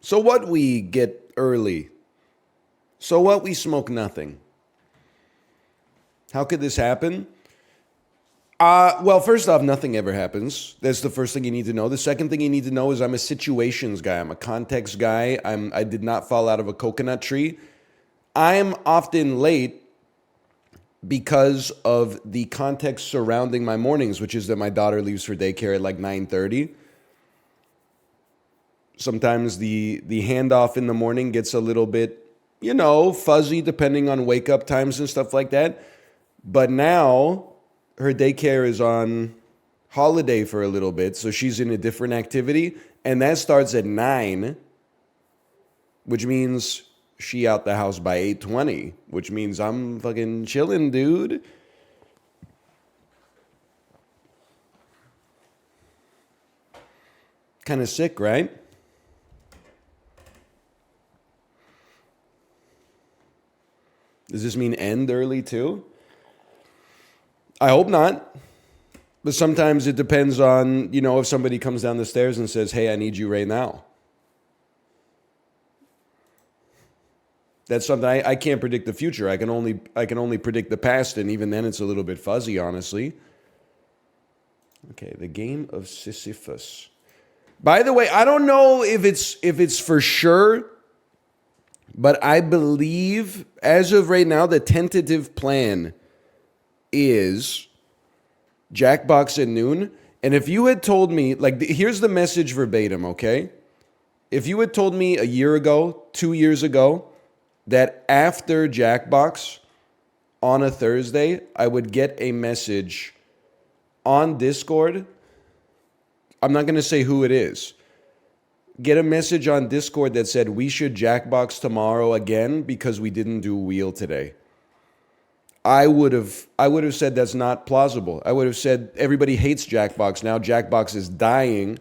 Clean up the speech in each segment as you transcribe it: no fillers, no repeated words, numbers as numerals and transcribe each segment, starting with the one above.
So what, we get early? So what, we smoke nothing? How could this happen? Well, first off, nothing ever happens. That's the first thing you need to know. The second thing you need to know is I'm a situations guy. I'm a context guy. I did not fall out of a coconut tree. I'm often late because of the context surrounding my mornings, which is that my daughter leaves for daycare at like 9:30. Sometimes the handoff in the morning gets a little bit, fuzzy depending on wake up times and stuff like that. But now her daycare is on holiday for a little bit, so she's in a different activity, and that starts at 9, which means she out the house by 8:20, which means I'm fucking chilling, dude. Kind of sick, right? Does this mean end early too? I hope not. But sometimes it depends on, if somebody comes down the stairs and says, hey, I need you right now. That's something I can't predict the future. I can only predict the past, and even then it's a little bit fuzzy, honestly. Okay, the game of Sisyphus. By the way, I don't know if it's for sure, but I believe as of right now the tentative plan is Jackbox at noon. And if you had told me, here's the message verbatim, okay? If you had told me a year ago, 2 years ago, that after Jackbox on a Thursday, I would get a message on Discord. I'm not going to say who it is. Get a message on Discord that said we should Jackbox tomorrow again because we didn't do wheel today. I would have said that's not plausible. I would have said everybody hates Jackbox now. Jackbox is dying.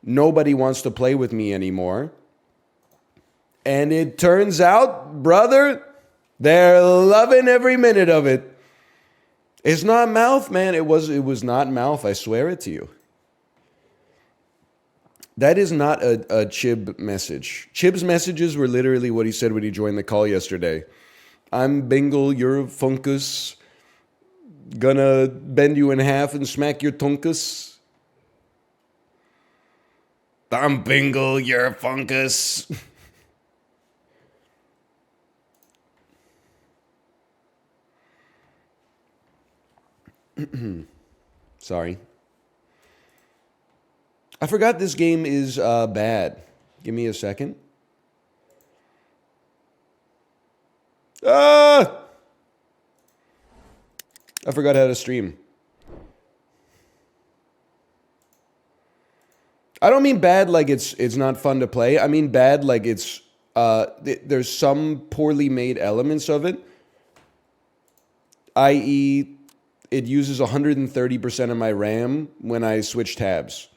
Nobody wants to play with me anymore. And it turns out, brother, they're loving every minute of it. It's not mouth, man. It was not mouth. I swear it to you. That is not a Chib message. Chib's messages were literally what he said when he joined the call yesterday. I'm Bingle, you're Funkus. Gonna bend you in half and smack your tunkus. I'm Bingle, you're Funkus. Sorry. I forgot this game is bad. Give me a second. I forgot how to stream. I don't mean bad like it's not fun to play. I mean bad like it's there's some poorly made elements of it. I.e., it uses 130% of my RAM when I switch tabs.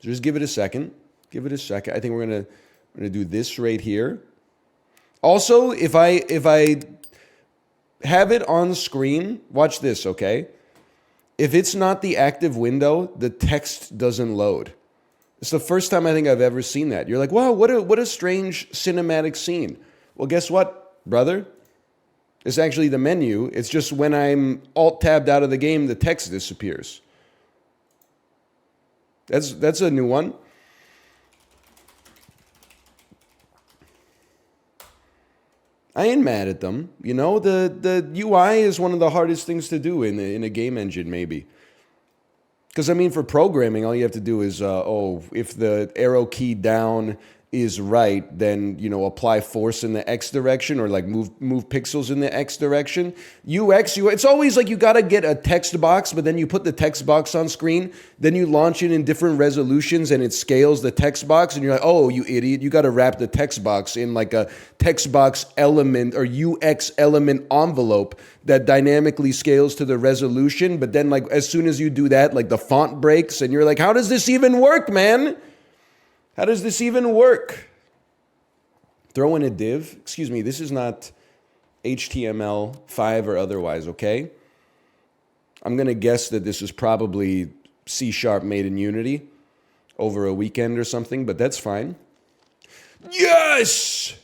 So just give it a second. Give it a second. I think we're gonna do this right here. Also, if I have it on screen, watch this, okay? If it's not the active window, the text doesn't load. It's the first time I think I've ever seen that. You're like, wow, what a strange cinematic scene. Well, guess what, brother? It's actually the menu. It's just when I'm alt-tabbed out of the game, the text disappears. That's a new one. I ain't mad at them. The UI is one of the hardest things to do in a game engine, maybe. Because, for programming, all you have to do is, if the arrow key down is right, then, apply force in the X direction or move pixels in the X direction. UX, it's always like you got to get a text box, but then you put the text box on screen, then you launch it in different resolutions and it scales the text box and you're like, oh, you idiot, you got to wrap the text box in like a text box element or UX element envelope that dynamically scales to the resolution. But then as soon as you do that, the font breaks and you're like, how does this even work, man? How does this even work? Throw in a div. Excuse me, this is not HTML5 or otherwise, okay? I'm going to guess that this is probably C# made in Unity. over a weekend or something, but that's fine. Yes!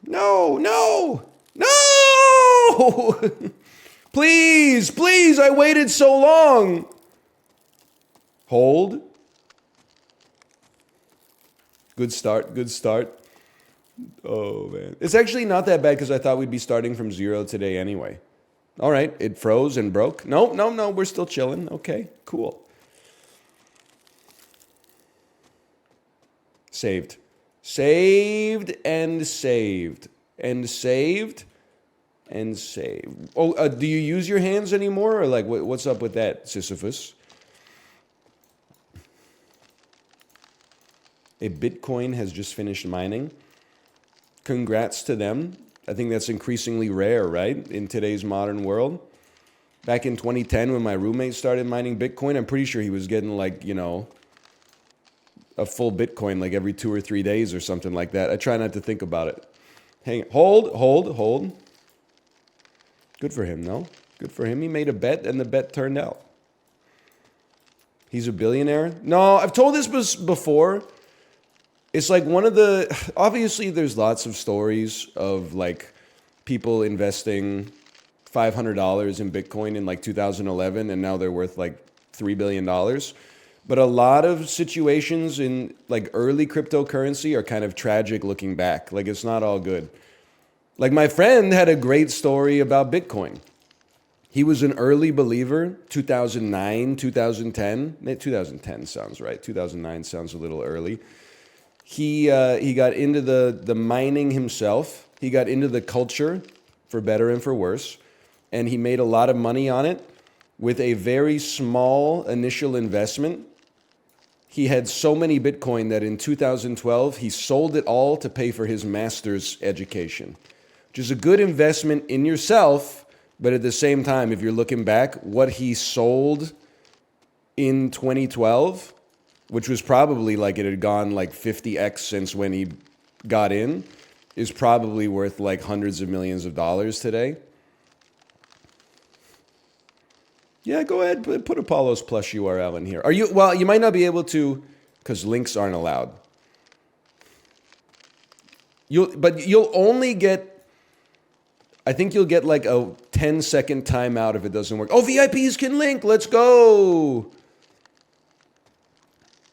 No, no, no! Please, please, I waited so long. Hold. Good start, good start. Oh, man. It's actually not that bad because I thought we'd be starting from 0 today anyway. All right, it froze and broke. No, no, no, we're still chilling. Okay, cool. Saved. Saved and saved. And saved and saved. Oh, do you use your hands anymore? Or like, what's up with that, Sisyphus? A Bitcoin has just finished mining. Congrats to them. I think that's increasingly rare, right? In today's modern world. Back in 2010, when my roommate started mining Bitcoin, I'm pretty sure he was getting like, you know, a full Bitcoin like every 2 or 3 days or something like that. I try not to think about it. Hang on. Hold. Good for him, no? Good for him. He made a bet and the bet turned out. He's a billionaire? No, I've told this before. It's like one of the, obviously there's lots of stories of like people investing $500 in Bitcoin in like 2011 and now they're worth like $3 billion. But a lot of situations in like early cryptocurrency are kind of tragic looking back. Like it's not all good. Like my friend had a great story about Bitcoin. He was an early believer, 2009, 2010. 2010 sounds right. 2009 sounds a little early. He got into the mining himself. He got into the culture, for better and for worse. And he made a lot of money on it with a very small initial investment. He had so many Bitcoin that in 2012, he sold it all to pay for his master's education, which is a good investment in yourself. But at the same time, if you're looking back, what he sold in 2012, which was probably like it had gone like 50x since when he got in, is probably worth like hundreds of millions of dollars today. Yeah, go ahead, put Apollo's Plus URL in here. Are you, well, you might not be able to because links aren't allowed. But you'll only get, I think you'll get like a 10-second timeout if it doesn't work. Oh, VIPs can link, let's go.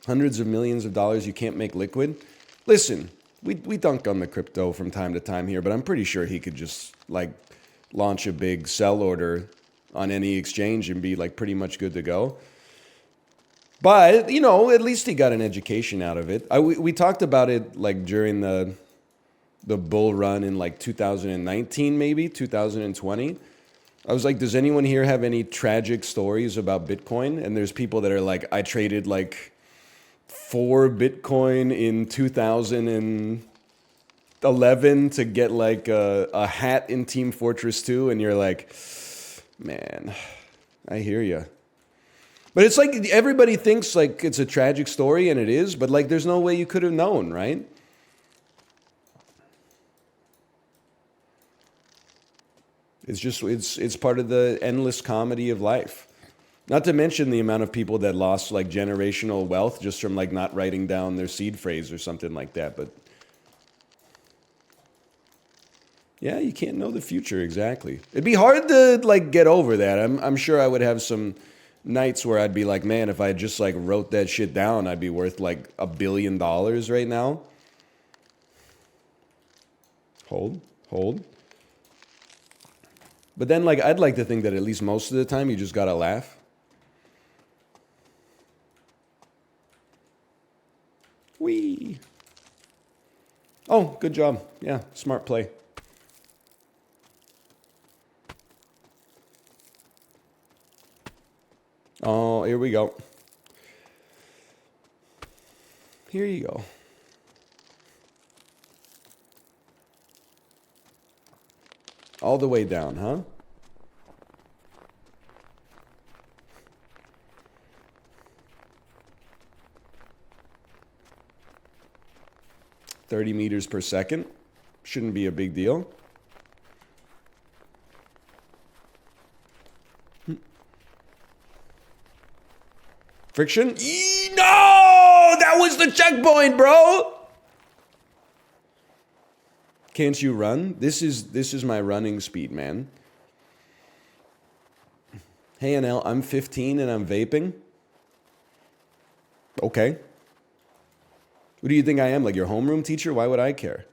Hundreds of millions of dollars you can't make liquid. Listen, we dunk on the crypto from time to time here, but I'm pretty sure he could just like launch a big sell order on any exchange and be like pretty much good to go. But, you know, at least he got an education out of it. We talked about it like during the bull run in like 2019, maybe 2020. I was like, does anyone here have any tragic stories about Bitcoin? And there's people that are like, I traded like 4 Bitcoin in 2011 to get like a hat in Team Fortress 2. And you're like, man, I hear you. But it's like everybody thinks like it's a tragic story, and it is, but like there's no way you could have known, right? It's just, it's part of the endless comedy of life. Not to mention the amount of people that lost like generational wealth just from like not writing down their seed phrase or something like that. But yeah, you can't know the future exactly. It'd be hard to like get over that. I'm sure I would have some nights where I'd be like, man, if I just like wrote that shit down, I'd be worth like $1 billion right now. Hold. But then like I'd like to think that at least most of the time you just gotta laugh. Whee. Oh, good job. Yeah, smart play. Oh, here we go. Here you go. All the way down, huh? $30 meters per second. Shouldn't be a big deal. Friction? No! That was the checkpoint, bro! Can't you run? This is my running speed, man. Hey, NL, I'm 15 and I'm vaping. Okay. What do you think I am? Like your homeroom teacher? Why would I care?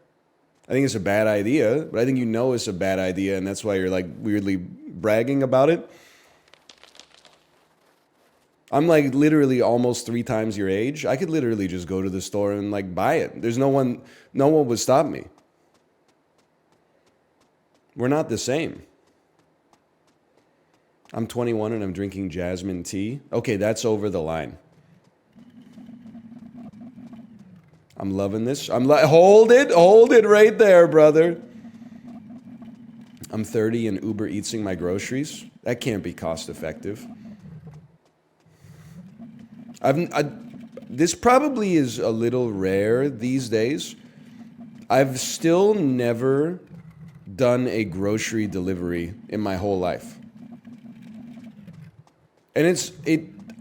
I think it's a bad idea, but I think you know it's a bad idea, and that's why you're like weirdly bragging about it. I'm like literally almost 3 times your age. I could literally just go to the store and like buy it. There's no one would stop me. We're not the same. I'm 21 and I'm drinking jasmine tea. Okay, that's over the line. I'm loving this. Hold it right there, brother. I'm 30 and Uber Eatsing my groceries. That can't be cost effective. This probably is a little rare these days. I've still never done a grocery delivery in my whole life. And it's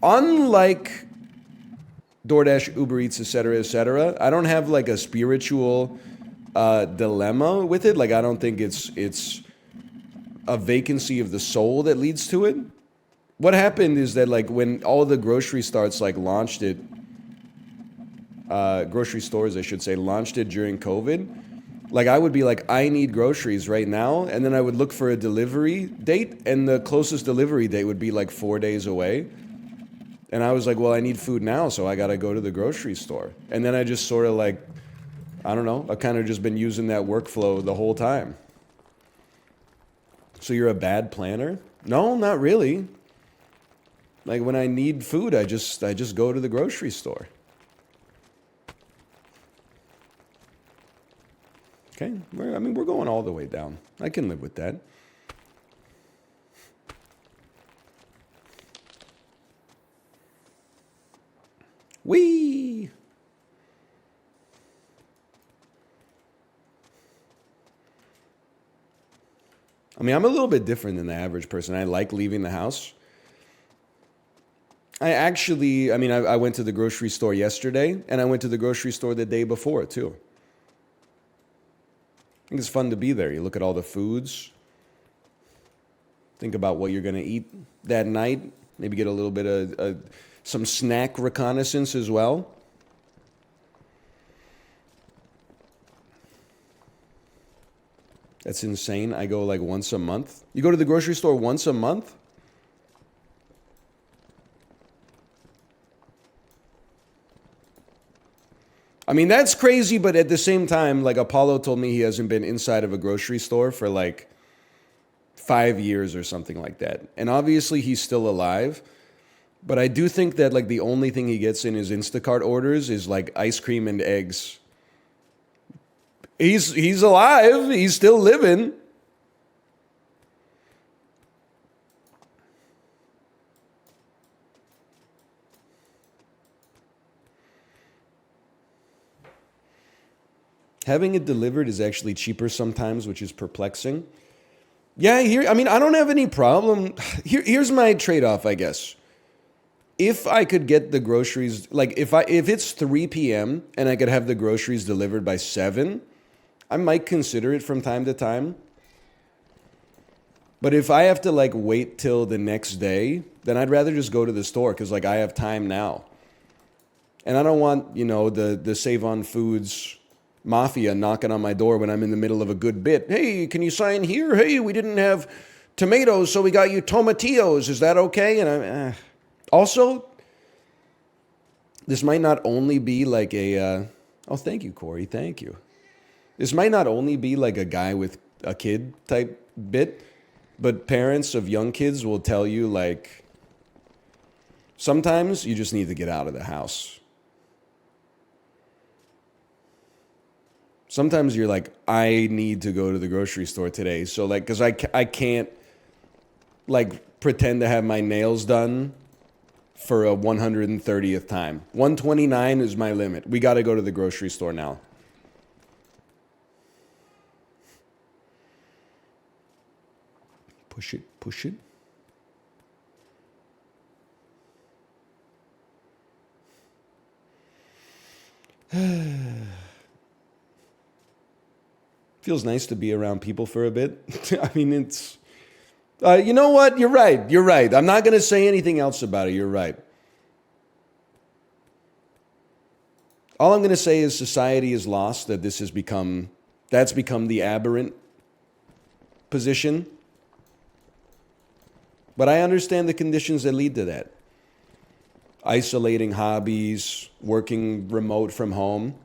unlike DoorDash, Uber Eats, etc. I don't have like a spiritual dilemma with it. Like I don't think it's a vacancy of the soul that leads to it. What happened is that like when all the grocery stores like launched it, grocery stores I should say, launched it during COVID. Like I would be like, I need groceries right now, and then I would look for a delivery date, and the closest delivery date would be like 4 days away. And I was like, well, I need food now, so I gotta go to the grocery store. And then I just sort of like, I don't know, I've kind of just been using that workflow the whole time. So you're a bad planner? No, not really. Like when I need food, I just go to the grocery store. Okay, we're going all the way down. I can live with that. Whee! I mean, I'm a little bit different than the average person. I like leaving the house. I went to the grocery store yesterday, and I went to the grocery store the day before, too. I think it's fun to be there. You look at all the foods. Think about what you're going to eat that night. Maybe get a little bit of some snack reconnaissance as well. That's insane. I go like once a month. You go to the grocery store once a month? I mean, that's crazy, but at the same time, like Apollo told me he hasn't been inside of a grocery store for like 5 years or something like that. And obviously he's still alive. But I do think that like the only thing he gets in his Instacart orders is like ice cream and eggs. He's alive. He's still living. Having it delivered is actually cheaper sometimes, which is perplexing. Yeah, I don't have any problem. Here's my trade-off, I guess. If I could get the groceries, like if it's 3 p.m. and I could have the groceries delivered by 7, I might consider it from time to time. But if I have to like wait till the next day, then I'd rather just go to the store because like I have time now. And I don't want, the Save on Foods mafia knocking on my door when I'm in the middle of a good bit. Hey, can you sign here? Hey, we didn't have tomatoes, so we got you tomatillos. Is that okay? And also, this might not only be like thank you, Corey. Thank you. This might not only be like a guy with a kid type bit, but parents of young kids will tell you like, sometimes you just need to get out of the house. Sometimes you're like, I need to go to the grocery store today. So like, because I can't like pretend to have my nails done for a 130th time. 129 is my limit. We got to go to the grocery store now. Push it, push it. Feels nice to be around people for a bit. I mean, it's... you know what? You're right. You're right. I'm not going to say anything else about it. You're right. All I'm going to say is society is lost, that this has become... That's become the aberrant position. But I understand the conditions that lead to that. Isolating hobbies, working remote from home.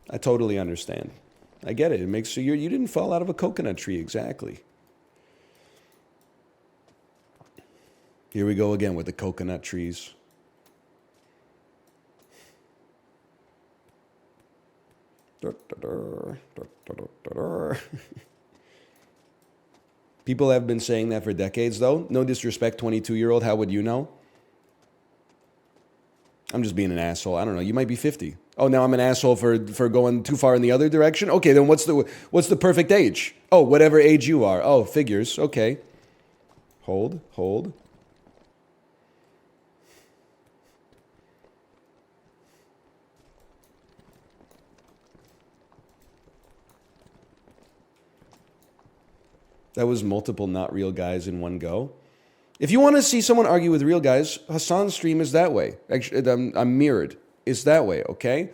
I totally understand. I get it. It makes you didn't fall out of a coconut tree, exactly. Here we go again with the coconut trees. People have been saying that for decades, though. No disrespect, 22-year-old, how would you know? I'm just being an asshole. I don't know. You might be 50. Oh, now I'm an asshole for going too far in the other direction? Okay, then what's the perfect age? Oh, whatever age you are. Oh, figures. Okay. Hold. That was multiple not real guys in one go. If you want to see someone argue with real guys, Hassan's stream is that way. Actually, I'm mirrored. It's that way, okay?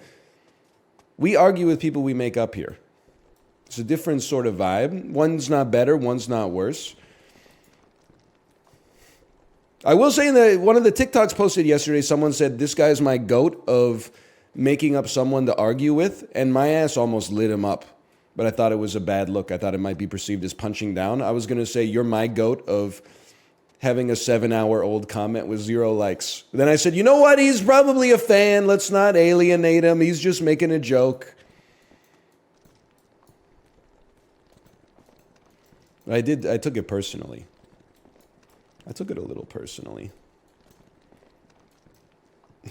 We argue with people we make up here. It's a different sort of vibe. One's not better, one's not worse. I will say that one of the TikToks posted yesterday, someone said, this guy's my goat of making up someone to argue with, and my ass almost lit him up. But I thought it was a bad look. I thought it might be perceived as punching down. I was going to say, you're my goat of having a 7-hour-old comment with 0 likes. Then I said, you know what? He's probably a fan. Let's not alienate him. He's just making a joke. I took it personally. I took it a little personally.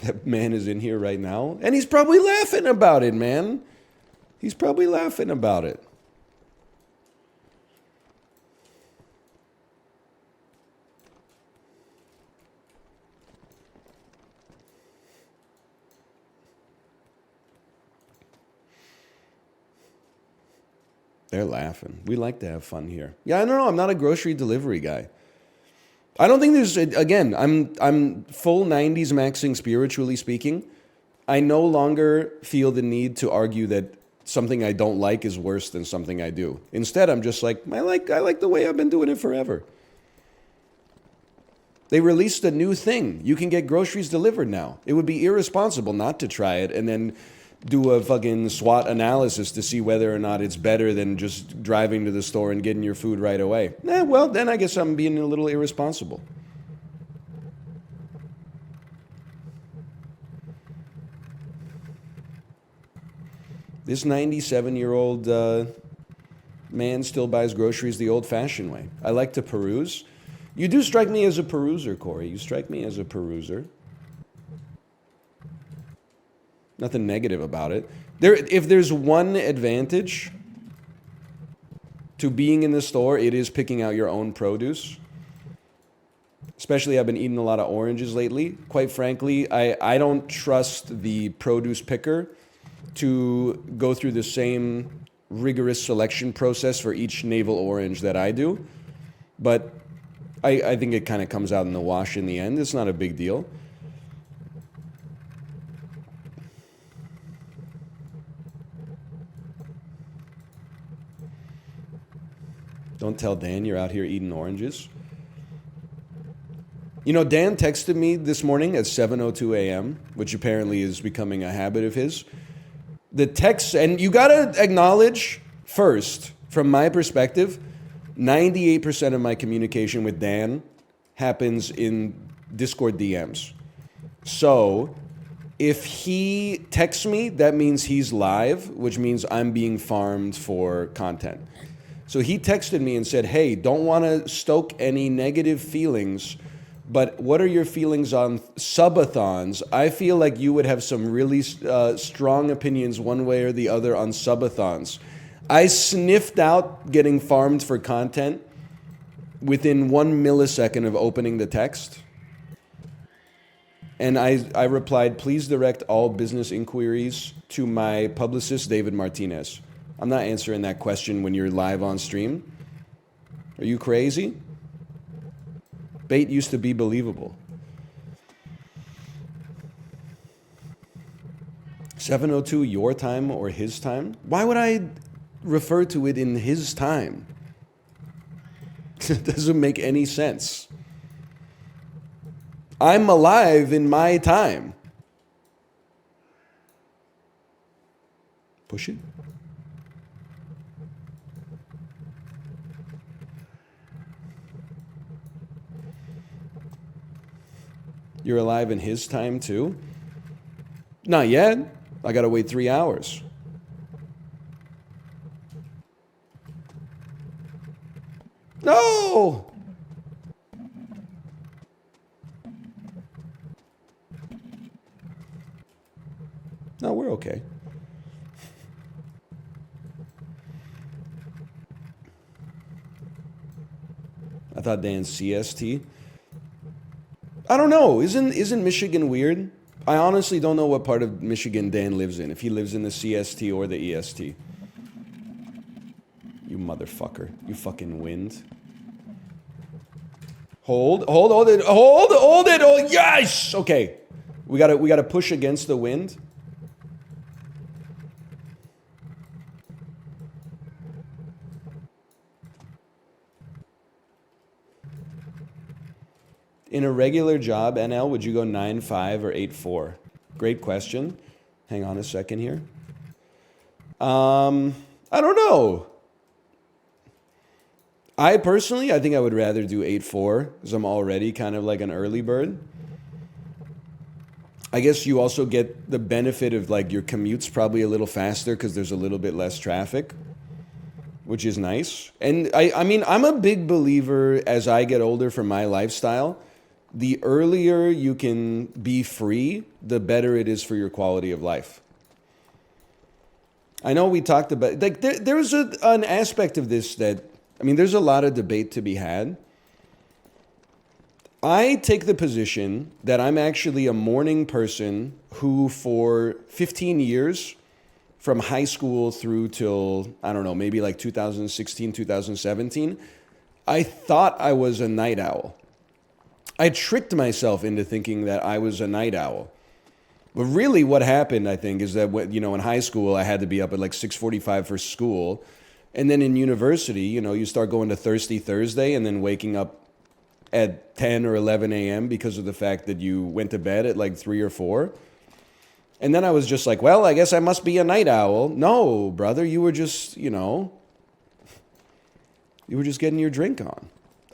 That man is in here right now, and he's probably laughing about it, man. He's probably laughing about it. They're laughing. We like to have fun here. Yeah, I don't know. I'm not a grocery delivery guy. I don't think there's, again, I'm full 90s maxing spiritually speaking. I no longer feel the need to argue that something I don't like is worse than something I do. Instead, I'm just like, I like the way I've been doing it forever. They released a new thing. You can get groceries delivered now. It would be irresponsible not to try it and then do a fucking SWOT analysis to see whether or not it's better than just driving to the store and getting your food right away. Well, then I guess I'm being a little irresponsible. This 97-year-old man still buys groceries the old-fashioned way. I like to peruse. You do strike me as a peruser, Corey. You strike me as a peruser. Nothing negative about it. If there's one advantage to being in the store, it is picking out your own produce. Especially, I've been eating a lot of oranges lately. Quite frankly, I don't trust the produce picker to go through the same rigorous selection process for each navel orange that I do. But I think it kind of comes out in the wash in the end. It's not a big deal. Don't tell Dan you're out here eating oranges. You know, Dan texted me this morning at 7:02 a.m., which apparently is becoming a habit of his. The text, and you got to acknowledge first, from my perspective, 98% of my communication with Dan happens in Discord DMs. So if he texts me, that means he's live, which means I'm being farmed for content. So he texted me and said, hey, don't want to stoke any negative feelings, but what are your feelings on subathons? I feel like you would have some really strong opinions one way or the other on subathons. I sniffed out getting farmed for content within 1 millisecond of opening the text. And I replied, please direct all business inquiries to my publicist, David Martinez. I'm not answering that question when you're live on stream. Are you crazy? Bait used to be believable. 7:02 your time or his time? Why would I refer to it in his time? It doesn't make any sense. I'm alive in my time. Push it. You're alive in his time too? Not yet. I gotta wait 3 hours. No! No, we're okay. I thought Dan's CST. I don't know. Isn't Michigan weird? I honestly don't know what part of Michigan Dan lives in. If he lives in the CST or the EST. You motherfucker. You fucking wind. Hold it. Hold it. Oh, yes! Okay. We gotta push against the wind. In a regular job, NL, would you go 9-5 or 8-4? Great question. Hang on a second here. I don't know. I think I would rather do 8-4 because I'm already kind of like an early bird. I guess you also get the benefit of like your commute's probably a little faster because there's a little bit less traffic, which is nice. And I mean, I'm a big believer as I get older for my lifestyle. The earlier you can be free, the better it is for your quality of life. I know we talked about, like, there's an aspect of this that, I mean, there's a lot of debate to be had. I take the position that I'm actually a morning person who for 15 years, from high school through till, I don't know, maybe like 2016, 2017, I thought I was a night owl. I tricked myself into thinking that I was a night owl. But really what happened, I think, is that, in high school, I had to be up at like 6:45 for school. And then in university, you start going to Thirsty Thursday and then waking up at 10 or 11 a.m. because of the fact that you went to bed at like 3 or 4. And then I was just like, well, I guess I must be a night owl. No, brother, you were just, you were just getting your drink on.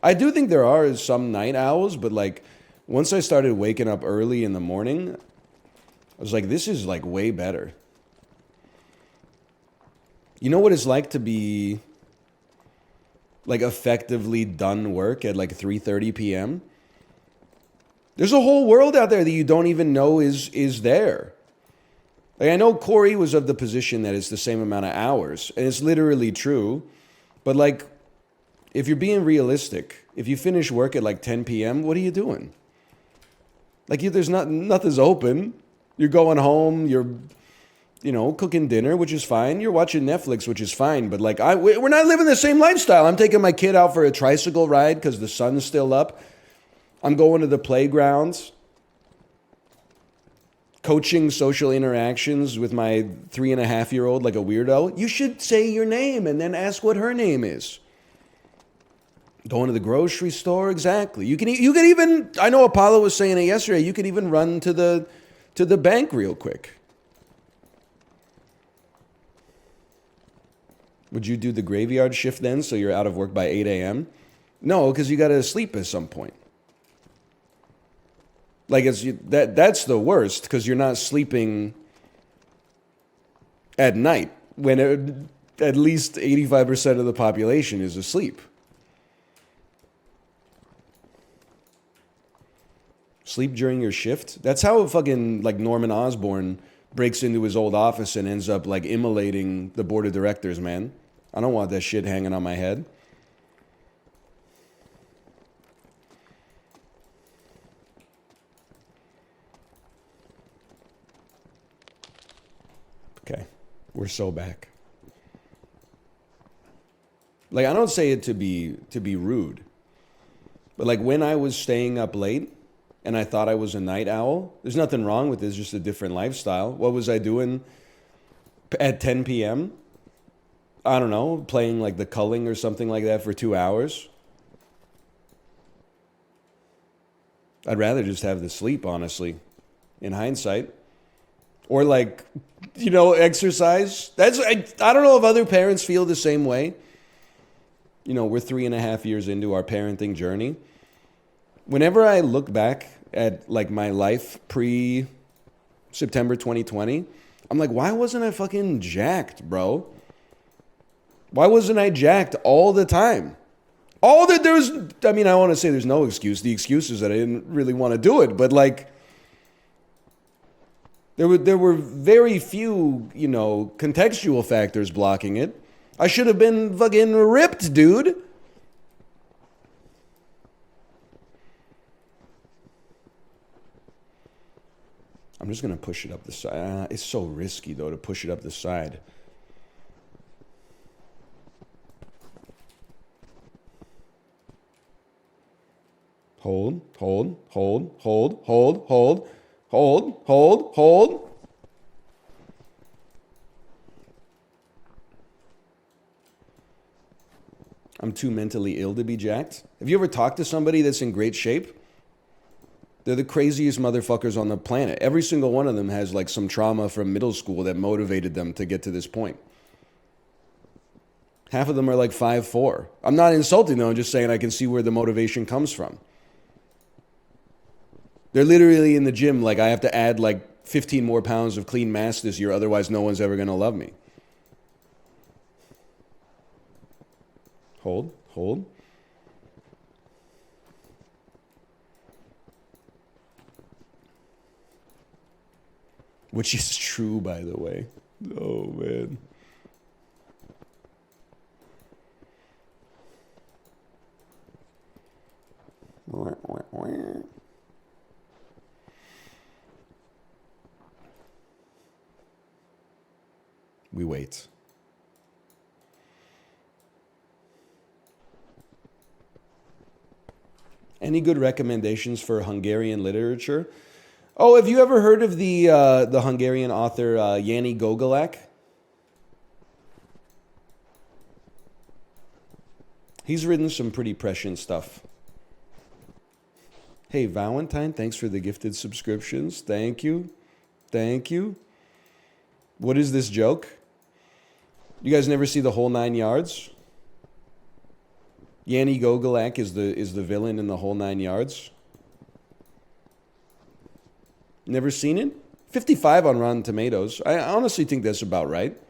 I do think there are some night owls, but like once I started waking up early in the morning, I was like, this is like way better. You know what it's like to be like effectively done work at like 3:30 p.m.? There's a whole world out there that you don't even know is there. Like I know Corey was of the position that it's the same amount of hours, and it's literally true. But like, if you're being realistic, if you finish work at like 10 p.m., what are you doing? Like nothing's open. You're going home, you're, cooking dinner, which is fine. You're watching Netflix, which is fine. But like, we're not living the same lifestyle. I'm taking my kid out for a tricycle ride because the sun's still up. I'm going to the playgrounds, coaching social interactions with my 3.5-year-old like a weirdo. You should say your name and then ask what her name is. Going to the grocery store, exactly. You can even, I know Apollo was saying it yesterday, you could even run to the bank real quick. Would you do the graveyard shift then so you're out of work by 8 a.m.? No, because you got to sleep at some point. Like that's the worst because you're not sleeping at night when at least 85% of the population is asleep. Sleep during your shift? That's how fucking like Norman Osborn breaks into his old office and ends up like immolating the board of directors, man. I don't want that shit hanging on my head. We're so back. Like, I don't say it to be rude, but like when I was staying up late and I thought I was a night owl, there's nothing wrong with this, just a different lifestyle. What was I doing at 10 p.m.? I don't know, playing like the culling or something like that for 2 hours. I'd rather just have the sleep, honestly, in hindsight. Or like, you know, exercise. I don't know if other parents feel the same way. You know, we're 3.5 years into our parenting journey. Whenever I look back at like my life pre-September 2020, I'm like, why wasn't I fucking jacked, bro? Why wasn't I jacked all the time? I want to say there's no excuse. The excuse is that I didn't really want to do it, but like, there were very few, you know, contextual factors blocking it. I should have been fucking ripped, dude. I'm just going to push it up the side. It's so risky, though, to push it up the side. Hold, hold, hold, hold, hold, hold, hold, hold, hold. I'm too mentally ill to be jacked. Have you ever talked to somebody that's in great shape? They're the craziest motherfuckers on the planet. Every single one of them has like some trauma from middle school that motivated them to get to this point. Half of them are like 5'4". I'm not insulting them, I'm just saying I can see where the motivation comes from. They're literally in the gym like, I have to add like 15 more pounds of clean mass this year, otherwise no one's ever going to love me. Hold, hold. Which is true, by the way. Oh, man. We wait. Any good recommendations for Hungarian literature? Oh, have you ever heard of the Hungarian author Yanni Gogolak? He's written some pretty prescient stuff. Hey, Valentine, thanks for the gifted subscriptions. Thank you. Thank you. What is this joke? You guys never see The Whole Nine Yards? Yanni Gogolak is the villain in The Whole Nine Yards. Never seen it? 55 on Rotten Tomatoes. I honestly think that's about right.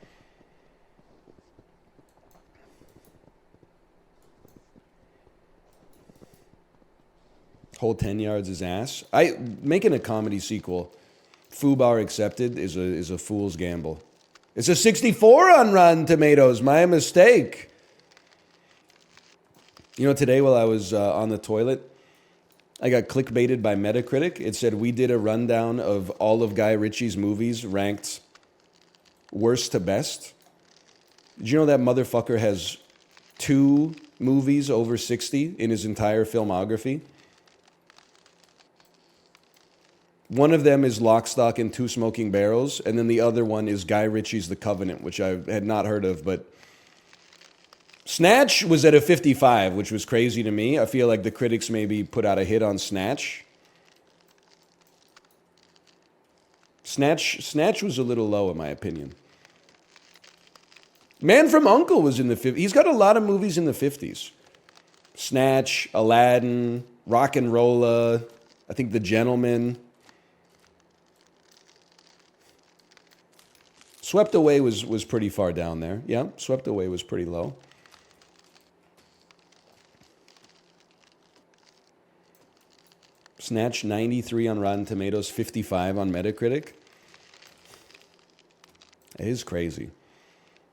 Whole 10 Yards is ass. Making a comedy sequel, FUBAR accepted, is a fool's gamble. It's a 64 on Rotten Tomatoes. My mistake. You know, today while I was on the toilet, I got clickbaited by Metacritic. It said we did a rundown of all of Guy Ritchie's movies ranked worst to best. Did you know that motherfucker has 2 movies over 60 in his entire filmography? One of them is Lock, Stock, and Two Smoking Barrels, and then the other one is Guy Ritchie's The Covenant, which I had not heard of, but Snatch was at a 55, which was crazy to me. I feel like the critics maybe put out a hit on Snatch. Snatch was a little low, in my opinion. Man from U.N.C.L.E. was in the 50s. He's got a lot of movies in the 50s. Snatch, Aladdin, Rock and Rolla, I think The Gentleman. Swept Away was pretty far down there. Yeah, Swept Away was pretty low. Snatch, 93 on Rotten Tomatoes, 55 on Metacritic. It is crazy.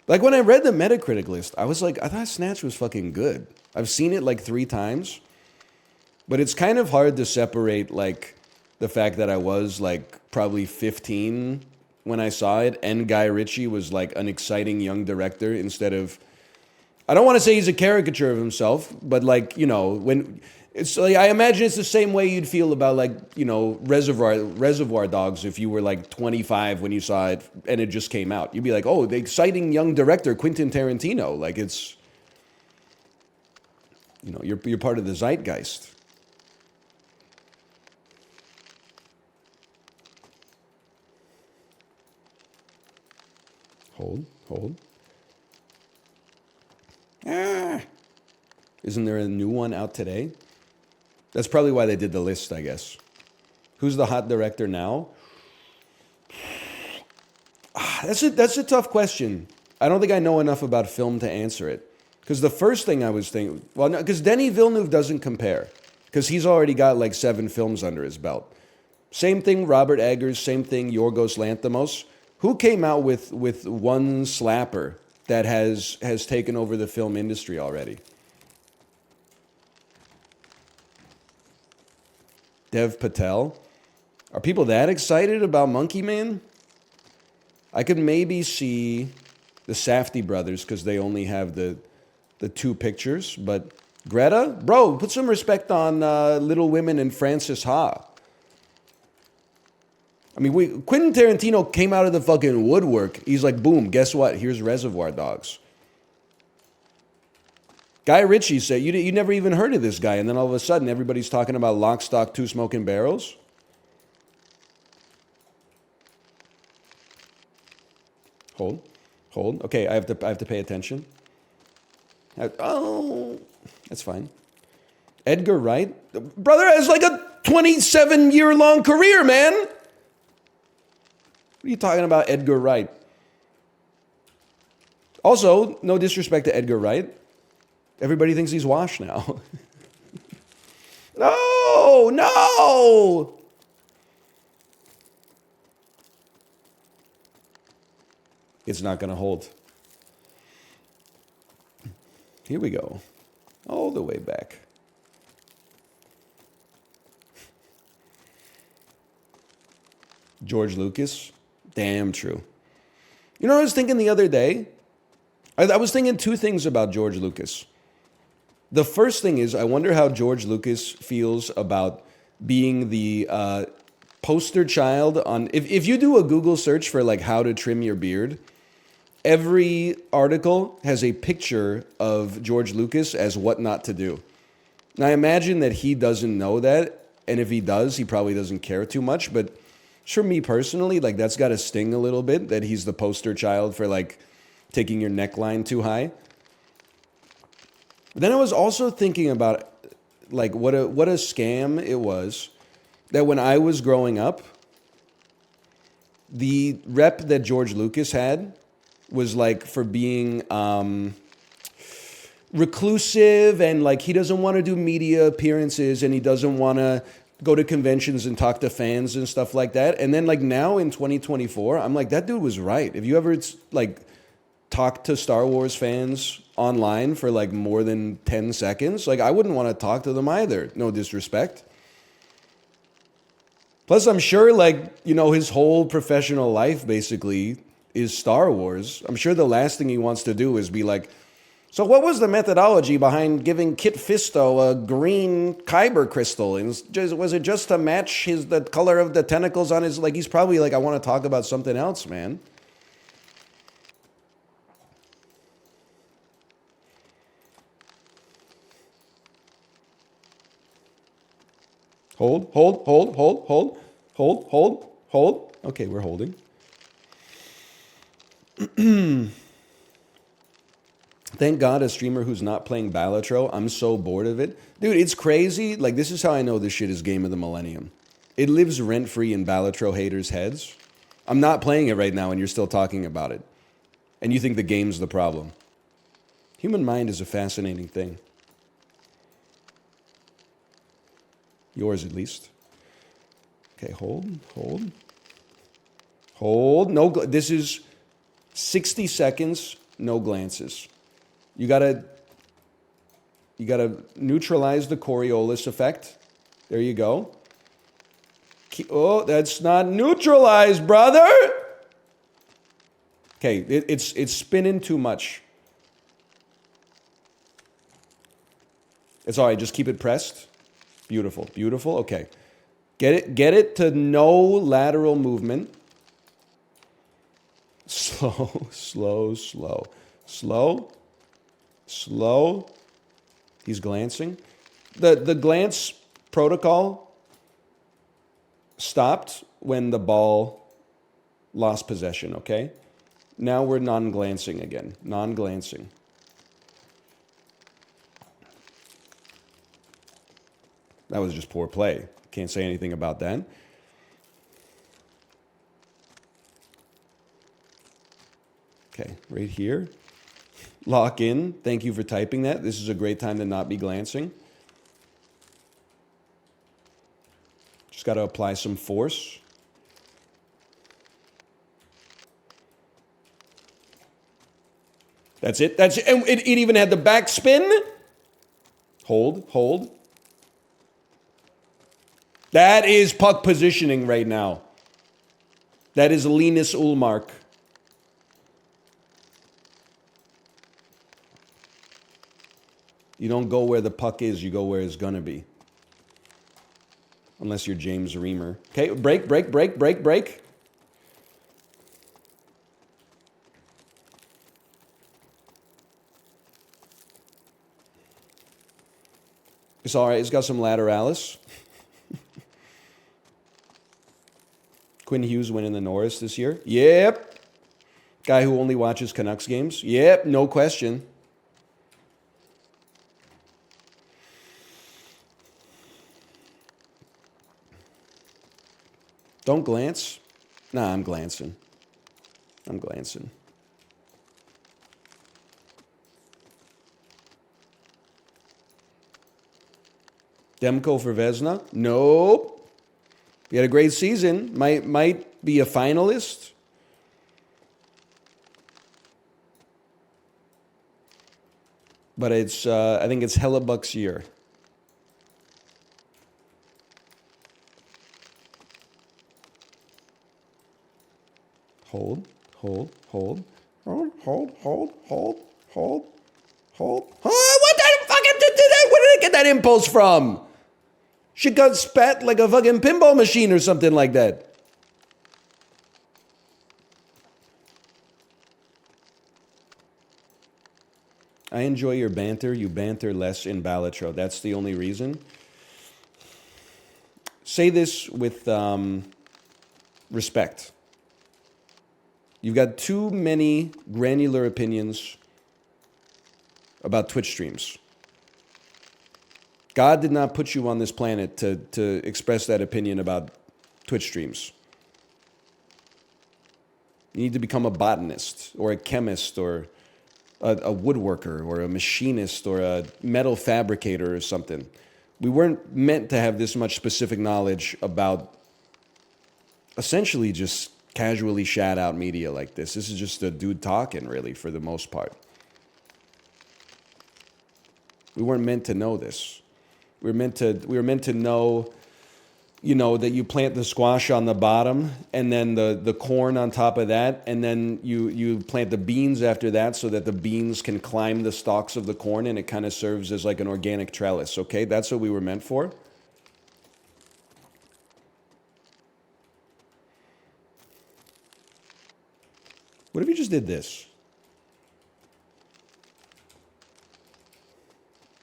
Like when I read the Metacritic list, I was like, I thought Snatch was fucking good. I've seen it like 3 times, but it's kind of hard to separate like the fact that I was like probably 15 when I saw it, and Guy Ritchie was like an exciting young director instead of, I don't want to say he's a caricature of himself, but like, you know, when it's like, I imagine it's the same way you'd feel about like, you know, Reservoir Dogs if you were like 25 when you saw it and it just came out. You'd be like, oh, the exciting young director, Quentin Tarantino. Like it's, you know, you're part of the zeitgeist. Hold. Isn't there a new one out today? That's probably why they did the list, I guess. Who's the hot director now? That's a tough question. I don't think I know enough about film to answer it. Because the first thing I was thinking, well, no, because Denis Villeneuve doesn't compare. Because he's already got like 7 films under his belt. Same thing, Robert Eggers, same thing, Yorgos Lanthimos. Who came out with one slapper that has taken over the film industry already? Dev Patel. Are people that excited about Monkey Man? I could maybe see the Safdie brothers because they only have the 2 pictures. But Greta? Bro, put some respect on Little Women and Frances Ha. I mean, Quentin Tarantino came out of the fucking woodwork. He's like, boom, guess what? Here's Reservoir Dogs. Guy Ritchie said, you never even heard of this guy. And then all of a sudden, everybody's talking about Lock, Stock, 2 Smoking Barrels. Hold. Okay, I have to pay attention. Oh, that's fine. Edgar Wright. Brother has like a 27-year-long career, man. What are you talking about, Edgar Wright? Also, no disrespect to Edgar Wright. Everybody thinks he's washed now. No! It's not going to hold. Here we go. All the way back. George Lucas. Damn true. You know what I was thinking the other day? I was thinking 2 things about George Lucas. The first thing is, I wonder how George Lucas feels about being the poster child on... If you do a Google search for like how to trim your beard, every article has a picture of George Lucas as what not to do. Now, I imagine that he doesn't know that, and if he does, he probably doesn't care too much, but for me personally, like that's got to sting a little bit that he's the poster child for like taking your neckline too high. But then I was also thinking about like what a scam it was that when I was growing up, the rep that George Lucas had was like for being reclusive and like he doesn't want to do media appearances and he doesn't want to go to conventions and talk to fans and stuff like that. And then like now in 2024, I'm like, that dude was right. If you ever like talk to Star Wars fans online for like more than 10 seconds, like I wouldn't want to talk to them either. No disrespect. Plus, I'm sure like, you know, his whole professional life basically is Star Wars. I'm sure the last thing he wants to do is be like, so what was the methodology behind giving Kit Fisto a green kyber crystal? And was it just to match the color of the tentacles on his... Like, he's probably like, I want to talk about something else, man. Hold. Okay, we're holding. Thank God a streamer who's not playing Balatro. I'm so bored of it. Dude, it's crazy. Like, this is how I know this shit is game of the millennium. It lives rent-free in Balatro haters' heads. I'm not playing it right now and you're still talking about it. And you think the game's the problem. Human mind is a fascinating thing. Yours, at least. Okay, hold. No, this is 60 seconds, no glances. You gotta neutralize the Coriolis effect. There you go. Oh, that's not neutralized, brother. Okay, it's spinning too much. It's all right, just keep it pressed. Beautiful, beautiful, okay. Get it to no lateral movement. Slow, slow, slow. Slow, slow. He's glancing. The glance protocol stopped when the ball lost possession, okay? Now we're non-glancing again. Non-glancing. That was just poor play. Can't say anything about that. Okay, right here. Lock in. Thank you for typing that. This is a great time to not be glancing. Just got to apply some force. That's it. That's it. And it even had the back spin. Hold, hold. That is puck positioning right now. That is Linus Ullmark. You don't go where the puck is, you go where it's gonna be. Unless you're James Reamer. Okay, break, break, break, break, break. It's all right, it's got some lateralis. Quinn Hughes winning the Norris this year. Yep. Guy who only watches Canucks games. Yep, no question. Don't glance. Nah, I'm glancing. I'm glancing. Demko for Vezina? Nope. He had a great season. Might be a finalist. But it's I think it's Hellebuck's year. Hold, hold, hold, hold, hold, hold, hold, hold, hold. Oh, what the fucking did that? Where did I get that impulse from? She got spat like a fucking pinball machine or something like that. I enjoy your banter. You banter less in Balatro. That's the only reason. Say this with respect. You've got too many granular opinions about Twitch streams. God did not put you on this planet to express that opinion about Twitch streams. You need to become a botanist or a chemist or a woodworker or a machinist or a metal fabricator or something. We weren't meant to have this much specific knowledge about essentially just casually shout out media like this. This is just a dude talking, really, for the most part. We weren't meant to know this. We were meant to know, you know, that you plant the squash on the bottom and then the corn on top of that, and then you plant the beans after that so that the beans can climb the stalks of the corn and it kind of serves as like an organic trellis, okay? That's what we were meant for. What if you just did this?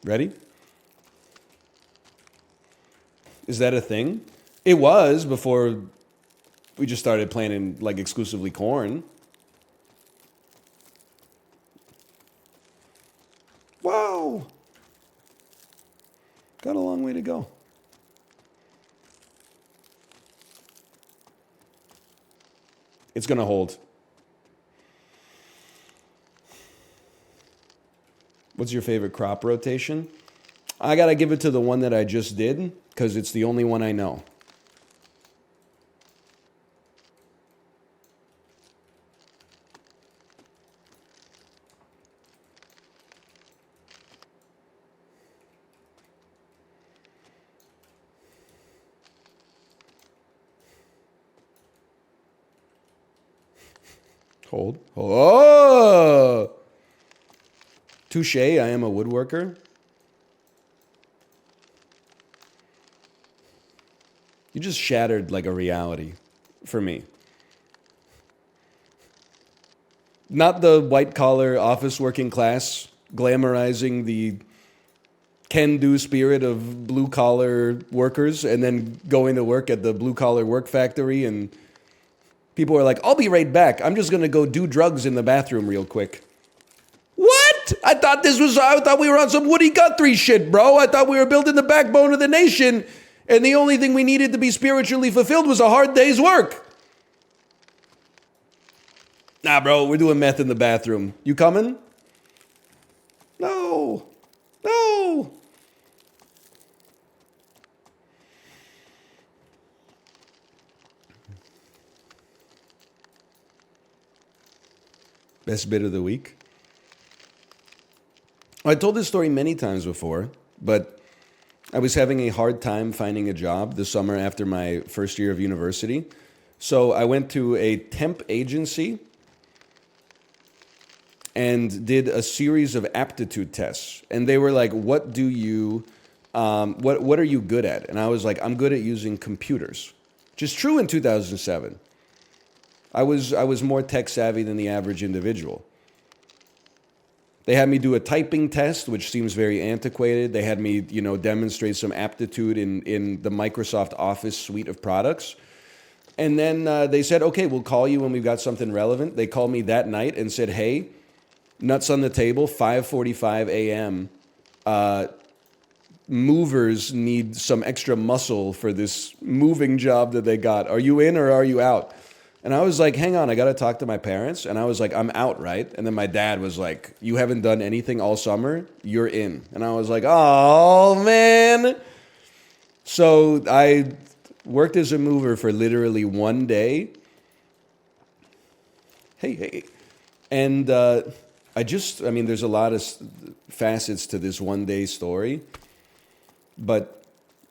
Ready? Is that a thing? It was before we just started planting like exclusively corn. Whoa! Got a long way to go. It's gonna hold. What's your favorite crop rotation? I gotta give it to the one that I just did because it's the only one I know. Hold. Oh! Touche, I am a woodworker. You just shattered like a reality for me. Not the white-collar office working class glamorizing the can-do spirit of blue-collar workers and then going to work at the blue-collar work factory and people are like, I'll be right back. I'm just going to go do drugs in the bathroom real quick. What? I thought we were on some Woody Guthrie shit, bro. I thought we were building the backbone of the nation and the only thing we needed to be spiritually fulfilled was a hard day's work. Nah, bro, we're doing meth in the bathroom. You coming? No. No. Best bit of the week. I told this story many times before, but I was having a hard time finding a job the summer after my first year of university. So I went to a temp agency and did a series of aptitude tests. And they were like, what are you good at? And I was like, I'm good at using computers, which is true in 2007. I was more tech savvy than the average individual. They had me do a typing test, which seems very antiquated. They had me, demonstrate some aptitude in the Microsoft Office suite of products. And then they said, okay, we'll call you when we've got something relevant. They called me that night and said, hey, nuts on the table, 5:45 a.m. Movers need some extra muscle for this moving job that they got. Are you in or are you out? And I was like, hang on, I got to talk to my parents. And I was like, I'm out, right? And then my dad was like, you haven't done anything all summer? You're in. And I was like, oh, man. So I worked as a mover for literally one day. Hey. And there's a lot of facets to this one day story. But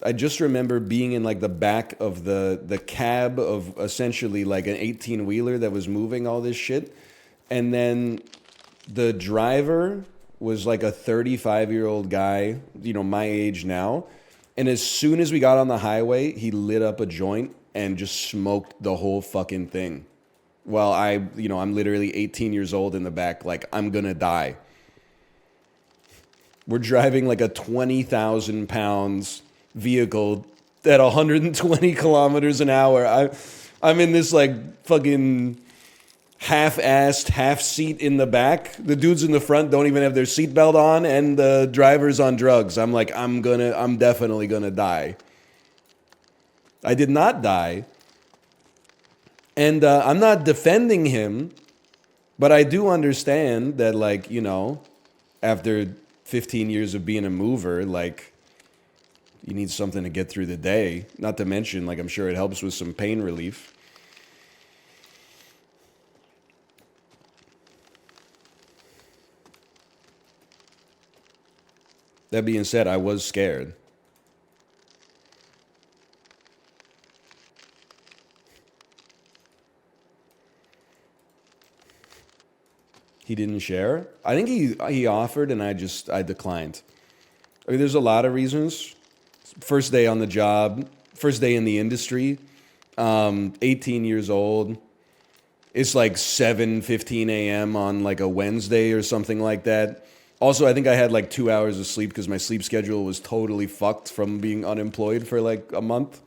I just remember being in like the back of the cab of essentially like an 18-wheeler that was moving all this shit. And then the driver was like a 35-year-old guy, my age now. And as soon as we got on the highway, he lit up a joint and just smoked the whole fucking thing. Well, I'm literally 18 years old in the back, like I'm gonna die. We're driving like a 20,000 pounds vehicle at 120 kilometers an hour. I'm in this like fucking half-assed half seat in the back. The dudes in the front don't even have their seatbelt on, and the driver's on drugs. I'm like, I'm definitely gonna die. I did not die. And I'm not defending him, but I do understand that, like, after 15 years of being a mover, like, you need something to get through the day. Not to mention, like, I'm sure it helps with some pain relief. That being said, I was scared. He didn't share. I think he offered and I declined. I mean, there's a lot of reasons. First day on the job, first day in the industry, 18 years old. It's like 7:15 a.m. on like a Wednesday or something like that. Also, I think I had like 2 hours of sleep because my sleep schedule was totally fucked from being unemployed for like a month.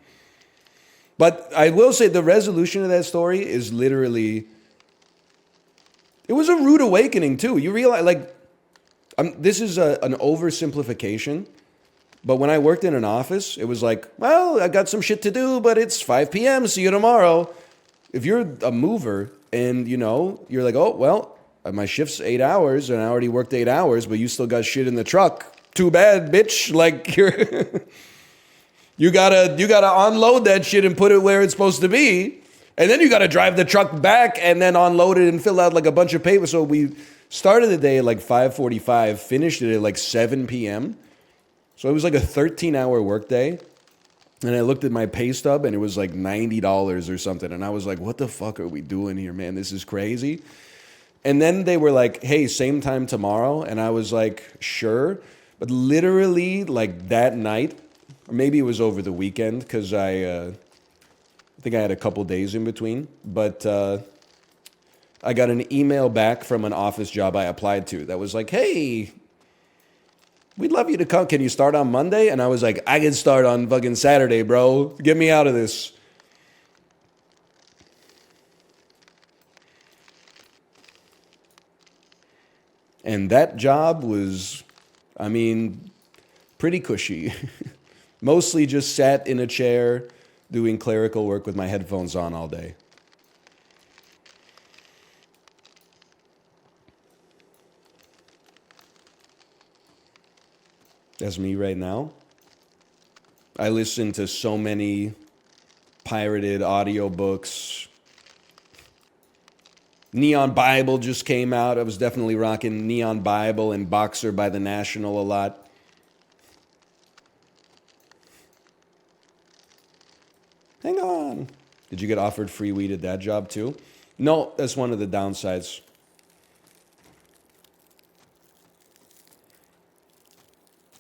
But I will say the resolution of that story is literally... It was a rude awakening, too. You realize, like, this is an oversimplification, but when I worked in an office, it was like, well, I got some shit to do, but it's 5 p.m., see you tomorrow. If you're a mover and, you're like, oh, well, my shift's 8 hours, and I already worked 8 hours, but you still got shit in the truck. Too bad, bitch. Like, you gotta unload that shit and put it where it's supposed to be. And then you got to drive the truck back and then unload it and fill out like a bunch of paper. So we started the day at like 5:45, finished it at like 7 p.m. So it was like a 13-hour workday. And I looked at my pay stub and it was like $90 or something. And I was like, what the fuck are we doing here, man? This is crazy. And then they were like, hey, same time tomorrow. And I was like, sure. But literally, like that night, or maybe it was over the weekend, because I think I had a couple days in between. But I got an email back from an office job I applied to that was like, hey, we'd love you to come. Can you start on Monday? And I was like, I can start on fucking Saturday, bro. Get me out of this. And that job was, I mean, pretty cushy. Mostly just sat in a chair doing clerical work with my headphones on all day. That's me right now. I listen to so many pirated audiobooks. Neon Bible just came out. I was definitely rocking Neon Bible and Boxer by the National a lot. Hang on. Did you get offered free weed at that job too? No, that's one of the downsides.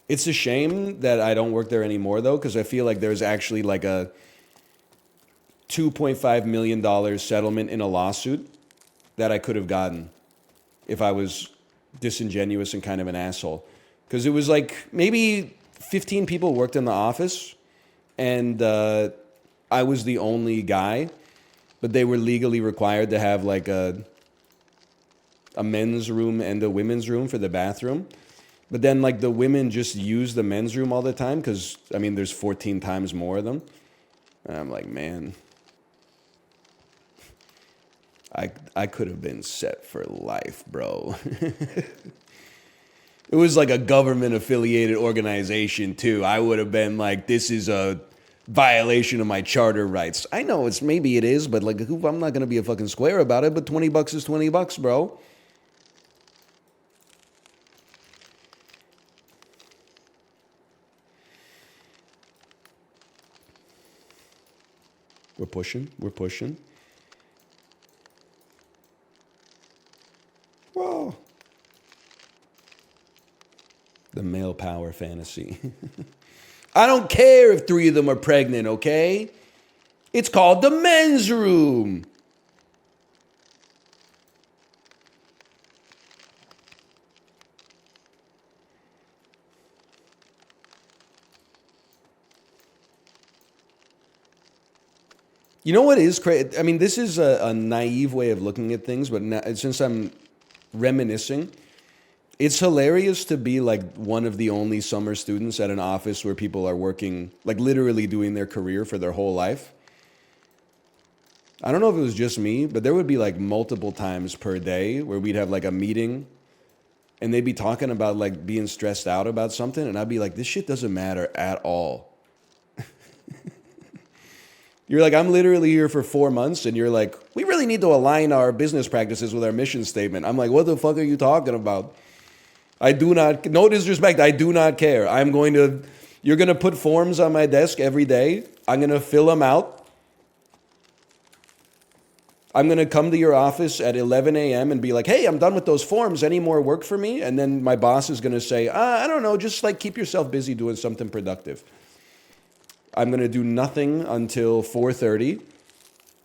It's a shame that I don't work there anymore though, because I feel like there's actually like a $2.5 million settlement in a lawsuit that I could have gotten if I was disingenuous and kind of an asshole. Because it was like maybe 15 people worked in the office, and I was the only guy, but they were legally required to have like a men's room and a women's room for the bathroom. But then like the women just use the men's room all the time because, I mean, there's 14 times more of them. And I'm like, man, I could have been set for life, bro. It was like a government-affiliated organization, too. I would have been like, this is a violation of my charter rights. I know maybe it is, but like, I'm not going to be a fucking square about it, but $20 is $20, bro. We're pushing. We're pushing. Whoa. The male power fantasy. I don't care if 3 of them are pregnant, okay? It's called the men's room. You know what is crazy? I mean, this is a naive way of looking at things, but now, since I'm reminiscing, it's hilarious to be like one of the only summer students at an office where people are working, like literally doing their career for their whole life. I don't know if it was just me, but there would be like multiple times per day where we'd have like a meeting and they'd be talking about like being stressed out about something. And I'd be like, this shit doesn't matter at all. You're like, I'm literally here for 4 months, and you're like, we really need to align our business practices with our mission statement. I'm like, what the fuck are you talking about? I do not, no disrespect, I do not care. You're going to put forms on my desk every day. I'm going to fill them out. I'm going to come to your office at 11 a.m. and be like, hey, I'm done with those forms. Any more work for me? And then my boss is going to say, I don't know, just like keep yourself busy doing something productive. I'm going to do nothing until 4:30,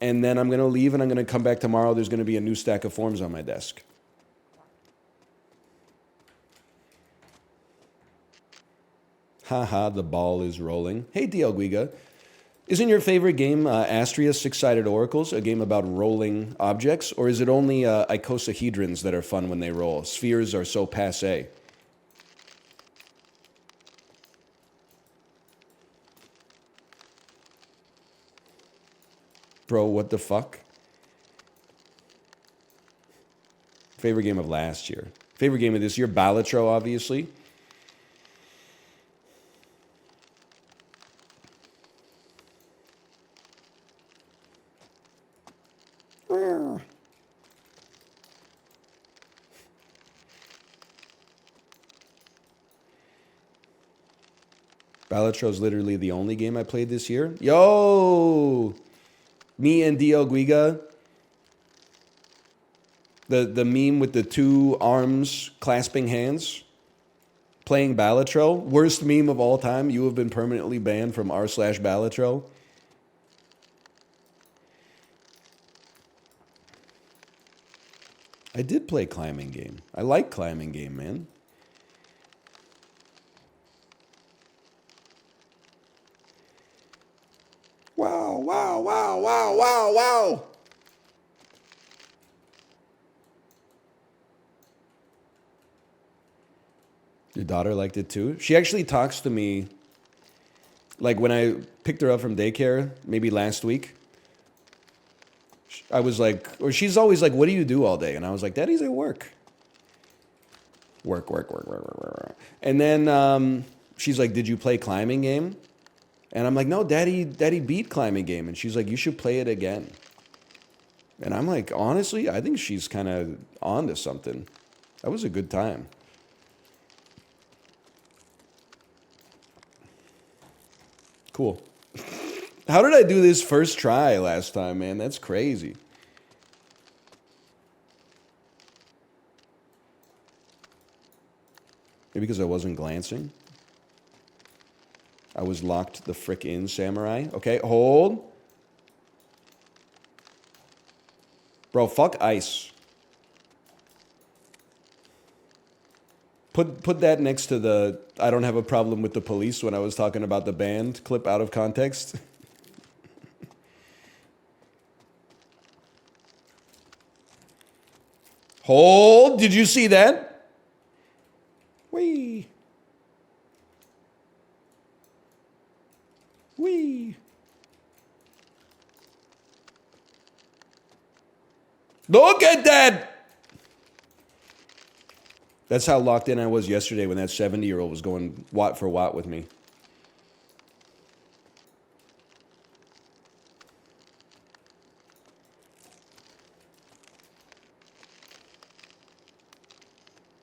and then I'm going to leave, and I'm going to come back tomorrow. There's going to be a new stack of forms on my desk. Haha, the ball is rolling. Hey, DL Guiga. Isn't your favorite game Astria Six-Sided Oracles, a game about rolling objects, or is it only icosahedrons that are fun when they roll? Spheres are so passé. Bro, what the fuck? Favorite game of last year. Favorite game of this year, Balatro, obviously. Balatro is literally the only game I played this year. Yo! Me and DL Guiga. The meme with the two arms clasping hands. Playing Balatro. Worst meme of all time. You have been permanently banned from r/Balatro. I did play climbing game. I like climbing game, man. Wow, wow, wow, wow, wow, wow. Your daughter liked it too? She actually talks to me, like when I picked her up from daycare, maybe last week. I was like, or she's always like, what do you do all day? And I was like, Daddy's at work. Work. And then she's like, did you play climbing game? And I'm like, no, Daddy beat climbing game. And she's like, you should play it again. And I'm like, honestly, I think she's kind of on to something. That was a good time. Cool. How did I do this first try last time, man? That's crazy. Maybe because I wasn't glancing. I was locked the frick in, samurai. Okay, hold. Bro, fuck ice. Put that next to the I don't have a problem with the police when I was talking about the band clip out of context. Hold. Did you see that? Wee. Wee. Look at that. That's how locked in I was yesterday when that 70-year-old was going watt for watt with me.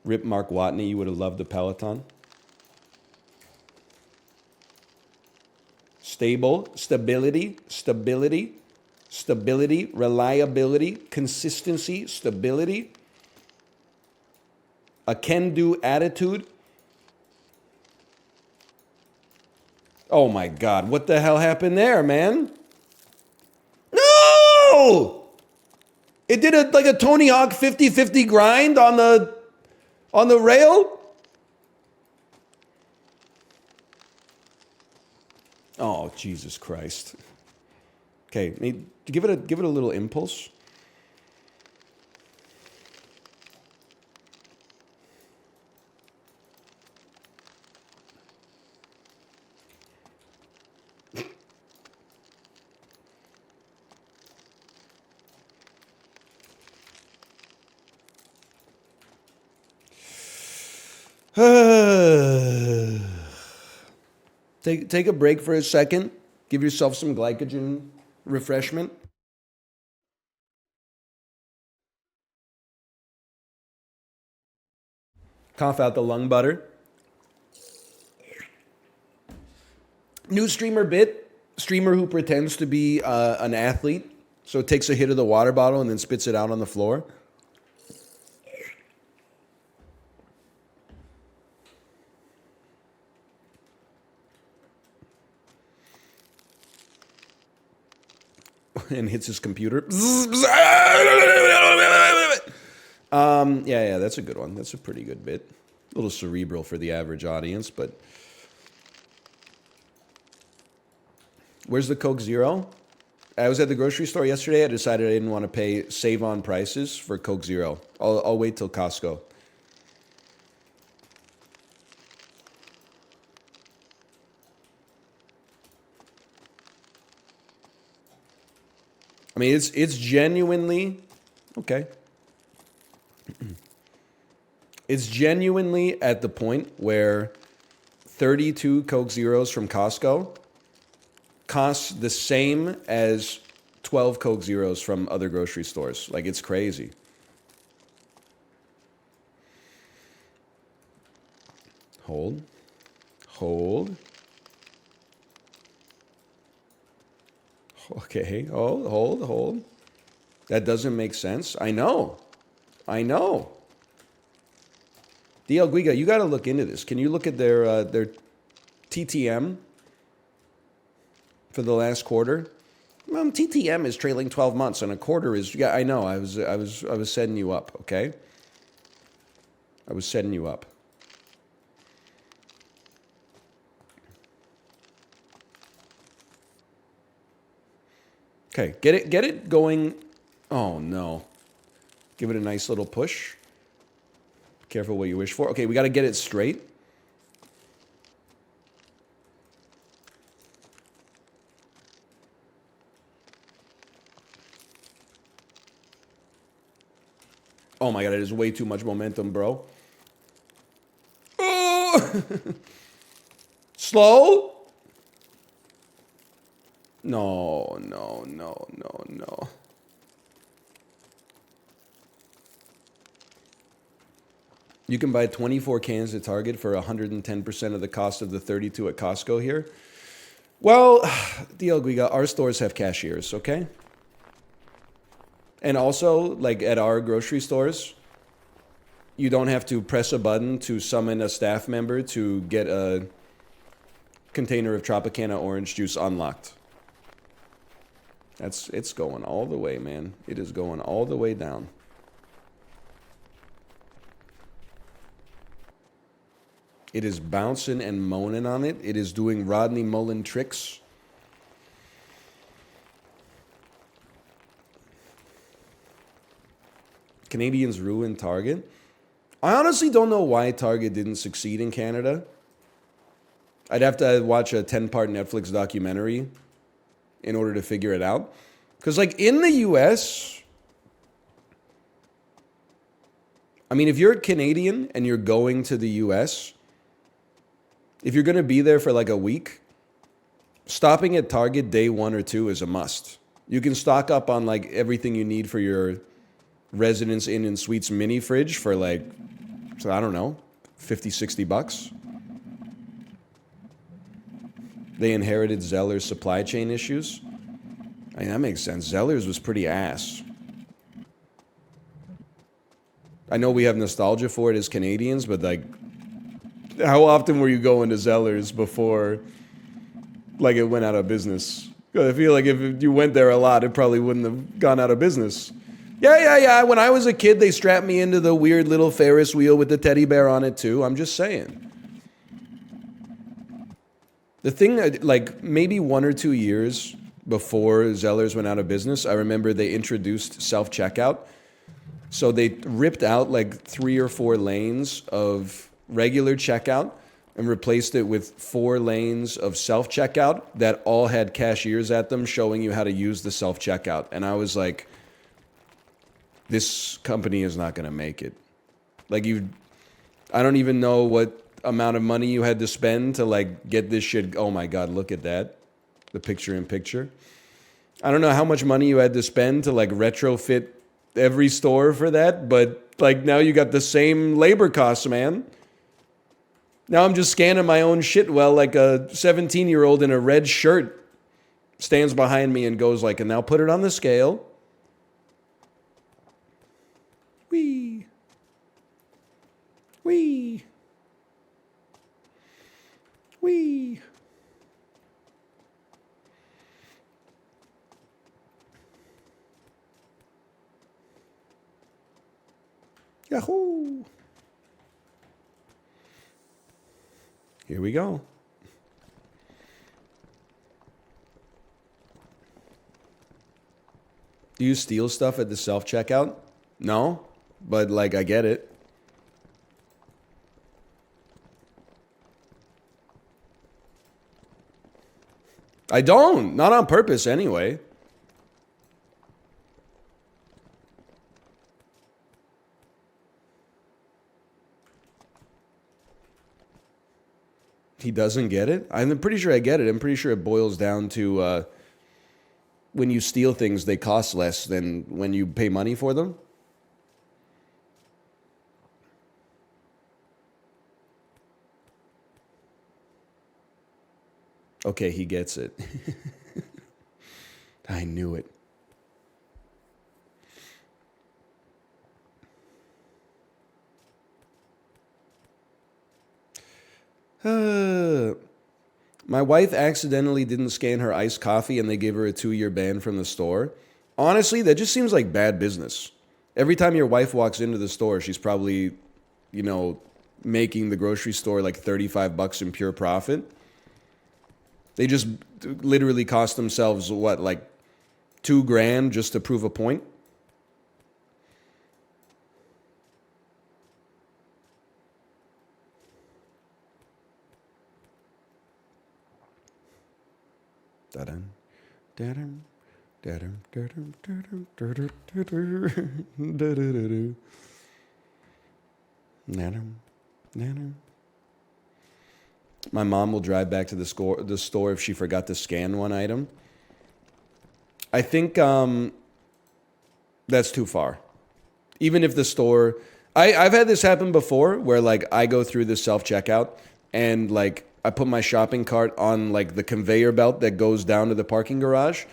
Rip Mark Watney, you would have loved the Peloton. Stability, reliability, consistency, stability. A can-do attitude. Oh my God, what the hell happened there, man? No! It did like a Tony Hawk 50-50 grind on the rail? Oh, Jesus Christ. Okay, give it a little impulse. Take a break for a second. Give yourself some glycogen refreshment. Cough out the lung butter. New streamer bit. Streamer who pretends to be an athlete. So takes a hit of the water bottle and then spits it out on the floor. And hits his computer. Yeah, that's a good one. That's a pretty good bit. A little cerebral for the average audience, but... Where's the Coke Zero? I was at the grocery store yesterday. I decided I didn't want to pay save on prices for Coke Zero. I'll wait till Costco. I mean, it's genuinely okay. It's genuinely at the point where 32 Coke Zeros from Costco costs the same as 12 Coke Zeros from other grocery stores. Like, it's crazy. Hold. Okay, hold. That doesn't make sense. I know. DL Guiga, you got to look into this. Can you look at their TTM for the last quarter? TTM is trailing 12 months, and a quarter is. Yeah, I know. I was setting you up. Okay. I was setting you up. Okay, get it going. Oh no. Give it a nice little push. Careful what you wish for. Okay, we got to get it straight. Oh my god, it is way too much momentum, bro. Oh! Slow? No. You can buy 24 cans at Target for 110% of the cost of the 32 at Costco here. Well, DL Guiga, our stores have cashiers, okay? And also, like at our grocery stores, you don't have to press a button to summon a staff member to get a container of Tropicana orange juice unlocked. It's going all the way, man. It is going all the way down. It is bouncing and moaning on it. It is doing Rodney Mullen tricks. Canadians ruin Target. I honestly don't know why Target didn't succeed in Canada. I'd have to watch a 10-part Netflix documentary in order to figure it out. Because, like, in the US, I mean, if you're a Canadian and you're going to the US, if you're going to be there for like a week, stopping at Target day 1 or 2 is a must. You can stock up on like everything you need for your Residence Inn and Suites mini fridge for like, so I don't know, 50, 60 bucks. They inherited Zeller's supply chain issues. I mean, that makes sense. Zeller's was pretty ass. I know we have nostalgia for it as Canadians, but like, how often were you going to Zeller's before like it went out of business? I feel like if you went there a lot, it probably wouldn't have gone out of business. Yeah. When I was a kid, they strapped me into the weird little Ferris wheel with the teddy bear on it too. I'm just saying. The thing that, like, maybe 1 or 2 years before Zeller's went out of business, I remember they introduced self-checkout. So they ripped out like 3 or 4 lanes of regular checkout and replaced it with 4 lanes of self-checkout that all had cashiers at them showing you how to use the self-checkout. And I was like, this company is not going to make it. Like, I don't even know what amount of money you had to spend to like get this shit. Oh my God, look at that. The picture in picture. I don't know how much money you had to spend to like retrofit every store for that, but like now you got the same labor costs, man. Now I'm just scanning my own shit while like a 17-year-old in a red shirt stands behind me and goes like, and now put it on the scale. Wee. Yahoo! Here we go. Do you steal stuff at the self-checkout? No, but like I get it. I don't. Not on purpose anyway. He doesn't get it? I'm pretty sure I get it. I'm pretty sure it boils down to when you steal things, they cost less than when you pay money for them. Okay, he gets it. I knew it. My wife accidentally didn't scan her iced coffee and they gave her a 2-year ban from the store. Honestly, that just seems like bad business. Every time your wife walks into the store, she's probably, you know, making the grocery store like $35 in pure profit. They just literally cost themselves, what, like $2,000 just to prove a point? Da-dum, da-dum, da-dum, da-dum, da-dum, da-dum, da-dum, da-dum, da-dum, da-dum. My mom will drive back to the store if she forgot to scan one item. I think that's too far. Even if the store... I've had this happen before where, like, I go through the self-checkout and, like, I put my shopping cart on, like, the conveyor belt that goes down to the parking garage,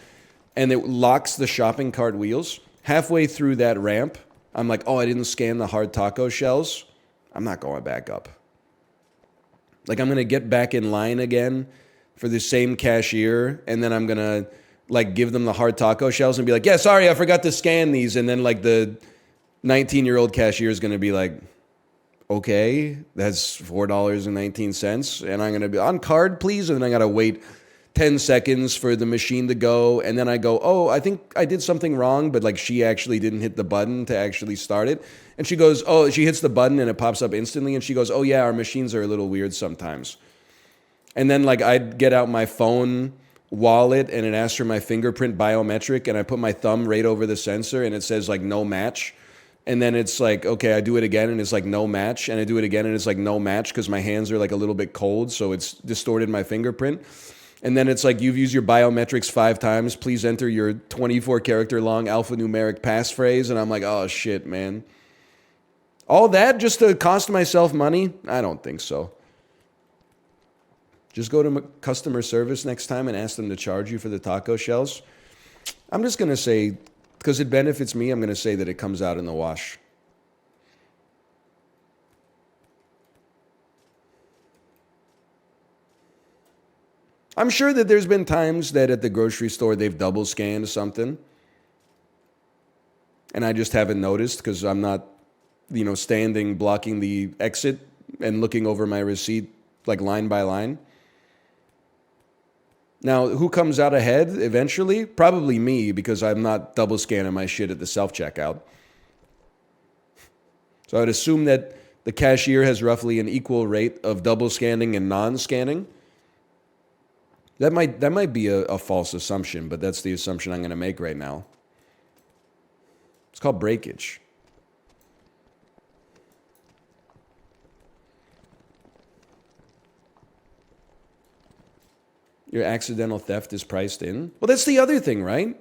and it locks the shopping cart wheels. Halfway through that ramp, I'm like, oh, I didn't scan the hard taco shells. I'm not going back up. Like, I'm going to get back in line again for the same cashier, and then I'm going to, like, give them the hard taco shells and be like, yeah, sorry, I forgot to scan these. And then, like, the 19-year-old cashier is going to be like, okay, that's $4.19. And I'm going to be, on card, please. And then I got to wait 10 seconds for the machine to go. And then I go, oh, I think I did something wrong, but, like, she actually didn't hit the button to actually start it. And she goes, oh, she hits the button and it pops up instantly. And she goes, oh, yeah, our machines are a little weird sometimes. And then, like, I'd get out my phone wallet and it asks for my fingerprint biometric. And I put my thumb right over the sensor and it says, like, no match. And then it's like, okay, I do it again and it's like no match. And I do it again and it's like no match because my hands are like a little bit cold. So it's distorted my fingerprint. And then it's like, you've used your biometrics 5 times. Please enter your 24-character long alphanumeric passphrase. And I'm like, oh, shit, man. All that just to cost myself money? I don't think so. Just go to customer service next time and ask them to charge you for the taco shells. I'm just going to say, because it benefits me, I'm going to say that it comes out in the wash. I'm sure that there's been times that at the grocery store they've double scanned something. And I just haven't noticed because I'm not, you know, standing, blocking the exit and looking over my receipt like line by line. Now, who comes out ahead eventually? Probably me, because I'm not double scanning my shit at the self-checkout. So I'd assume that the cashier has roughly an equal rate of double scanning and non-scanning. That might be a false assumption, but that's the assumption I'm going to make right now. It's called breakage. Your accidental theft is priced in. Well, that's the other thing, right?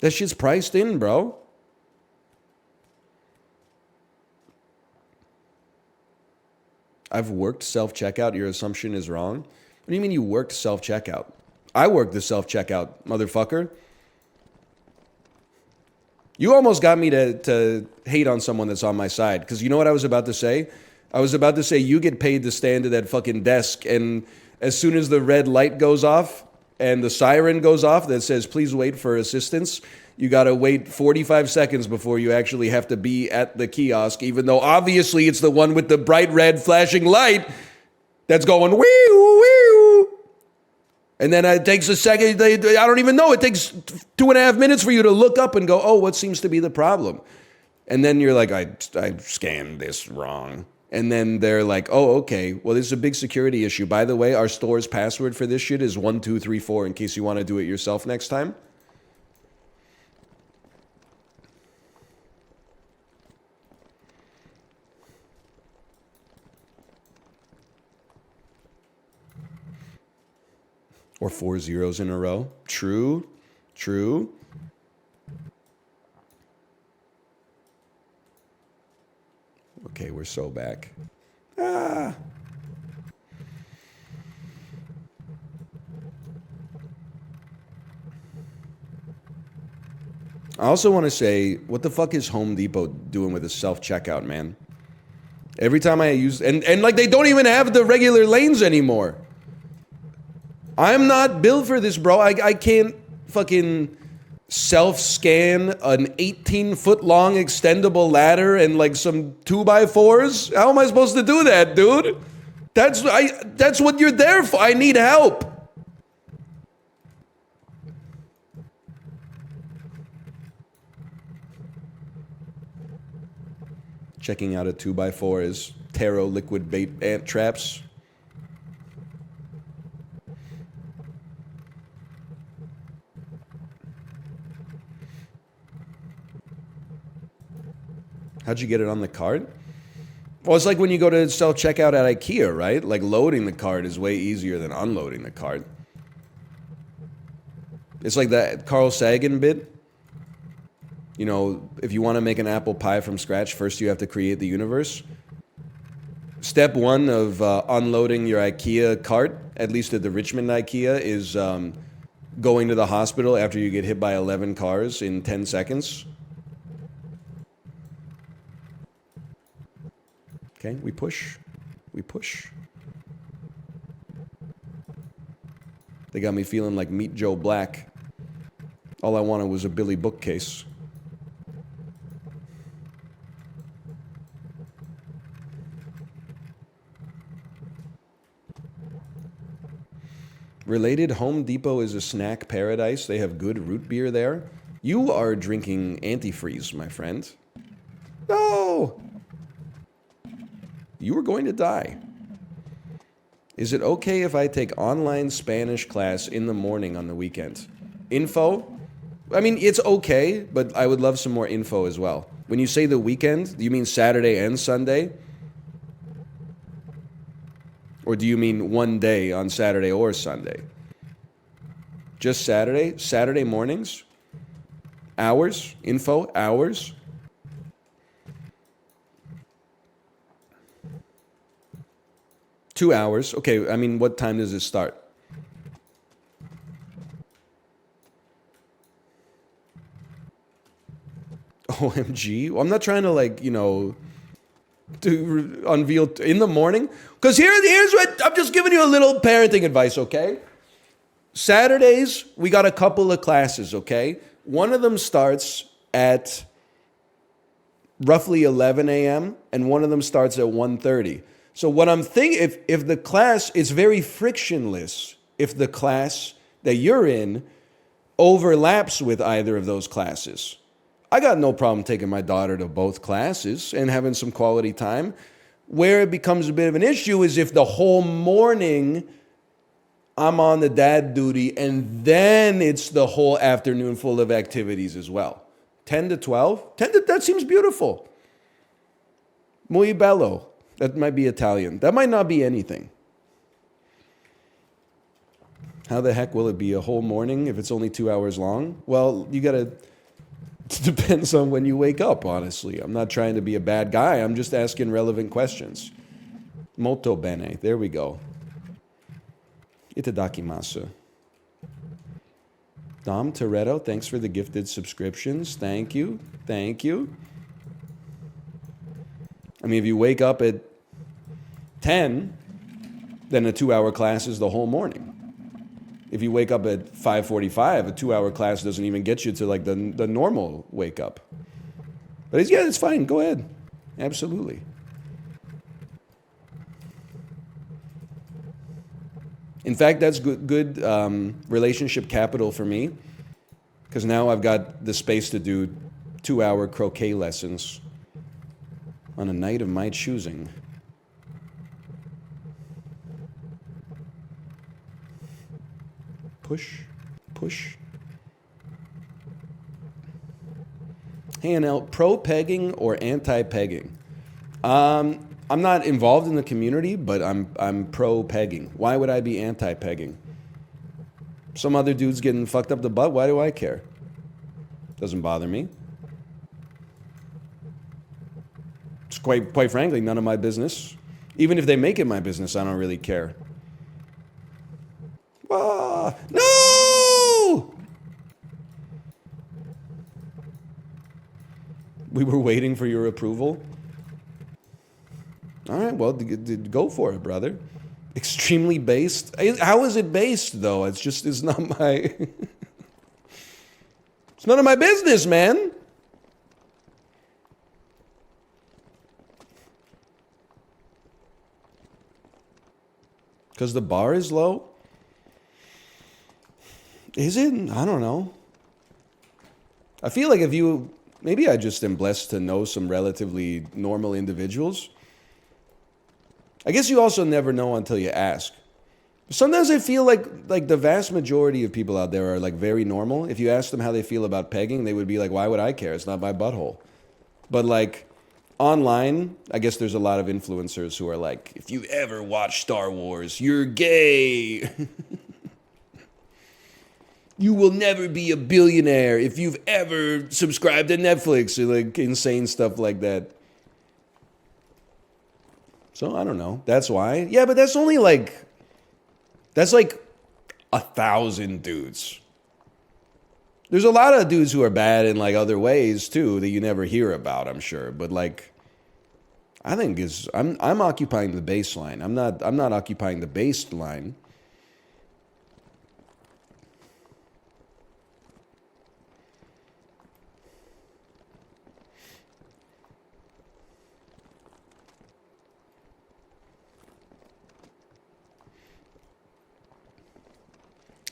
That shit's priced in, bro. I've worked self-checkout. Your assumption is wrong. What do you mean you worked self-checkout? I worked the self-checkout, motherfucker. You almost got me to hate on someone that's on my side. Because you know what I was about to say? I was about to say you get paid to stand at that fucking desk, and as soon as the red light goes off and the siren goes off that says, please wait for assistance, you got to wait 45 seconds before you actually have to be at the kiosk, even though obviously it's the one with the bright red flashing light that's going, wee wee. And then it takes a second, I don't even know, it takes 2.5 minutes for you to look up and go, oh, what seems to be the problem? And then you're like, I scanned this wrong. And then they're like, oh, okay, well, this is a big security issue. By the way, our store's password for this shit is 1234 in case you want to do it yourself next time. Or 4 zeros in a row. True, true. Okay, we're so back. Ah. I also want to say, what the fuck is Home Depot doing with the self-checkout, man? Every time I use... And like, they don't even have the regular lanes anymore. I'm not built for this, bro. I can't fucking self-scan an 18-foot-long extendable ladder and like some 2x4s. How am I supposed to do that, dude? That's what you're there for. I need help. Checking out a 2x4 is taro liquid bait ant traps. How'd you get it on the cart? Well, it's like when you go to self-checkout at IKEA, right? Like loading the cart is way easier than unloading the cart. It's like that Carl Sagan bit. You know, if you want to make an apple pie from scratch, first you have to create the universe. Step one of unloading your IKEA cart, at least at the Richmond IKEA, is going to the hospital after you get hit by 11 cars in 10 seconds. Okay, we push. We push. They got me feeling like Meet Joe Black. All I wanted was a Billy bookcase. Related, Home Depot is a snack paradise. They have good root beer there. You are drinking antifreeze, my friend. No! You are going to die. Is it okay if I take online Spanish class in the morning on the weekend? Info? I mean, it's okay, but I would love some more info as well. When you say the weekend, do you mean Saturday and Sunday? Or do you mean one day on Saturday or Sunday? Just Saturday? Saturday mornings? Hours? Info? Hours? $2. Okay, I mean, what time does it start? OMG? Well, I'm not trying to, like, you know, to unveil in the morning. Because here's what, I'm just giving you a little parenting advice, okay? Saturdays, we got a couple of classes, okay? One of them starts at roughly 11 a.m. and one of them starts at 1:30. So what I'm thinking, if the class is very frictionless, if the class that you're in overlaps with either of those classes, I got no problem taking my daughter to both classes and having some quality time. Where it becomes a bit of an issue is if the whole morning I'm on the dad duty and then it's the whole afternoon full of activities as well. 10 to 12? That seems beautiful. Muy bello. That might be Italian. That might not be anything. How the heck will it be a whole morning if it's only 2 hours long? Well, you gotta... It depends on when you wake up, honestly. I'm not trying to be a bad guy. I'm just asking relevant questions. Molto bene. There we go. Itadakimasu. Dom Toretto, thanks for the gifted subscriptions. Thank you. Thank you. I mean, if you wake up at 10, then a 2-hour class is the whole morning. If you wake up at 5:45, a 2-hour class doesn't even get you to like the normal wake up. But it's fine. Go ahead. Absolutely. In fact, that's good relationship capital for me, because now I've got the space to do 2-hour croquet lessons on a night of my choosing. Push, push. Hey, NL, pro-pegging or anti-pegging? I'm not involved in the community, but I'm pro-pegging. Why would I be anti-pegging? Some other dude's getting fucked up the butt. Why do I care? Doesn't bother me. It's quite frankly none of my business. Even if they make it my business, I don't really care. No! We were waiting for your approval. All right, well, go for it, brother. Extremely based. How is it based, though? It's not my... It's none of my business, man. Because the bar is low? Is it? I don't know. I feel like if you... Maybe I just am blessed to know some relatively normal individuals. I guess you also never know until you ask. Sometimes I feel like the vast majority of people out there are like very normal. If you ask them how they feel about pegging, they would be like, why would I care? It's not my butthole. But like online, I guess there's a lot of influencers who are like, if you ever watch Star Wars, you're gay. You will never be a billionaire if you've ever subscribed to Netflix, or like insane stuff like that. So I don't know. That's why. Yeah, but that's only like... That's like 1,000 dudes. There's a lot of dudes who are bad in like other ways too that you never hear about, I'm sure. But like, I think I'm occupying the baseline. I'm not occupying the baseline.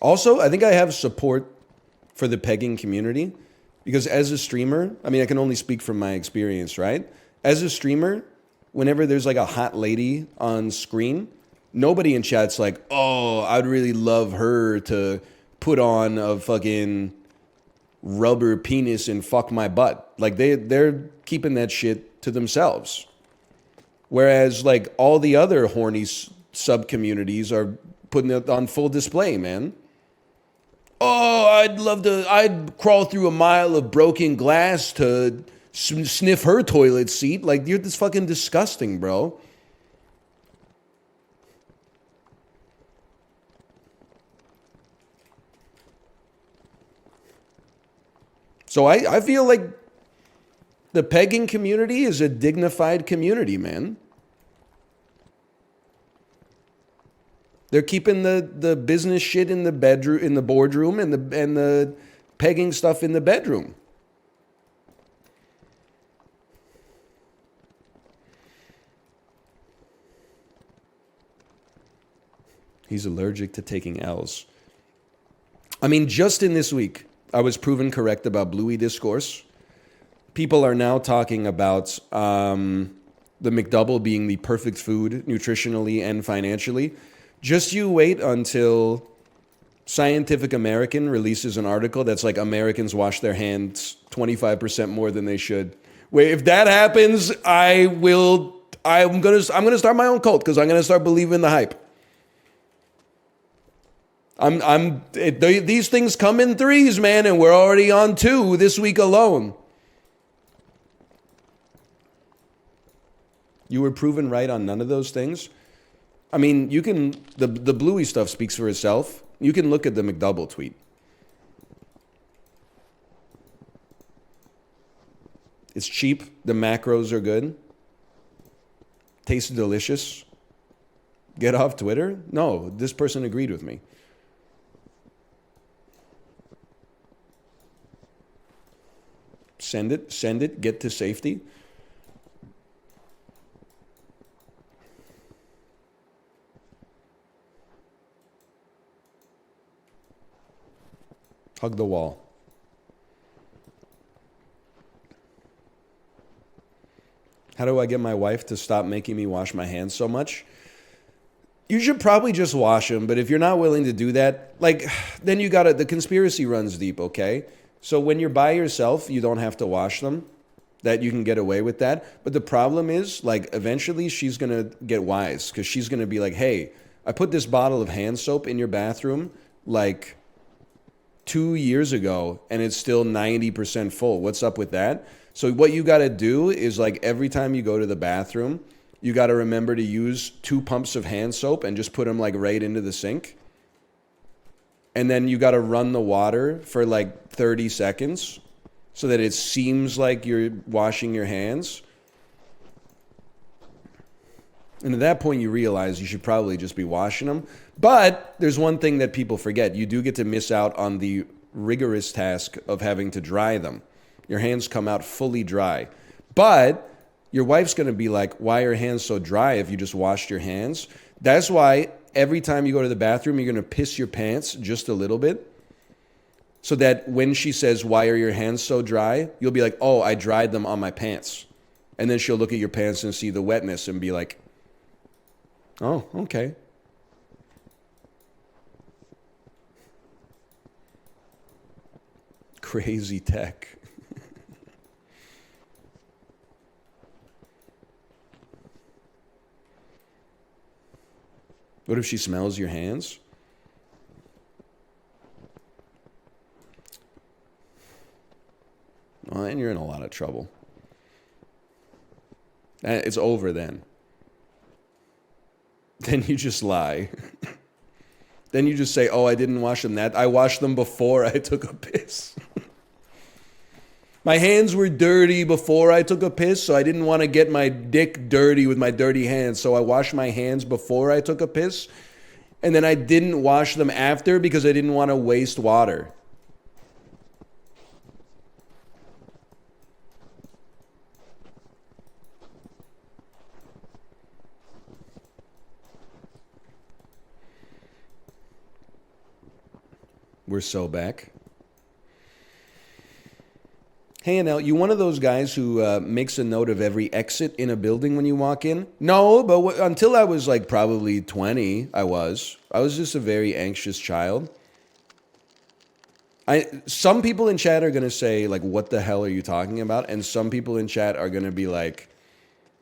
Also, I think I have support for the pegging community because as a streamer, I mean, I can only speak from my experience, right? As a streamer, whenever there's like a hot lady on screen, nobody in chat's like, oh, I'd really love her to put on a fucking rubber penis and fuck my butt. Like they're keeping that shit to themselves. Whereas like all the other horny sub communities are putting it on full display, man. Oh, I'd crawl through a mile of broken glass to sniff her toilet seat. Like, you're this fucking disgusting, bro. So I feel like the pegging community is a dignified community, man. They're keeping the business shit in the bedroom, in the boardroom, and the pegging stuff in the bedroom. He's allergic to taking L's. I mean, just in this week, I was proven correct about Bluey discourse. People are now talking about the McDouble being the perfect food nutritionally and financially. Just you wait until Scientific American releases an article that's like Americans wash their hands 25% more than they should. Wait, if that happens, I'm gonna start my own cult because I'm gonna start believing the hype. These things come in threes, man, and we're already on 2 this week alone. You were proven right on none of those things. I mean, you can, the Bluey stuff speaks for itself. You can look at the McDouble tweet. It's cheap. The macros are good. Tastes delicious. Get off Twitter? No, this person agreed with me. Send it, get to safety. Hug the wall. How do I get my wife to stop making me wash my hands so much? You should probably just wash them, but if you're not willing to do that, like, then you gotta, the conspiracy runs deep, okay? So when you're by yourself, you don't have to wash them. That you can get away with that. But the problem is, like, eventually she's gonna get wise because she's gonna be like, hey, I put this bottle of hand soap in your bathroom, like, 2 years ago and it's still 90% full. What's up with that? So what you got to do is like every time you go to the bathroom, you got to remember to use 2 pumps of hand soap and just put them like right into the sink. And then you got to run the water for like 30 seconds so that it seems like you're washing your hands. And at that point, you realize you should probably just be washing them. But there's one thing that people forget. You do get to miss out on the rigorous task of having to dry them. Your hands come out fully dry. But your wife's going to be like, why are your hands so dry if you just washed your hands? That's why every time you go to the bathroom, you're going to piss your pants just a little bit. So that when she says, why are your hands so dry? You'll be like, oh, I dried them on my pants. And then she'll look at your pants and see the wetness and be like, oh, okay. Crazy tech. What if she smells your hands? Well, then you're in a lot of trouble. It's over then. Then you just lie. Then you just say, oh, I didn't wash them. I washed them before I took a piss. My hands were dirty before I took a piss, so I didn't want to get my dick dirty with my dirty hands. So I washed my hands before I took a piss. And then I didn't wash them after because I didn't want to waste water. We're so back. Hey, Anel, you one of those guys who makes a note of every exit in a building when you walk in? No, but until I was like probably 20, I was just a very anxious child. Some people in chat are going to say, like, what the hell are you talking about? And some people in chat are going to be like,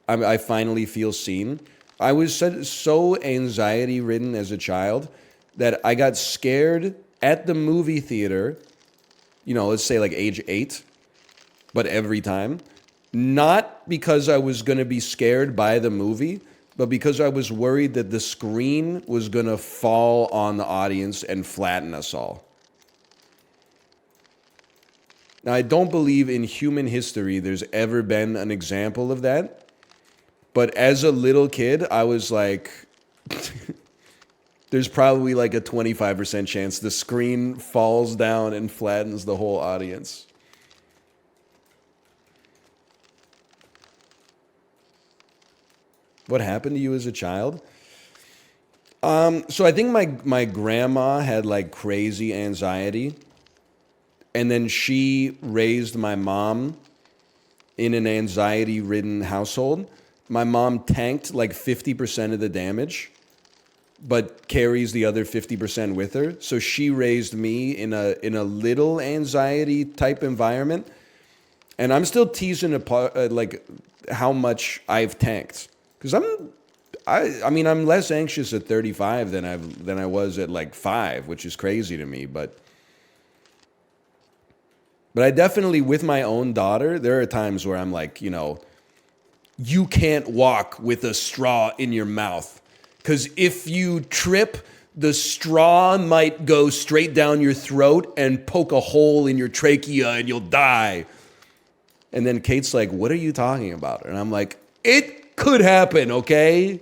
I finally feel seen. I was so anxiety-ridden as a child that I got scared at the movie theater, let's say like age 8, but every time. Not because I was going to be scared by the movie, but because I was worried that the screen was going to fall on the audience and flatten us all. Now, I don't believe in human history there's ever been an example of that. But as a little kid, I was like, there's probably like a 25% chance the screen falls down and flattens the whole audience. What happened to you as a child? So I think my grandma had like crazy anxiety. And then she raised my mom in an anxiety-ridden household. My mom tanked like 50% of the damage, but carries the other 50% with her. So she raised me in a little anxiety type environment. And I'm still teasing apart like how much I've tanked. Because I'm less anxious at 35 than I was at like 5, which is crazy to me. But I definitely, with my own daughter, there are times where I'm like, you can't walk with a straw in your mouth. Because if you trip, the straw might go straight down your throat and poke a hole in your trachea and you'll die. And then Kate's like, what are you talking about? And I'm like, it could happen, okay?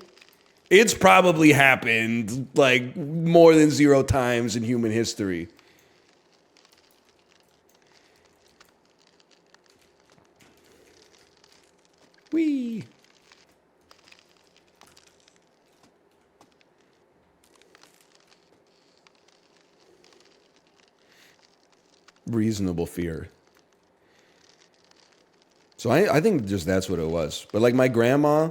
It's probably happened like more than 0 times in human history. Whee! Reasonable fear. So I think just that's what it was. But like my grandma,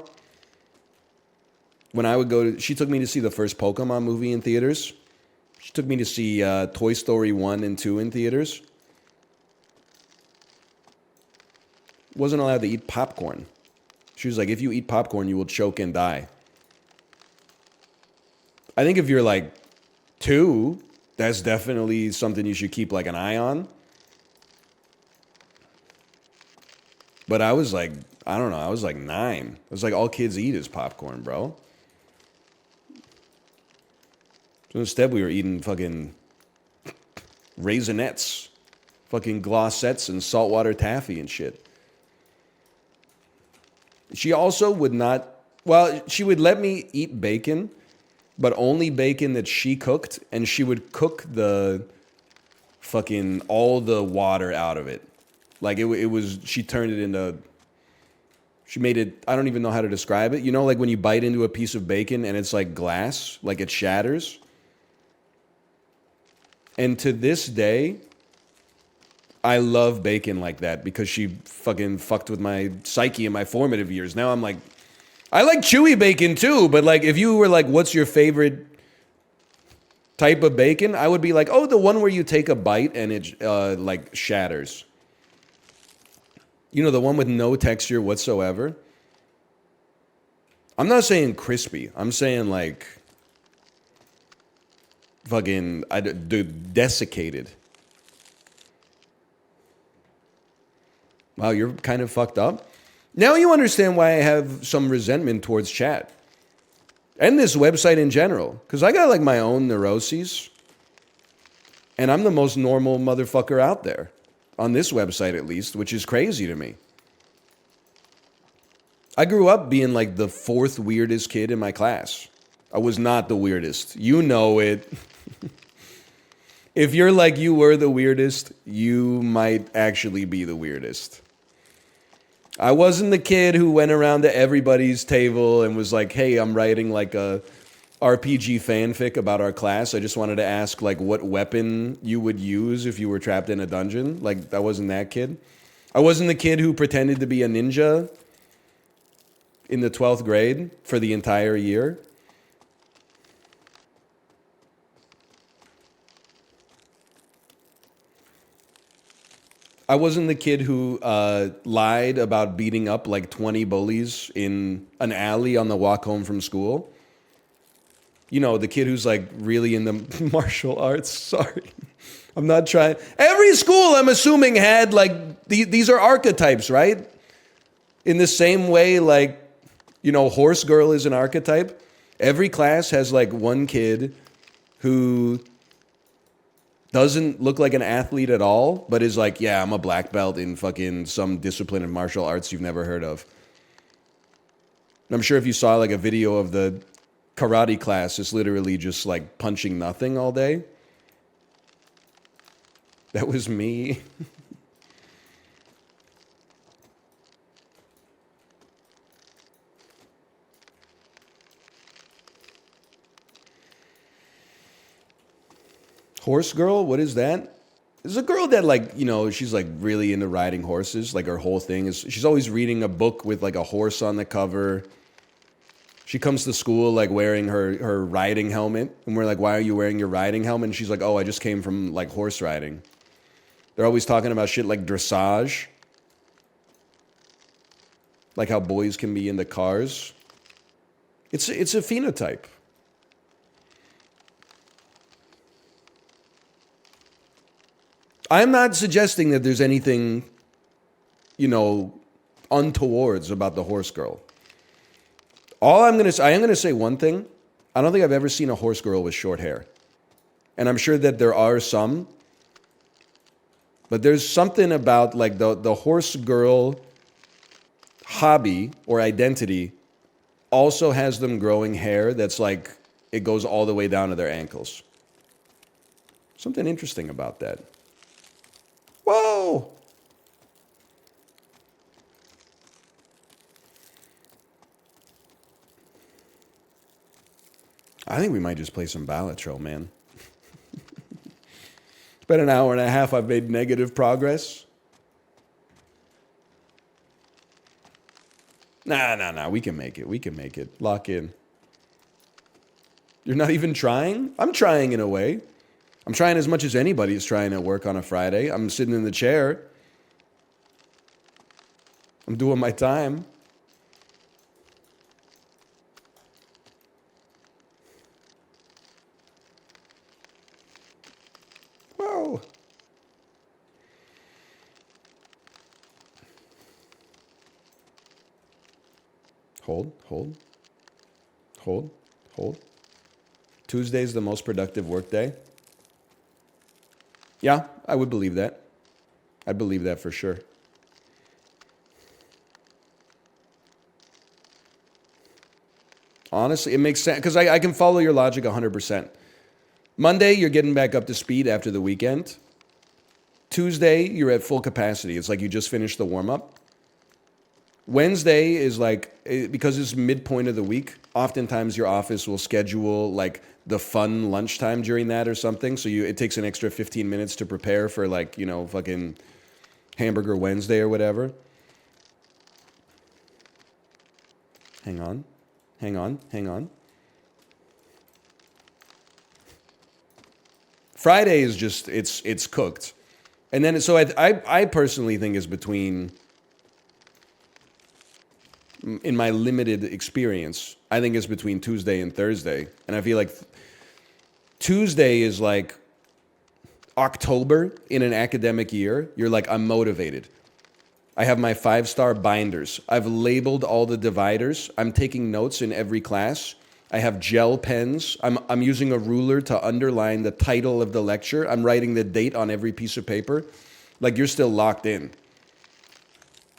when I would she took me to see the first Pokemon movie in theaters. She took me to see Toy Story 1 and 2 in theaters. Wasn't allowed to eat popcorn. She was like, if you eat popcorn, you will choke and die. I think if you're like 2, that's definitely something you should keep like an eye on. But I was like, I don't know, I was like 9. It was like all kids eat is popcorn, bro. So instead we were eating fucking Raisinets. Fucking glossettes and saltwater taffy and shit. She also would not, well, she would let me eat bacon, but only bacon that she cooked, and she would cook the fucking all the water out of it. Like it was, she turned it into, she made it, I don't even know how to describe it. You know, like when you bite into a piece of bacon and it's like glass, like it shatters. And to this day, I love bacon like that because she fucking fucked with my psyche in my formative years. Now I'm like, I like chewy bacon too, but like if you were like, what's your favorite type of bacon? I would be like, oh, the one where you take a bite and it like shatters. You know, the one with no texture whatsoever. I'm not saying crispy. I'm saying like fucking desiccated. Wow, you're kind of fucked up. Now you understand why I have some resentment towards chat. And this website in general. Because I got like my own neuroses. And I'm the most normal motherfucker out there. On this website at least, which is crazy to me. I grew up being like the fourth weirdest kid in my class. I was not the weirdest. You know it. If you're like you were the weirdest, you might actually be the weirdest. I wasn't the kid who went around to everybody's table and was like, hey, I'm writing like a RPG fanfic about our class. I just wanted to ask like what weapon you would use if you were trapped in a dungeon. Like I wasn't that kid. I wasn't the kid who pretended to be a ninja in the 12th grade for the entire year. I wasn't the kid who lied about beating up like 20 bullies in an alley on the walk home from school. You know, the kid who's like really in the martial arts. Sorry. I'm not trying. Every school, I'm assuming, had like, these are archetypes, right? In the same way, like, you know, horse girl is an archetype. Every class has like one kid who doesn't look like an athlete at all, but is like, yeah, I'm a black belt in fucking some discipline of martial arts you've never heard of. And I'm sure if you saw like a video of the karate class, it's literally just like punching nothing all day. That was me. Horse girl, what is that? There's a girl that like, you know, she's like really into riding horses. Like her whole thing is she's always reading a book with like a horse on the cover. She comes to school like wearing her riding helmet. And we're like, why are you wearing your riding helmet? And she's like, oh, I just came from like horse riding. They're always talking about shit like dressage. Like how boys can be into cars. It's a phenotype. I'm not suggesting that there's anything, you know, untowards about the horse girl. All I am going to say one thing. I don't think I've ever seen a horse girl with short hair. And I'm sure that there are some. But there's something about like the horse girl hobby or identity also has them growing hair that's like, it goes all the way down to their ankles. Something interesting about that. Whoa! I think we might just play some Balatro, man. It's been an hour and a half. I've made negative progress. Nah. We can make it. We can make it. Lock in. You're not even trying? I'm trying in a way. I'm trying as much as anybody is trying at work on a Friday. I'm sitting in the chair. I'm doing my time. Whoa. Hold. Tuesday's the most productive work day. Yeah, I would believe that. I believe that for sure. Honestly, it makes sense because I can follow your logic 100%. Monday, you're getting back up to speed after the weekend. Tuesday, you're at full capacity. It's like you just finished the warm-up. Wednesday is like, because it's midpoint of the week, oftentimes your office will schedule like the fun lunchtime during that or something. So it takes an extra 15 minutes to prepare for like, you know, fucking Hamburger Wednesday or whatever. Hang on. Friday is just, it's cooked. And then, so I personally think is between, in my limited experience, I think it's between Tuesday and Thursday. And I feel like Tuesday is like October in an academic year. You're like, I'm motivated. I have my 5-star binders. I've labeled all the dividers. I'm taking notes in every class. I have gel pens. I'm using a ruler to underline the title of the lecture. I'm writing the date on every piece of paper. Like, you're still locked in.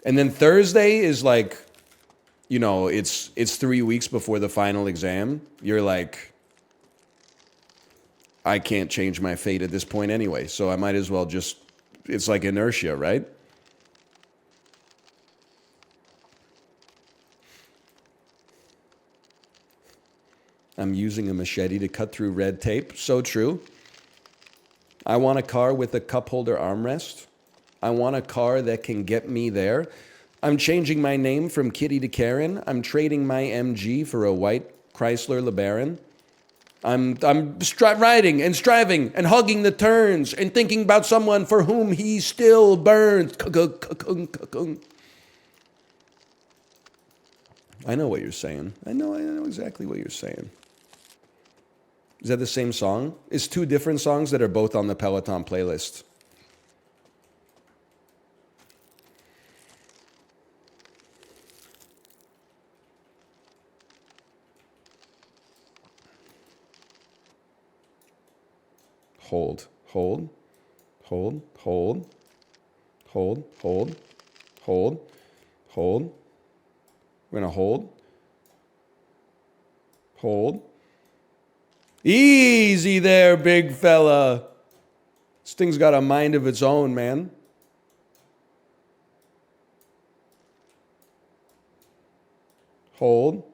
And then Thursday is like, you know, it's 3 weeks before the final exam. You're like, I can't change my fate at this point anyway, so I might as well just, it's like inertia, right? I'm using a machete to cut through red tape. So true. I want a car with a cup holder armrest. I want a car that can get me there. I'm changing my name from Kitty to Karen. I'm trading my MG for a white Chrysler LeBaron. I'm riding and striving and hugging the turns and thinking about someone for whom he still burns. I know what you're saying. I know exactly what you're saying. Is that the same song? It's two different songs that are both on the Peloton playlist. Hold. We're gonna hold. Easy there, big fella. This thing's got a mind of its own, man. Hold.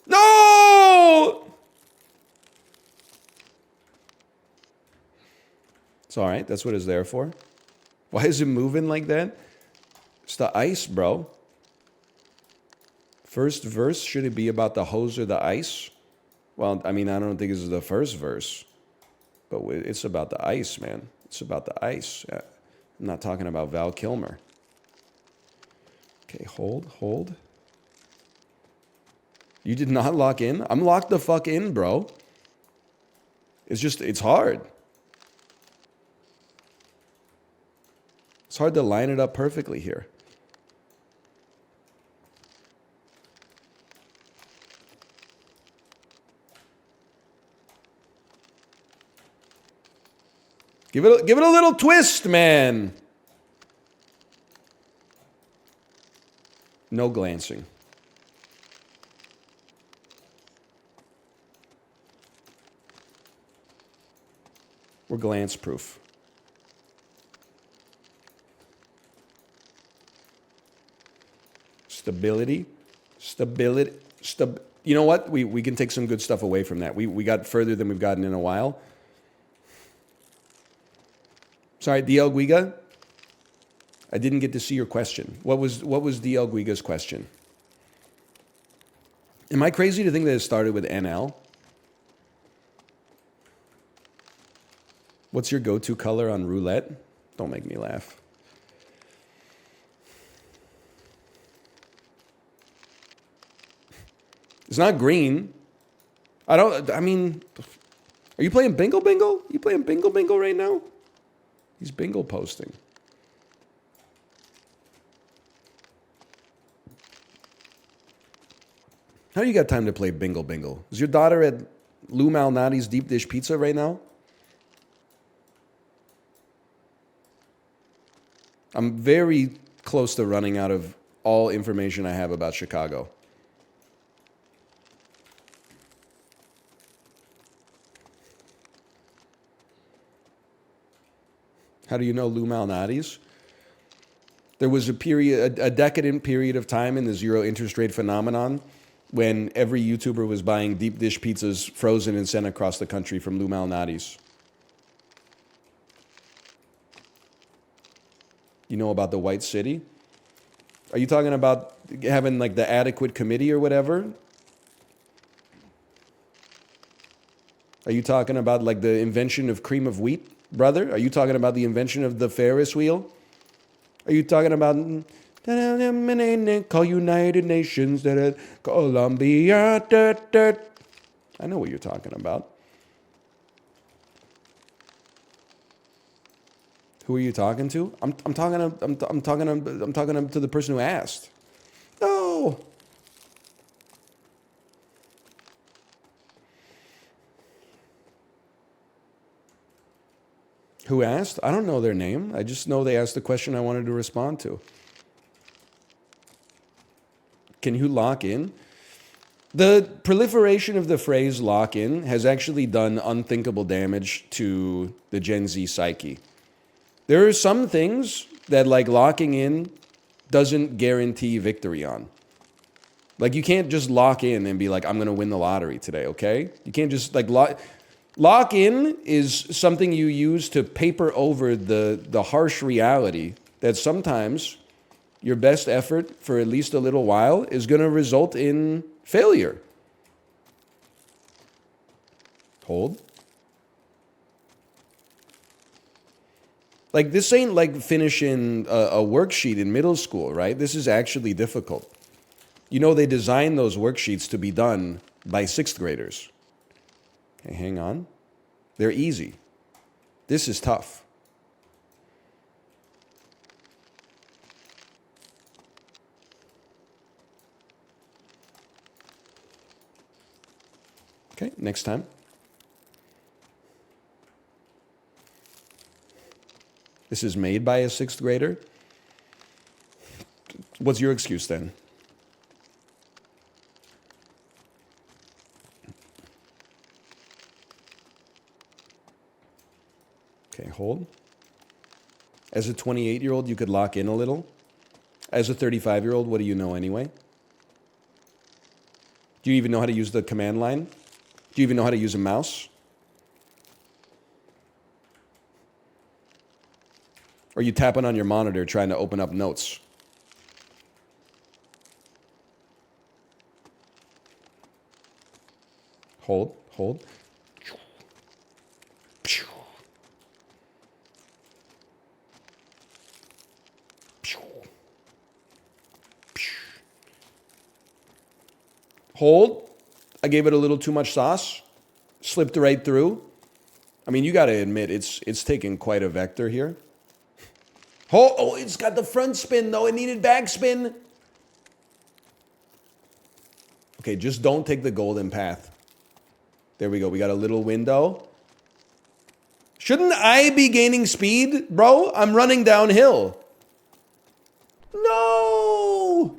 No! It's all right. That's what it's there for. Why is it moving like that? It's the ice, bro. First verse, should it be about the hose or the ice? Well, I mean, I don't think this is the first verse. But it's about the ice, man. It's about the ice. I'm not talking about Val Kilmer. Okay, hold. You did not lock in? I'm locked the fuck in, bro. It's hard. It's hard to line it up perfectly here. Give it a little twist, man. No glancing. We're glance proof. Stability. You know what? We can take some good stuff away from that. We got further than we've gotten in a while. Sorry, DL Guiga. I didn't get to see your question. What was DL Guiga's question? Am I crazy to think that it started with NL? What's your go-to color on roulette? Don't make me laugh. It's not green. I mean, are you playing Bingo Bingo? You playing Bingo Bingo right now? He's bingo posting. How do you got time to play Bingo Bingo? Is your daughter at Lou Malnati's Deep Dish Pizza right now? I'm very close to running out of all information I have about Chicago. How do you know Lou Malnati's? There was a period, a decadent period of time in the zero interest rate phenomenon when every YouTuber was buying deep dish pizzas frozen and sent across the country from Lou Malnati's. You know about the White City? Are you talking about having like the adequate committee or whatever? Are you talking about like the invention of cream of wheat, brother? Are you talking about the invention of the Ferris wheel? Are you talking about call United Nations, Colombia? I know what you're talking about. Who are you talking to? I'm talking to the person who asked. No. Who asked? I don't know their name. I just know they asked the question I wanted to respond to. Can you lock in? The proliferation of the phrase lock in has actually done unthinkable damage to the Gen Z psyche. There are some things that like locking in doesn't guarantee victory on. Like you can't just lock in and be like, I'm going to win the lottery today, okay? You can't just like lock in is something you use to paper over the harsh reality that sometimes your best effort for at least a little while is going to result in failure. Hold. Like this ain't like finishing a worksheet in middle school, right? This is actually difficult. You know, they designed those worksheets to be done by 6th graders. Okay, hang on. They're easy. This is tough. Okay, next time. This is made by a 6th grader. What's your excuse then? Okay, hold. As a 28-year-old, you could lock in a little. As a 35-year-old, what do you know anyway? Do you even know how to use the command line? Do you even know how to use a mouse? Or are you tapping on your monitor trying to open up notes? Hold, hold. Hold. I gave it a little too much sauce. Slipped right through. I mean, you got to admit, it's taking quite a vector here. Oh, it's got the front spin, though. It needed back spin. Okay, just don't take the golden path. There we go. We got a little window. Shouldn't I be gaining speed, bro? I'm running downhill. No!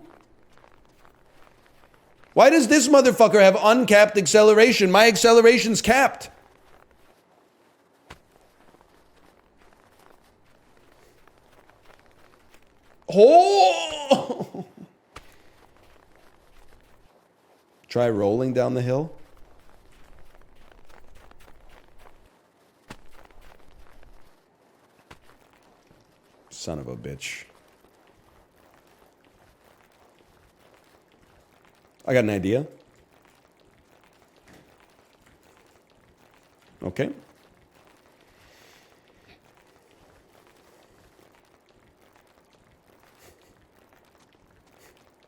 Why does this motherfucker have uncapped acceleration? My acceleration's capped. Oh! Try rolling down the hill. Son of a bitch. I got an idea. Okay.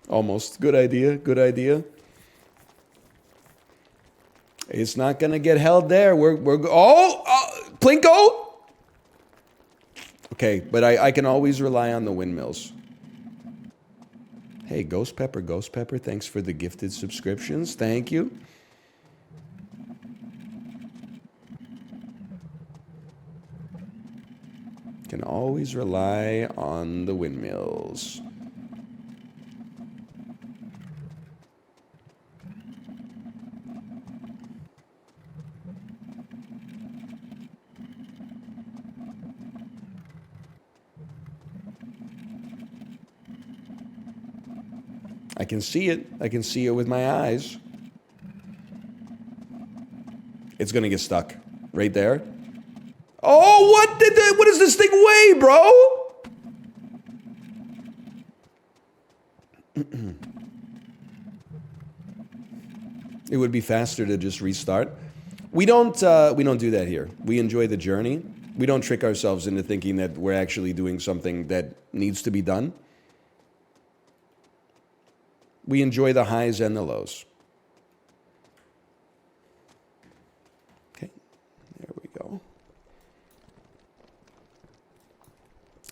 Almost. Good idea. Good idea. It's not going to get held there. Plinko? Okay, but I can always rely on the windmills. Hey, Ghost Pepper, thanks for the gifted subscriptions. Thank you. Can always rely on the windmills. I can see it. I can see it with my eyes. It's gonna get stuck right there. Oh, what does this thing weigh, bro? It would be faster to just restart. We don't do that here. We enjoy the journey. We don't trick ourselves into thinking that we're actually doing something that needs to be done. We enjoy the highs and the lows. Okay, there we go.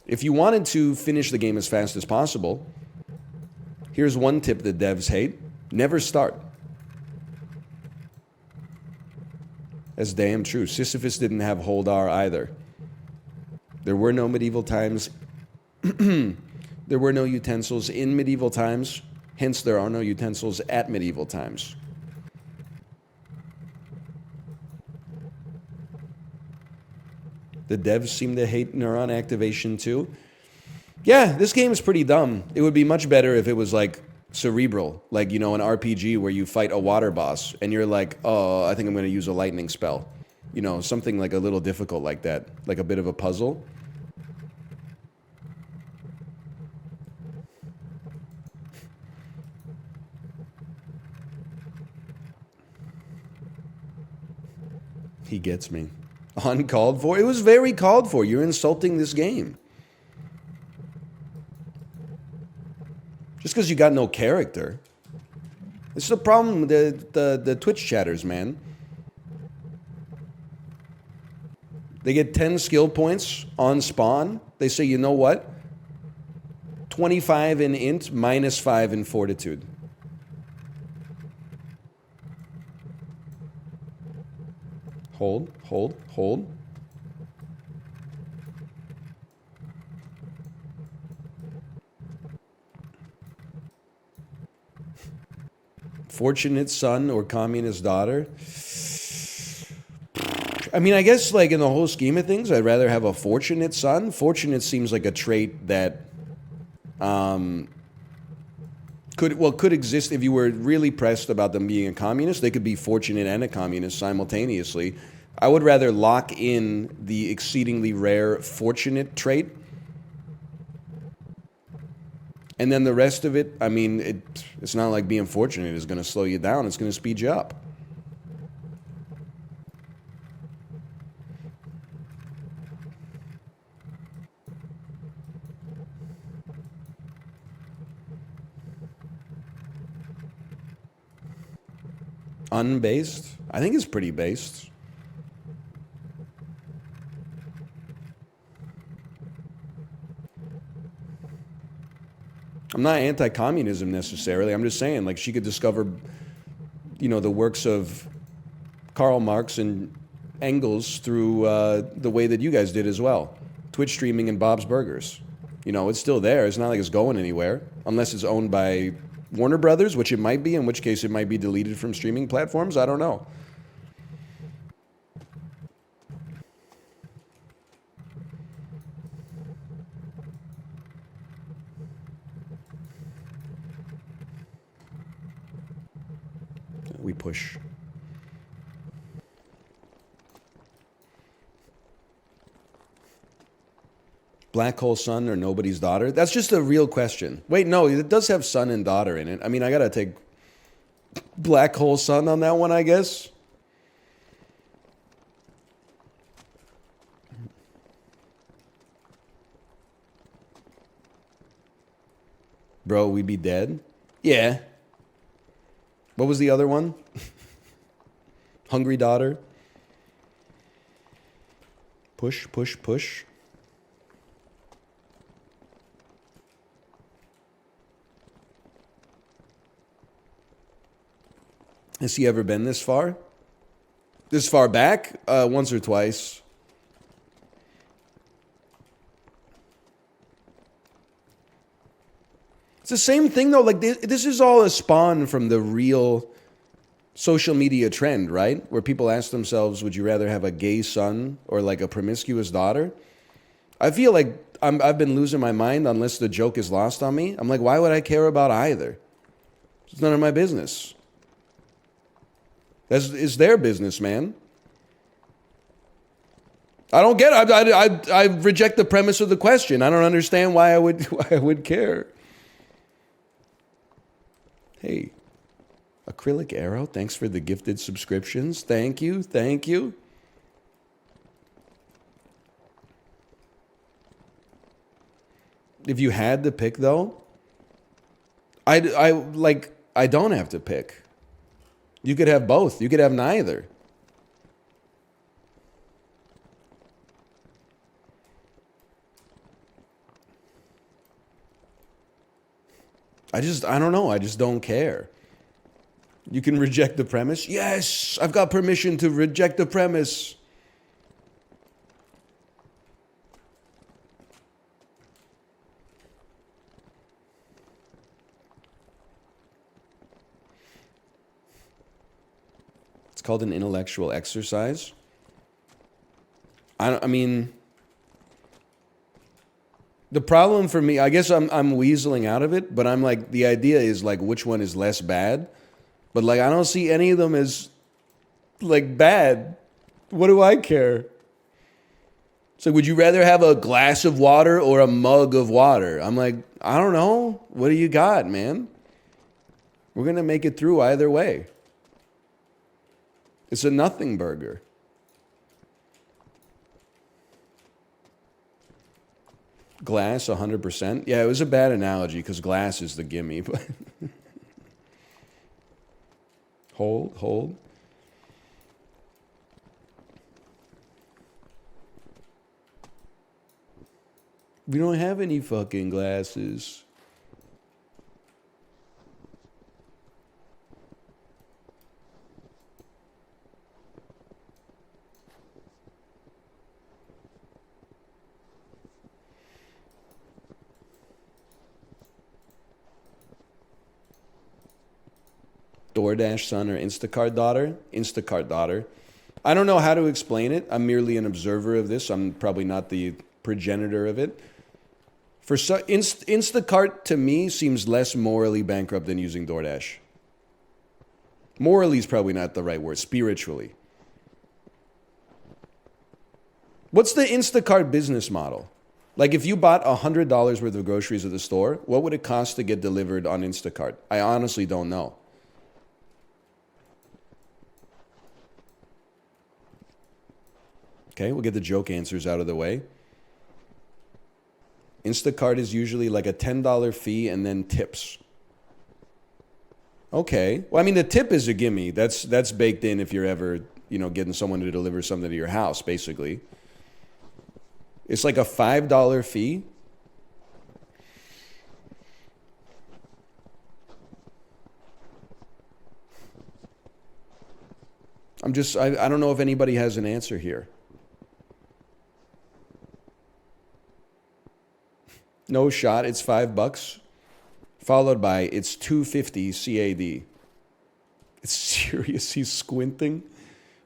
If you wanted to finish the game as fast as possible, here's one tip that devs hate. Never start. That's damn true. Sisyphus didn't have hold R either. There were no medieval times. There were no utensils in medieval times. Hence, there are no utensils at medieval times. The devs seem to hate neuron activation too. Yeah, this game is pretty dumb. It would be much better if it was like cerebral, like, you know, an RPG where you fight a water boss and you're like, oh, I think I'm going to use a lightning spell. You know, something like a little difficult like that, like a bit of a puzzle. He gets me. Uncalled for? It was very called for. You're insulting this game. Just because you got no character. This is the problem with the Twitch chatters, man. They get 10 skill points on spawn. They say, you know what? 25 in int, minus 5 in fortitude. Hold, hold, hold. Fortunate son or communist daughter? I mean, I guess like in the whole scheme of things, I'd rather have a fortunate son. Fortunate seems like a trait that could exist if you were really pressed about them being a communist. They could be fortunate and a communist simultaneously. I would rather lock in the exceedingly rare fortunate trait. And then the rest of it, I mean, it's not like being fortunate is going to slow you down. It's going to speed you up. Unbased? I think it's pretty based. I'm not anti-communism necessarily. I'm just saying, like, she could discover, you know, the works of Karl Marx and Engels through the way that you guys did as well. Twitch streaming and Bob's Burgers. You know, it's still there. It's not like it's going anywhere. Unless it's owned by Warner Brothers, which it might be, in which case it might be deleted from streaming platforms. I don't know. We push. Black hole son or nobody's daughter? That's just a real question. Wait, no, it does have son and daughter in it. I mean, I gotta take black hole son on that one, I guess. Bro, we be dead? Yeah. What was the other one? Hungry daughter. Push, push, push. Has he ever been this far? This far back? Once or twice. the same thing though. Like this is all a spawn from the real social media trend, right? Where people ask themselves, would you rather have a gay son or like a promiscuous daughter? I feel like I've been losing my mind unless the joke is lost on me. I'm like, why would I care about either? It's none of my business. It's their business, man. I don't get it. I reject the premise of the question. I don't understand why I would care. Hey, Acrylic Arrow, thanks for the gifted subscriptions. Thank you. Thank you. If you had to pick though, I don't have to pick. You could have both. You could have neither. I don't know. I just don't care. You can reject the premise. Yes, I've got permission to reject the premise. It's called an intellectual exercise. I mean, the problem for me, I guess I'm weaseling out of it, but I'm like, the idea is like, which one is less bad? But like, I don't see any of them as like bad. What do I care? So would you rather have a glass of water or a mug of water? I'm like, I don't know. What do you got, man? We're going to make it through either way. It's a nothing burger. Glass, 100%. Yeah, it was a bad analogy because glass is the gimme. But hold. We don't have any fucking glasses. DoorDash son or Instacart daughter? Instacart daughter. I don't know how to explain it. I'm merely an observer of this. I'm probably not the progenitor of it. Instacart to me seems less morally bankrupt than using DoorDash. Morally is probably not the right word. Spiritually. What's the Instacart business model? Like if you bought $100 worth of groceries at the store, what would it cost to get delivered on Instacart? I honestly don't know. Okay, we'll get the joke answers out of the way. Instacart is usually like a $10 fee and then tips. Okay. Well, I mean, the tip is a gimme. That's baked in if you're ever, getting someone to deliver something to your house, basically. It's like a $5 fee. I don't know if anybody has an answer here. No shot, it's $5. Followed by, it's $2.50 CAD. It's serious, he's squinting.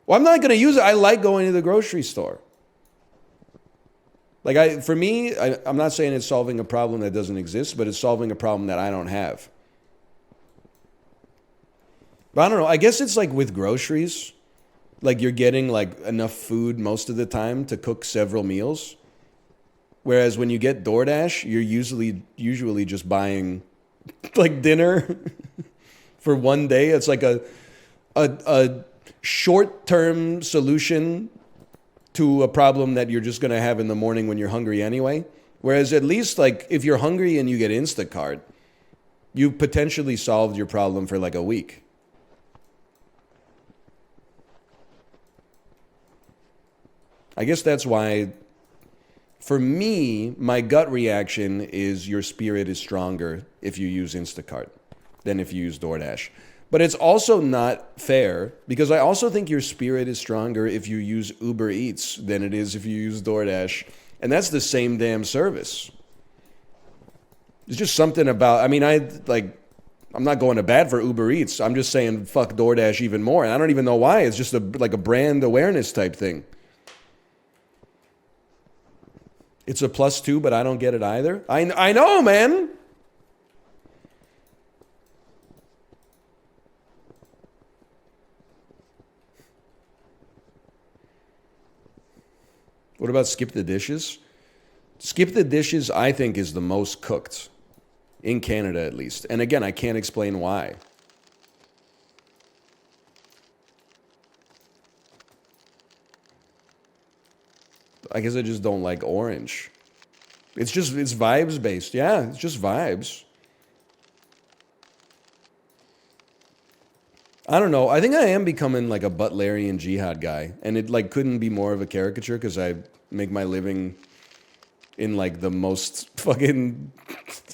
Well, I'm not going to use it. I like going to the grocery store. Like, for me, I'm not saying it's solving a problem that doesn't exist, but it's solving a problem that I don't have. But I don't know, I guess it's like with groceries. Like, you're getting, like, enough food most of the time to cook several meals. Whereas when you get DoorDash, you're usually just buying like dinner for one day. It's like a short-term solution to a problem that you're just going to have in the morning when you're hungry anyway. Whereas at least like if you're hungry and you get Instacart, you potentially solved your problem for like a week. I guess that's why, for me, my gut reaction is your spirit is stronger if you use Instacart than if you use DoorDash. But it's also not fair because I also think your spirit is stronger if you use Uber Eats than it is if you use DoorDash. And that's the same damn service. There's just something about, I mean, I'm not going to bat for Uber Eats. I'm just saying fuck DoorDash even more. And I don't even know why. It's just like a brand awareness type thing. It's a +2, but I don't get it either. I know, man. What about Skip the Dishes? Skip the Dishes, I think, is the most cooked. In Canada, at least. And again, I can't explain why. I guess I just don't like orange. It's vibes based. Yeah, it's just vibes. I don't know. I think I am becoming like a Butlerian jihad guy. And it like couldn't be more of a caricature because I make my living in like the most fucking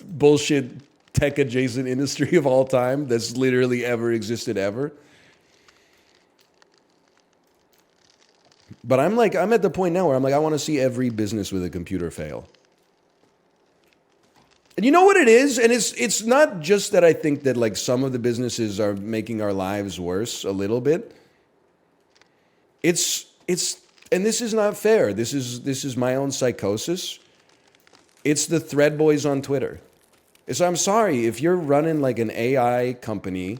bullshit tech adjacent industry of all time that's literally ever existed ever. But I'm at the point now where I'm like, I want to see every business with a computer fail. And you know what it is? And it's not just that I think that like some of the businesses are making our lives worse a little bit. It's and this is not fair. This is my own psychosis. It's the thread boys on Twitter. So I'm sorry, if you're running like an AI company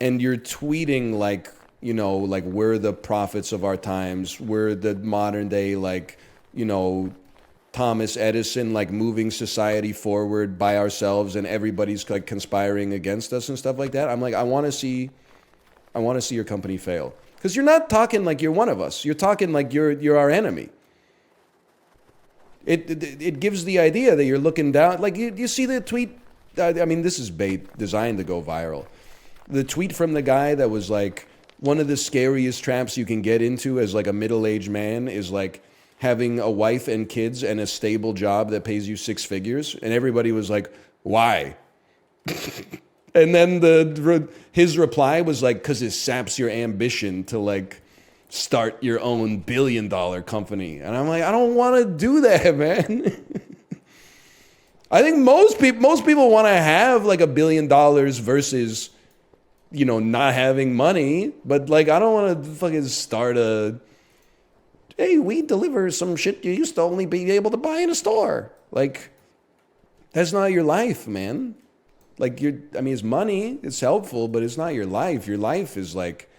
and you're tweeting like, you know, like we're the prophets of our times, we're the modern day, like, you know, Thomas Edison, like moving society forward by ourselves and everybody's like conspiring against us and stuff like that. I'm like, I want to see your company fail. Because you're not talking like you're one of us. You're talking like you're our enemy. It gives the idea that you're looking down. Like, you see the tweet? I mean, this is bait designed to go viral. The tweet from the guy that was like, one of the scariest traps you can get into as like a middle-aged man is like having a wife and kids and a stable job that pays you 6 figures. And everybody was like, why? And then his reply was like, because it saps your ambition to like start your own billion-dollar company. And I'm like, I don't want to do that, man. I think most people want to have like $1 billion versus, you know, not having money. But like, I don't want to fucking start hey, we deliver some shit you used to only be able to buy in a store. Like, that's not your life, man. Like, I mean, it's money, it's helpful, but it's not your life. Your life is like,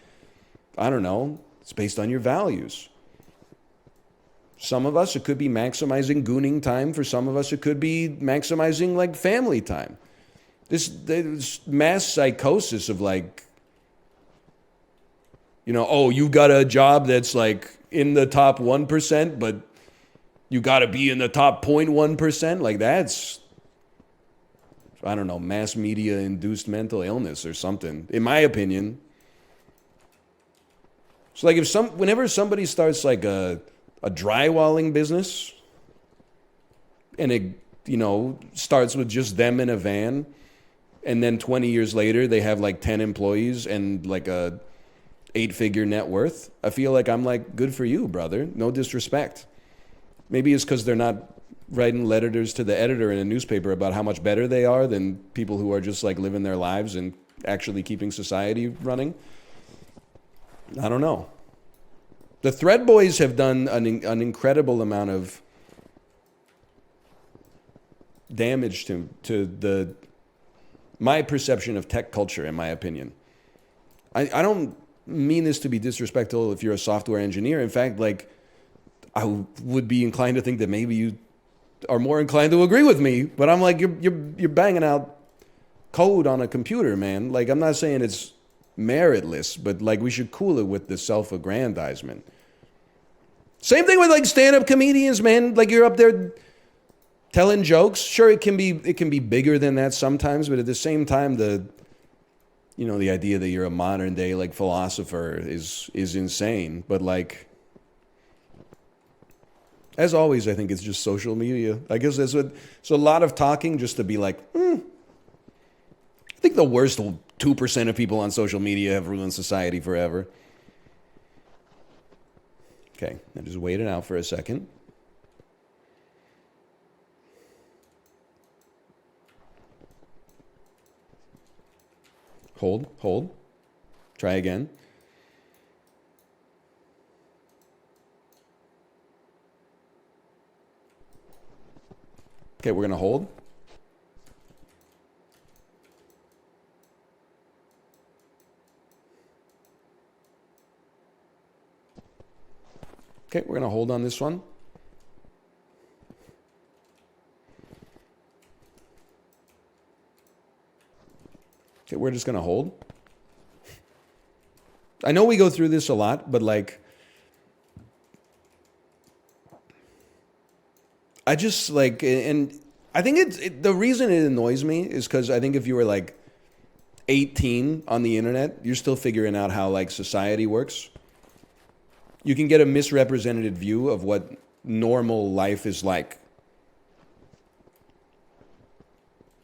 I don't know, it's based on your values. Some of us, it could be maximizing gooning time. For some of us, it could be maximizing like family time. This mass psychosis of like, you know, oh, you got a job that's like in the top 1%, but you got to be in the top 0.1%. Like, that's, I don't know, mass media induced mental illness or something, in my opinion. So like whenever somebody starts like a drywalling business and it, you know, starts with just them in a van and then 20 years later they have like 10 employees and like a 8-figure net worth, I feel like I'm like, good for you, brother. No disrespect. Maybe it's because they're not writing letters to the editor in a newspaper about how much better they are than people who are just like living their lives and actually keeping society running. I don't know. The Thread Boys have done an incredible amount of damage to my perception of tech culture, in my opinion. I don't mean this to be disrespectful if you're a software engineer. In fact, like, I would be inclined to think that maybe you are more inclined to agree with me, but I'm like, you're banging out code on a computer, man. Like, I'm not saying it's meritless, but like, we should cool it with the self-aggrandizement. Same thing with like stand-up comedians, man. Like, you're up there telling jokes. Sure, it can be bigger than that sometimes, but at the same time, the idea that you're a modern day like philosopher is insane. But like, as always, I think it's just social media. I guess that's what. So a lot of talking just to be like, I think the worst 2% of people on social media have ruined society forever. Okay, I just wait it out for a second. Hold. Try again. Okay, we're gonna hold. Okay, we're gonna hold on this one. Okay, we're just gonna hold. I know we go through this a lot, but like, I just like, and I think the reason it annoys me is because I think if you were like 18 on the internet, you're still figuring out how like society works. You can get a misrepresented view of what normal life is like.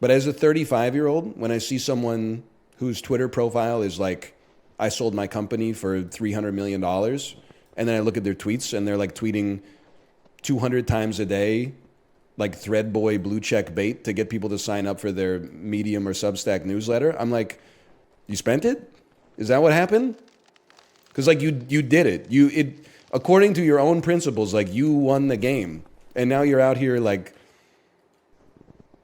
But as a 35-year-old, when I see someone whose Twitter profile is like, I sold my company for $300 million, and then I look at their tweets and they're like tweeting 200 times a day, like Threadboy blue check bait to get people to sign up for their Medium or Substack newsletter. I'm like, you spent it? Is that what happened? Because like you did it. According to your own principles, like you won the game, and now you're out here like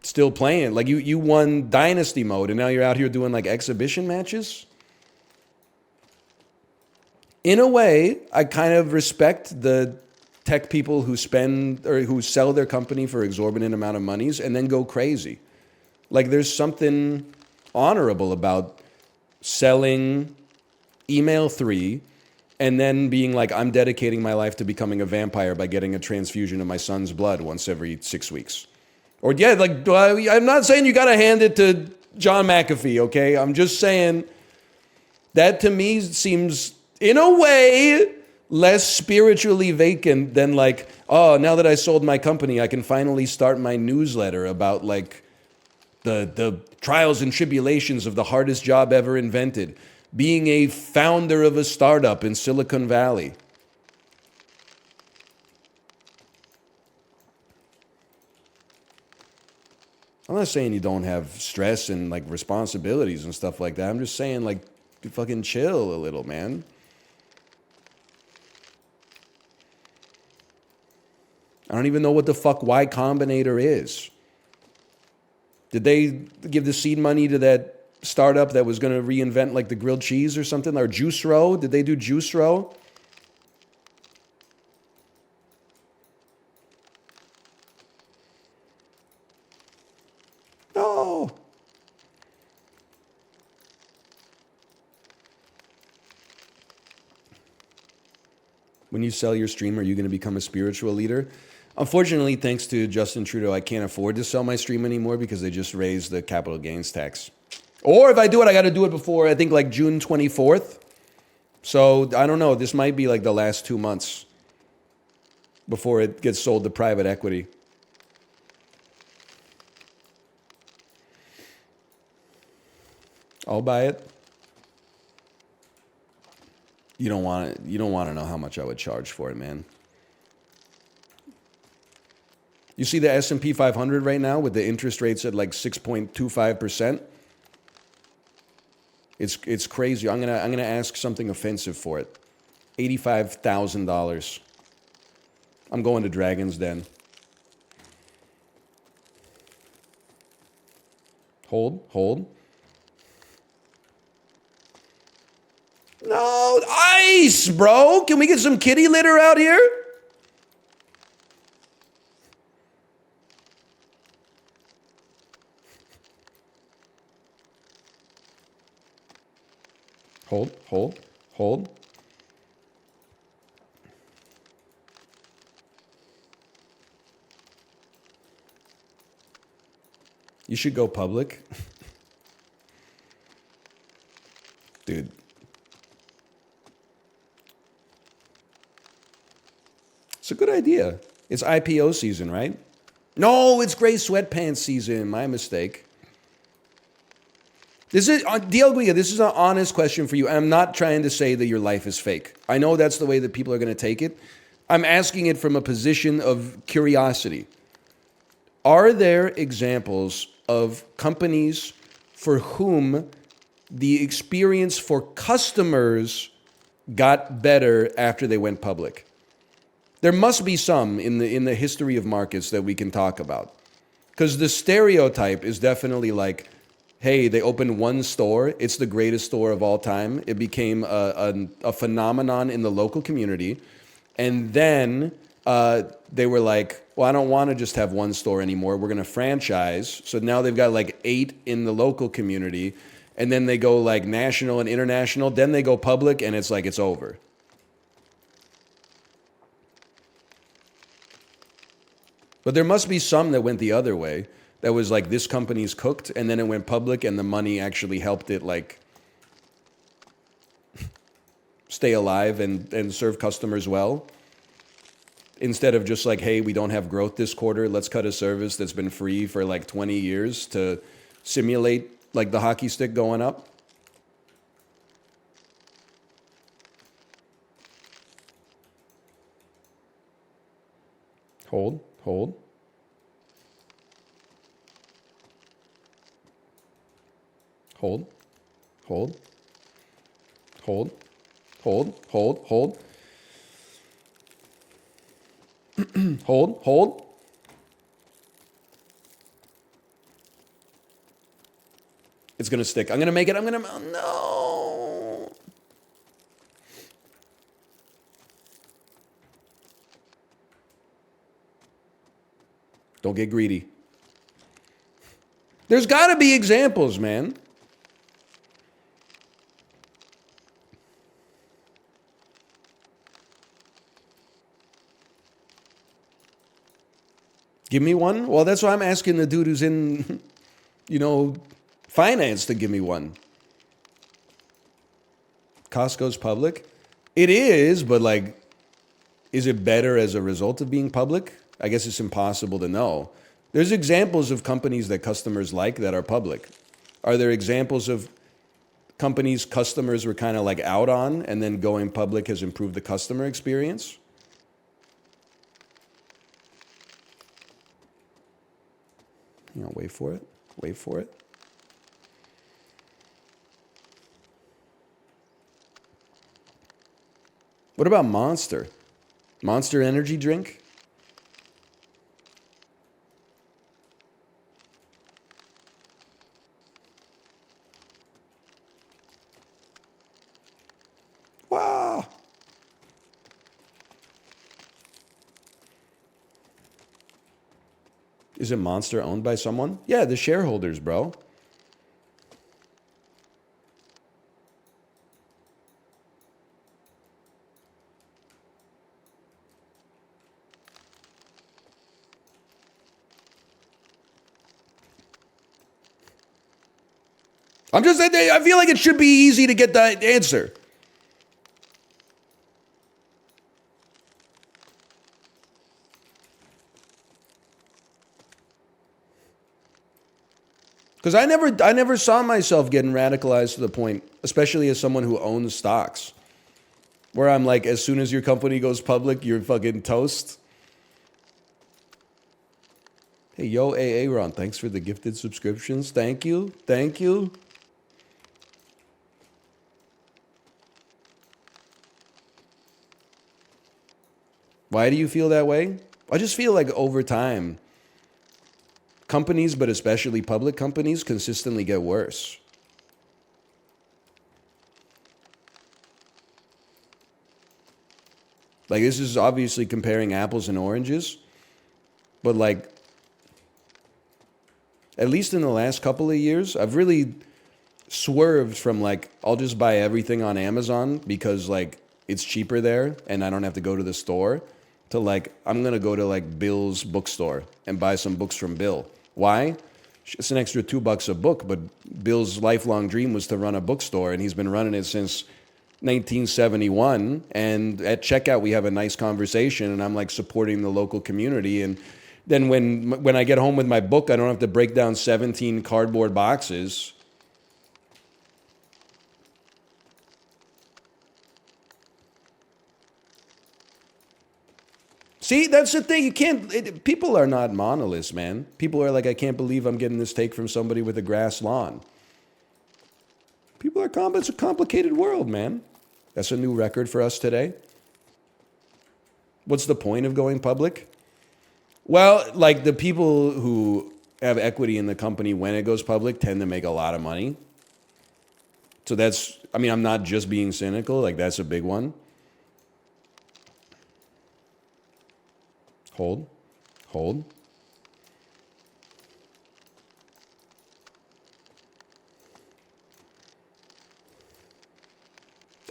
still playing. Like you won dynasty mode, and now you're out here doing like exhibition matches. In a way, I kind of respect the tech people who spend or who sell their company for exorbitant amount of monies and then go crazy. Like there's something honorable about selling email 3 and then being like, I'm dedicating my life to becoming a vampire by getting a transfusion of my son's blood once every 6 weeks. Or yeah, like I'm not saying you got to hand it to John McAfee, okay? I'm just saying that to me seems in a way less spiritually vacant than like, oh, now that I sold my company, I can finally start my newsletter about like the trials and tribulations of the hardest job ever invented, being a founder of a startup in Silicon Valley. I'm not saying you don't have stress and like responsibilities and stuff like that. I'm just saying like fucking chill a little, man. I don't even know what the fuck Y Combinator is. Did they give the seed money to that startup that was going to reinvent like the grilled cheese or something? Or Juice Row? Did they do Juice Row? No. When you sell your stream, are you going to become a spiritual leader? Unfortunately, thanks to Justin Trudeau, I can't afford to sell my stream anymore because they just raised the capital gains tax. Or if I do it, I got to do it before, I think, like June 24th. So I don't know. This might be like the last 2 months before it gets sold to private equity. I'll buy it. You don't want to know how much I would charge for it, man. You see the S&P 500 right now with the interest rates at like 6.25%? It's crazy. I'm gonna ask something offensive for it. $85,000. I'm going to Dragon's Den. Hold. No, ice, bro. Can we get some kitty litter out here? Hold. You should go public. Dude. It's a good idea. It's IPO season, right? No, it's gray sweatpants season. My mistake. This is DL Guiga, this is an honest question for you. I'm not trying to say that your life is fake. I know that's the way that people are going to take it. I'm asking it from a position of curiosity. Are there examples of companies for whom the experience for customers got better after they went public. There must be some in the history of markets that we can talk about. Because the stereotype is definitely like, hey, they opened one store. It's the greatest store of all time. It became a phenomenon in the local community. And then they were like, well, I don't want to just have one store anymore. We're going to franchise. So now they've got like 8 in the local community. And then they go like national and international. Then they go public and it's like it's over. But there must be some that went the other way. That was like, this company's cooked, and then it went public, and the money actually helped it like stay alive and serve customers well. Instead of just like, hey, we don't have growth this quarter, let's cut a service that's been free for like 20 years to simulate like the hockey stick going up. Hold. Hold. Hold. Hold. Hold. Hold. Hold. Hold. Hold. Hold. It's going to stick. I'm going to make it. I'm going to... Oh, no. Don't get greedy. There's got to be examples, man. Give me one? Well, that's why I'm asking the dude who's in, finance to give me one. Costco's public? It is, but like, is it better as a result of being public? I guess it's impossible to know. There's examples of companies that customers like that are public. Are there examples of companies customers were kind of like out on and then going public has improved the customer experience? Wait for it. Wait for it. What about Monster? Monster energy drink? Wow. Is it Monster owned by someone? Yeah, the shareholders, bro. I'm just saying, I feel like it should be easy to get that answer. Because I never saw myself getting radicalized to the point, especially as someone who owns stocks, where I'm like, as soon as your company goes public, you're fucking toast. Hey, yo, Aaron, thanks for the gifted subscriptions. Thank you. Thank you. Why do you feel that way? I just feel like over time, companies, but especially public companies, consistently get worse. Like, this is obviously comparing apples and oranges, but like, at least in the last couple of years, I've really swerved from like, I'll just buy everything on Amazon because like it's cheaper there and I don't have to go to the store, to like, I'm going to go to like Bill's bookstore and buy some books from Bill. Why? It's an extra $2 a book, but Bill's lifelong dream was to run a bookstore, and he's been running it since 1971. And at checkout, we have a nice conversation, and I'm like supporting the local community. And then when I get home with my book, I don't have to break down 17 cardboard boxes. See, that's the thing. People are not monoliths, man. People are like, I can't believe I'm getting this take from somebody with a grass lawn. People are it's a complicated world, man. That's a new record for us today. What's the point of going public? Well, like the people who have equity in the company when it goes public tend to make a lot of money. So that's, I mean, I'm not just being cynical, like that's a big one. Hold.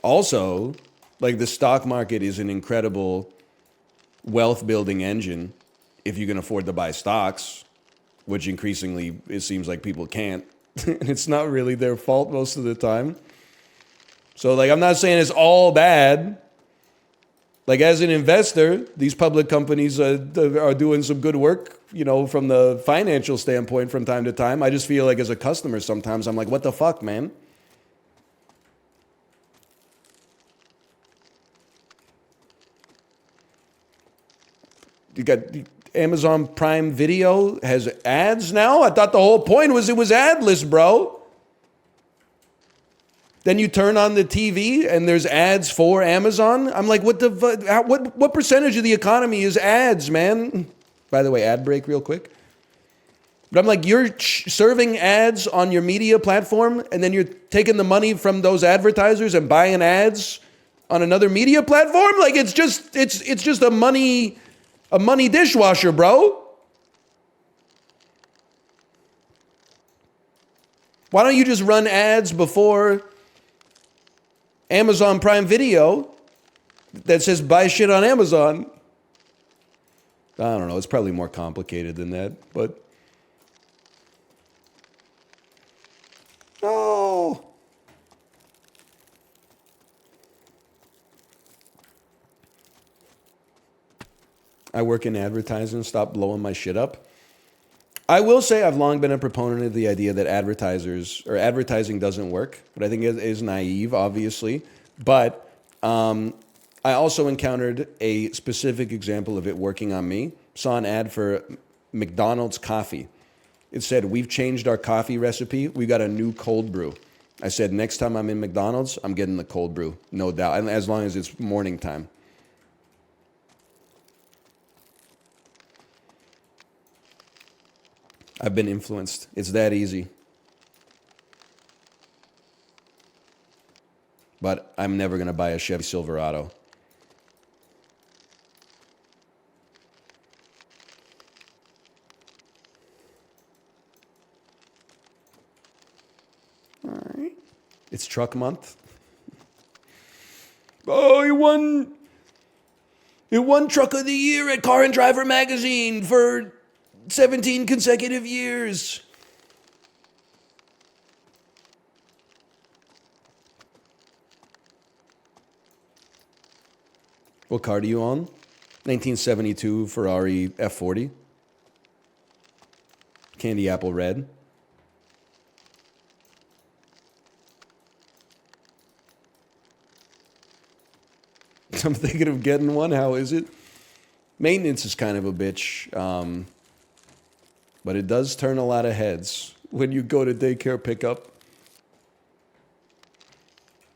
Also, like the stock market is an incredible wealth building engine if you can afford to buy stocks, which increasingly it seems like people can't. And it's not really their fault most of the time. So like, I'm not saying it's all bad. Like as an investor, these public companies are doing some good work, you know, from the financial standpoint from time to time. I just feel like as a customer sometimes I'm like, what the fuck, man? You got Amazon Prime Video has ads now? I thought the whole point was it was adless, bro. Then you turn on the TV and there's ads for Amazon. I'm like, what percentage of the economy is ads, man? By the way, ad break real quick. But I'm like, you're serving ads on your media platform and then you're taking the money from those advertisers and buying ads on another media platform? Like it's just a money dishwasher, bro. Why don't you just run ads before Amazon Prime Video that says buy shit on Amazon? I don't know. It's probably more complicated than that, but no. I work in advertising. Stop blowing my shit up. I will say I've long been a proponent of the idea that advertising doesn't work, but I think it is naive, obviously. But I also encountered a specific example of it working on me. Saw an ad for McDonald's coffee. It said, we've changed our coffee recipe. We got a new cold brew. I said, next time I'm in McDonald's, I'm getting the cold brew, no doubt, and as long as it's morning time. I've been influenced. It's that easy. But I'm never going to buy a Chevy Silverado. All right. It's truck month. Oh, you won Truck of the Year at Car and Driver magazine for 17 consecutive years. What car do you own? 1972 Ferrari F40. Candy apple red. I'm thinking of getting one. How is it? Maintenance is kind of a bitch. But it does turn a lot of heads when you go to daycare pickup.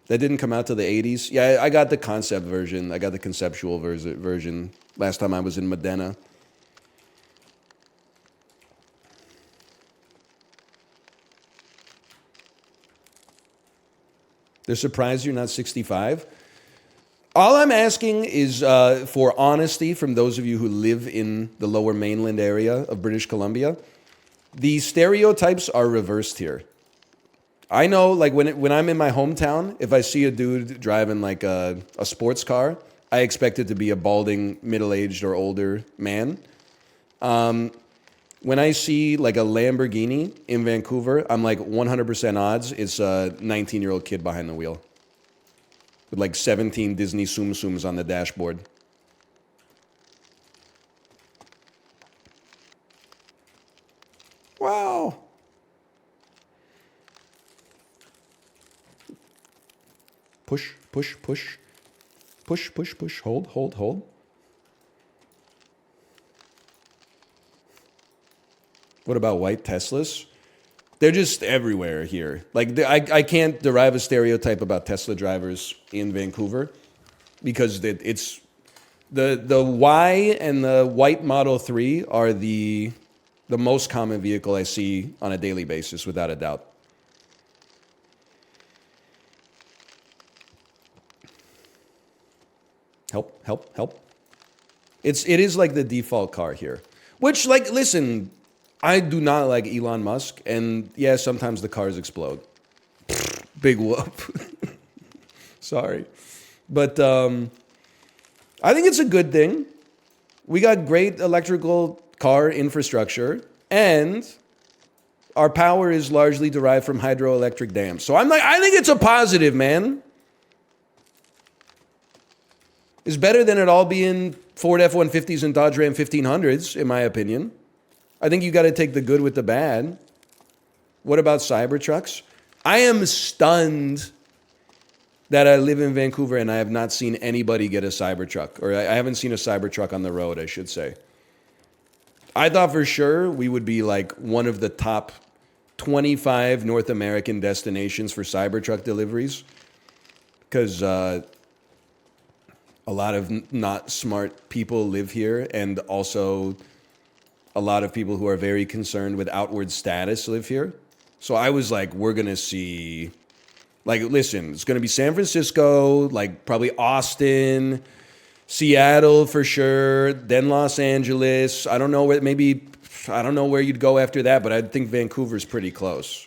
That didn't come out till the 80s. Yeah, I got the concept version. I got the conceptual version last time I was in Modena. They're surprised you're not 65. All I'm asking is for honesty from those of you who live in the lower mainland area of British Columbia. The stereotypes are reversed here. I know, like, when I'm in my hometown, if I see a dude driving, like, a sports car, I expect it to be a balding, middle-aged or older man. When I see, like, a Lamborghini in Vancouver, I'm like 100% odds it's a 19-year-old kid behind the wheel with like 17 Disney Tsum Tsums on the dashboard. Wow. Push, push, push. Push, push, push. Hold, hold, hold. What about white Teslas? They're just everywhere here. Like, I can't derive a stereotype about Tesla drivers in Vancouver because it's the Y and the white Model 3 are the most common vehicle I see on a daily basis, without a doubt. Help, help, help. It is like the default car here. Which, like, listen, I do not like Elon Musk, and yeah, sometimes the cars explode. Big whoop. Sorry. But I think it's a good thing. We got great electrical car infrastructure, and our power is largely derived from hydroelectric dams. So I think it's a positive, man. It's better than it all being Ford F-150s and Dodge Ram 1500s, in my opinion. I think you got to take the good with the bad. What about Cybertrucks? I am stunned that I live in Vancouver and I have not seen anybody get a Cybertruck. Or I haven't seen a Cybertruck on the road, I should say. I thought for sure we would be like one of the top 25 North American destinations for Cybertruck deliveries. Because a lot of not smart people live here, and also a lot of people who are very concerned with outward status live here. So I was like, we're going to see, like, listen, it's going to be San Francisco, like probably Austin, Seattle for sure, then Los Angeles. I don't know where, maybe, I don't know where you'd go after that, but I think Vancouver's pretty close.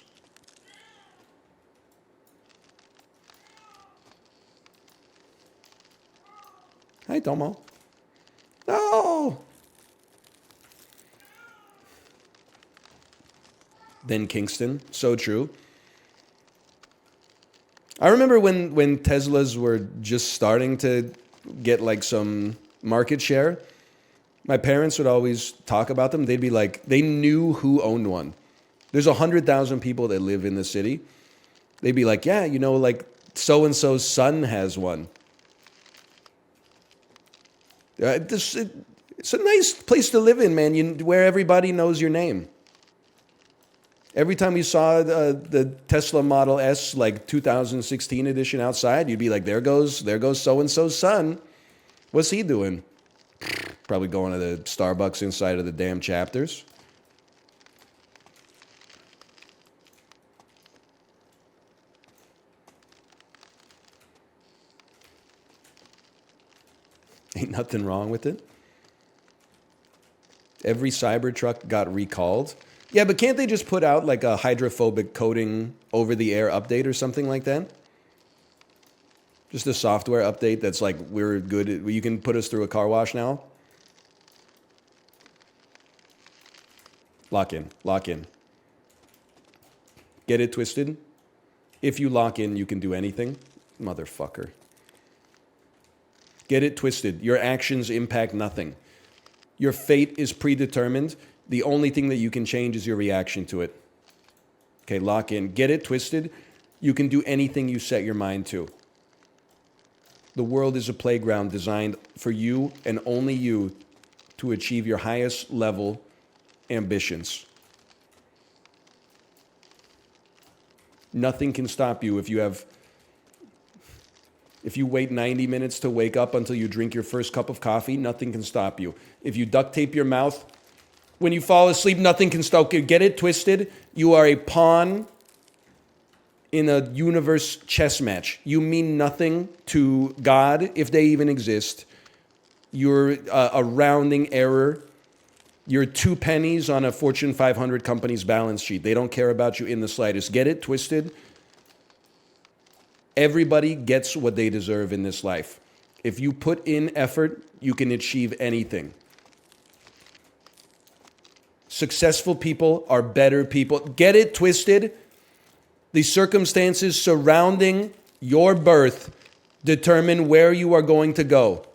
Hi, Tomo. No. Then Kingston. So true. I remember when Teslas were just starting to get like some market share, my parents would always talk about them. They'd be like, they knew who owned one. There's 100,000 people that live in the city. They'd be like, yeah, you know, like so-and-so's son has one. It's a nice place to live in, man, where everybody knows your name. Every time you saw the Tesla Model S, like 2016 edition outside, you'd be like, there goes so-and-so's son. What's he doing? Probably going to the Starbucks inside of the damn chapters. Ain't nothing wrong with it. Every Cybertruck got recalled. Yeah, but can't they just put out like a hydrophobic coating over-the-air update or something like that? Just a software update that's like, we're good. You can put us through a car wash now. Lock in. Lock in. Get it twisted? If you lock in, you can do anything. Motherfucker. Get it twisted. Your actions impact nothing. Your fate is predetermined. The only thing that you can change is your reaction to it. Okay, lock in. Get it twisted. You can do anything you set your mind to. The world is a playground designed for you and only you to achieve your highest level ambitions. Nothing can stop you if you wait 90 minutes to wake up until you drink your first cup of coffee, nothing can stop you. If you duct tape your mouth when you fall asleep, nothing can stop you. Get it twisted. You are a pawn in a universe chess match. You mean nothing to God, if they even exist. You're a rounding error. You're 2 pennies on a Fortune 500 company's balance sheet. They don't care about you in the slightest. Get it twisted. Everybody gets what they deserve in this life. If you put in effort, you can achieve anything. Successful people are better people. Get it twisted. The circumstances surrounding your birth determine where you are going to go.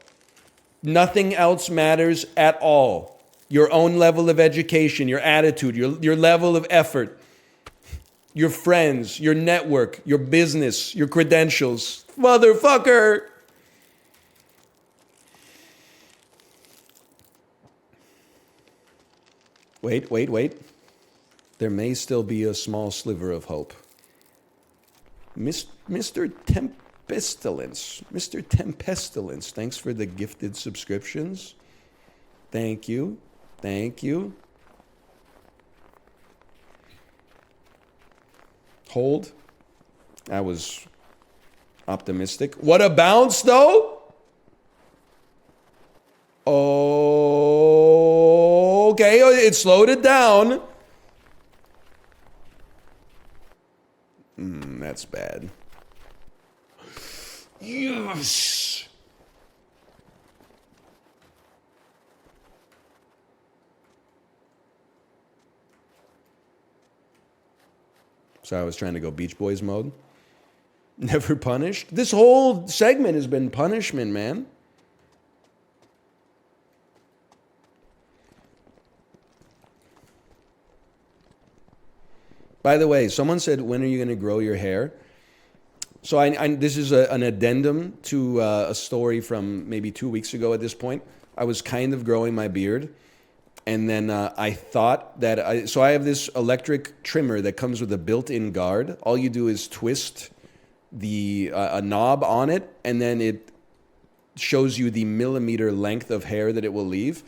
Nothing else matters at all. Your own level of education, your attitude, your level of effort, your friends, your network, your business, your credentials. Motherfucker! Wait. There may still be a small sliver of hope. Mr. Tempestilence. Mr. Tempestilence, thanks for the gifted subscriptions. Thank you. Thank you. Hold. I was optimistic. What a bounce, though! Okay, it slowed it down. That's bad. Yes! So I was trying to go Beach Boys mode. Never punished. This whole segment has been punishment, man. By the way, someone said, when are you going to grow your hair? So this is an addendum to a story from maybe 2 weeks ago at this point. I was kind of growing my beard. And then I thought that... So I have this electric trimmer that comes with a built-in guard. All you do is twist a knob on it, and then it shows you the millimeter length of hair that it will leave.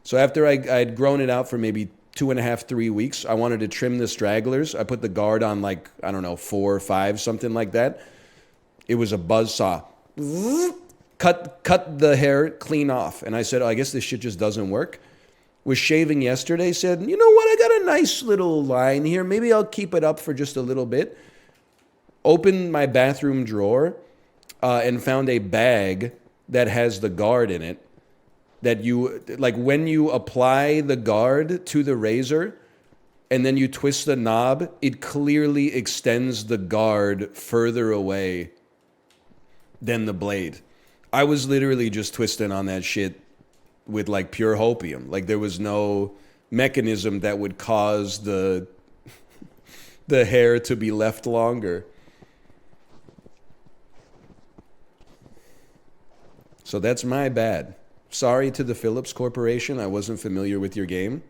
So after I'd grown it out for maybe 2.5, 3 weeks, I wanted to trim the stragglers. I put the guard on like, I don't know, 4 or 5, something like that. It was a buzzsaw. Cut the hair clean off. And I said, oh, I guess this shit just doesn't work. Was shaving yesterday, said, you know what, I got a nice little line here. Maybe I'll keep it up for just a little bit. Opened my bathroom drawer and found a bag that has the guard in it. That you, like when you apply the guard to the razor and then you twist the knob, it clearly extends the guard further away than the blade. I was literally just twisting on that shit with like pure hopium. Like there was no mechanism that would cause the hair to be left longer. So that's my bad. Sorry to the Philips Corporation. I wasn't familiar with your game.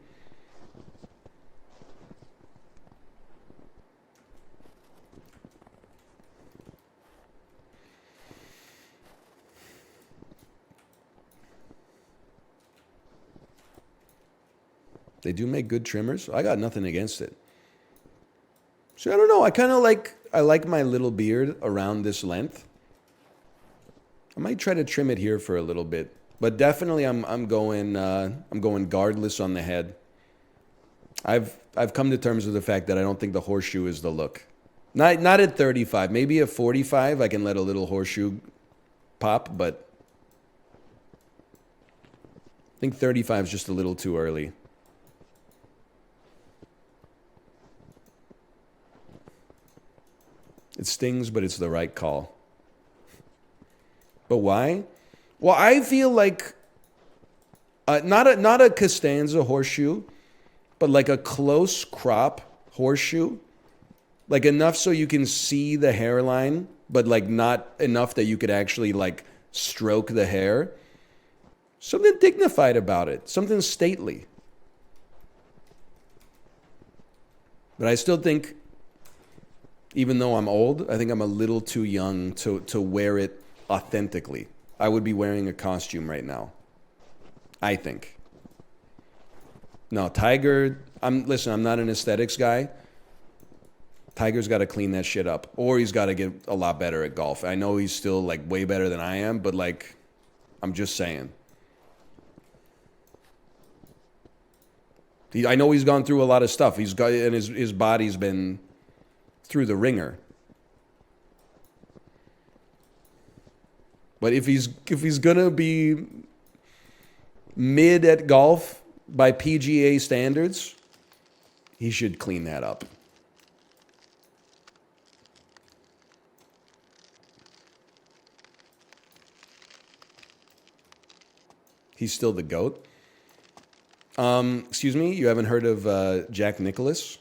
They do make good trimmers. I got nothing against it. So I don't know. I like my little beard around this length. I might try to trim it here for a little bit, but definitely I'm going guardless on the head. I've come to terms with the fact that I don't think the horseshoe is the look. Not at 35. Maybe at 45 I can let a little horseshoe pop, but I think 35 is just a little too early. It stings, but it's the right call. But why? Well, I feel like not a Costanza horseshoe, but like a close crop horseshoe. Like enough so you can see the hairline, but like not enough that you could actually like stroke the hair. Something dignified about it. Something stately. But I still think, even though I'm old, I think I'm a little too young to wear it authentically. I would be wearing a costume right now. I think. No, Tiger, I'm not an aesthetics guy. Tiger's got to clean that shit up. Or he's got to get a lot better at golf. I know he's still like way better than I am, but like, I'm just saying. I know he's gone through a lot of stuff. And his body's been through the ringer. But if he's gonna be mid at golf by PGA standards, he should clean that up. He's still the GOAT. Excuse me, you haven't heard of Jack Nicklaus?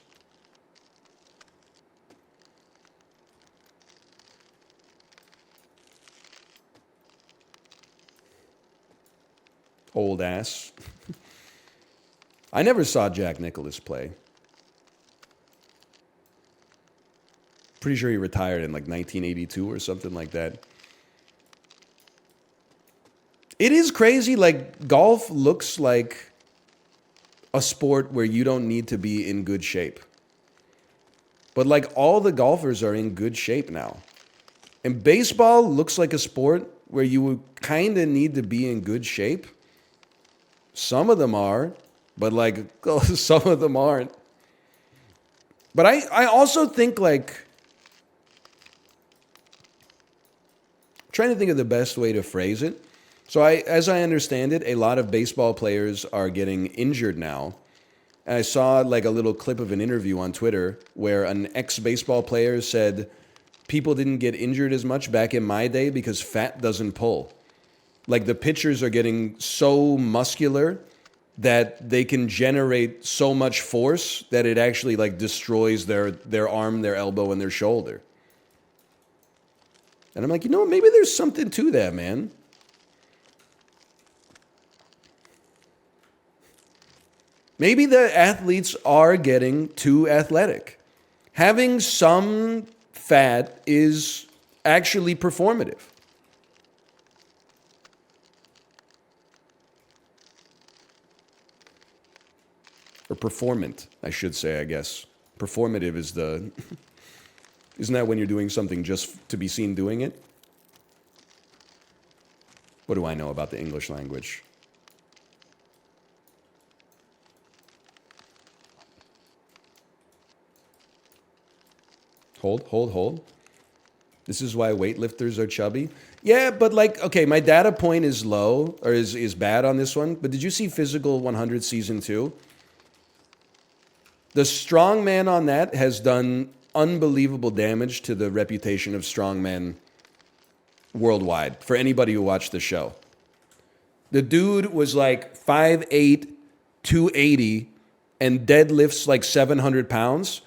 Old ass. I never saw Jack Nicklaus play. Pretty sure he retired in like 1982 or something like that. It is crazy. Like, golf looks like a sport where you don't need to be in good shape. But like, all the golfers are in good shape now. And baseball looks like a sport where you would kind of need to be in good shape. Some of them are, but like, some of them aren't. But I also think, like, I'm trying to think of the best way to phrase it. So as I understand it, a lot of baseball players are getting injured now. And I saw like a little clip of an interview on Twitter where an ex-baseball player said people didn't get injured as much back in my day because fat doesn't pull. Like, the pitchers are getting so muscular that they can generate so much force that it actually like destroys their arm, their elbow, and their shoulder. And I'm like, maybe there's something to that, man. Maybe the athletes are getting too athletic. Having some fat is actually performative. Or performant, I should say, I guess. Performative is the... Isn't that when you're doing something just to be seen doing it? What do I know about the English language? Hold. This is why weightlifters are chubby? Yeah, but like, okay, my data point is low, or is bad on this one, but did you see Physical 100 Season 2? The strongman on that has done unbelievable damage to the reputation of strongmen worldwide, for anybody who watched the show. The dude was like 5'8", 280, and deadlifts like 700 pounds.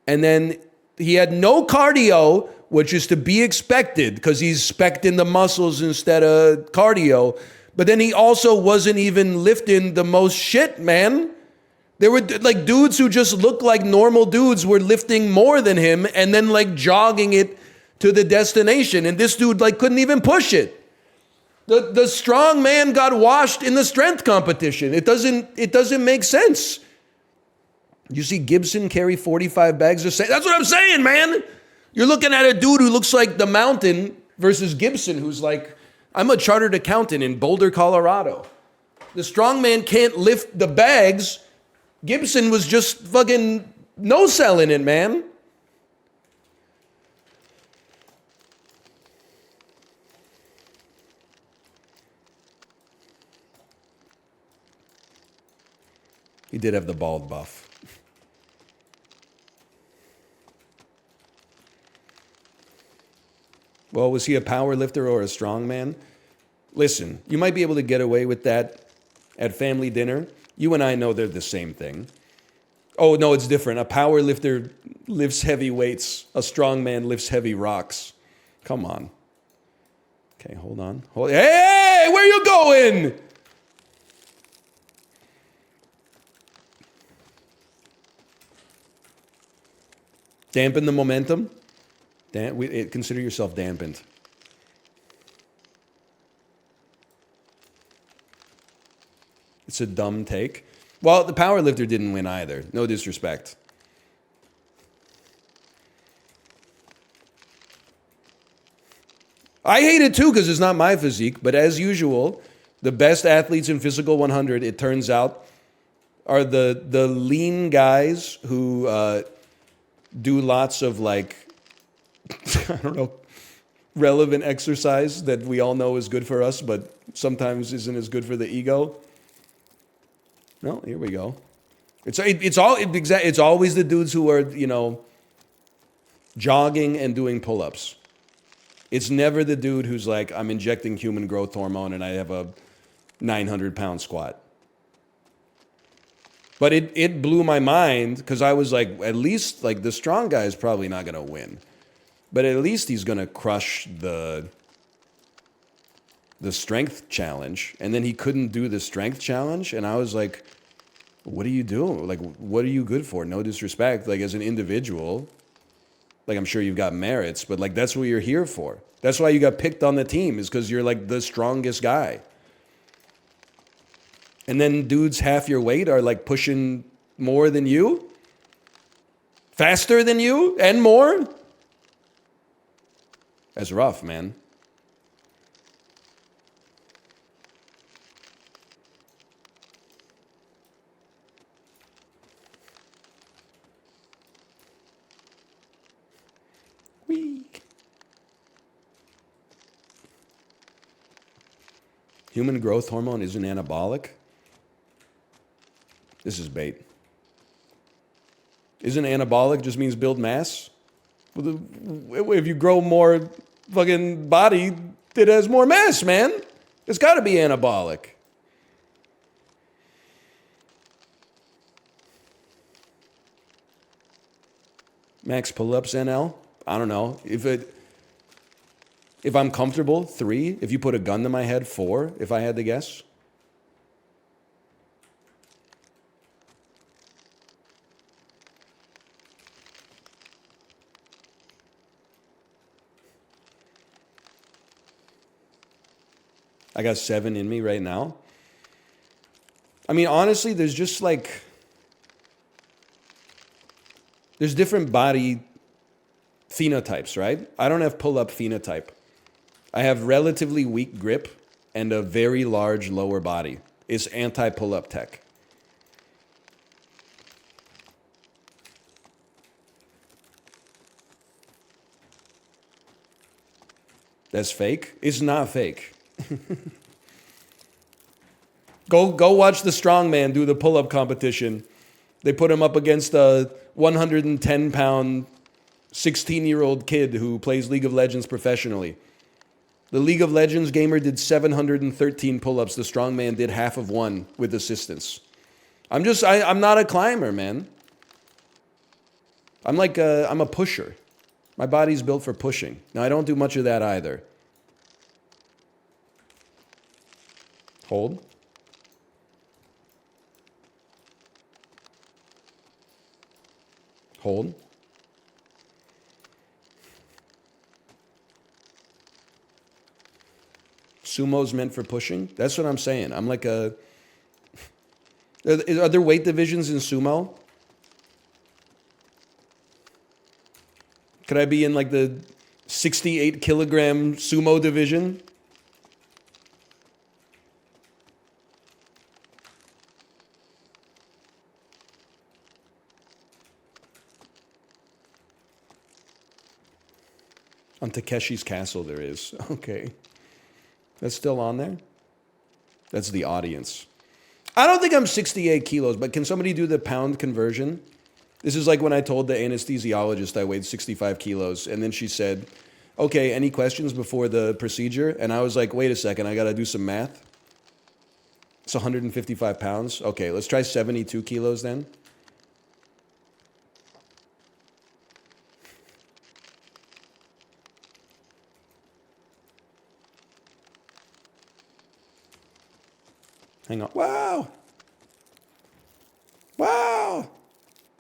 And then he had no cardio, which is to be expected because he's spec'ing the muscles instead of cardio. But then he also wasn't even lifting the most shit, man. There were like dudes who just looked like normal dudes were lifting more than him and then like jogging it to the destination. And this dude like couldn't even push it. The strong man got washed in the strength competition. It doesn't make sense. You see Gibson carry 45 bags of sand. That's what I'm saying, man. You're looking at a dude who looks like the Mountain versus Gibson, who's like, I'm a chartered accountant in Boulder, Colorado. The strong man can't lift the bags. Gibson was just fucking no-selling it, man. He did have the bald buff. Well, was he a power lifter or a strongman? Listen, you might be able to get away with that at family dinner. You and I know they're the same thing. Oh, no, it's different. A power lifter lifts heavy weights. A strongman lifts heavy rocks. Come on. Okay, hold on. Hey, where you going? Dampen the momentum. Consider yourself dampened. It's a dumb take. Well, the power lifter didn't win either. No disrespect. I hate it too because it's not my physique. But as usual, the best athletes in Physical 100, it turns out, are the lean guys who do lots of like, I don't know, relevant exercise that we all know is good for us, but sometimes isn't as good for the ego. No, here we go. It's always the dudes who are, jogging and doing pull-ups. It's never the dude who's like, I'm injecting human growth hormone and I have a 900-pound squat. But it blew my mind because I was like, at least like the strong guy is probably not going to win. But at least he's going to crush the strength challenge. And then he couldn't do the strength challenge. And I was like, what are you doing? Like, what are you good for? No disrespect. Like, as an individual, Like, I'm sure you've got merits, but like, that's what you're here for. That's why you got picked on the team, is because you're like the strongest guy. And then dudes half your weight are like pushing more than you, faster than you, and more. That's rough, man. Weak. Human growth hormone isn't anabolic. This is bait. Isn't anabolic just means build mass? If you grow more fucking body, it has more mass, man. It's got to be anabolic. Max pull-ups, NL? I don't know. If I'm comfortable, 3. If you put a gun to my head, 4, if I had to guess. I got 7 in me right now. I mean, honestly, there's just like, there's different body phenotypes, right? I don't have pull-up phenotype. I have relatively weak grip and a very large lower body. It's anti-pull-up tech. That's fake? It's not fake. Go watch the strongman do the pull-up competition. They put him up against a 110-pound 16-year-old kid who plays League of Legends professionally. The League of Legends gamer did 713 pull-ups. The strongman did half of one with assistance. I'm not a climber, man. I'm a pusher. My body's built for pushing. Now, I don't do much of that either. Hold. Hold. Sumo's meant for pushing? That's what I'm saying. I'm like a... Are there weight divisions in sumo? Could I be in like the 68 kilogram sumo division? On Takeshi's Castle there is. Okay. That's still on there? That's the audience. I don't think I'm 68 kilos, but can somebody do the pound conversion? This is like when I told the anesthesiologist I weighed 65 kilos, and then she said, okay, any questions before the procedure? And I was like, wait a second, I gotta do some math. It's 155 pounds. Okay, let's try 72 kilos then. Hang on. Wow. Wow.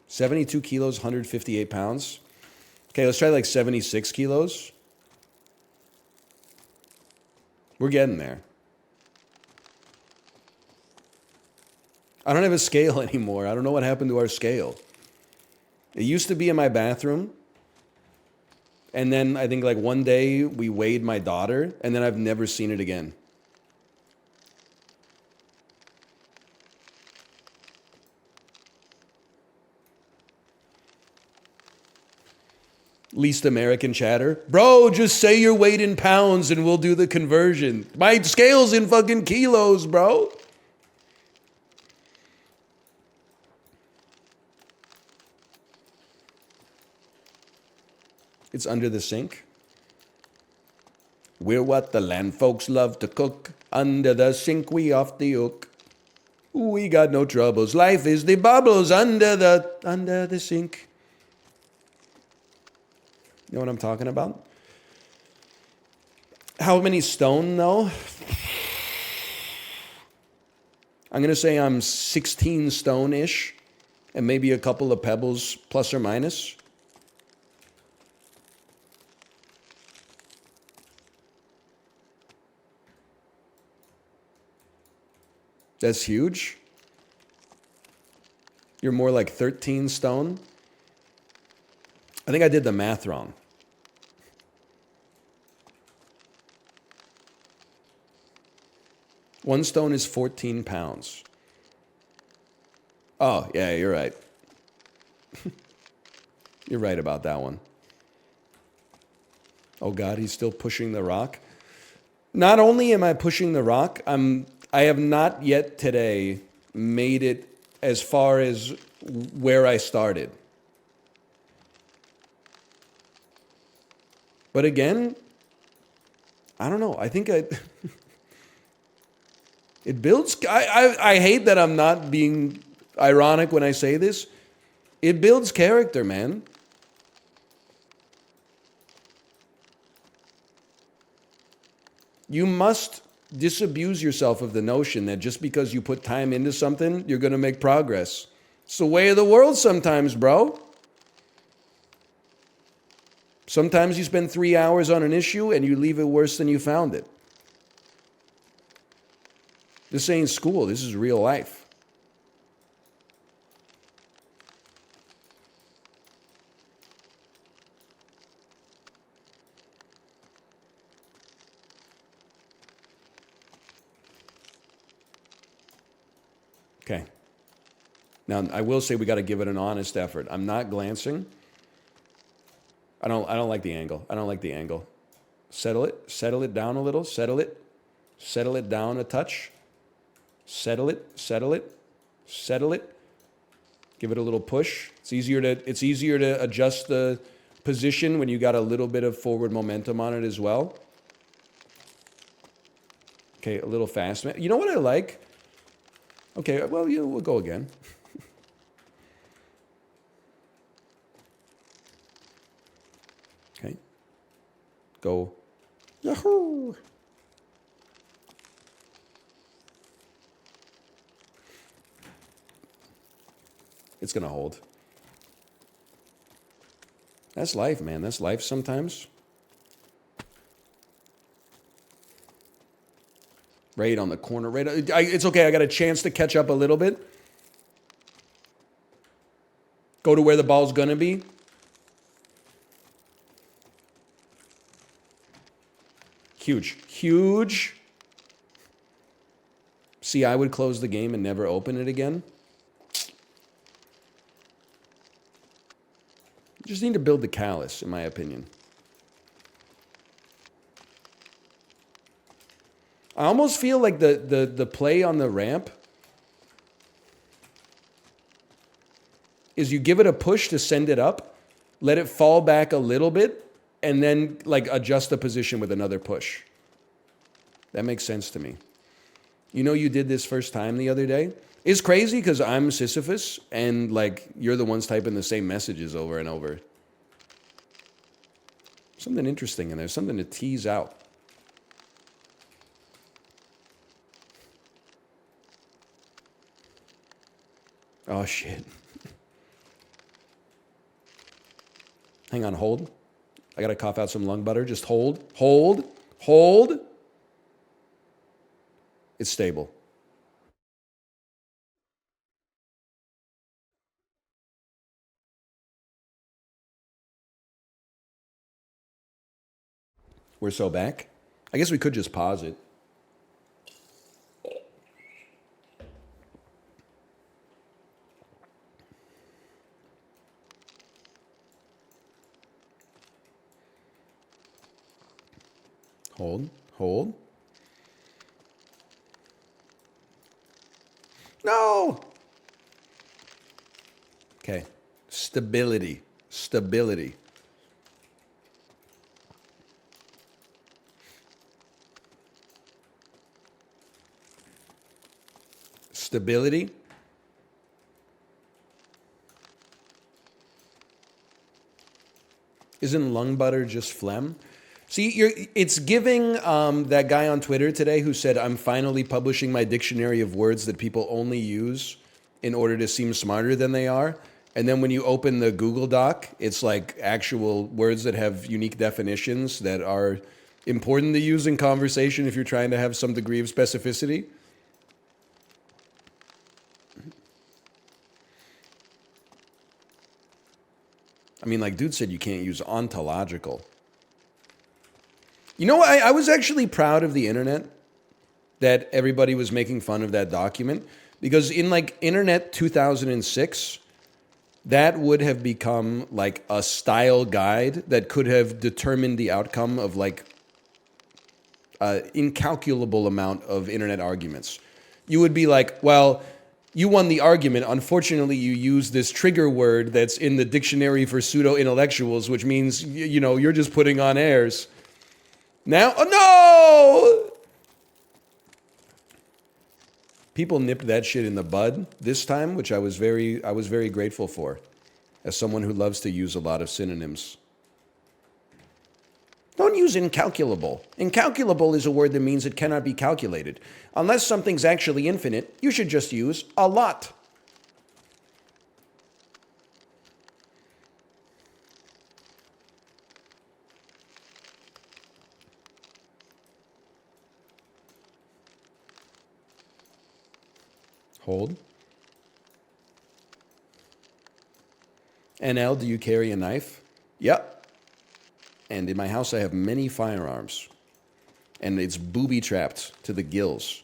72 kilos, 158 pounds. Okay, let's try like 76 kilos. We're getting there. I don't have a scale anymore. I don't know what happened to our scale. It used to be in my bathroom. And then I think like one day we weighed my daughter, and then I've never seen it again. Least American chatter. Bro, just say your weight in pounds and we'll do the conversion. My scale's in fucking kilos, bro. It's under the sink. We're what the land folks love to cook. Under the sink we off the hook. We got no troubles. Life is the bubbles under the sink. You know what I'm talking about? How many stone, though? I'm going to say I'm 16 stone-ish, and maybe a couple of pebbles plus or minus. That's huge. You're more like 13 stone. I think I did the math wrong. One stone is 14 pounds. Oh, yeah, you're right. You're right about that one. Oh God, he's still pushing the rock. Not only am I pushing the rock, I have not yet today made it as far as where I started. But again, I don't know. I think it builds. I hate that I'm not being ironic when I say this. It builds character, man. You must disabuse yourself of the notion that just because you put time into something, you're going to make progress. It's the way of the world sometimes, bro. Sometimes you spend 3 hours on an issue and you leave it worse than you found it. This ain't school. This is real life. Okay. Now, I will say we got to give it an honest effort. I'm not glancing. I don't like the angle. I don't like the angle. Settle it down a little, settle it down a touch. Settle it. Give it a little push. It's easier to adjust the position when you got a little bit of forward momentum on it as well. Okay, a little fast. You know what I like? Okay, well, we'll go again. Okay. Go. Yahoo! It's going to hold. That's life, man. That's life sometimes. Right on the corner. It's okay. I got a chance to catch up a little bit. Go to where the ball's going to be. Huge. See, I would close the game and never open it again. You just need to build the callus, in my opinion. I almost feel like the play on the ramp is you give it a push to send it up, let it fall back a little bit, and then like adjust the position with another push. That makes sense to me. You know, you did this first time the other day. It's crazy because I'm Sisyphus and like you're the ones typing the same messages over and over. Something interesting in there, something to tease out. Oh shit. Hang on, hold. I gotta cough out some lung butter. Just hold. It's stable. We're so back. I guess we could just pause it. Hold. No. Okay. Stability. Stability. Isn't lung butter just phlegm? See, it's giving that guy on Twitter today who said, I'm finally publishing my dictionary of words that people only use in order to seem smarter than they are. And then when you open the Google Doc, it's like actual words that have unique definitions that are important to use in conversation if you're trying to have some degree of specificity. I mean, like, dude said you can't use ontological. You know, I was actually proud of the internet that everybody was making fun of that document, because in like Internet 2006, that would have become like a style guide that could have determined the outcome of like incalculable amount of internet arguments. You would be like, well, you won the argument. Unfortunately, you use this trigger word that's in the dictionary for pseudo-intellectuals, which means, you know, you're just putting on airs. Now, oh no! People nipped that shit in the bud this time, which I was very grateful for, as someone who loves to use a lot of synonyms. Don't use incalculable. Incalculable is a word that means it cannot be calculated. Unless something's actually infinite, you should just use a lot. Hold. NL, do you carry a knife? Yep. And in my house, I have many firearms. And it's booby-trapped to the gills.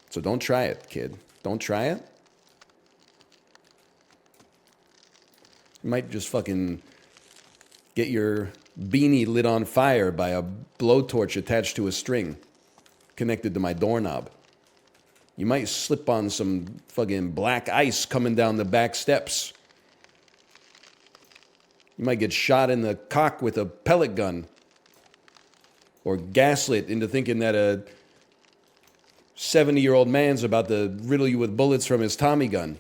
So don't try it, kid. Don't try it. You might just fucking get your beanie lit on fire by a blowtorch attached to a string connected to my doorknob. You might slip on some fucking black ice coming down the back steps. You might get shot in the cock with a pellet gun. Or gaslit into thinking that a 70-year-old man's about to riddle you with bullets from his Tommy gun.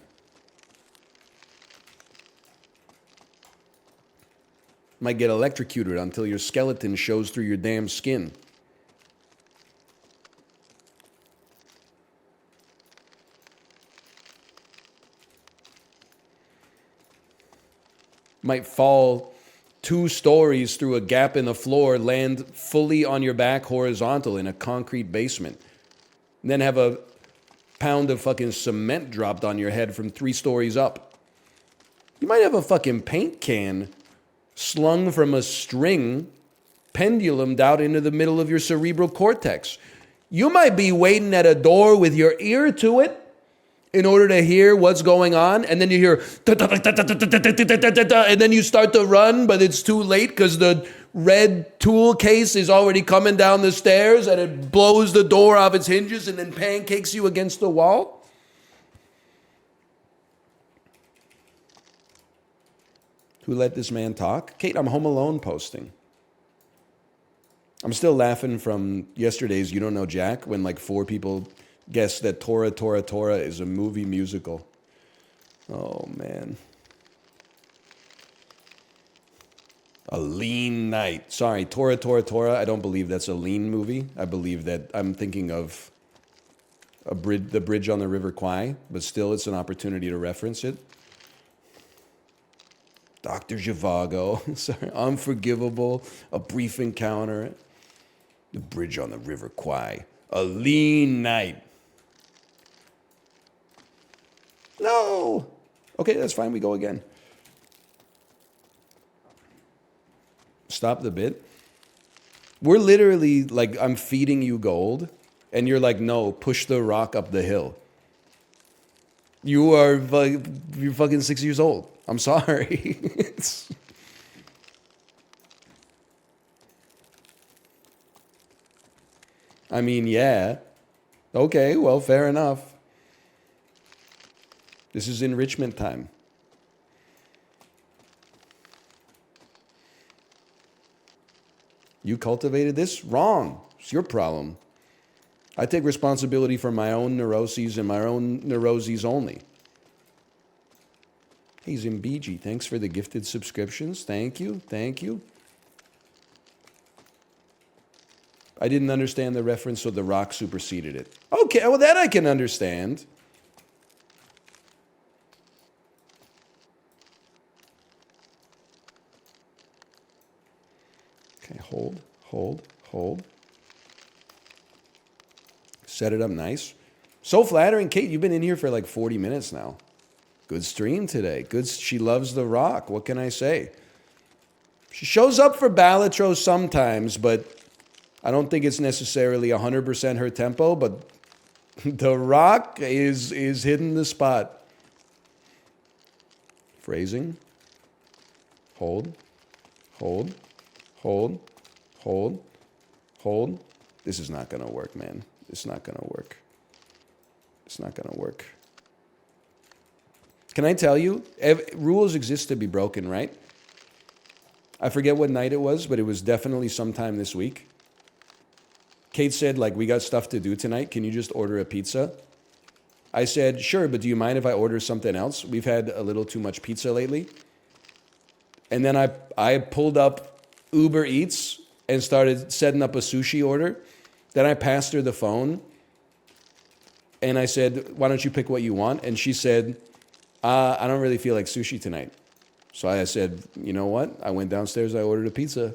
Might get electrocuted until your skeleton shows through your damn skin. Might fall 2 stories through a gap in the floor, land fully on your back horizontal in a concrete basement, and then have a pound of fucking cement dropped on your head from 3 stories up. You might have a fucking paint can slung from a string, pendulumed out into the middle of your cerebral cortex. You might be waiting at a door with your ear to it in order to hear what's going on, and then you hear, and then you start to run, but it's too late because the red tool case is already coming down the stairs, and it blows the door off its hinges and then pancakes you against the wall. Who let this man talk? Kate, I'm home alone posting. I'm still laughing from yesterday's You Don't Know Jack when like 4 people guessed that Tora, Tora, Tora is a movie musical. Oh, man. A lean night. Sorry, Tora, Tora, Tora. I don't believe that's a lean movie. I believe that I'm thinking of the bridge on the River Kwai, but still it's an opportunity to reference it. Dr. Zhivago, sorry, Unforgivable, A Brief Encounter, The Bridge on the River Kwai, A Lean Night. No! Okay, that's fine, we go again. Stop the bit. We're literally, like, I'm feeding you gold, and you're like, no, push the rock up the hill. You're fucking 6 years old. I'm sorry. I mean, yeah. Okay, well, fair enough. This is enrichment time. You cultivated this? Wrong. It's your problem. I take responsibility for my own neuroses and my own neuroses only. Hey, Zimbiji, thanks for the gifted subscriptions. Thank you. Thank you. I didn't understand the reference, so The Rock superseded it. Okay, well, that I can understand. Okay, hold, hold, hold. Set it up nice. So flattering. Kate, you've been in here for like 40 minutes now. Good stream today. Good. She loves The Rock. What can I say? She shows up for Balatro sometimes, but I don't think it's necessarily 100% her tempo, but the rock is hitting the spot. Phrasing. Hold. Hold. Hold. Hold. Hold. This is not going to work, man. It's not going to work. It's not going to work. Can I tell you? Rules exist to be broken, right? I forget what night it was, but it was definitely sometime this week. Kate said, like, we got stuff to do tonight. Can you just order a pizza? I said, sure, but do you mind if I order something else? We've had a little too much pizza lately. And then I pulled up Uber Eats and started setting up a sushi order. Then I passed her the phone and I said, why don't you pick what you want? And she said, I don't really feel like sushi tonight. So I said, you know what? I went downstairs, I ordered a pizza.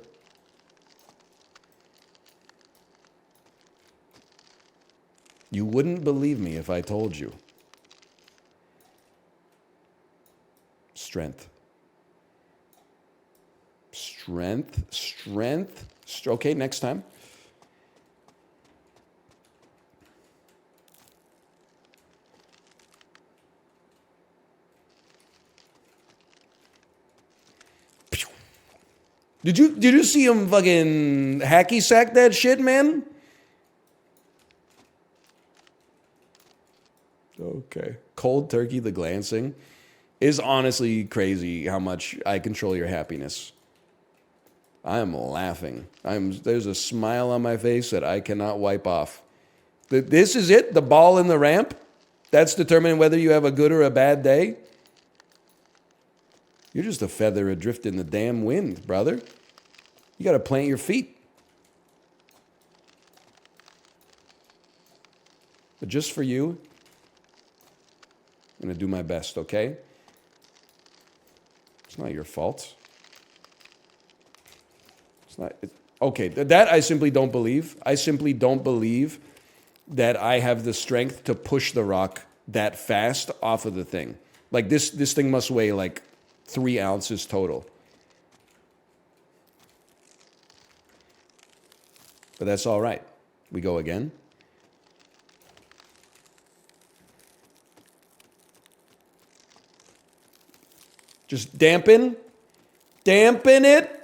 You wouldn't believe me if I told you. Strength. Strength. Strength. Okay, next time. Did you see him fucking hacky sack that shit, man? Okay. Cold turkey, the glancing is honestly crazy how much I control your happiness. I am laughing. There's a smile on my face that I cannot wipe off. This is it? The ball in the ramp? That's determining whether you have a good or a bad day? You're just a feather adrift in the damn wind, brother. You got to plant your feet. But just for you, I'm going to do my best, okay? It's not your fault. It's not. Okay, that I simply don't believe. I simply don't believe that I have the strength to push the rock that fast off of the thing. Like this thing must weigh like 3 ounces total. But that's all right. We go again. Just dampen it.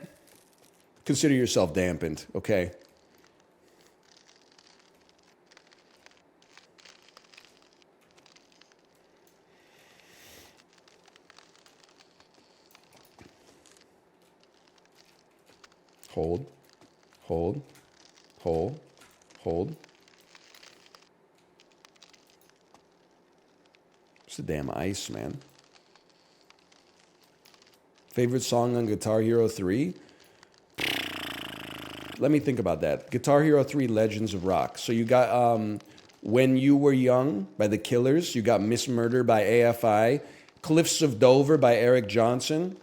Consider yourself dampened, okay? Hold, hold, hold, hold. It's the damn ice, man. Favorite song on Guitar Hero 3? Let me think about that. Guitar Hero 3 Legends of Rock. So you got When You Were Young by The Killers. You got Miss Murder by AFI. Cliffs of Dover by Eric Johnson.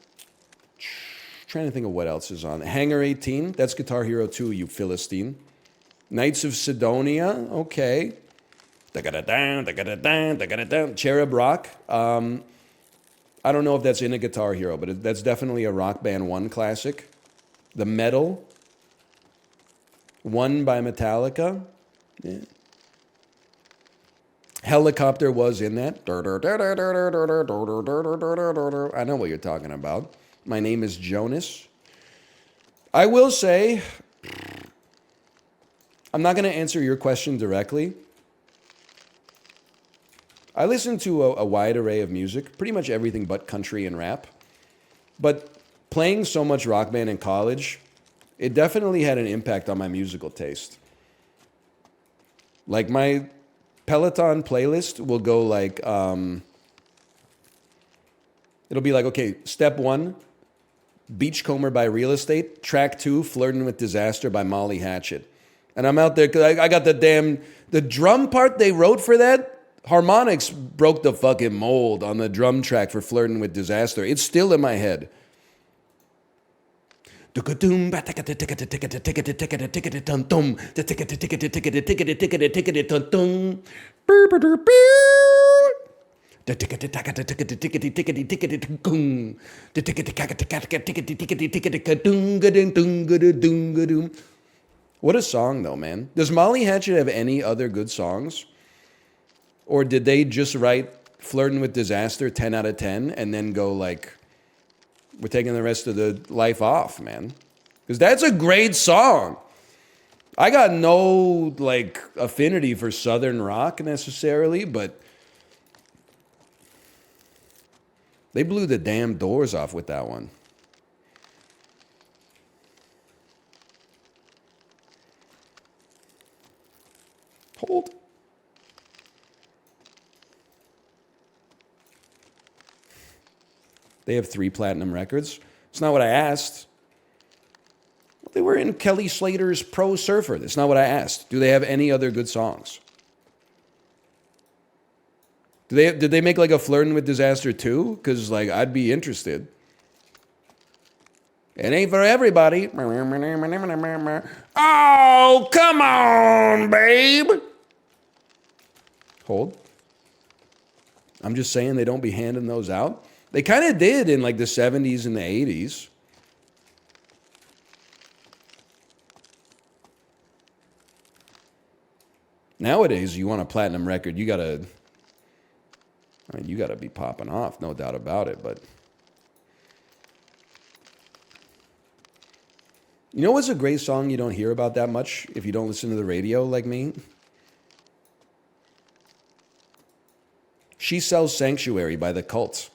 Trying to think of what else is on. Hangar 18. That's Guitar Hero 2, you Philistine. Knights of Sidonia. Okay. Cherub Rock. I don't know if that's in a Guitar Hero, but that's definitely a Rock Band 1 classic. The Metal. One by Metallica. Yeah. Helicopter was in that. I know what you're talking about. My name is Jonas. I will say, I'm not going to answer your question directly. I listen to a wide array of music, pretty much everything but country and rap. But playing so much Rock Band in college, it definitely had an impact on my musical taste. Like my Peloton playlist will go like, it'll be like, okay, step 1, Beachcomber by Real Estate. Track 2, Flirting with Disaster by Molly Hatchet. And I'm out there because I got the drum part they wrote for that. Harmonix broke the fucking mold on the drum track for Flirting with Disaster. It's still in my head. What a song, though, man. Does Molly Hatchet have any other good songs? Or did they just write Flirting with Disaster 10 out of 10 and then go like, we're taking the rest of the life off, man? Because that's a great song. I got no like affinity for Southern rock necessarily, but they blew the damn doors off with that one. Hold. They have 3 platinum records. It's not what I asked. They were in Kelly Slater's Pro Surfer. That's not what I asked. Do they have any other good songs? Did they make like a Flirting with Disaster 2? Because like I'd be interested. It ain't for everybody. Oh, come on, babe. Hold. I'm just saying they don't be handing those out. They kind of did in like the 70s and the 80s. Nowadays, you want a platinum record, you gotta be popping off, no doubt about it. But you know what's a great song you don't hear about that much if you don't listen to the radio like me? She Sells Sanctuary by The Cult.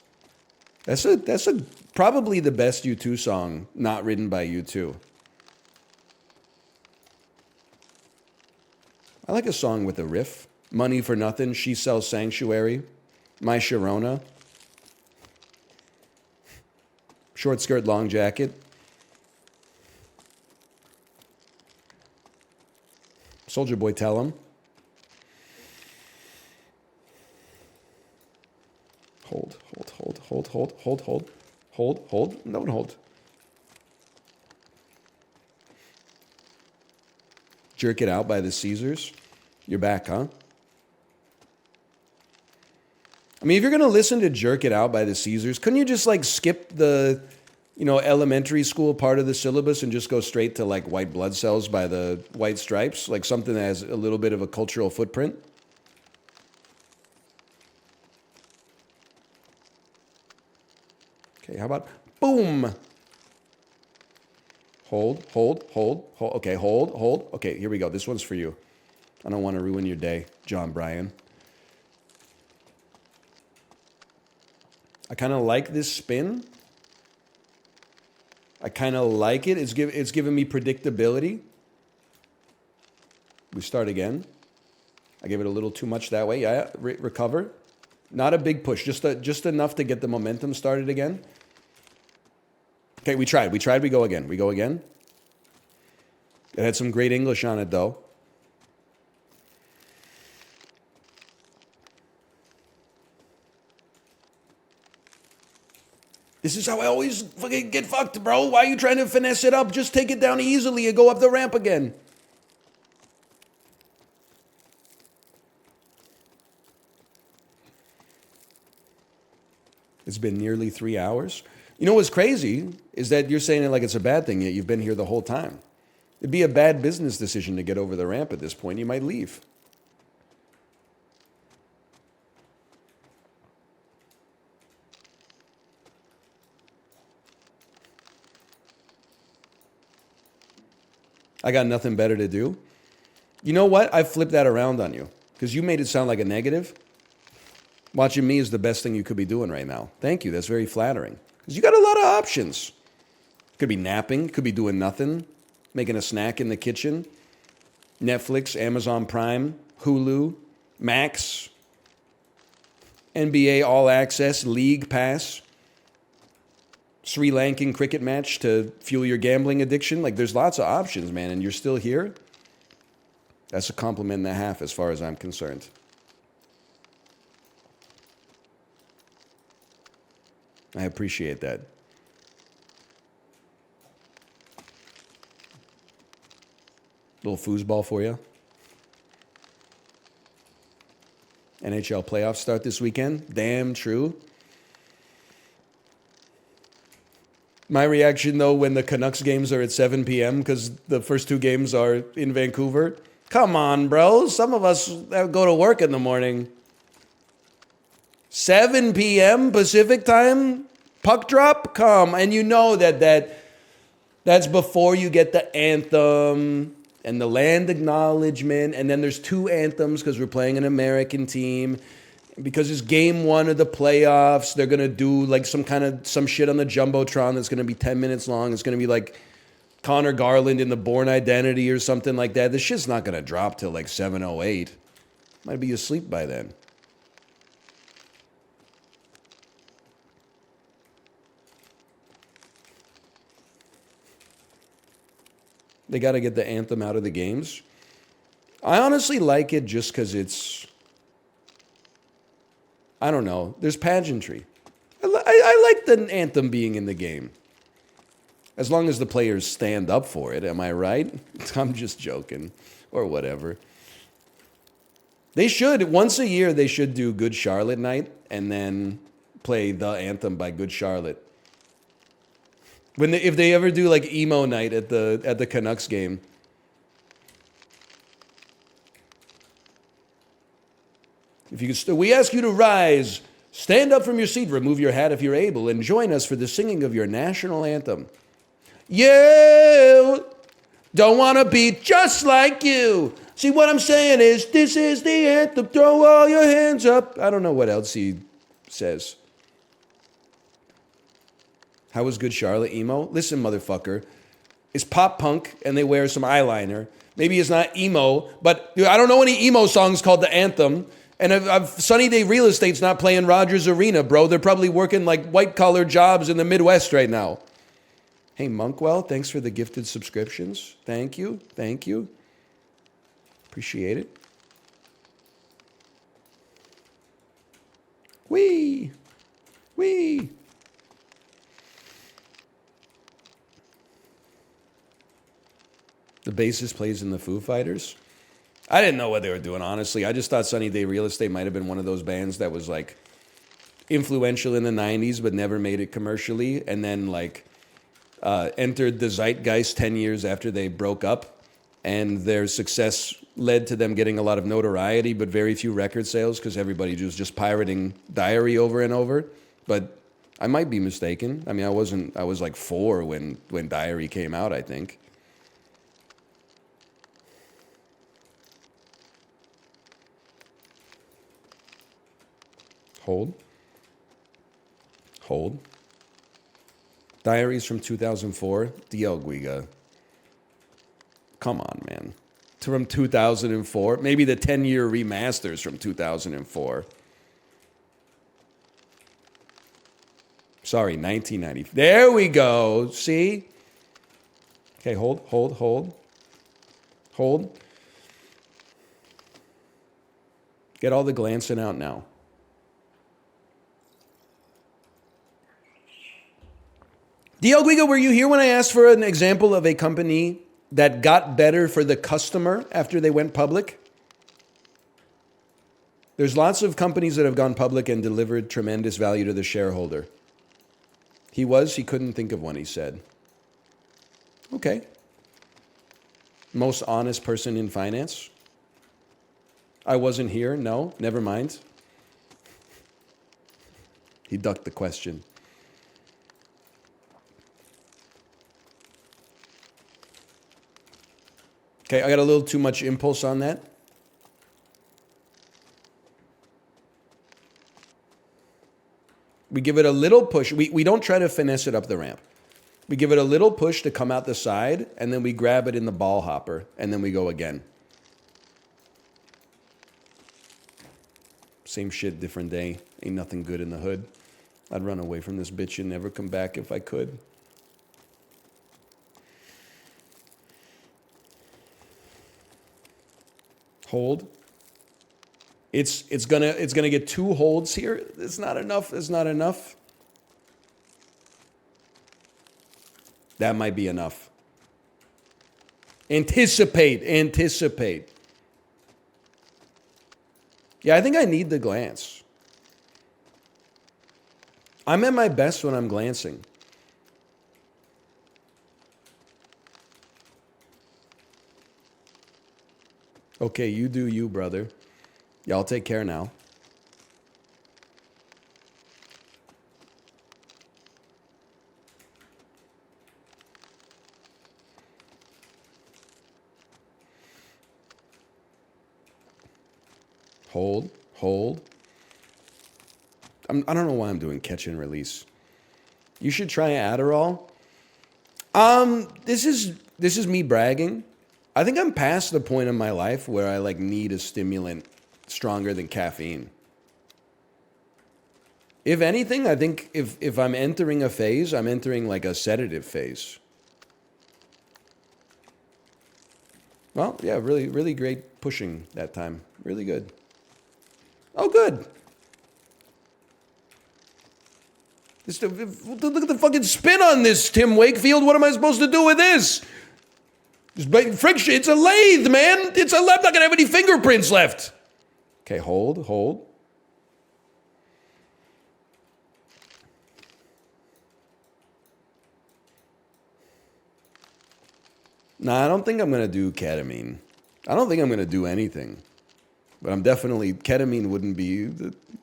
That's probably the best U2 song not written by U2. I like a song with a riff. Money for Nothing, She Sells Sanctuary, My Sharona, Short Skirt, Long Jacket, Soulja Boy Tell 'Em. Hold. Don't hold. Jerk It Out by the Caesars. You're back, huh? I mean, if you're going to listen to Jerk It Out by the Caesars, couldn't you just like skip the, elementary school part of the syllabus and just go straight to like White Blood Cells by the White Stripes? Like something that has a little bit of a cultural footprint? Okay, how about boom? Hold. Okay, hold. Okay, here we go. This one's for you. I don't want to ruin your day, John Bryan. I kind of like this spin. I kind of like it. It's giving me predictability. We start again. I gave it a little too much that way. Yeah, recover. Not a big push, just enough to get the momentum started again. Okay, we tried. We go again. It had some great English on it, though. This is how I always fucking get fucked, bro. Why are you trying to finesse it up? Just take it down easily and go up the ramp again. It's been nearly 3 hours. You know what's crazy is that you're saying it like it's a bad thing, yet you've been here the whole time. It'd be a bad business decision to get over the ramp at this point. You might leave. I got nothing better to do. You know what? I flipped that around on you because you made it sound like a negative. Watching me is the best thing you could be doing right now. Thank you. That's very flattering. Because you got a lot of options. Could be napping. Could be doing nothing. Making a snack in the kitchen. Netflix, Amazon Prime, Hulu, Max, NBA All Access, League Pass, Sri Lankan cricket match to fuel your gambling addiction. Like, there's lots of options, man, and you're still here. That's a compliment and a half as far as I'm concerned. I appreciate that. Little foosball for you. NHL playoffs start this weekend. Damn true. My reaction, though, when the Canucks games are at 7 p.m. because the first 2 games are in Vancouver. Come on, bro. Some of us go to work in the morning. 7 p.m. Pacific time? Puck drop? Come. And you know that's before you get the anthem and the land acknowledgement. And then there's 2 anthems because we're playing an American team. Because it's game 1 of the playoffs, they're going to do like some shit on the Jumbotron that's going to be 10 minutes long. It's going to be like Connor Garland in the Bourne Identity or something like that. This shit's not going to drop till like 7:08. Might be asleep by then. They got to get the anthem out of the games. I honestly like it just because it's, I don't know, there's pageantry. I like the anthem being in the game. As long as the players stand up for it, am I right? I'm just joking, or whatever. They should, once a year, they should do Good Charlotte night and then play the anthem by Good Charlotte. If they ever do like emo night at the Canucks game. If you could, we ask you to rise, stand up from your seat, remove your hat if you're able, and join us for the singing of your national anthem. You don't want to be just like you. See, what I'm saying is, this is the anthem, throw all your hands up. I don't know what else he says. How was Good Charlotte emo? Listen, motherfucker, it's pop punk and they wear some eyeliner. Maybe it's not emo, but I don't know any emo songs called the anthem. And Sunny Day Real Estate's not playing Rogers Arena, bro. They're probably working like white-collar jobs in the Midwest right now. Hey, Monkwell, thanks for the gifted subscriptions. Thank you. Thank you. Appreciate it. Wee. Wee. The bassist plays in the Foo Fighters. I didn't know what they were doing, honestly. I just thought Sunny Day Real Estate might have been one of those bands that was like influential in the 90s but never made it commercially, and then like entered the zeitgeist 10 years after they broke up, and their success led to them getting a lot of notoriety but very few record sales because everybody was just pirating Diary over and over. But I might be mistaken. I mean, I was like 4 when Diary came out, I think. Hold. Diaries from 2004. DL Guiga. Come on, man. From 2004. Maybe the 10-year remasters from 2004. Sorry, 1990. There we go. See? Okay, hold. Get all the glancing out now. DL Guiga, were you here when I asked for an example of a company that got better for the customer after they went public? There's lots of companies that have gone public and delivered tremendous value to the shareholder. He couldn't think of one, he said. Okay. Most honest person in finance? I wasn't here, no, never mind. He ducked the question. Okay, I got a little too much impulse on that. We give it a little push. We don't try to finesse it up the ramp. We give it a little push to come out the side, and then we grab it in the ball hopper, and then we go again. Same shit, different day. Ain't nothing good in the hood. I'd run away from this bitch and never come back if I could. Hold. It's gonna get 2 holds here. It's not enough. That might be enough. Anticipate. Yeah, I think I need the glance. I'm at my best when I'm glancing. Okay, you do you, brother. Y'all take care now. Hold, hold. I don't know why I'm doing catch and release. You should try Adderall. This is me bragging. I think I'm past the point in my life where I like need a stimulant stronger than caffeine. If anything, I think if I'm entering a phase, I'm entering like a sedative phase. Well, yeah, really, really great pushing that time. Really good. Oh, good. Look at the fucking spin on this, Tim Wakefield. What am I supposed to do with this? Just friction. It's a lathe, man. I'm not going to have any fingerprints left. Okay, hold, hold. Nah, I don't think I'm going to do ketamine. I don't think I'm going to do anything. But I'm definitely, ketamine wouldn't be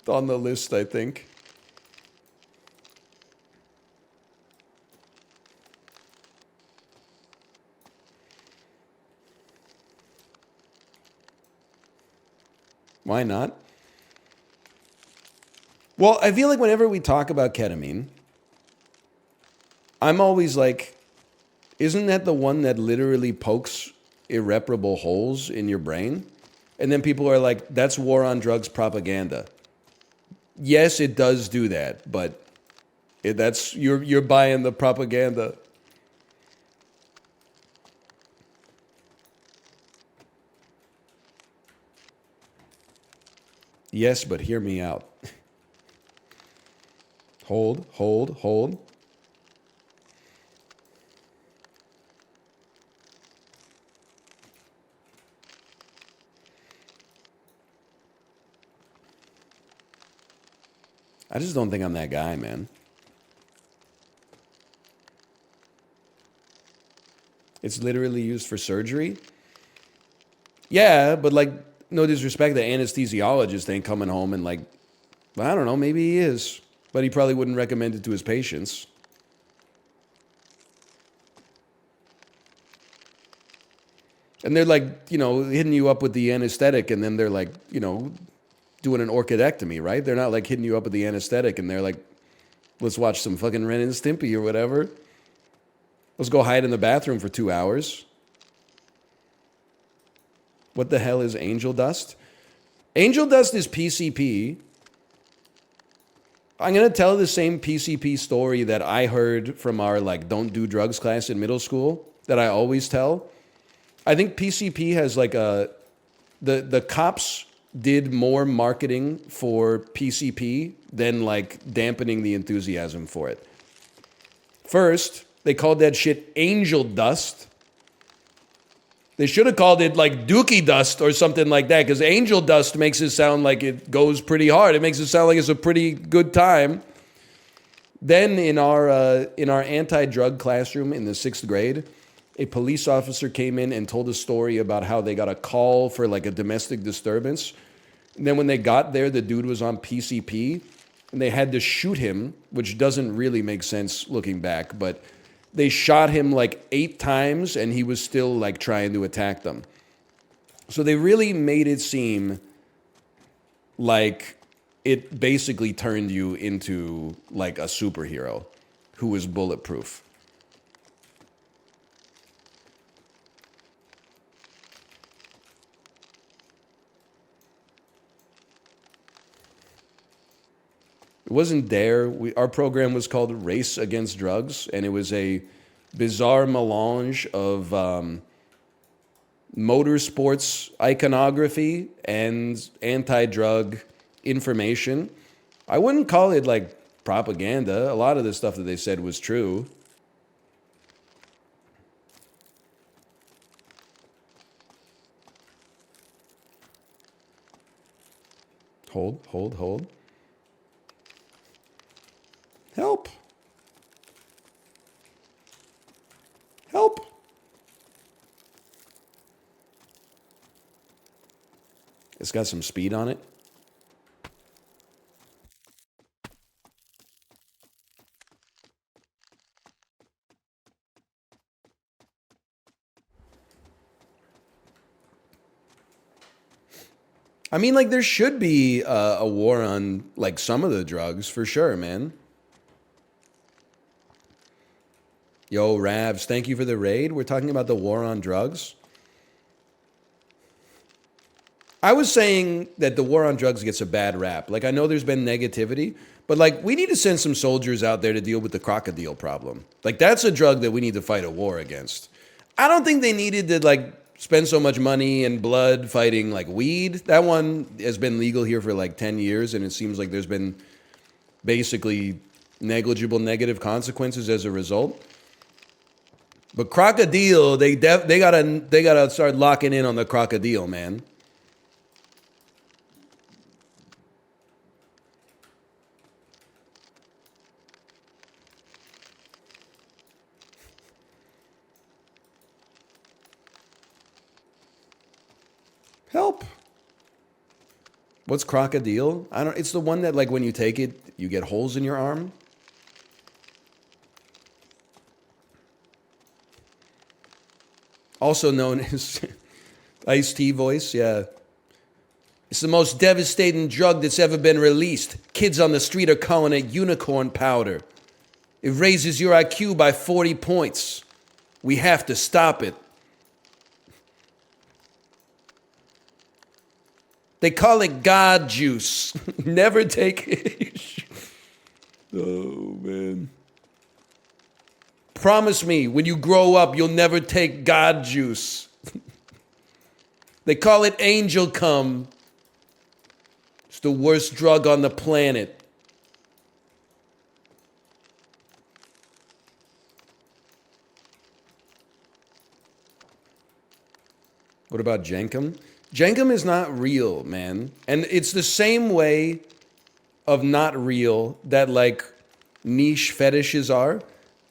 on the list, I think. Why not? Well, I feel like whenever we talk about ketamine, I'm always like, isn't that the one that literally pokes irreparable holes in your brain? And then people are like, that's war on drugs propaganda. Yes, it does do that, but you're buying the propaganda. Yes, but hear me out. Hold, hold, hold. I just don't think I'm that guy, man. It's literally used for surgery. Yeah, but like, no disrespect, the anesthesiologist ain't coming home and like, I don't know, maybe he is. But he probably wouldn't recommend it to his patients. And they're like, hitting you up with the anesthetic, and then they're like, doing an orchidectomy, right? They're not like hitting you up with the anesthetic and they're like, let's watch some fucking Ren and Stimpy or whatever. Let's go hide in the bathroom for 2 hours. What the hell is angel dust? Angel dust is PCP. I'm going to tell the same PCP story that I heard from our like don't do drugs class in middle school that I always tell. I think PCP has like the cops did more marketing for PCP than like dampening the enthusiasm for it. First, they called that shit angel dust. They should have called it like dookie dust or something like that, because angel dust makes it sound like it goes pretty hard. It makes it sound like it's a pretty good time. Then in our anti-drug classroom in the 6th grade, a police officer came in and told a story about how they got a call for like a domestic disturbance. And then when they got there, the dude was on PCP and they had to shoot him, which doesn't really make sense looking back, but they shot him like 8 times and he was still like trying to attack them. So they really made it seem like it basically turned you into like a superhero who was bulletproof. It wasn't DARE. Our program was called Race Against Drugs, and it was a bizarre melange of motorsports iconography and anti-drug information. I wouldn't call it like propaganda. A lot of the stuff that they said was true. Hold, hold, hold. Help. Help. It's got some speed on it. I mean, like, there should be a war on, like, some of the drugs, for sure, man. Yo, Ravs, thank you for the raid. We're talking about the war on drugs. I was saying that the war on drugs gets a bad rap. Like, I know there's been negativity, but, like, we need to send some soldiers out there to deal with the crocodile problem. Like, that's a drug that we need to fight a war against. I don't think they needed to, like, spend so much money and blood fighting, like, weed. That one has been legal here for, like, 10 years, and it seems like there's been basically negligible negative consequences as a result. But crocodile, they gotta start locking in on the crocodile, man. Help. What's crocodile? I don't. It's the one that, like, when you take it, you get holes in your arm. Also known as Ice-T voice, yeah. It's the most devastating drug that's ever been released. Kids on the street are calling it unicorn powder. It raises your IQ by 40 points. We have to stop it. They call it God juice. Never take it. Oh, man. Promise me, when you grow up, you'll never take God juice. They call it angel cum. It's the worst drug on the planet. What about Jenkum? Jenkum is not real, man. And it's the same way of not real that, like, niche fetishes are.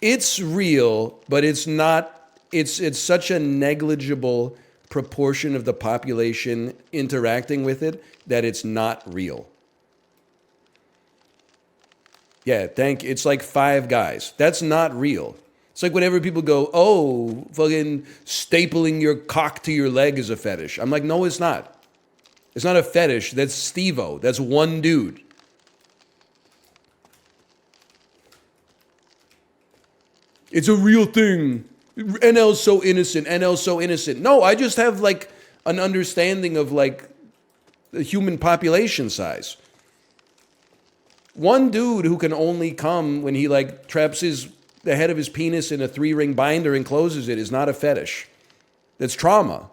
It's real, but it's not, it's such a negligible proportion of the population interacting with it that it's not real. Yeah, it's like 5 guys. That's not real. It's like whenever people go, oh, fucking stapling your cock to your leg is a fetish. I'm like, no, it's not. It's not a fetish. That's Steve-O. That's one dude. It's a real thing. NL's so innocent. NL's so innocent. No, I just have, like, an understanding of, like, the human population size. One dude who can only come when he, like, traps the head of his penis in a 3-ring binder and closes it is not a fetish. That's trauma.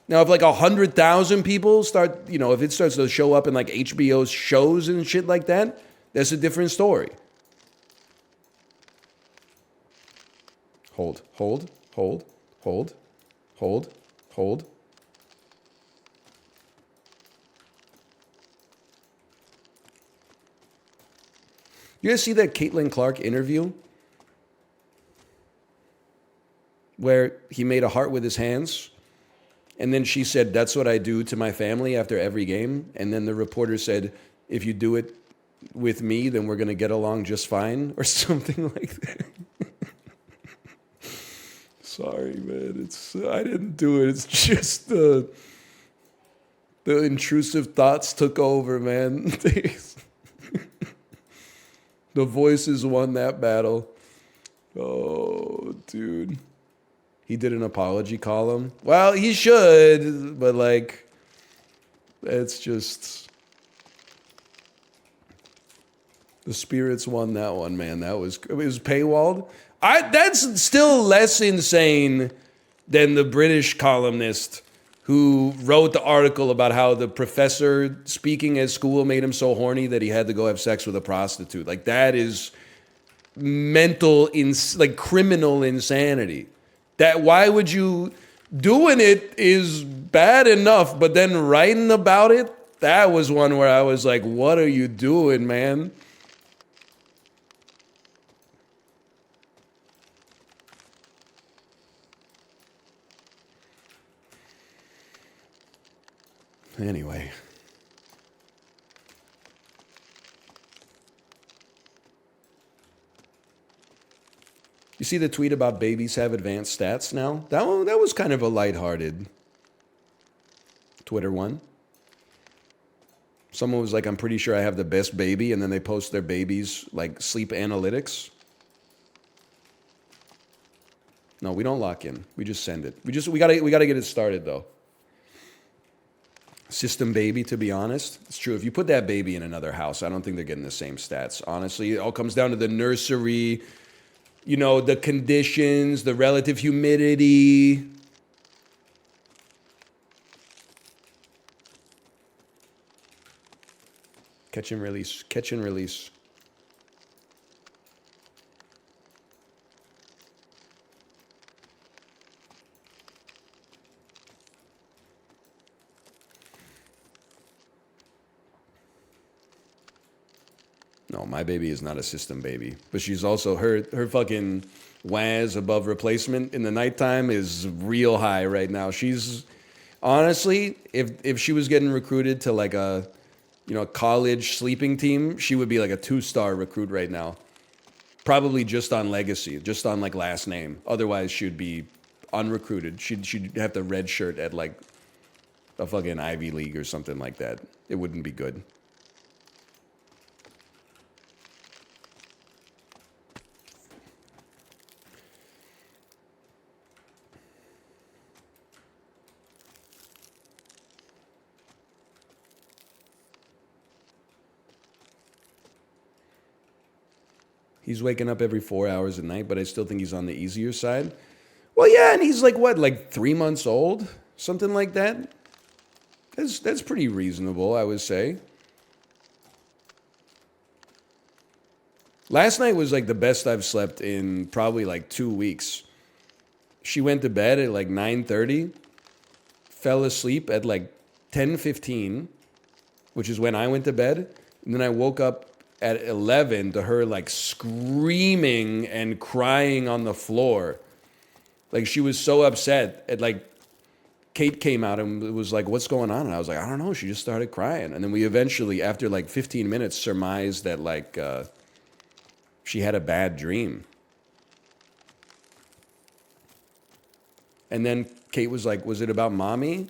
Now, if, like, 100,000 people start, if it starts to show up in, like, HBO's shows and shit like that, that's a different story. Hold, hold, hold, hold, hold, hold. You guys see that Caitlin Clark interview? Where he made a heart with his hands, and then she said, that's what I do to my family after every game. And then the reporter said, if you do it with me, then we're going to get along just fine, or something like that. Sorry, man. I didn't do it. It's just the intrusive thoughts took over, man. The voices won that battle. Oh, dude. He did an apology column. Well, he should, but, like, it's just the spirits won that one, man. It was paywalled. That's still less insane than the British columnist who wrote the article about how the professor speaking at school made him so horny that he had to go have sex with a prostitute. Like, that is mental, criminal insanity. That why would you doing it is bad enough, but then writing about it, That was one where I was like, what are you doing, man? Anyway. You see the tweet about babies have advanced stats now? That was kind of a lighthearted Twitter one. Someone was like, I'm pretty sure I have the best baby, and then they post their baby's like sleep analytics. No, we don't lock in. We just send it. We gotta get it started though. System baby, to be honest. It's true. If you put that baby in another house, I don't think they're getting the same stats. Honestly, it all comes down to the nursery, you know, the conditions, the relative humidity. Catch and release, catch and release. No, my baby is not a system baby. But she's also, her fucking WAS above replacement in the nighttime is real high right now. She's, honestly, if she was getting recruited to like a, you know, college sleeping team, she would be like a 2-star recruit right now. Probably just on legacy, just on like last name. Otherwise, she'd be unrecruited. She'd have to redshirt at like a fucking Ivy League or something like that. It wouldn't be good. He's waking up every 4 hours a night, but I still think he's on the easier side. Well, yeah, and he's like, what, like 3 months old? Something like that? That's pretty reasonable, I would say. Last night was like the best I've slept in probably like 2 weeks. She went to bed at like 9:30, fell asleep at like 10:15, which is when I went to bed. And then I woke up at 11 to her like screaming and crying on the floor. Like she was so upset. At like Kate came out and was like, what's going on? And I was like, I don't know. She just started crying. And then we eventually, after like 15 minutes, surmised that like she had a bad dream. And then Kate was like, was it about mommy?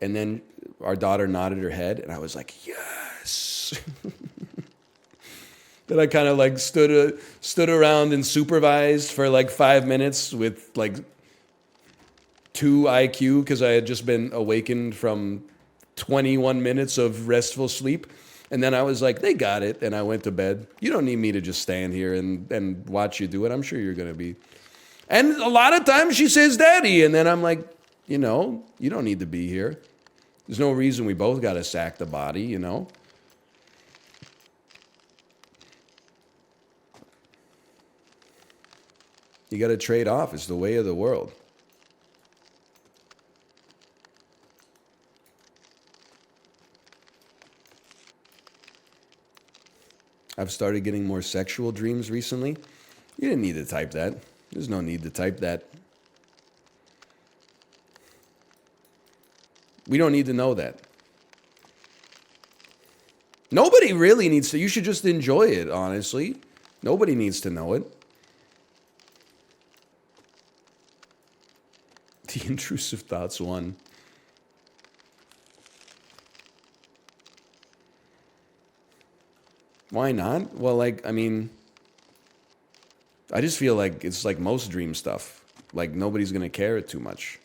And then our daughter nodded her head. And I was like, yes. Then I kind of like stood around and supervised for like 5 minutes with like 2 IQ because I had just been awakened from 21 minutes of restful sleep. And then I was like, they got it. And I went to bed. You don't need me to just stand here and watch you do it. I'm sure you're going to be. And a lot of times she says, Daddy. And then I'm like, you know, you don't need to be here. There's no reason we both got to sack the body, you know. You got to trade off. It's the way of the world. I've started getting more sexual dreams recently. You didn't need to type that. There's no need to type that. We don't need to know that. Nobody really needs to. You should just enjoy it, honestly. Nobody needs to know it. The intrusive thoughts one. Why not? Well, like, I mean, I just feel like it's like most dream stuff. Like, nobody's going to care too much.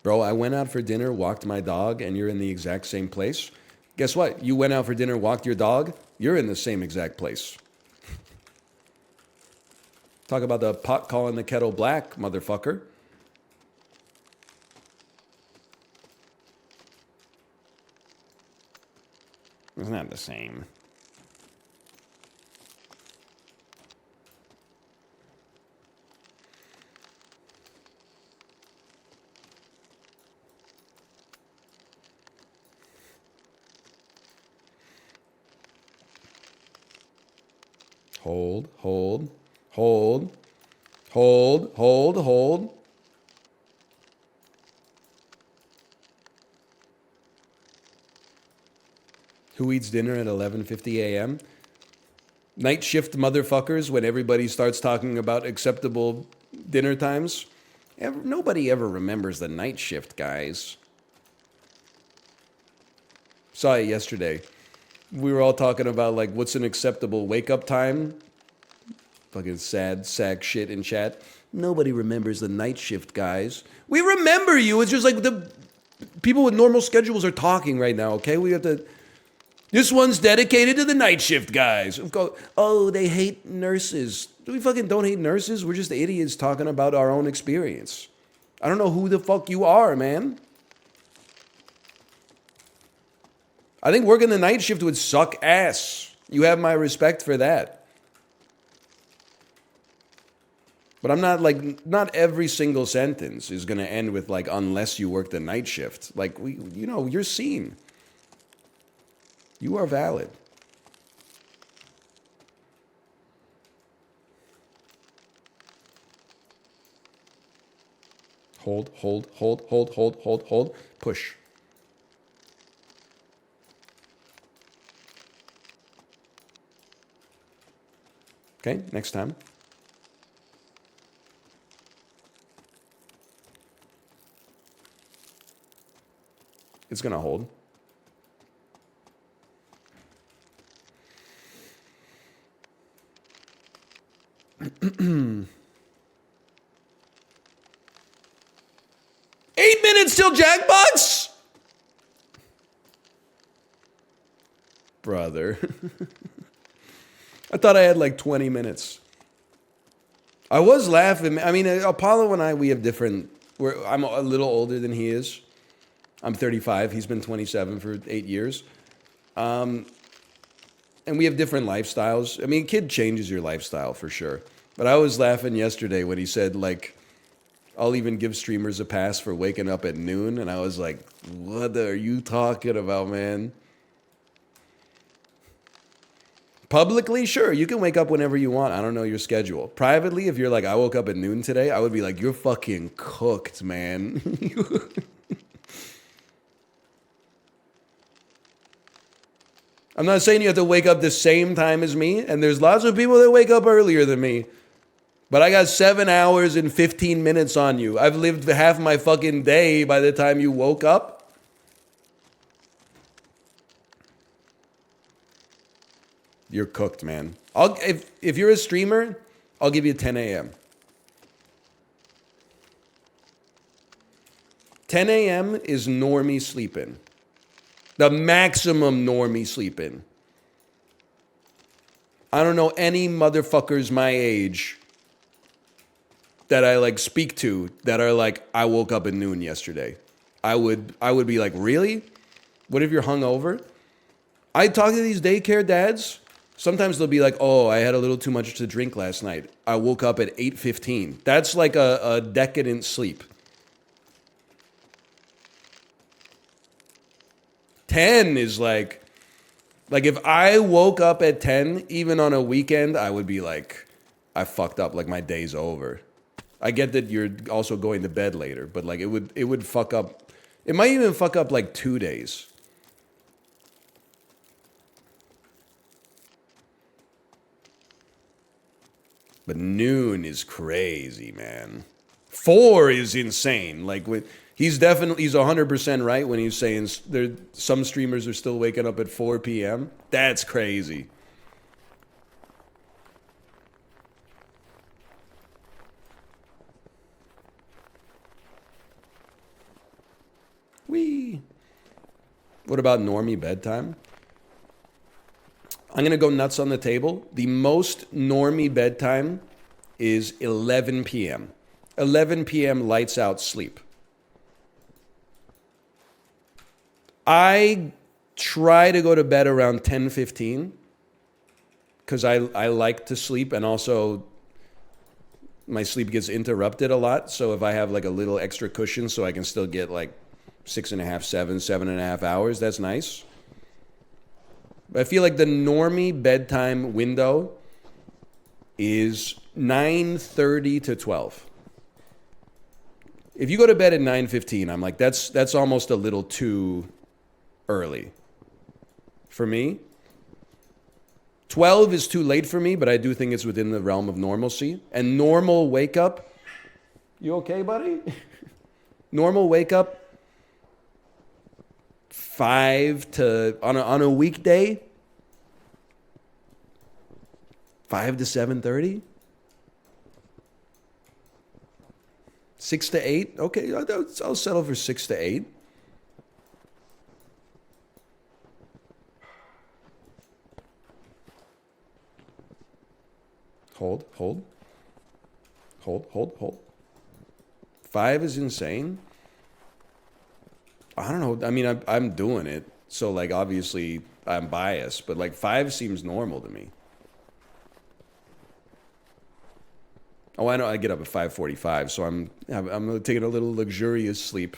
Bro, I went out for dinner, walked my dog, and you're in the exact same place. Guess what? You went out for dinner, walked your dog, you're in the same exact place. Talk about the pot calling the kettle black, motherfucker. It's not the same. Hold, hold, hold, hold, hold, hold. Who eats dinner at 11:50 a.m.? Night shift motherfuckers when everybody starts talking about acceptable dinner times. Nobody ever remembers the night shift guys. Saw it yesterday. We were all talking about like what's an acceptable wake up time. Fucking sad sack shit in chat. Nobody remembers the night shift guys. We remember you. It's just like the people with normal schedules are talking right now, okay? We have to. This one's dedicated to the night shift guys. Oh, they hate nurses. We fucking don't hate nurses. We're just idiots talking about our own experience. I don't know who the fuck you are, man. I think working the night shift would suck ass. You have my respect for that. But I'm not like, not every single sentence is going to end with like, unless you work the night shift. Like, you're seen. You are valid. Hold, hold, hold, hold, hold, hold, hold. Push. Okay, next time. It's gonna hold. Till Jackbox? Brother. I thought I had like 20 minutes. I was laughing. I mean, Apollo and I, we have different... I'm a little older than he is. I'm 35. He's been 27 for 8 years. And we have different lifestyles. I mean, kid changes your lifestyle for sure. But I was laughing yesterday when he said, like... I'll even give streamers a pass for waking up at noon. And I was like, what are you talking about, man? Publicly, sure, you can wake up whenever you want. I don't know your schedule. Privately, if you're like, I woke up at noon today, I would be like, you're fucking cooked, man. I'm not saying you have to wake up the same time as me. And there's lots of people that wake up earlier than me. But I got 7 hours and 15 minutes on you. I've lived half my fucking day by the time you woke up. You're cooked, man. If you're a streamer, I'll give you 10 a.m. 10 a.m. is normie sleeping. The maximum normie sleeping. I don't know any motherfuckers my age that I like speak to that are like, I woke up at noon yesterday. I would be like, really? What if you're hungover? I talk to these daycare dads. Sometimes they'll be like, oh, I had a little too much to drink last night. I woke up at 8:15. That's like a decadent sleep. 10 is like if I woke up at 10, even on a weekend, I would be like, I fucked up, like my day's over. I get that you're also going to bed later, but like it would fuck up. It might even fuck up like 2 days. But noon is crazy, man. 4 is insane. Like he's 100% right when he's saying some streamers are still waking up at 4 p.m. That's crazy. Whee! What about normie bedtime? I'm going to go nuts on the table. The most normie bedtime is 11 p.m. 11 p.m. lights out sleep. I try to go to bed around 10:15 because I like to sleep, and also my sleep gets interrupted a lot. So if I have like a little extra cushion so I can still get like 6.5, 7.5 hours, that's nice. But I feel like the normie bedtime window is 9:30 to 12. If you go to bed at 9:15, I'm like, that's almost a little too early for me. 12 is too late for me, but I do think it's within the realm of normalcy. And normal wake up, you okay, buddy? Normal wake up, 5 to, on a weekday, 5 to 7:30? 6 to 8? Okay, I'll settle for 6 to 8. Hold, hold. Hold, hold, hold. 5 is insane. I don't know. I mean, I'm doing it. So, like, obviously, I'm biased. But, like, 5 seems normal to me. Oh, I know. I get up at 5:45. So I'm taking a little luxurious sleep.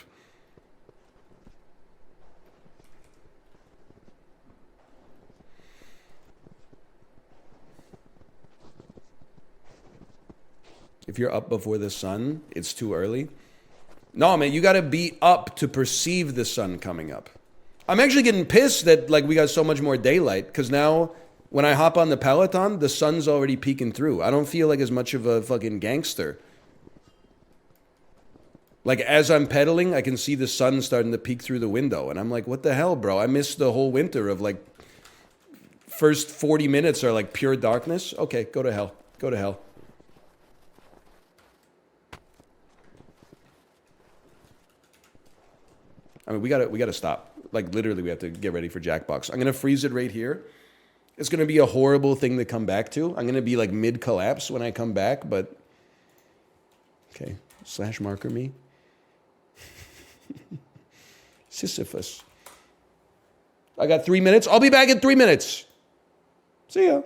If you're up before the sun, it's too early. No, man, you got to be up to perceive the sun coming up. I'm actually getting pissed that like we got so much more daylight because now when I hop on the Peloton, the sun's already peeking through. I don't feel like as much of a fucking gangster. Like as I'm pedaling, I can see the sun starting to peek through the window, and I'm like, what the hell, bro? I missed the whole winter of like first 40 minutes are like pure darkness. Okay, go to hell. Go to hell. I mean, we gotta stop. Like literally, we have to get ready for Jackbox. I'm gonna freeze it right here. It's gonna be a horrible thing to come back to. I'm gonna be like mid collapse when I come back, but okay. Slash marker me. Sisyphus. I got 3 minutes. I'll be back in 3 minutes. See ya.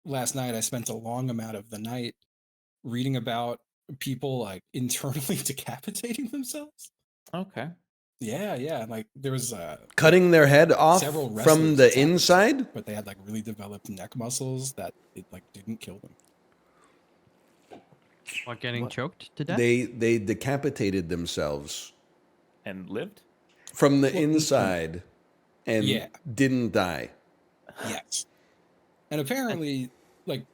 last night I spent a long amount of the night reading about people like internally decapitating themselves. Okay. Yeah. Like there was Cutting their head off several from wrestlers the attempted to, inside? but they had like really developed neck muscles that it like didn't kill them. What, getting choked to death? They decapitated themselves And lived? from the inside and Yeah. didn't die. Yes. And apparently, like,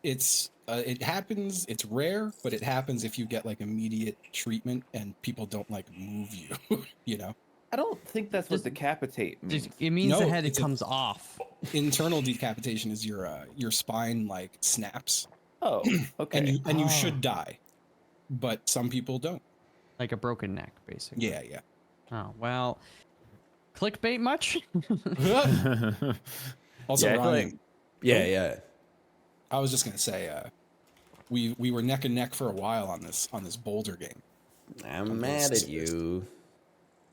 it happens. It's rare, but it happens if you get like immediate treatment and people don't like move you. You know, I don't think that's what decapitate means. It means No, the head it's a- comes off. internal decapitation is your spine like snaps, Oh, okay. and you should die, but some people don't. Like a broken neck, basically. Yeah. Oh, well. Clickbait much? Also, Yeah, I feel Ryan, like- Yeah. I was just gonna say, we were neck and neck for a while on this boulder game. I'm mad at you.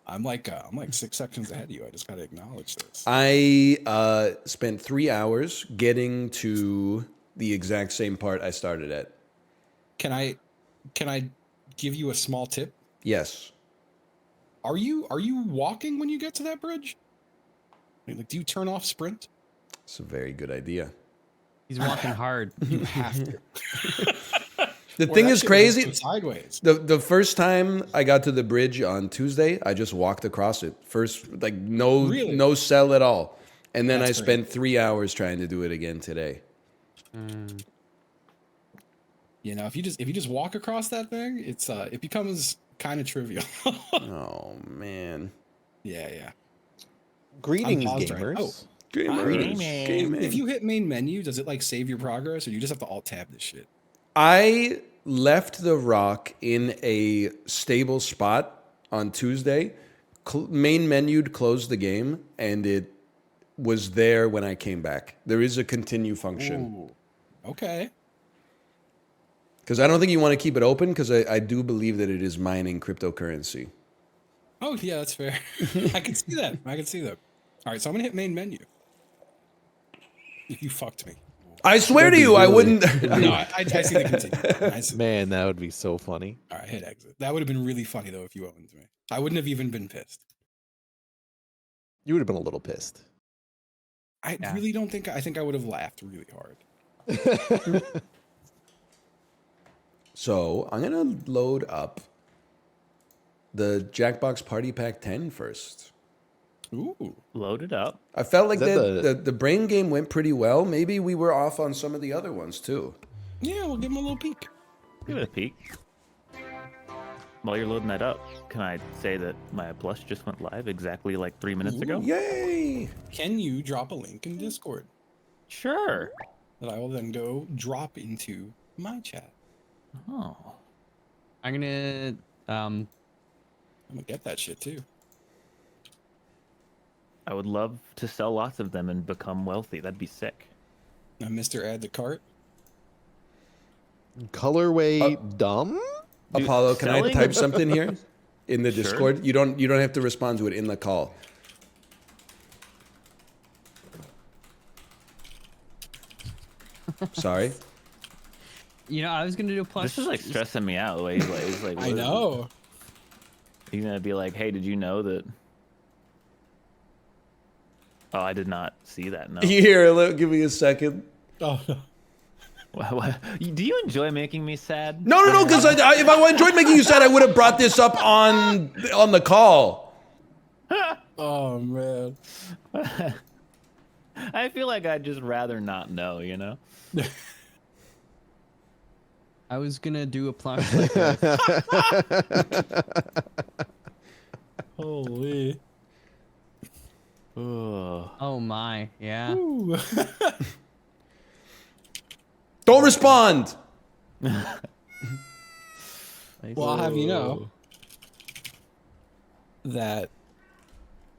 I'm like 6 sections ahead of you. I just gotta acknowledge this. I spent 3 hours getting to the exact same part I started at. Can I give you a small tip? Yes. Are you walking when you get to that bridge? Like, do you turn off sprint? It's a very good idea. He's walking hard. You have to. The Or thing that is shit will crazy. just go sideways. The first time I got to the bridge on Tuesday, I just walked across it. First, like Really? no cell at all. And then That's I great. spent 3 hours trying to do it again today. You know, if you just walk across that thing, it becomes kind of trivial. Oh man. Yeah. Greetings, paused right- gamers. oh. Gamers. Gaming. If you hit main menu, does it like save your progress, or you just have to alt tab this shit? I left the rock in a stable spot on Tuesday, main menued, closed the game, and it was there when I came back. There is a continue function. Ooh. Okay. Because I don't think you want to keep it open, because I do believe that it is mining cryptocurrency. Oh yeah, that's fair. I can see that. All right, so I'm gonna hit main menu. You fucked me. I swear to That'd be you, I really- wouldn't. No, I see the continue. I see. Man, that would be so funny. All right, hit exit. That would have been really funny though if you owned me. I wouldn't have even been pissed. You would have been a little pissed. I really don't think. I think I would have laughed really hard. So I'm going to load up the Jackbox Party Pack 10 first. Ooh. Load it up. I felt like Is that the brain game went pretty well. Maybe we were off on some of the other ones too. Yeah, we'll give him a little peek. Give it a peek. While you're loading that up, can I say that my blush just went live exactly like 3 minutes ago? Yay! Can you drop a link in Discord Sure. that I will then go drop into my chat? Oh. I'm gonna I'm gonna get that shit too. I would love to sell lots of them and become wealthy. That'd be sick. Now, Mr. Add to cart. Colorway dumb? Dude, Apollo, can I selling- type something here in the Sure. Discord? You don't have to respond to it in the call. Sorry. You know, I was gonna do a plush. This is like stressing me out. The way he's like, I what- know. He's gonna be like, "Hey, did you know that?" Oh, I did not see that. No. Here, give me a second. Oh, no. Do you enjoy making me sad? No, because if I enjoyed making you sad, I would have brought this up on the call. Oh man. I feel like I'd just rather not know. You know. I was gonna do a plush. Like a, Holy. Oh. oh my, yeah. Ooh. Don't respond. Well, I'll have you know that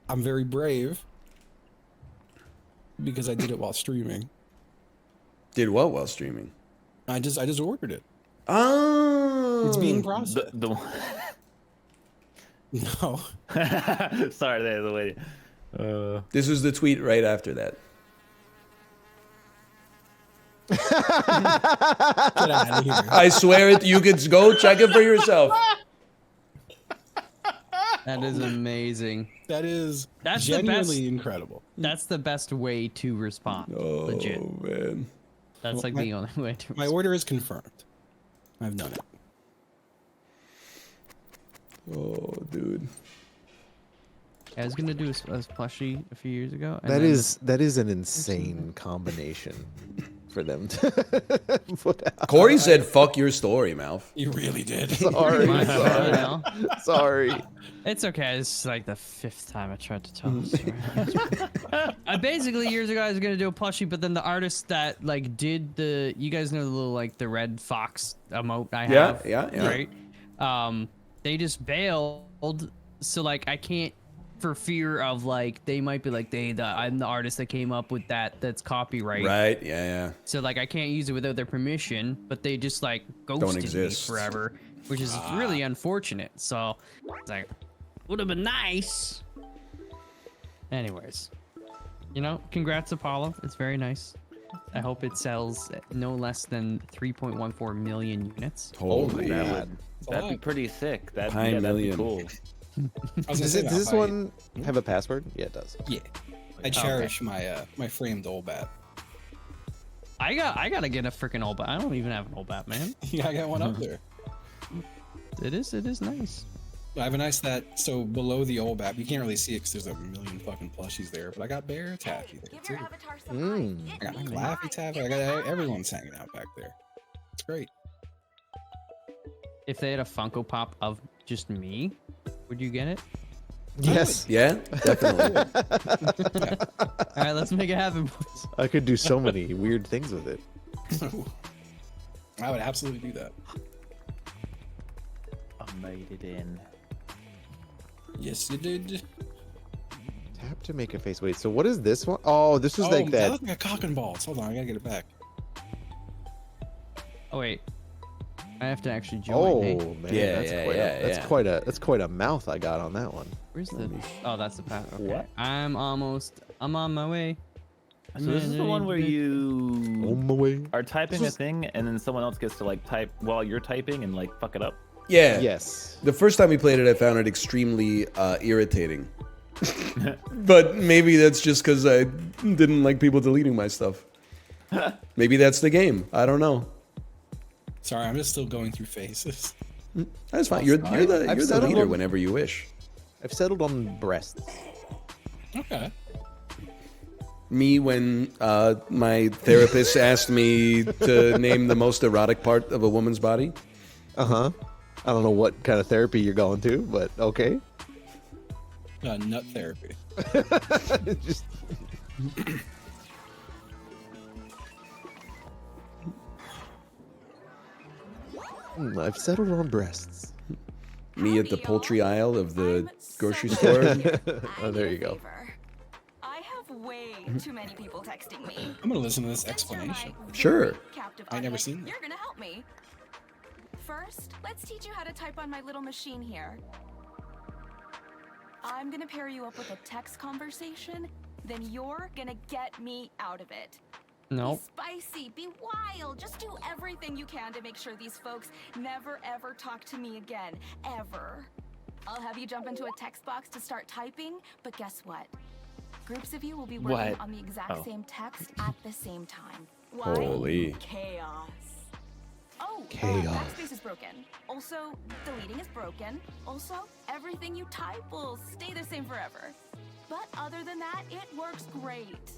I'm very brave because I did it while streaming. Did what while streaming? I just ordered it. Oh, It's being processed. The No. Sorry, there's the way. This was the tweet right after that. Get out of here. I swear it. You could go check it for yourself. That is amazing. That's That's the genuinely best. incredible. That's the best way to respond. Oh Legit. man. That's Well, like the only way to My respond. order is confirmed. I've done it. Oh, dude. I was gonna do a plushie a few years ago. and That then is an insane combination for them to put out. Corey said, "Fuck your story, mouth." You really did. Sorry, My fault, sorry, you know? sorry. It's okay. It's like the 5th time I tried to tell this story. I basically years ago I was gonna do a plushie, but then the artist that like did the, you guys know the little like the red fox emote I Yeah, have, yeah. right? They just bailed, so like I can't, for fear of like they might be like I'm the artist that came up with that. That's copyright. Right? Yeah. So like I can't use it without their permission, but they just like ghosted me exist. forever, which is really unfortunate. So it's like would have been nice. Anyways, you know, congrats Apollo. It's very nice. I hope it sells no less than 3.14 million units. Holy that God. That'd be pretty sick. That'd Pine be million. cool. I was gonna Does say this that, one have a password? Yeah, it does. Yeah. I cherish my my framed old bat. I gotta get a freaking old bat. I don't even have an old bat, man. Yeah, I got one up there. It is nice. I have a nice that. So below the old bat, you can't really see it because there's a million fucking plushies there. But I got Bear Taffy there too. I got Laffy Taffy. I got everyone's hanging out back there. It's great. If they had a Funko Pop of just me, would you get it? Yes, Yeah, definitely. All right, let's make it happen, boys. I could do so many weird things with it. I would absolutely do that. I made it in. Yes, you did. Tap to make a face. Wait, so what is this one? Oh, this was like that that. looks like a cock and balls. Hold on, I gotta get it back. Oh wait, I have to actually join. Oh Hey, man, Yeah, that's yeah, quite yeah, a, yeah. that's quite a mouth I got on that one. where's the? Oh, that's the path. Okay. What? I'm on my way. So this is the one where you On my way. are typing a thing and then someone else gets to like type while you're typing and like fuck it up. Yeah. Yes. The first time we played it, I found it extremely irritating. But maybe that's just because I didn't like people deleting my stuff. Maybe that's the game. I don't know. Sorry, I'm just still going through phases. That's fine. You're the settled leader on- whenever you wish. I've settled on breasts. Okay. Me, when my therapist asked me to name the most erotic part of a woman's body. I don't know what kind of therapy you're going to, but okay. Nut therapy. Just I've settled on breasts. Me at the poultry aisle of the grocery store. Oh, there you go. I have way too many people texting me. I'm gonna listen to this explanation. Sure. I never seen that. You're gonna help me. First, let's teach you how to type on my little machine here. I'm gonna pair you up with a text conversation, then you're gonna get me out of it. Nope. Be spicy, be wild, just do everything you can to make sure these folks never ever talk to me again, ever. I'll have you jump into a text box to start typing, but guess what? Groups of you will be working What? on the exact same text at the same time. Why? Holy. Chaos. Oh, Chaos. backspace is broken. Also, deleting is broken. Also, everything you type will stay the same forever. But other than that, it works great.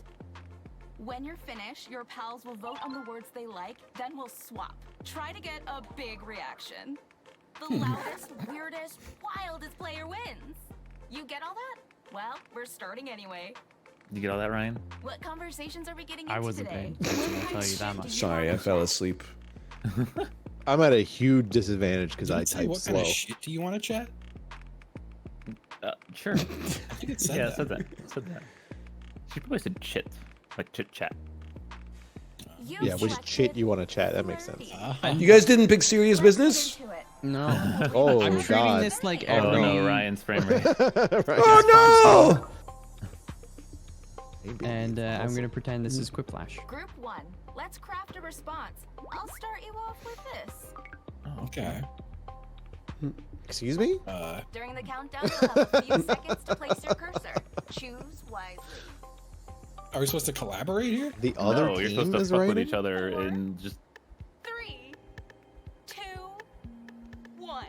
When you're finished, your pals will vote on the words they like, then we'll swap. Try to get a big reaction. The loudest, weirdest, wildest player wins. You get all that? Well, we're starting anyway. You get all that, Ryan? What conversations are we getting into I wasn't today? paying attention, I'll tell you that much. Sorry, I fell asleep. I'm at a huge disadvantage because I Did it say type what slow. kind of shit do you want to chat? Sure. I think it said Yeah, that. it said that. It said that. She probably said chit, like chit chat. You Yeah, which selected chit you want to chat? That makes sense. You guys didn't pick serious Let's get business? into it. No. Oh I'm treating God! this like Oh every. no, Ryan's frame rate. Oh no! Maybe. And I'm gonna pretend this is Quiplash. Group 1. Let's craft a response. I'll start you off with this. Oh, Okay. Excuse me? During the countdown, you'll have a few seconds to place your cursor. Choose wisely. Are we supposed to collaborate here? The other no, you're team supposed to is fuck with writing? each other and just 3, 2, 1.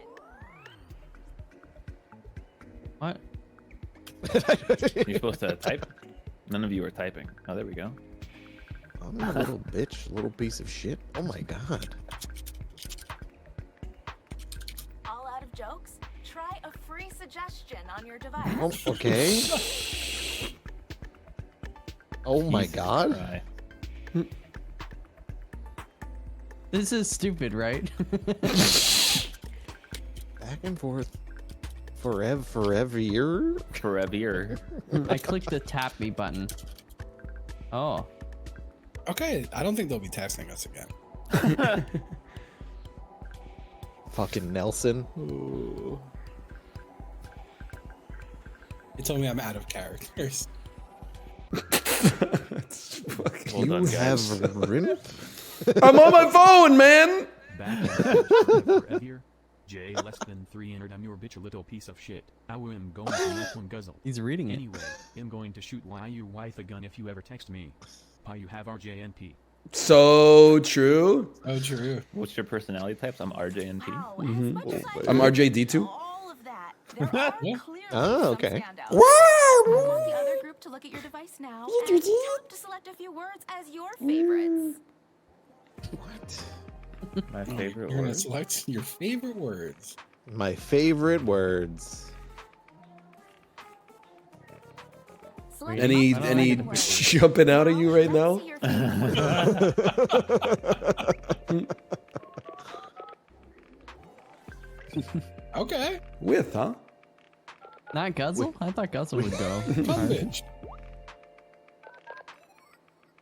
What? you're supposed to type. None of you are typing. Oh, there we go. I'm a little bitch, little piece of shit. Oh my god. All out of jokes? Try a free suggestion on your device. Oh, okay. Oh my Jesus god. Christ. This is stupid, right? Back and forth. Forever year. Forever. I clicked the tap me button. Oh. Okay, I don't think they'll be testing us again. Fucking Nelson. It told me I'm out of characters. Well You done, guys. have written? I'm on my phone, man. Back forever. J less than 300. I'm your bitch, a little piece of shit. I am going to let one guzzle. He's reading it. Anyway, I'm going to shoot why your wife a gun if you ever text me. Pie, you have RJNP. So true. Oh, true. What's your personality types? I'm RJNP. Ow, as much as I I'm like RJD2. all of that, there are Yeah. clearly Oh, some okay. standouts. I want the other group to look at your device now and tap to select a few words as your favorites. What? My favorite You're gonna word. select your favorite words. My favorite words. Select Any one any favorite word. jumping out at you right Let's now? see your favorite word. Okay. With, huh? Not Guzzle? I thought Guzzle would go. Fun bitch.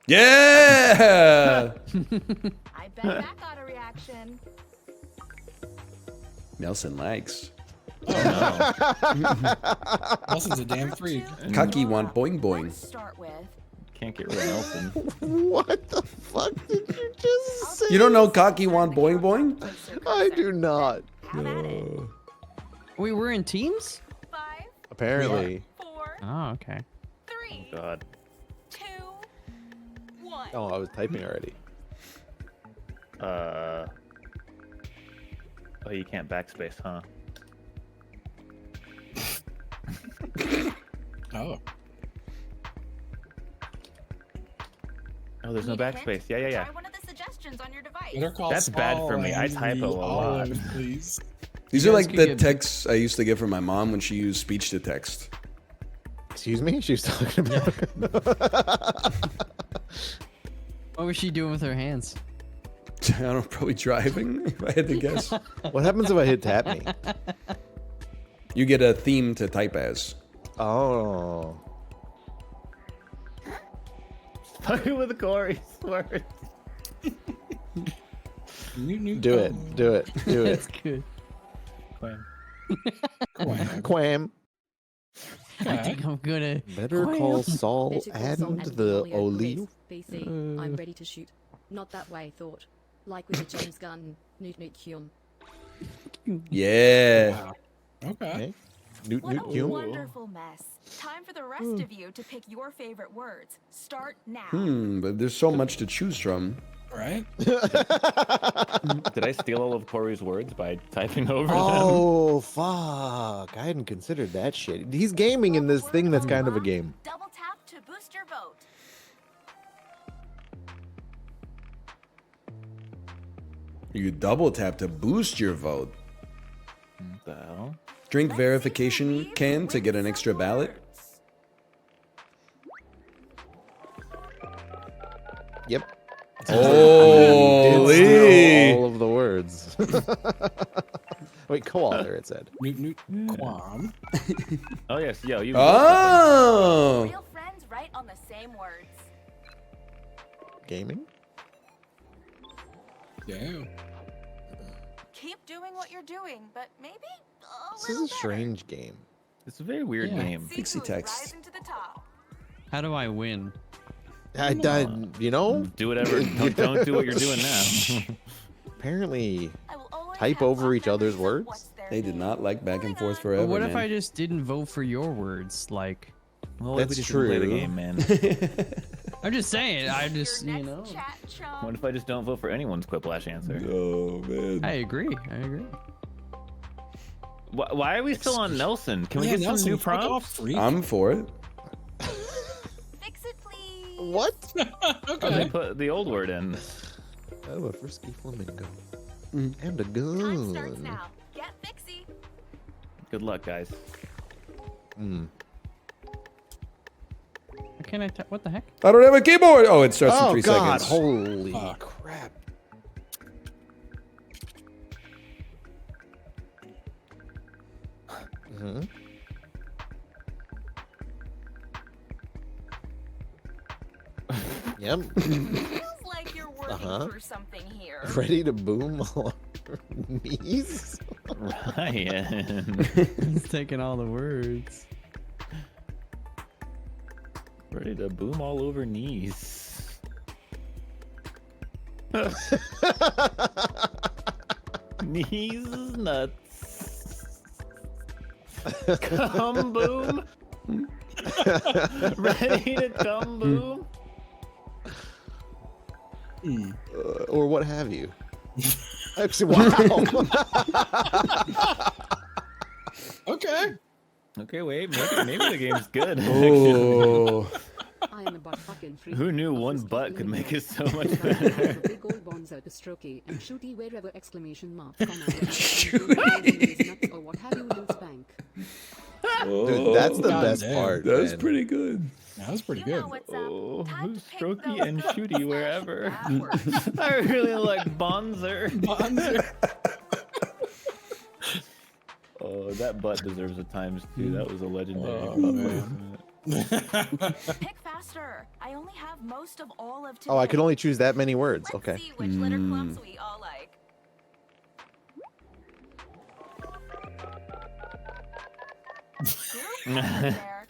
Yeah. I bet that got a reaction. Nelson likes. Nelson's a damn freak. Kaki want boing boing. Let's start with. Can't get rid of Nelson. What the fuck did you just say? You don't know Kaki want boing boing? Place your I cursor. do not. Have at it. Wait, we're in teams? 5, Apparently. 4, Oh, okay. 3, God. 2, 1. Oh, I was typing already. Oh, you can't backspace, huh? Oh. Oh, there's no Need a hint? backspace. Yeah. Try one of the suggestions on your device. What are called That's bad for me. I small type a and lot. olives, please. These You are guys like could the get- texts I used to get from my mom when she used speech to text. Excuse me? She was talking about. What was she doing with her hands? I don't know, probably driving, if I had to guess. What happens if I hit tap me? You get a theme to type as. Oh. Fucking with Corey's word. Do it. Do it. Do it. That's good. Quam. I think I'm gonna. Better call Saul and the Oli. BC, I'm ready to shoot. Not that way, thought. Like with the James Gunn, Newt Hume. Yeah. Wow. Okay. Okay. Newt What a Hume. wonderful mess. Time for the rest of you to pick your favorite words. Start now. But there's so much to choose from. Right? Did I steal all of Corey's words by typing over them? Oh, fuck. I hadn't considered that shit. He's gaming in this thing that's kind of a game. Double tap to boost your vote. You double tap to boost your vote. What the hell? Drink Let's see who verification leaves can to with get an some extra ballot. words. Yep. Holy. Did steal all of the words. Wait, co-author, it said. Newt Quam. Oh yes, yo, you. Oh. Real friends write on the same words. Gaming? Damn. Keep doing what you're doing, but maybe a This is little a strange game. It's a very weird Yeah. game. better. See Pixie who's text. rising to the top. How do I win? I done, you know. Do whatever. Don't do what you're doing now. Apparently, I will always type have over fond each other's memories of words? what's their They did name. not like back and forth But forever, what if man. I just didn't vote for your words? Like, Well, what if we That's just didn't play the true. game, man? I'm just saying. I Your just, you next know. chat chum. What if I just don't vote for anyone's Quiplash answer? Oh man. I agree. I agree. Why are we still on Nelson? Can we Yeah, get some Nelson, new fuck off, prompts? freak. I'm for it. Fix it, please. What? Oh, they Okay. put the old word in. Oh, a frisky flamingo. Mm. And a Time starts gun. now. Get fixie. Good luck, guys. Hmm. Can I? What the heck? I don't have a keyboard. Oh, it starts in Oh 3 God! seconds. Holy Fuck. crap! Hmm. Yep. Feels like you're working Uh-huh. through something here. Ready to boom all our knees? Ryan. He's taking all the words. Ready to boom all over knees. Knees nuts. Come boom. Ready to come boom. Or what have you? Actually, wow. Okay. Okay, wait. Maybe the game's good. Oh. I am a butt fucking freak. Who knew A one frisky butt could make it so much flamingo. better? Big old bonzo to strokey and shooty wherever exclamation mark. Shooty. Or what have you loose bank. Dude, that's the God best damn. part. That's man. pretty good. That was pretty You good. know what's up. Oh, Time who's to pick strokey those and good shooty slash wherever. bad words. I really like Bonzer. Bonzer. Oh, that butt deserves a times two. That was a legendary Oh, butt man. placement. Pick faster. I only have most of all of today. Oh, I could only choose that many words. Let's Okay. see which litter clumps we all like. Group there.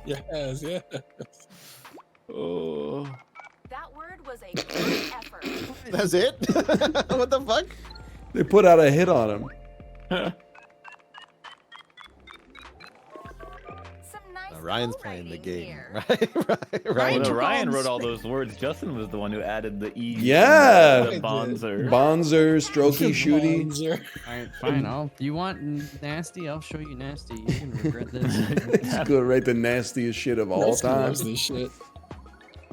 Yes, yeah. Oh. That word was a great effort. That's it? What the fuck? They put out a hit on him. Some nice Ryan's low playing the rating game, here. right? Well, Ryan. no, took Ryan all wrote the all those words. Justin was the one who added the E. Yeah. The Bonzer. Bonzer, strokey, shooty. Bonzer. Alright, fine. You want nasty? I'll show you nasty. You can regret this. It's good, right? The nastiest shit of all Nelson time. loves this shit.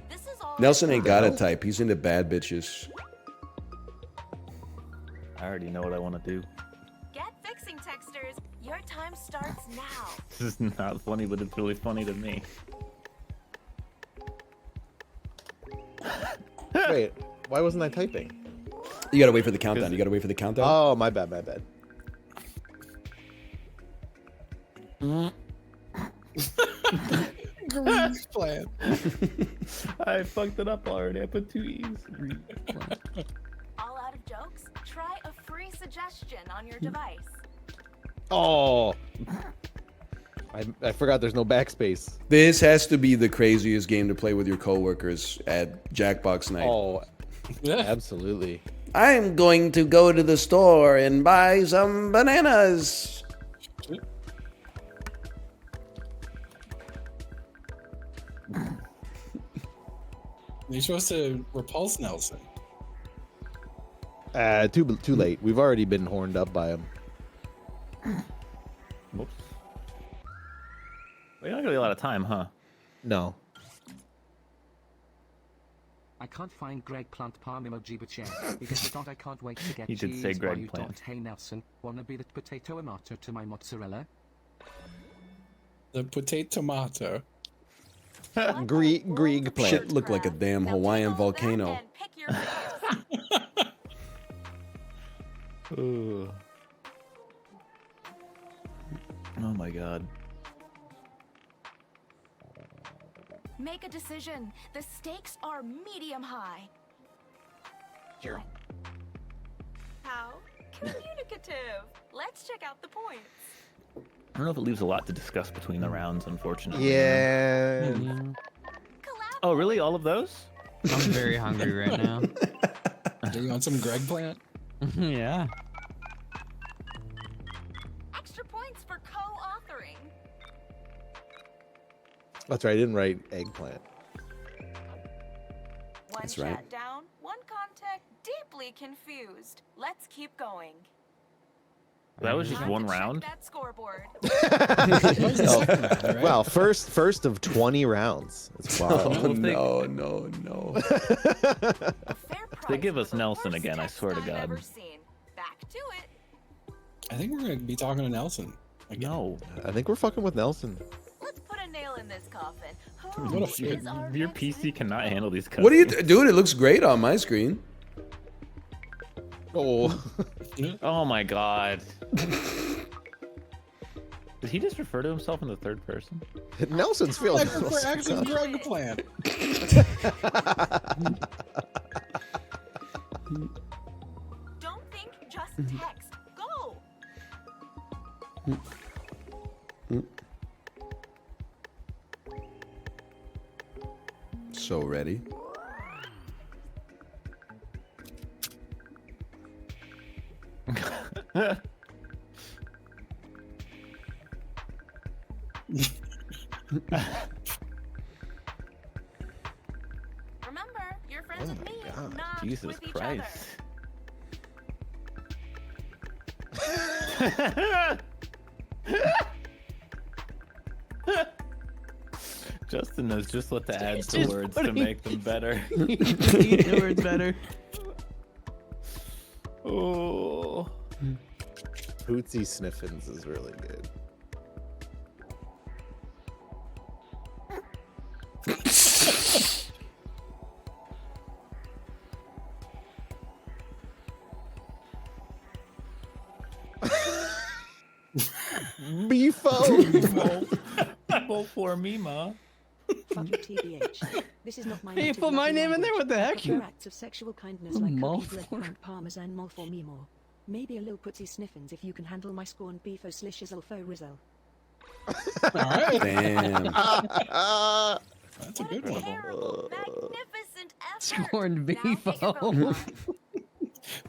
This is all Nelson ain't got a hell? type. He's into bad bitches. I already know what I want to do. Get fixing, texters. Your time starts now. This is not funny, but it's really funny to me. Wait, why wasn't I typing? You gotta wait for the countdown. You gotta wait for the countdown. Oh, my bad, my bad. Green's plan. I fucked it up already. I put two E's. All out of jokes? Try a free suggestion on your device. Oh. I forgot there's no backspace. This has to be the craziest game to play with your coworkers at Jackbox night. Oh, Yeah. absolutely. I'm going to go to the store and buy some bananas. You're supposed to repulse Nelson. Too late. We've already been horned up by him. Whoops. We don't got a lot of time, huh? No. I can't find Greg Plant Palm emoji but yeah, because I thought I can't wait to get He did cheese say while Greg you Plant. don't. Hey Nelson, wanna be the potato amato to my mozzarella? The potato tomato. Grieg plant. Shit looked like a damn Now Hawaiian take all of that volcano. and pick your favorite. Ugh. Oh my god. Make a decision. The stakes are medium high. Zero. How communicative. Let's check out the points. I don't know if it leaves a lot to discuss between the rounds, unfortunately. Yeah. Oh, really? All of those? I'm very hungry right now. Do you want some Greg plant? Yeah. Extra points for co-authoring. That's right. I didn't write eggplant. One That's chat right. down, one contact deeply confused. Let's keep going. That was just Time one to check round. that scoreboard. Oh, well, first of 20 rounds. That's wild. Oh, no. A fair They price give for us the Nelson worst again, I test swear to I've God. ever seen. Back to it. I think we're gonna be talking to Nelson. Again. No. I think we're fucking with Nelson. Let's put a nail in this coffin. What a Who fear. is our Your next PC cannot handle these cutscenes. What are you, dude? It looks great on my screen. Oh. Oh my god. Did he just refer to himself in the third person? Nelson's feeling Like for accent Greg plant. Don't think, just text. Go. So ready. Remember, you're friends Oh with my me, God. not Jesus with each Christ. Justin knows just what to add to Just words to putting- make them better. The word's better. Oh. Pootsy Sniffins is really good. Beefo! Vote for me, ma. Fuck you, TBH. This is not my Hey, you native put my lovely name in there? language. What the heck? I prefer acts of sexual kindness Oh, like mouth cookie blood for- plant parmesan mol for me more. Maybe a little putsy sniffins if you can handle my scorned beefo slishizzle faux rizzle. Alright. Damn. That's a good one. Terrible, magnificent effort. Scorned Now get your beefo. vote on.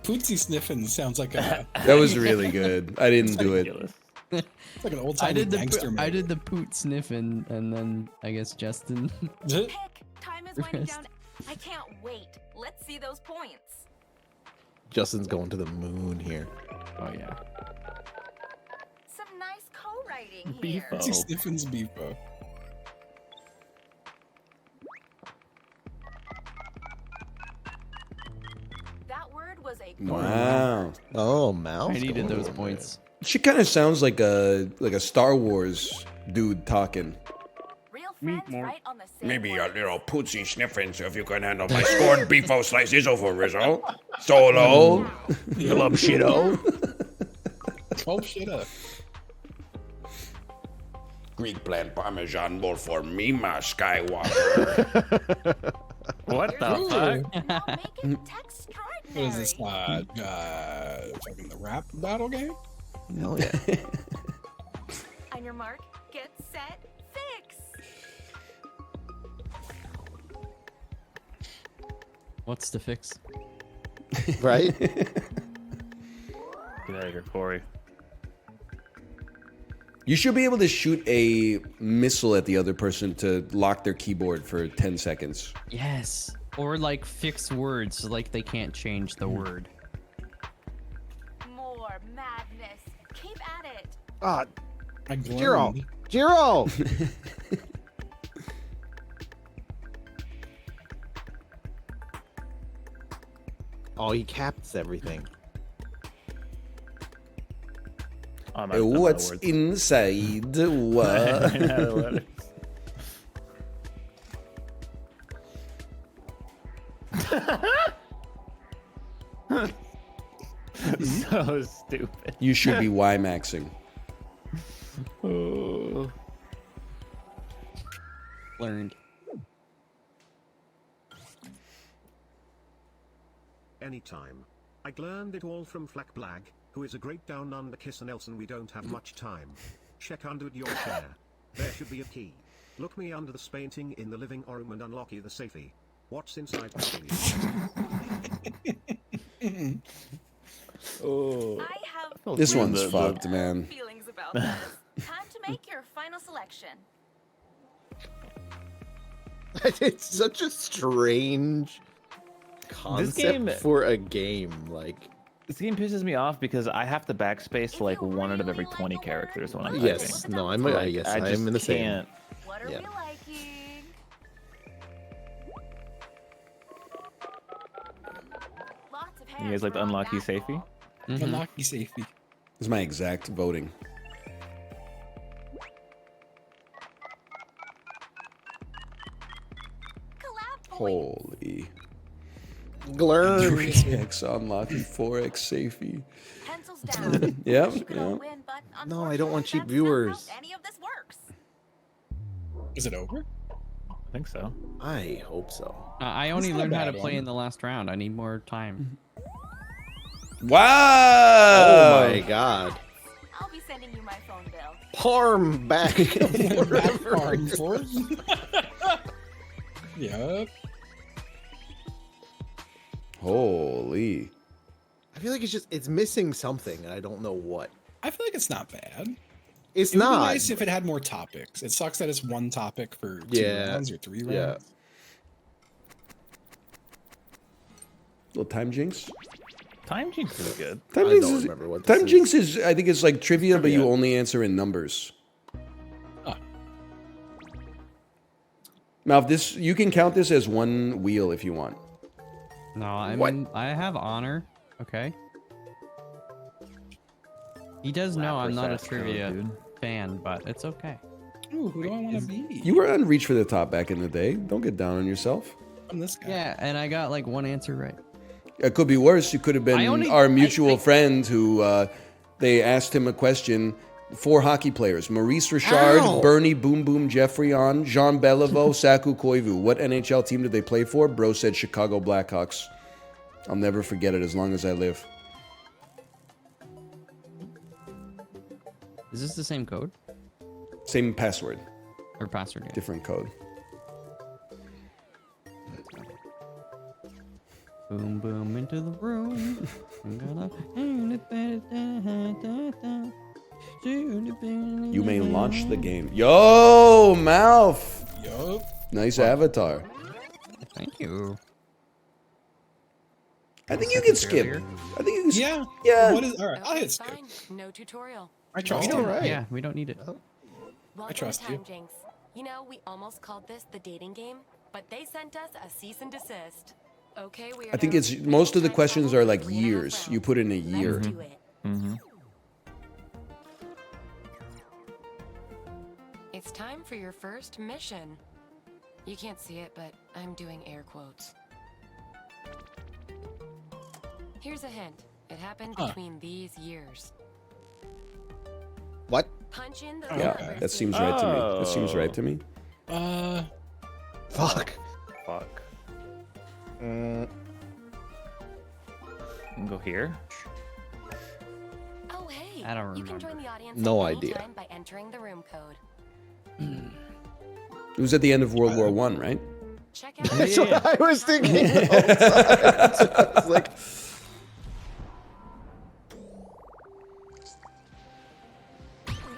Pootsy Sniffin sounds like a That was really good. I didn't do it. Ridiculous. it's like an old I timey did the gangster I movie. did the poot sniffing, and then I guess Justin. Pick. Time is winding Rest. down. I can't wait. Let's see those points. Justin's going to the moon here. Oh yeah. Some nice co-writing here. Beefo. Pootsy Sniffins Beefo. That word was a Wow. Oh, Mal. I needed those points. She kind of sounds like a Star Wars dude talking. real friends right on the same Maybe a words. little pootsy sniffing, so if you can handle my scorned beefo slices over Rizzo. Solo. You love shitto. Oh shit up. Greek plant parmesan more for Mima Skywalker. What the Ooh. fuck? Now make it text What is this? extraordinary. Fucking the rap battle game? Hell yeah. On your mark, get set, fix. What's the fix? Right? Get out of here, Corey. You should be able to shoot a missile at the other person to lock their keyboard for 10 seconds. Yes. Or like fix words, so like they can't change the word. More madness. Keep at it. Ah, I Jiro! gloomed. Jiro! Oh, he caps everything. Oh, I'm out of What's words. inside? What? I'm out of letters. So stupid. You should be Y-maxing. Oh. Learned. Anytime. I learned it all from Flack Blag, who is a great down under kisser Nelson. We don't have much time. Check under your chair. There should be a key. Look me under this painting in the living room and unlock the safety. What's inside the Oh. I have This one's the- fucked, man. feelings about this. Time to make your final selection. It's such a strange concept game- for a game. Like, This game pisses me off because I have to backspace like one out of every 20 characters when I'm typing. yes, no, I'm Like, yes, I just I'm in the same. can't. What are Yeah. we liking? Lots of You guys like the unlocky safety? Unlucky safety. This is my exact voting. Holy. Glurp. 3x unlucky, 4x safety. Pencils down. Yep, You could yep. all win, but No, I don't want cheap unfortunately, that's viewers. not how any of this works. Is it over? I think so. I hope so. I only That's not a learned how to bad play one. in the last round. I need more time. Wow! Oh my god. I'll be sending you my phone bill. Parm back. Arm force. Yep. Holy. I feel like it's missing something, and I don't know what. I feel like it's not bad. It's It would be not. nice if it had more topics. It sucks that it's one topic for 2 Yeah. rounds or 3 rounds. Yeah. Little time jinx. Time Jinx is good. Time I jinx don't is, remember what this time is. jinx is, I think it's like trivia, but you Trivia. only answer in numbers. Ah. Now, if this, you can count this as one wheel if you want. No, I What? mean, I have honor. Okay. He does know I'm not a Lapras trivia code, dude. fan, but it's okay. Ooh, who do I want to be? You were on Reach for the Top back in the day. Don't get down on yourself. I'm this guy. Yeah, and I got like one answer right. It could be worse. You could have been I only- our mutual I- friend who they asked him a question. 4 hockey players: Maurice Richard, Ow! Bernie Boom Boom Jeffrion, Jean Beliveau, Saku Koivu. What NHL team did they play for? Bro said Chicago Blackhawks. I'll never forget it as long as I live. Is this the same code Same password, or password? Yeah. different code. Boom, boom into the room. I'm gonna. You may launch the game. Yo, Mouth. Yup. Nice avatar. Thank you. I think you can skip. earlier? I think you can skip. Yeah. Yeah. What is? All right. I'll hit skip. No tutorial. I trust We you. don't, right. Yeah, we don't need it. Welcome trust to you. Time Jinx. You know, we almost called this the dating game, but they sent us a cease and desist. Okay, we I think it's most of the questions are like years. You put in a year. Let's do it. Mm-hmm. It's time for your first mission. You can't see it, but I'm doing air quotes. Here's a hint. It happened between these years. What? Punch in the Yeah, numbers that seems in- right to me. That seems right to me. Fuck. Fuck. Mm, Can go here. Oh, hey. I don't You can join remember. the audience No at any idea. time by entering the room code. It was at the end of World War One, right? Check out That's what I was thinking. the whole time. I was like,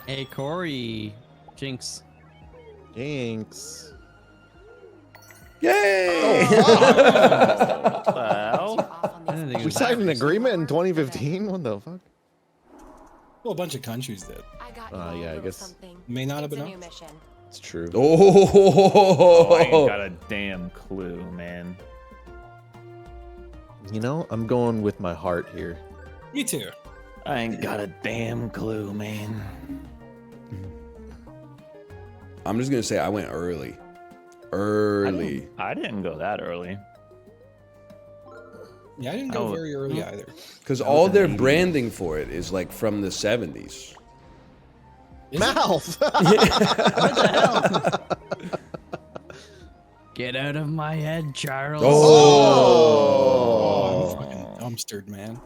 Hey, Corey. Jinx. Jinx. Yay! Well, off on I didn't these think it We was signed an that. agreement in 2015. What the fuck? Well, a bunch of countries did. I got you all yeah, a I little guess- something. May not have It's been a new up. mission. It's true. I ain't Oh, got a damn clue, man. You know, I'm going with my heart here. Me too. I ain't got a damn clue, man. I'm just gonna say I went early. Early. I didn't go that early. Yeah, I didn't go Oh. very early either. Because I all was their an 80s. branding for it is like from the 70s. Is it? Mouth. Get out of my head, Charles. Oh, I'm fucking dumpstered, man.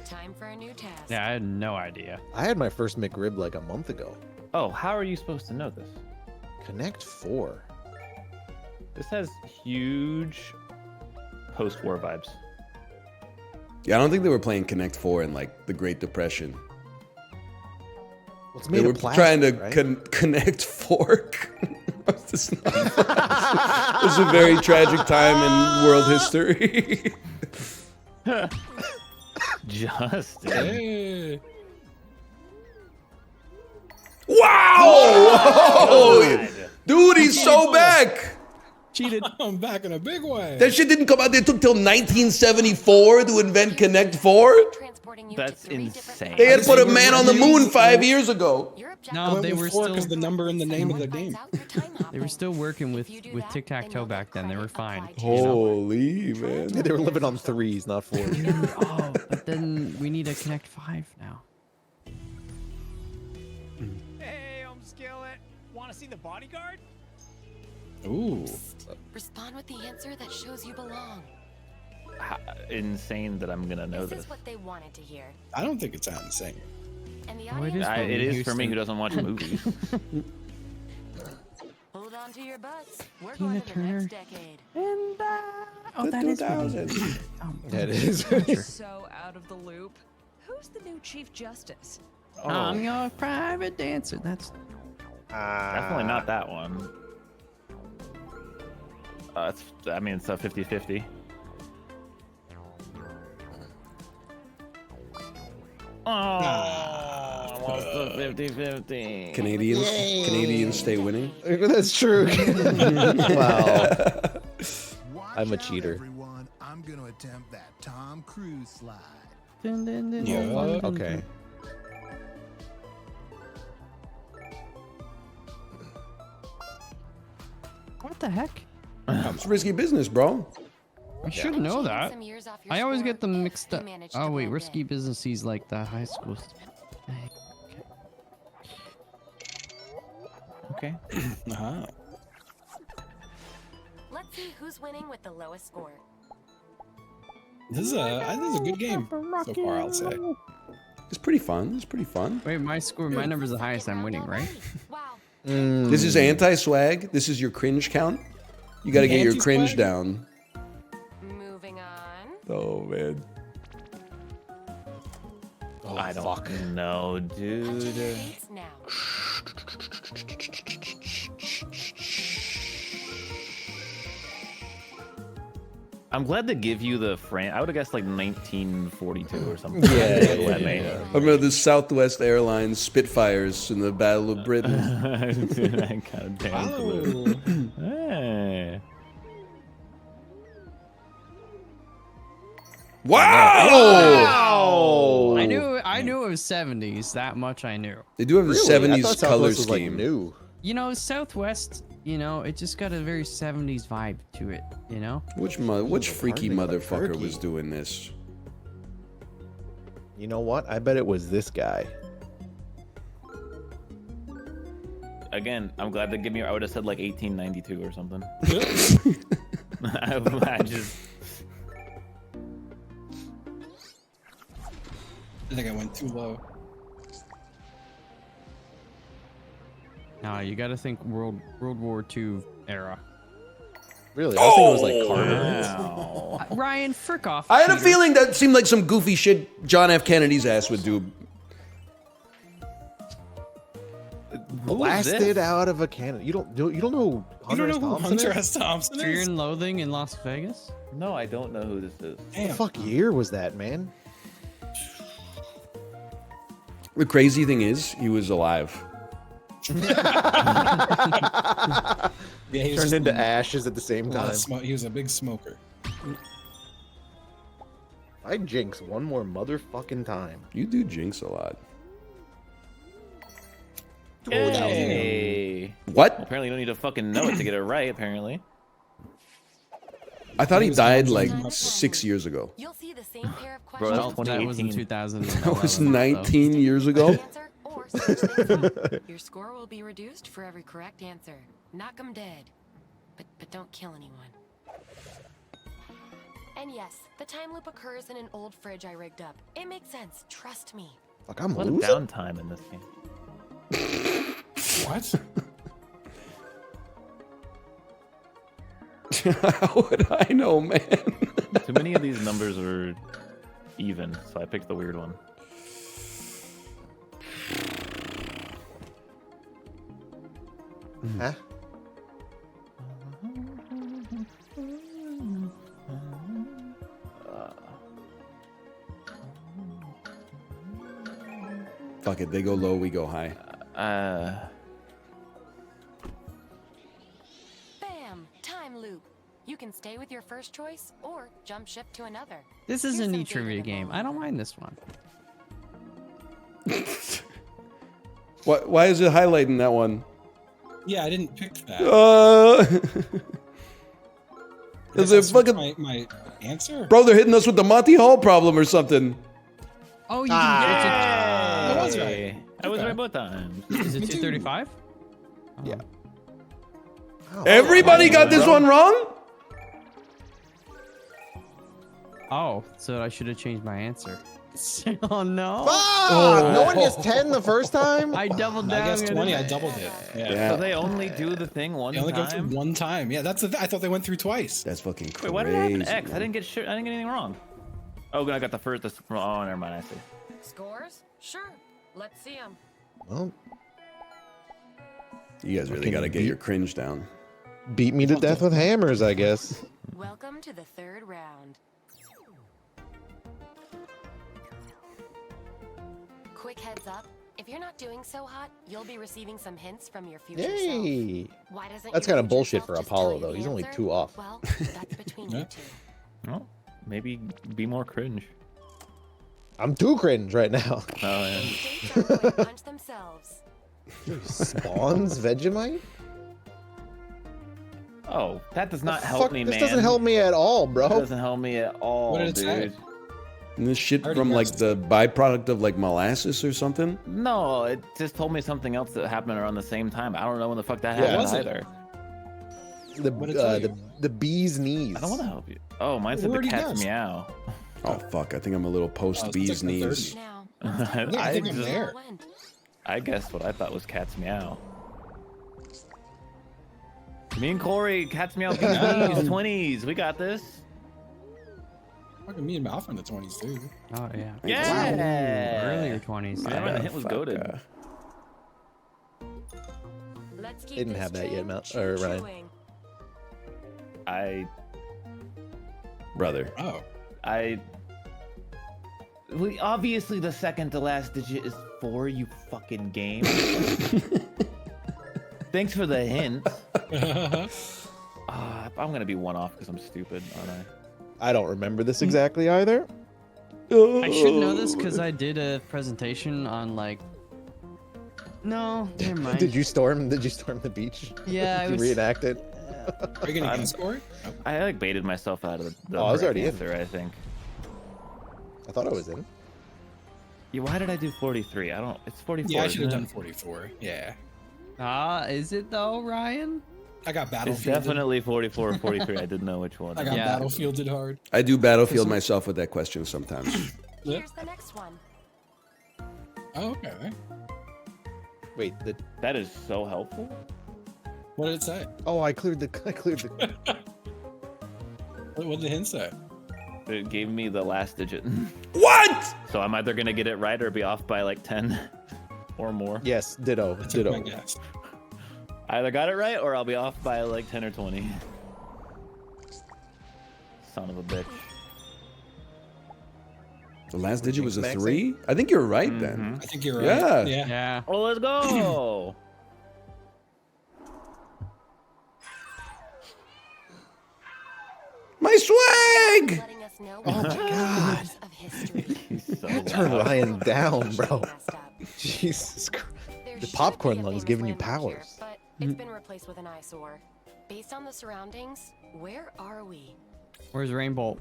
Time for a new task. Yeah, I had no idea. I had my first McRib like a month ago. Oh, how are you supposed to know this? Connect 4. This has huge post-war vibes. Yeah, I don't think they were playing Connect 4 in like the Great Depression. Well, it's They made were of plastic, trying to right? connect fork. This is a very tragic time in world history. Justin. Hey. Wow! Dude, he's so back. Cheated. I'm back in a big way. That shit didn't come out. They took till 1974 to invent Connect 4. Transporting you That's to 3 different insane. They had places. put a man on the moon 5 years ago. Your objective No, I they went were with 4 still because the number in the name of the finds game. out your time they were hopping. still working with If you do that, tic tac then toe you'll back get then. They were credit fine. applied to your Holy man. They were living on 3s, not 4s. Oh, but then we need a Connect 5 now. Hey, I'm Skillet. Want to see the bodyguard? Ooh. Respond with the answer that shows you belong. Insane that I'm gonna know This this. is what they wanted to hear. I don't think it's that insane. And the Oh, it audience, is. It is for me Houston. who doesn't watch movies. hold on to your butts. We're Tina going to the Turner. next decade. And oh, The that is what 2000s. That is. So out of the loop. Who's the new Chief Justice? I'm your private dancer. That's Definitely not that one. I mean, it's a 50-50. Oh, I want the 50-50. Canadians stay winning. That's true. Wow. I'm a cheater. Everyone, I'm gonna attempt that Tom Cruise slide. Yeah. Okay. what the heck? It's risky business, bro. I should know that. Some years off your I always score get them if mixed you up. manage to Oh wait, blend risky in. business is like the high school. Okay. Uh-huh. Let's see who's winning with the lowest score. I think this is a good game so far, I'll say. It's pretty fun. It's pretty fun. Wait, my score, my number's the highest. I'm winning, right? Wow. This is anti-swag. This is your cringe count. You got to get your cringe Anti-swag? down. Moving on. Oh man. Oh, I don't know, dude. Dates now. I'm glad to give you the frame. I would have guessed like 1942 or something. I remember the Southwest Airlines Spitfires in the Battle of Britain. Dude, I kind of Hey. Wow! I knew it was 70s. That much I knew. They do have the Really? I 70s thought color Southwest was, like, scheme. new. You know, Southwest. You know, it just got a very 70s vibe to it. You know. Which freaky Apartment motherfucker Turkey. was doing this? You know what? I bet it was this guy. Again, I'm glad to give me. I would have said like 1892 or something. I just. I think I went too low. No, you got to think World War II era. Really? I think it was like Carter. Wow. Ryan, frick off. I had a Peter. feeling that seemed like some goofy shit John F. Kennedy's ass would do. Blasted out of a cannon. You don't know You don't know Hunter S. who Thompson Hunter is? S. Thompson Fear is? and Loathing in Las Vegas. No, I don't know who this is. What Damn. the fuck year was that, man? The crazy thing is, he was alive. Yeah, he was Turned just into ashes at the same a lot time. of smoke. He was a big smoker. I jinx one more motherfucking time. You do jinx a lot. Hey. What? Apparently, you don't need to fucking know it to get it right. Apparently. I thought he He was died on like some- 6 years ago. You'll see the same pair of Bro, that's questions. That was in 2018. 2000. That was 19 years ago. Answer or switch things up. Your score will be reduced for every correct answer. Knock 'em dead. But don't kill anyone. And yes, the time loop occurs in an old fridge I rigged up. It makes sense. Trust me. Fuck, I'm A lot of losing. downtime in this game. What? How would I know, man? Too many of these numbers are even, so I picked the weird one. Huh? Fuck it, they go low, we go high. Bam! Time loop. You can stay with your first choice or jump ship to another. This is a Here's neat some trivia data to game. know. I don't mind this one. Why is it highlighting that one? Yeah, I didn't pick that. Is Guess I it switched fucking my answer? bro? They're hitting us with the Monty Hall problem or something. Oh, you can get it to. That was right. I was Okay. right both times. Is it Me too. 235? Yeah. Everybody got this one wrong. Oh, so I should have changed my answer. Oh no! Fuck! No one gets 10 the first time? I doubled I down. guess 20. I doubled it. Yeah. So they only do the thing one They only go time? through one time. Yeah, that's the I thought they went through twice. That's fucking crazy. Wait, why did I have an X? I man. didn't get shit. I didn't get anything wrong. Oh, I got the first. Oh, never mind. I see. Scores? Sure. Let's see them. Well, You guys really Fucking got to get beat- your cringe down. beat me to death with hammers, I guess. Welcome to the third round. Quick heads up. If you're not doing so hot, you'll be receiving some hints from your future self. Yay! Why doesn't That's your kind of future bullshit self for just Apollo, tell you though. the He's only answer? 2 off. Well, that's between you two. Well, maybe be more cringe. I'm too cringe right now. Oh, yeah. States are going to punch themselves. Spawns Vegemite? Oh, that does not The help fuck? me, This man. doesn't help me at all, That bro. doesn't help me at all, What did it dude. say? And this shit I already from like guessed. the byproduct of like molasses or something. No, it just told me something else that happened around the same time. I don't know when the fuck that Yeah. happened Was it? either. What'd it tell you? The bee's knees. I don't want to help you. Oh, mine said We the already cat's guessed. meow. Oh fuck! I think I'm a little post Oh, it's bee's like the knees. 30. Now, I think I'm just- there. I guessed what I thought was cat's meow. Me and Corey, cat's meow, bees, 20s. We got this. Fucking me and Malf in the 20s too. Oh yeah. Yeah. Earlier 20s. Remember the hint was goaded. let's keep Didn't this have that yet, train Mel- or Ryan. chewing. Brother. Oh. Obviously the second to last digit is 4, you fucking game. Thanks for the hint. I'm gonna be one off because I'm stupid, aren't I? I don't remember this exactly either. I should know this because I did a presentation on like. No, never mind. Did you storm the beach? Yeah, Did you reenact it? Are you gonna guess, Corey? I like baited myself out of the Oh, I was correct already in. answer, I think. I thought I was in. Yeah, why did I do 43? I don't. It's 44. Yeah, I should have isn't done it? 44. Yeah. Is it though, Ryan? I got It's Battlefielded. definitely 44 or 43. I didn't know which one. I got Yeah. Battlefielded hard. I do battlefield myself with that question sometimes. Yeah. Here's the next one. Oh, okay. Wait, That is so helpful. What did it say? oh, I cleared the. What did the hint say? It gave me the last digit. What? So I'm either gonna get it right or be off by like 10 or more. Yes, ditto, Took ditto. my guess. I either got it right or I'll be off by like 10 or 20. Son of a bitch. The last digit was a Max 3? I think you're right then. I think you're right. Yeah. Yeah. Yeah. Oh, let's go. My swag! Letting us know Oh my God. of history. He's so Turn loud. Ryan down, bro. Messed up. Jesus Christ. There The should popcorn be a lungs famous giving you landmark here, powers. but it's been replaced with an eyesore. Based on the surroundings, where are we? Where's Rainbow?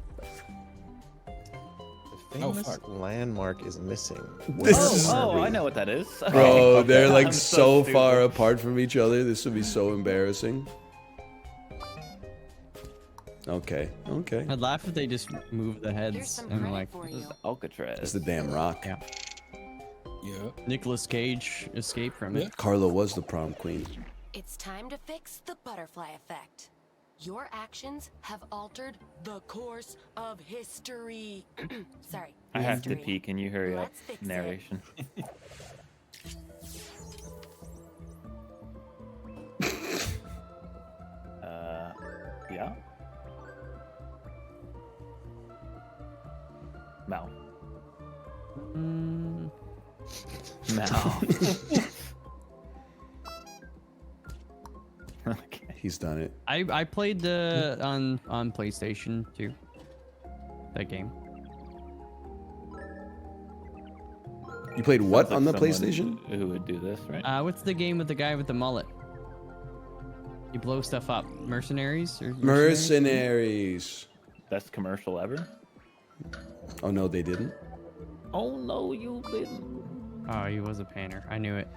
The Oh, famous fuck. landmark is missing. This Oh, is- oh, I know what that is. Bro, they're like I'm so stupid. far apart from each other. This would be so embarrassing. Okay, okay. I'd laugh if they just move the Here's heads some and credit like for This you. is Alcatraz. It's the damn rock. Yeah. Yeah. Nicolas Cage escape from Yeah. it. Carla was the prom queen. It's time to fix the butterfly effect. Your actions have altered the course of history. Sorry. I have to history. pee. Can you hurry up? Let's fix it. Narration. Yeah. Mal. Mal. Okay. He's done it. I played the on PlayStation too. That game. You played what Sounds on the like PlayStation? someone who would do this, right? What's the game with the guy with the mullet? You blow stuff up. Mercenaries or Mercenaries. Best commercial ever. Oh no, they didn't. Oh no, you didn't. Oh, he was a painter. I knew it.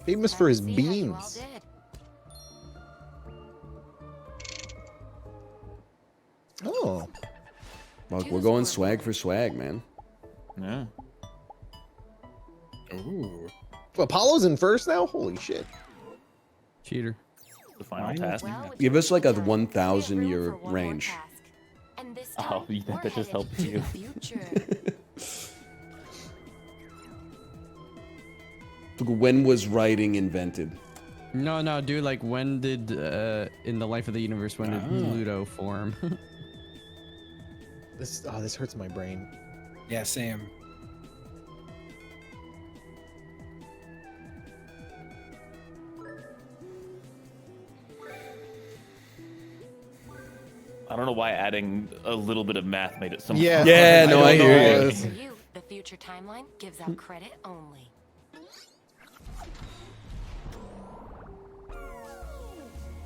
Famous for his See how you all beans. did. Oh. Well, we're going swag for swag, man. Yeah. Ooh. Apollo's in first now? Holy shit. Cheater. The final Nice. task. Well, with Give your us like a turn, 1,000 we have year room for one more range. task. And this Oh, time, yeah, we're that just headed helps to you. the future. When was writing invented? No, dude. Like, when did in the life of the universe when did Pluto form? This hurts my brain. Yeah, Sam. I don't know why adding a little bit of math made it so much. Yeah. harder. Yeah, no, I don't hear know. you. For you, the future timeline gives out credit only.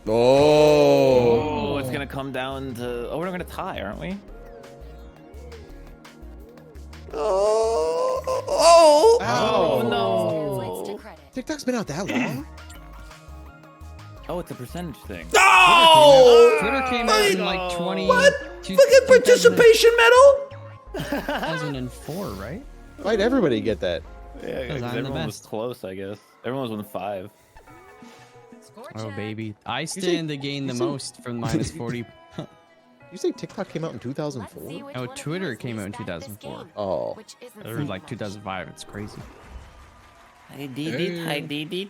Oh, Oh. it's gonna come down to. Oh, we're gonna tie, aren't we? Oh. Oh Translates to no! credit. TikTok's been out that long? Oh, it's a percentage thing. No! Twitter came out in like 20. What? two- Fucking participation medal? 2004, right? Why'd everybody get that? Yeah, Because I'm the everyone was best. close, I guess. Everyone was within 5. Oh baby, I stand to gain the most from minus 40. You say TikTok came out in Let's see 2004? which Oh, one of Twitter you is came out in least bad at this 2004. game, Oh. which isn't Or saying like much. 2005. It's crazy. I did it. I did it.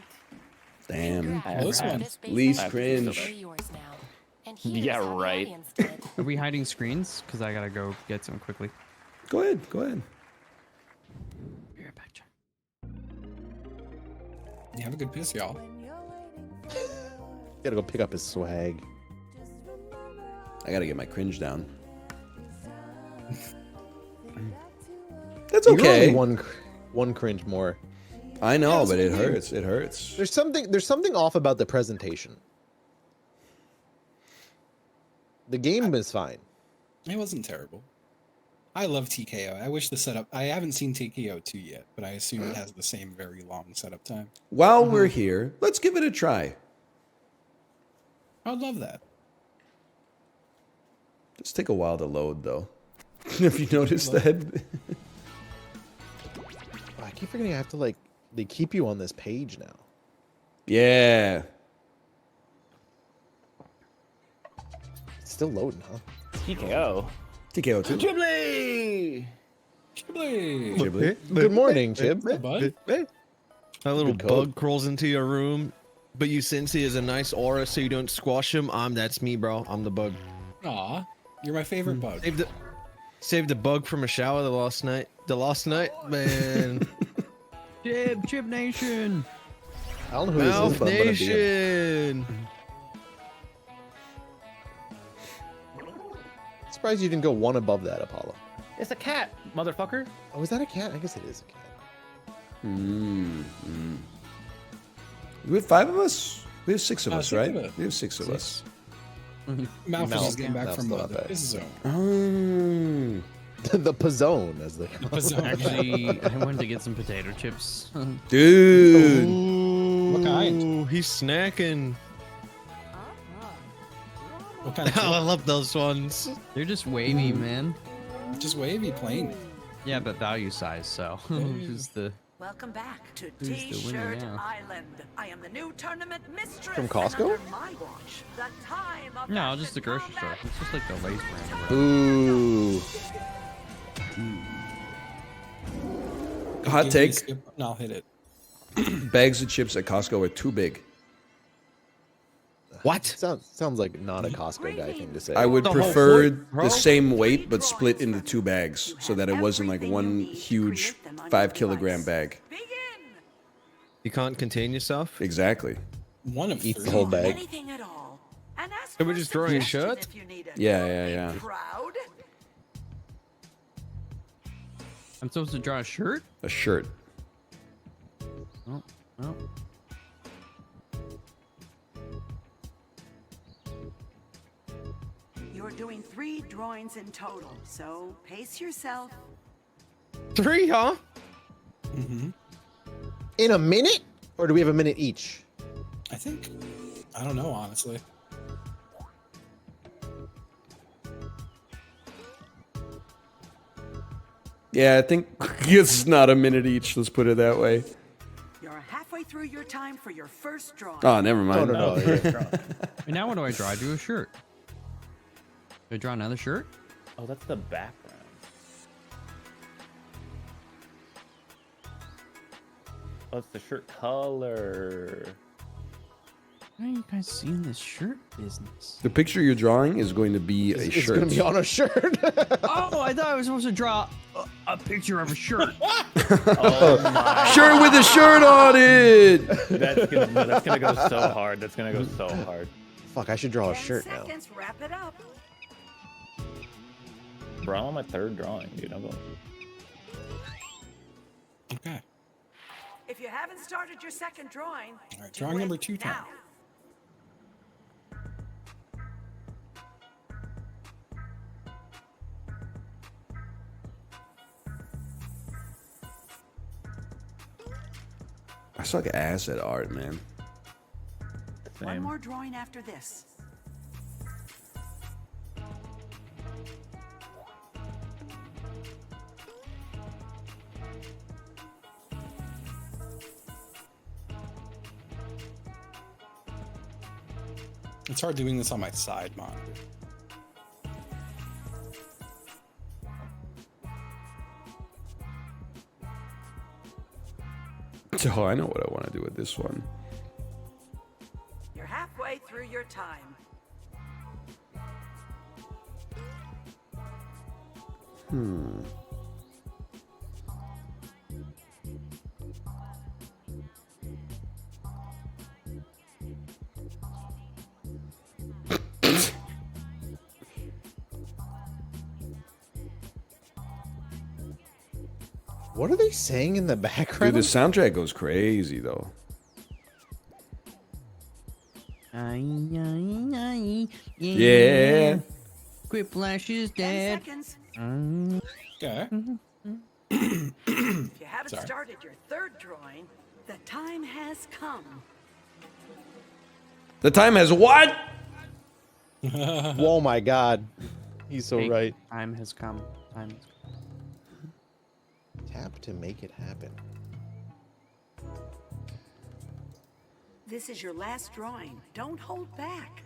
Damn. Close one. This Least basement cringe. is fully yours now. And here's Yeah, how the right. audience did. Are we hiding screens? Because I gotta go get some quickly. Go ahead. Go ahead. Be right back, John. You have a good piss, y'all. Gotta go pick up his swag. I gotta get my cringe down. That's You're okay. only one cringe more. I know, Yeah, but it it's hurts. It hurts. There's something off about the presentation. The game is fine. It wasn't terrible. I love TKO. I wish the setup. I haven't seen TKO 2 yet, but I assume it has the same very long setup time. While we're here, let's give it a try. I'd love that. Just take a while to load, though. If you noticed that. I keep forgetting I have to like. They keep you on this page now. Yeah. It's still loading, huh? TKO. TKO 2. Ghibli! Ghibli. Ghibli. Good morning, Chib. Hey, bud. A little Good code. bug crawls into your room, but you sense he has a nice aura, so you don't squash him. That's me, bro. I'm the bug. Aw, you're my favorite bug. Saved the bug from a shower the last night. Man. Chib Nation. I don't know who this is, Mouth but I'm gonna be him. Nation. Surprised you didn't go one above that, Apollo. It's a cat, motherfucker. Oh, is that a cat? I guess it is a cat. We have 5 of us? We have 6 of us, 6 right? of us. We have 6 of us. Mouth is just getting back Mouth's from still the not back. piss zone. Oh. The Pizzone, as they call it. Actually, I wanted to get some potato chips. Dude. What kind? Ooh, he's snacking. What kind of Oh, I chip? love those ones. They're just wavy, man. Just wavy, plain. Yeah, but value size, so just the Welcome back to Who's the winner T-Shirt now? Island. I am the new tournament mistress. From Costco? And under my watch, the time of No, just the grocery store. It's just like the lace brand. or whatever. Ooh. Hot Give me a take. skip and I'll hit it. Bags of chips at Costco are too big. What? Sounds like not a Costco guy thing to say. I would The whole prefer foot, bro. the same weight, but split into 2 bags so that it wasn't like one huge 5-kilogram bag. You can't contain yourself? Exactly. One of Eat three. the whole bag. anything at all. And ask Can we for just draw your suggestions shirt? if you need it. Yeah. Proud? I'm supposed to draw a shirt? A shirt. Oh, oh. You're doing 3 drawings in total, so pace yourself. 3, huh? Mm-hmm. In a minute? Or do we have a minute each? I think. I don't know, honestly. Yeah, I think it's not a minute each. Let's put it that way. You're halfway through your time for your first drawing. Oh, never mind. No. And now what do I draw? I do a shirt. Do I draw another shirt? Oh, that's the background. Oh, it's the shirt color. Why are you guys seeing this shirt business? The picture you're drawing is going to be a It's shirt. going to be on a shirt. Oh, I thought I was supposed to draw a picture of a shirt. Oh my! Shirt with a shirt on it. That's gonna go so hard. That's gonna go so hard. Fuck, I should draw a 10 shirt now. seconds, wrap it up. Bro, I'm on my 3rd drawing, dude. I'm going. Okay. If you haven't started your second drawing, All right, do drawing it number 2 time. now. I suck ass at art, man. One Same. more drawing after this. It's hard doing this on my side monitor. Oh, I know what I want to do with this one. You're halfway through your time. What are they saying in the Dude, background? the soundtrack goes crazy though. Yeah. Quiplash is 10 dead. seconds. Okay. If you haven't Sorry. started your third drawing, the time has come. The time has what? Oh my god. He's so right. Time has come. Time has come. Tap to make it happen. This is your last drawing. Don't hold back.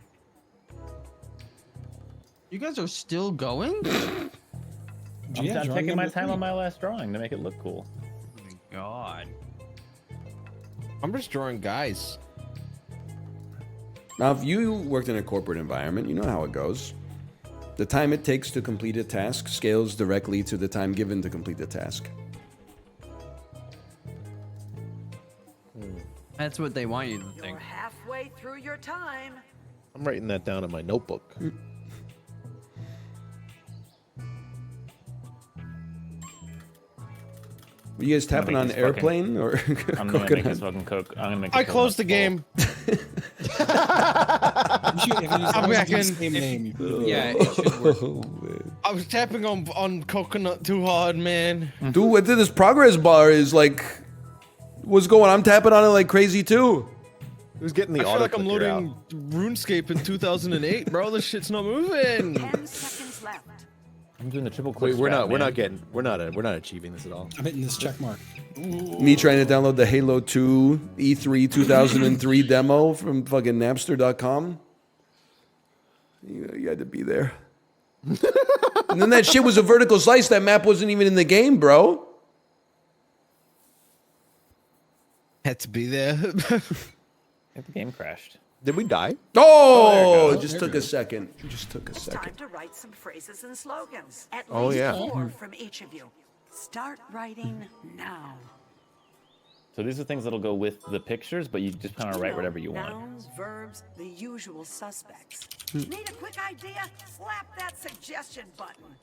You guys are still going? I'm drawing taking my number time 3. on my last drawing to make it look cool. Oh my god. I'm just drawing guys. Now, if you worked in a corporate environment, you know how it goes. The time it takes to complete a task scales directly to the time given to complete the task. That's what they want you to You're think. halfway through your time. I'm writing that down in my notebook. Were you guys tapping make on this airplane or I'm gonna make this coconut? fucking coke. I'm gonna make. I this closed the coconut bowl. game. I'm back in. Same name. Yeah, it should work. Oh, man. I was tapping on coconut too hard, man. Dude, what this progress bar is like, what's going on? I'm tapping on it like crazy too. Who's getting I the feel like I'm auto-clicker out? loading RuneScape in 2008, bro. This shit's not moving. 10 seconds left. I'm doing the triple Wait, click. we're strat, not achieving this at all. I'm hitting this check mark. Me trying to download the Halo 2 E3 2003 demo from fucking Napster.com. You had to be there. And then that shit was a vertical slice. That map wasn't even in the game, bro. Had to be there. The game crashed. Did we die? Oh, there it just you took go. a second. It just took a Time second. to write some phrases and slogans. At Oh, least yeah. 4 from each of you. Start writing now. So these are things that'll go with the pictures, but you just kind of write whatever you want. Nouns, verbs, the usual suspects. Need a quick idea? Slap that suggestion button.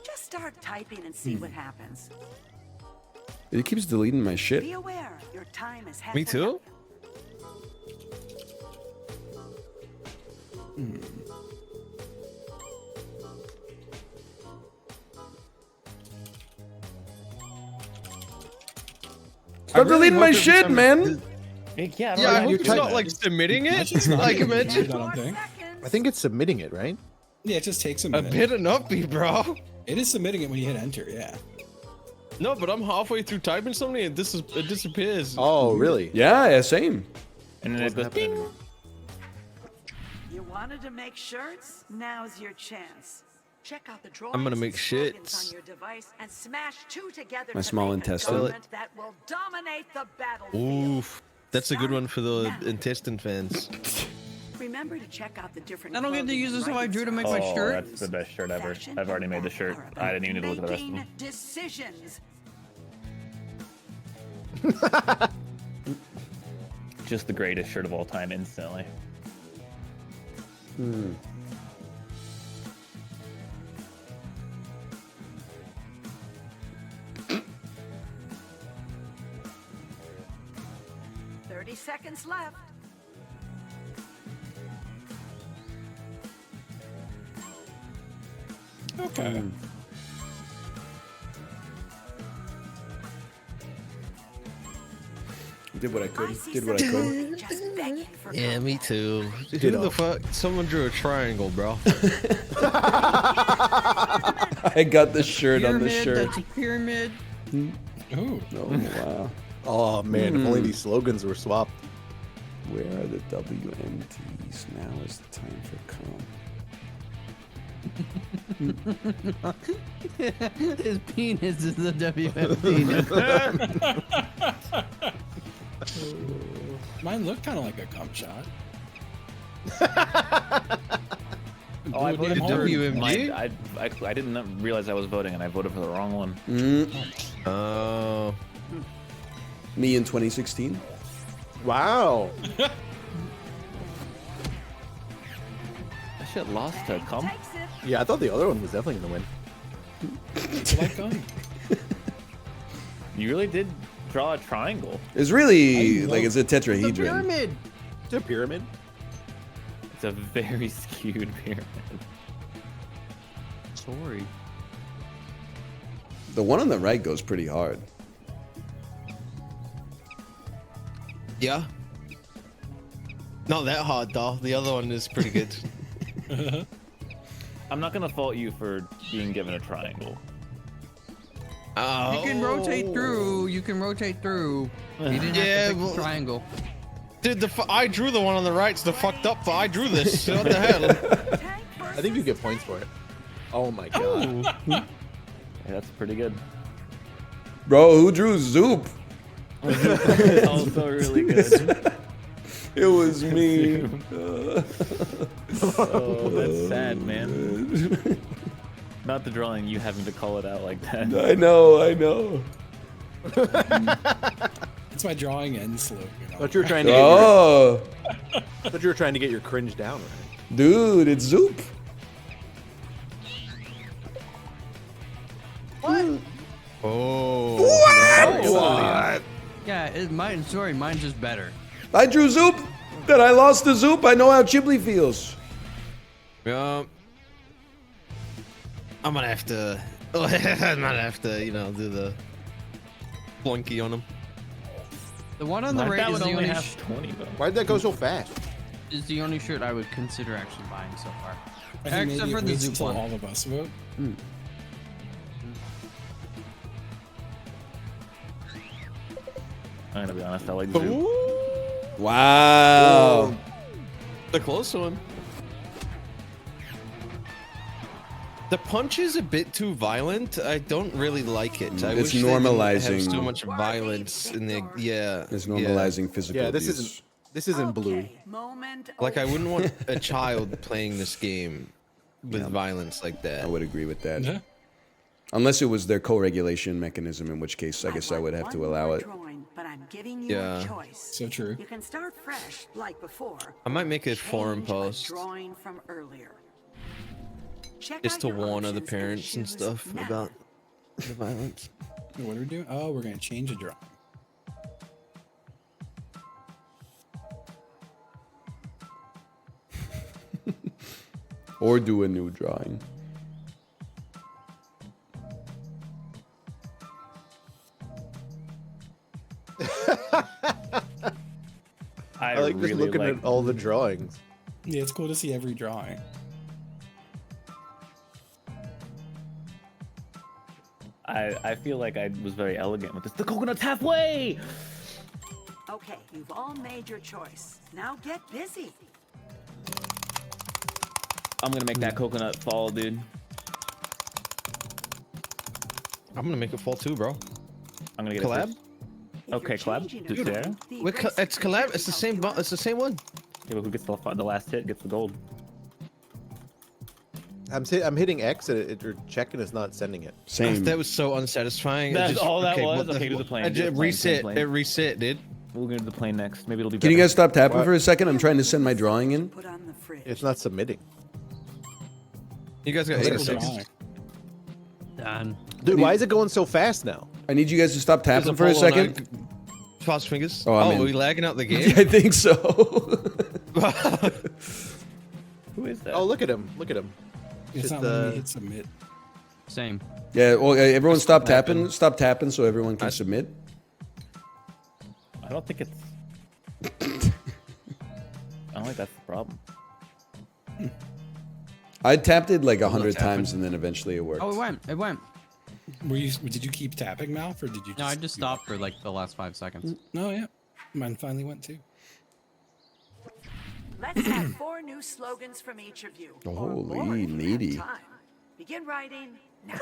Just start typing and see what happens. It keeps deleting my Be shit. aware, your time is Me too? Stop deleting my shit, man. Yeah, I hope you're it's not typing. like submitting it. It's not Like getting imagine. deleted, I don't think. I think it's submitting it, right? Yeah, it just takes a A minute. bit enough, be bro. It is submitting it when you hit enter. Yeah. No, but I'm halfway through typing something and it disappears. Oh, really? Yeah, same. And then it goes ding. You wanted to make shirts? Now's your chance. Check out the drawings I'm gonna and make slogans shits. on your device and smash 2 together My to small make an intestine. element that will dominate the battlefield. Oof. That's a good one for the intestine fans. Remember to check out the different I don't get to clothing use and this how I drew to make writing my Oh, shirt. that's the best shirt ever. Fashion I've already and made the that shirt. are I didn't even need to look at the rest of making them. decisions. Just the greatest shirt of all time, instantly. Hmm. Seconds left. Okay. Did what I could. Did what I could. Just begging for Yeah, me too. Who Ditto. the fuck? Someone drew a triangle, bro. I got the shirt on the Pyramid, shirt. that's a pyramid. Ooh. Oh wow. Oh man, if only these slogans were swapped. Where are the WMTs? Now is the time for calm. His penis is the WMP. Mine looked kind of like a cum shot. Oh, I voted for WMG? I didn't realize I was voting, and I voted for the wrong one. Oh. Me in 2016. Wow. That shit lost to cum. Yeah, I thought the other one was definitely gonna win. It's like cum. You really did draw a triangle. It's really I like know. it's a tetrahedron. Pyramid. It's a pyramid. It's a very skewed pyramid. Sorry. The one on the right goes pretty hard. Yeah. Not that hard though. The other one is pretty good. I'm not gonna fault you for being given a triangle. Oh. You can rotate through. You can rotate through. You didn't Yeah, have to pick well- a triangle. Dude, I drew the one on the right. It's the fucked up, but I drew this. What the hell? I think you get points for it. Oh my god. Yeah, that's pretty good. Bro, who drew Zoop? It's also really good. It was me. Oh, that's sad, man. Not the drawing, you having to call it out like that. I know, I know. It's my drawing end slogan. I thought you were trying to get Oh, I thought you were trying to get your cringe down, right? dude, it's Zoop. Oh. What? Yeah, mine's just better. I drew Zoop. Then I lost to Zoop. I know how Ghibli feels. Yeah. I'm gonna have to. I'm gonna have to, you know, do the flunky on him. The one on the Like, right that is would the only only have 20 though. Why'd that go so fast? is the only shirt I would consider actually buying so far. I think Except maybe for it the waits Zoop until one. all of us vote. I'm gonna be honest, I like Zoom. Wow. The close one. The punch is a bit too violent. I don't really like it. I It's wish they didn't have normalizing- so much violence in the It's normalizing physical Yeah, this abuse. isn't blue. Moment. Like I wouldn't want a child playing this game with violence like I that. would agree with that. Yeah. Unless it was their co-regulation mechanism, in which case I guess I would have to allow it. Drawing, but I'm giving you Yeah. a choice. So true. You can start fresh like before. I might make a Change forum a post drawing from earlier. Check just out to your warn other options parents and choose stuff now. about the violence. What are we doing? Oh, we're gonna change a drawing. Or do a new drawing. I like really just looking like at all the drawings. Yeah, it's cool to see every drawing. I feel like I was very elegant with this. The coconut's halfway! Okay, you've all made your choice. Now get busy. I'm gonna make that coconut fall, dude. I'm gonna make it fall too, bro. I'm gonna get Collab? it first. Okay, collab. Do Sarah? It's collab. It's the same. It's the same one. Yeah, but who gets the last hit gets the gold. I'm hitting X and or checking is not sending it. Same. That was so unsatisfying. That's all that was? what the- Okay, do the plane, I do the did plane, reset. plane. It reset, dude. We're gonna do the plane next. Maybe it'll be Can better. you guys stop tapping What? for a second? I'm trying to send my drawing in. Put on the fridge. It's not submitting. You guys got What's 8 the or 6. drawing? Done. Dude, why is it going so fast now? I need you guys to stop tapping for a second. Cross fingers. Oh, I'm in. are we lagging out the Yeah, game? I think so. Who is that? Oh, look at him. Look at him. It's Just, not letting me hit submit. Same. Yeah, well, everyone stop tapping. Stop tapping so everyone can submit. I don't think it's. I don't think that's the problem. I tapped it like 100 times and then eventually it worked. Oh, it went. It went. Did you keep tapping, Malf, or did you? No, I just stopped for like the last 5 seconds. No, yeah, mine finally went too. Let's have 4 new slogans from each of you. Or Holy more if you have needy. time. Begin writing now.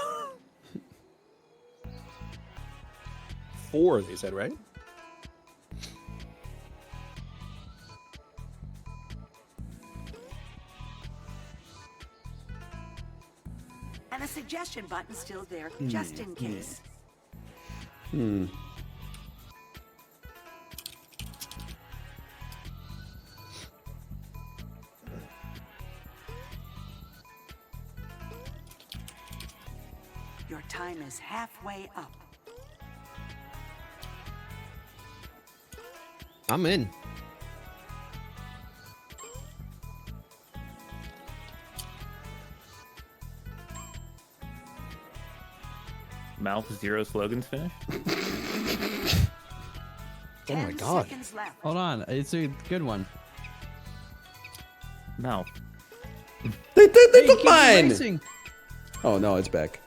4, they said, right? And a suggestion button still there, just in case. Your time is halfway up. I'm in. Mouth 0 slogans finished. Oh my god. Seconds left. Hold on. It's a good one. Mouth. They Hey, took keep mine. erasing. Oh no, it's back.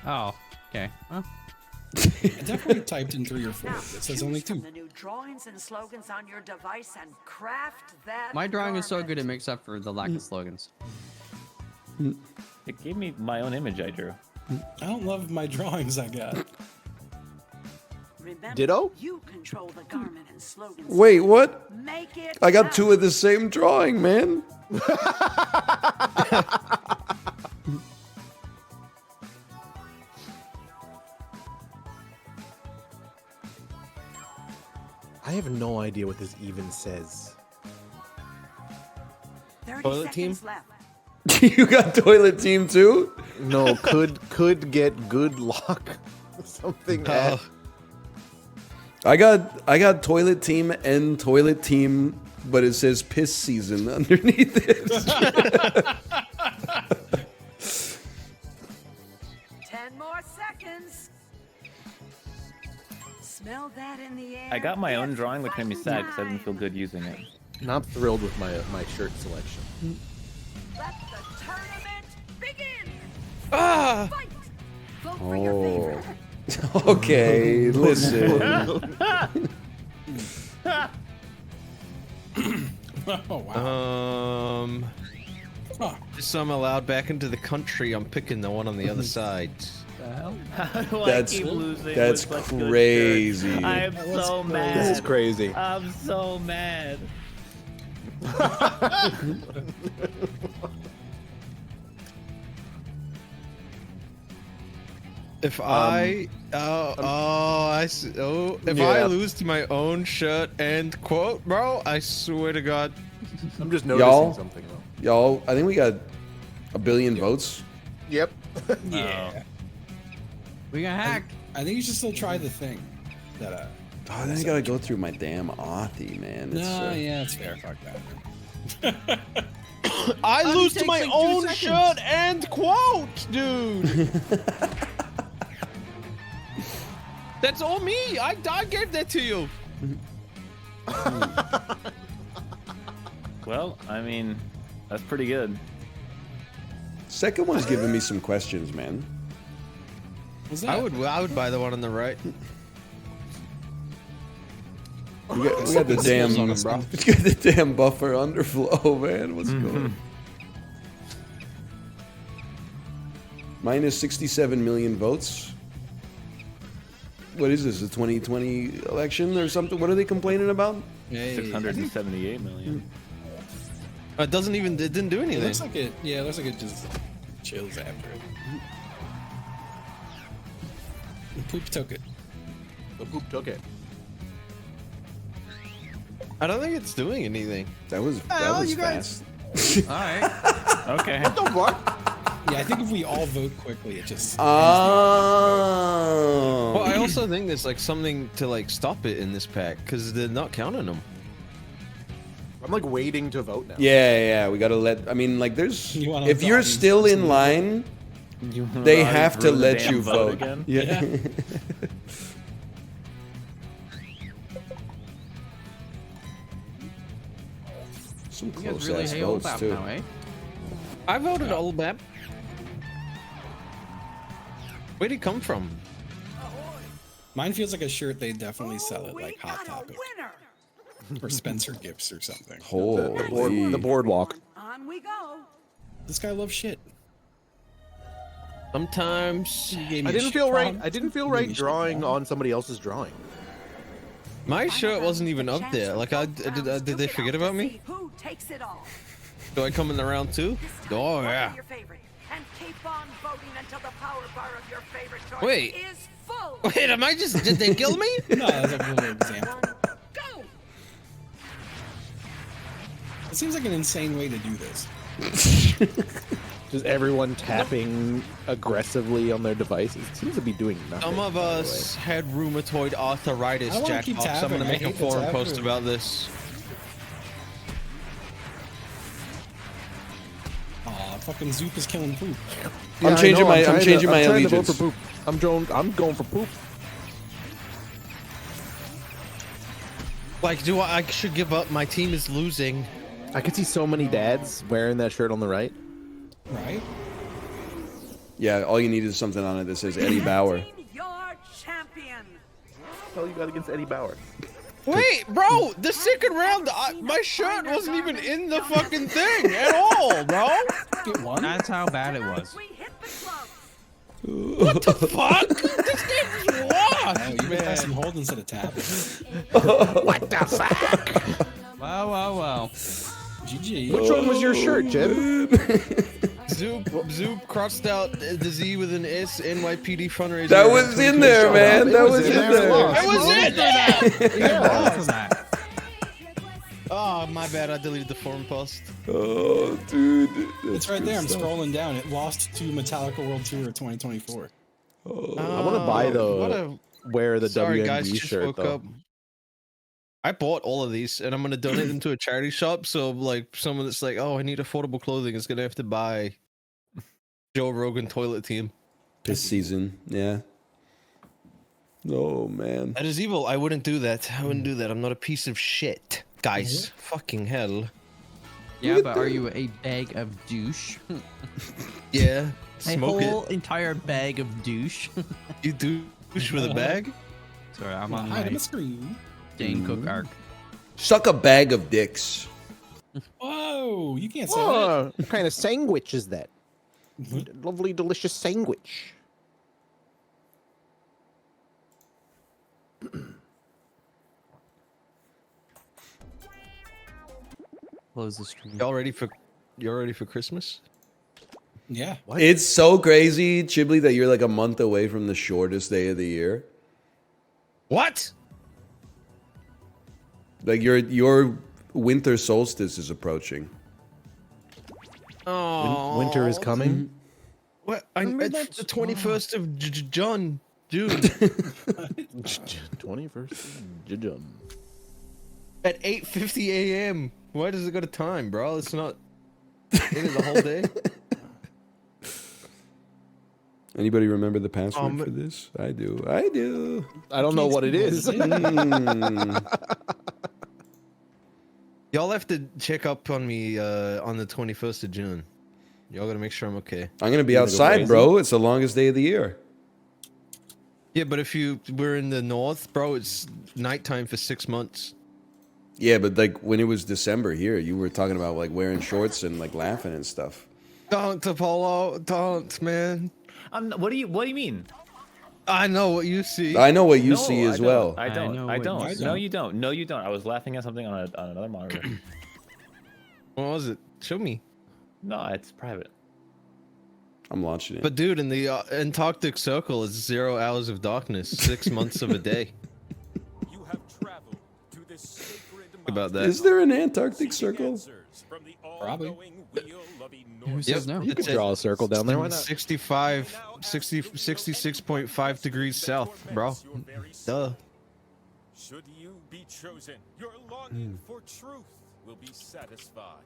Oh, okay. Well, I definitely typed in 3 or 4. Now, It says choose only from 2. the new drawings and slogans on your device and craft that. my drawing is so garment. good it makes up for the lack of slogans. It gave me my own image I drew. I don't love my drawings I got. Remember, Ditto? you control the garment and slogans. Wait, what? Make it I got count. 2 of the same drawing, man. I have no idea what this even says. 30 Toilet team? seconds left. You got toilet team too? No, could get good luck. Something. Oh. I got toilet team and toilet team, but it says piss season underneath it. Citizens, smell that in the air. I got my own drawing, which made me sad because I didn't feel good using it. And I'm thrilled with my shirt selection. Let the tournament begin. Ah! Fight. Vote for your favorite. Okay, listen. Oh wow. Just I'm allowed back into the country. I'm picking the one on the other side. How do I That's keep losing that's with such good crazy. shirts? I am so mad. This is crazy. I'm so mad. If I lose to my own shirt and quote, bro, I swear to God. I'm just noticing something though. Y'all, I think we got 1 billion votes. Yep. Yeah. We got hacked. I think you should still try the thing. That Oh, then I gotta go through my damn Authy, man. It's, yeah, it's fair. Fuck that. I How do you lose to take my like 2 own seconds? shirt and quote, dude. That's all me. I gave that to you. Well, I mean, that's pretty good. Second one's giving me some questions, man. What's that? I would buy the one on the right. We got the damn bro. we got the damn buffer underflow, man. What's going on? Minus 67 million votes. What is this? The 2020 election or something? What are they complaining about? 678 million. It didn't do It anything. looks like it. Yeah, it looks like it just chills after it. The poop took it. The poop took it. I don't think it's doing anything. That was you fast. guys. All right. Okay. What the fuck? Yeah, I think if we all vote quickly, it just. Oh. Well, I also think there's like something to like stop it in this pack because they're not counting them. I'm like waiting to vote now. Yeah, we gotta let. I mean, like, there's. You wanna If let you're the still audience in line, they have to let you vote. Again? Yeah. Some You guys close really ass hate votes OBAP too. now, eh? I voted Olbap. Where'd he come from? Mine feels like a shirt they definitely sell at We like Hot got a Topic winner. or Spencer Gifts or something. Holy. The boardwalk. On we go. This guy loves shit. Sometimes He gave me I a didn't shit feel right. problem. I didn't feel He gave right me a shit drawing problem. on somebody else's drawing. my shirt wasn't even up there. Like, did they forget about me? Who takes it all? Do I come in the round two? Oh yeah. Your favorite, and keep on voting until the power bar of your favorite choice Wait. is full. Wait, am I just? Did they kill me? No, that's a little example. Go. It seems like an insane way to do this. Just everyone tapping aggressively on their devices. It seems to be doing nothing. Some of by the us had rheumatoid arthritis, I don't wanna keep Jackbox. I'm tapping. gonna I make a hate the forum tapping. post about this. Aw, fucking Zoop is killing poop. way. I'm changing my trying to vote allegiance. for poop. I'm going for poop. Like, I should give up? My team is losing. I could see so many dads wearing that shirt on the right. Right? Yeah, all you need is something on it that says Eddie Bauer. Your champion. What the hell you got against Eddie Bauer? Wait, bro, the second round, my shirt wasn't even in the fucking thing at all, bro. Get one? That's how bad it was. We hit the club. What the fuck? This game is washed, Oh, you can press and man. hold instead of tapping. What the fuck? Wow. GG. Which one was your shirt, Jim? Zoop crossed out the Z with an S, NYPD fundraiser. That was in there, man. That was in there. It was in there. Yeah. Oh, my bad. I deleted the forum post. Oh, dude. It's right there. I'm scrolling down. It lost to Metallica World Tour 2024. I want to buy wear the Sorry, WMD guys, just shirt woke though. up. I bought all of these, and I'm gonna donate them to a charity shop. So, like, someone that's like, "Oh, I need affordable clothing," is gonna have to buy Joe Rogan toilet team. This season, yeah. Oh man. That is evil. I wouldn't do that. I wouldn't do that. I'm not a piece of shit. Guys, fucking hell. Yeah, but are you a bag of douche? Yeah. A Smoke whole it. entire bag of douche. You douche with a bag? Sorry, I'm on Hide my a screen. Dane Cook arc. Suck a bag of dicks. Whoa, you can't say Oh, what kind of sandwich is that? Lovely, delicious sandwich. Close the stream. Y'all ready for Christmas? Yeah. It's so crazy, Chibli, that you're like a month away from the shortest day of the year. What? Like your winter solstice is approaching. Oh, Winter is coming. What? It's the 21st of June. 21st of June. At 8:50 a.m. Why does it go to time, bro? It's not. It is the whole day. Anybody remember the password for this? I do. I do. I don't know what it is. Y'all have to check up on me on the 21st of June. Y'all gotta make sure I'm okay. I'm gonna be outside, bro. It's the longest day of the year. Yeah, but if we're in the north, bro, it's nighttime for 6 months. Yeah, but like when it was December here, you were talking about like wearing shorts and like laughing and stuff. Don't, Apollo. Don't, man. What do you mean? I know what you see. I know what you see as well. I don't. I No, don't. you don't. No, you don't. I was laughing at something on another monitor. What was it? Show me. No, it's private. I'm launching it. But dude, in the Antarctic Circle, it's 0 hours of darkness, 6 months of a day. You have traveled to this sacred Think about that. Is there an Antarctic Circle? Probably. Who says no? You could draw a circle down there. Why not? 66.5 degrees south, bro. Duh. Should you be chosen, your longing for truth will be satisfied,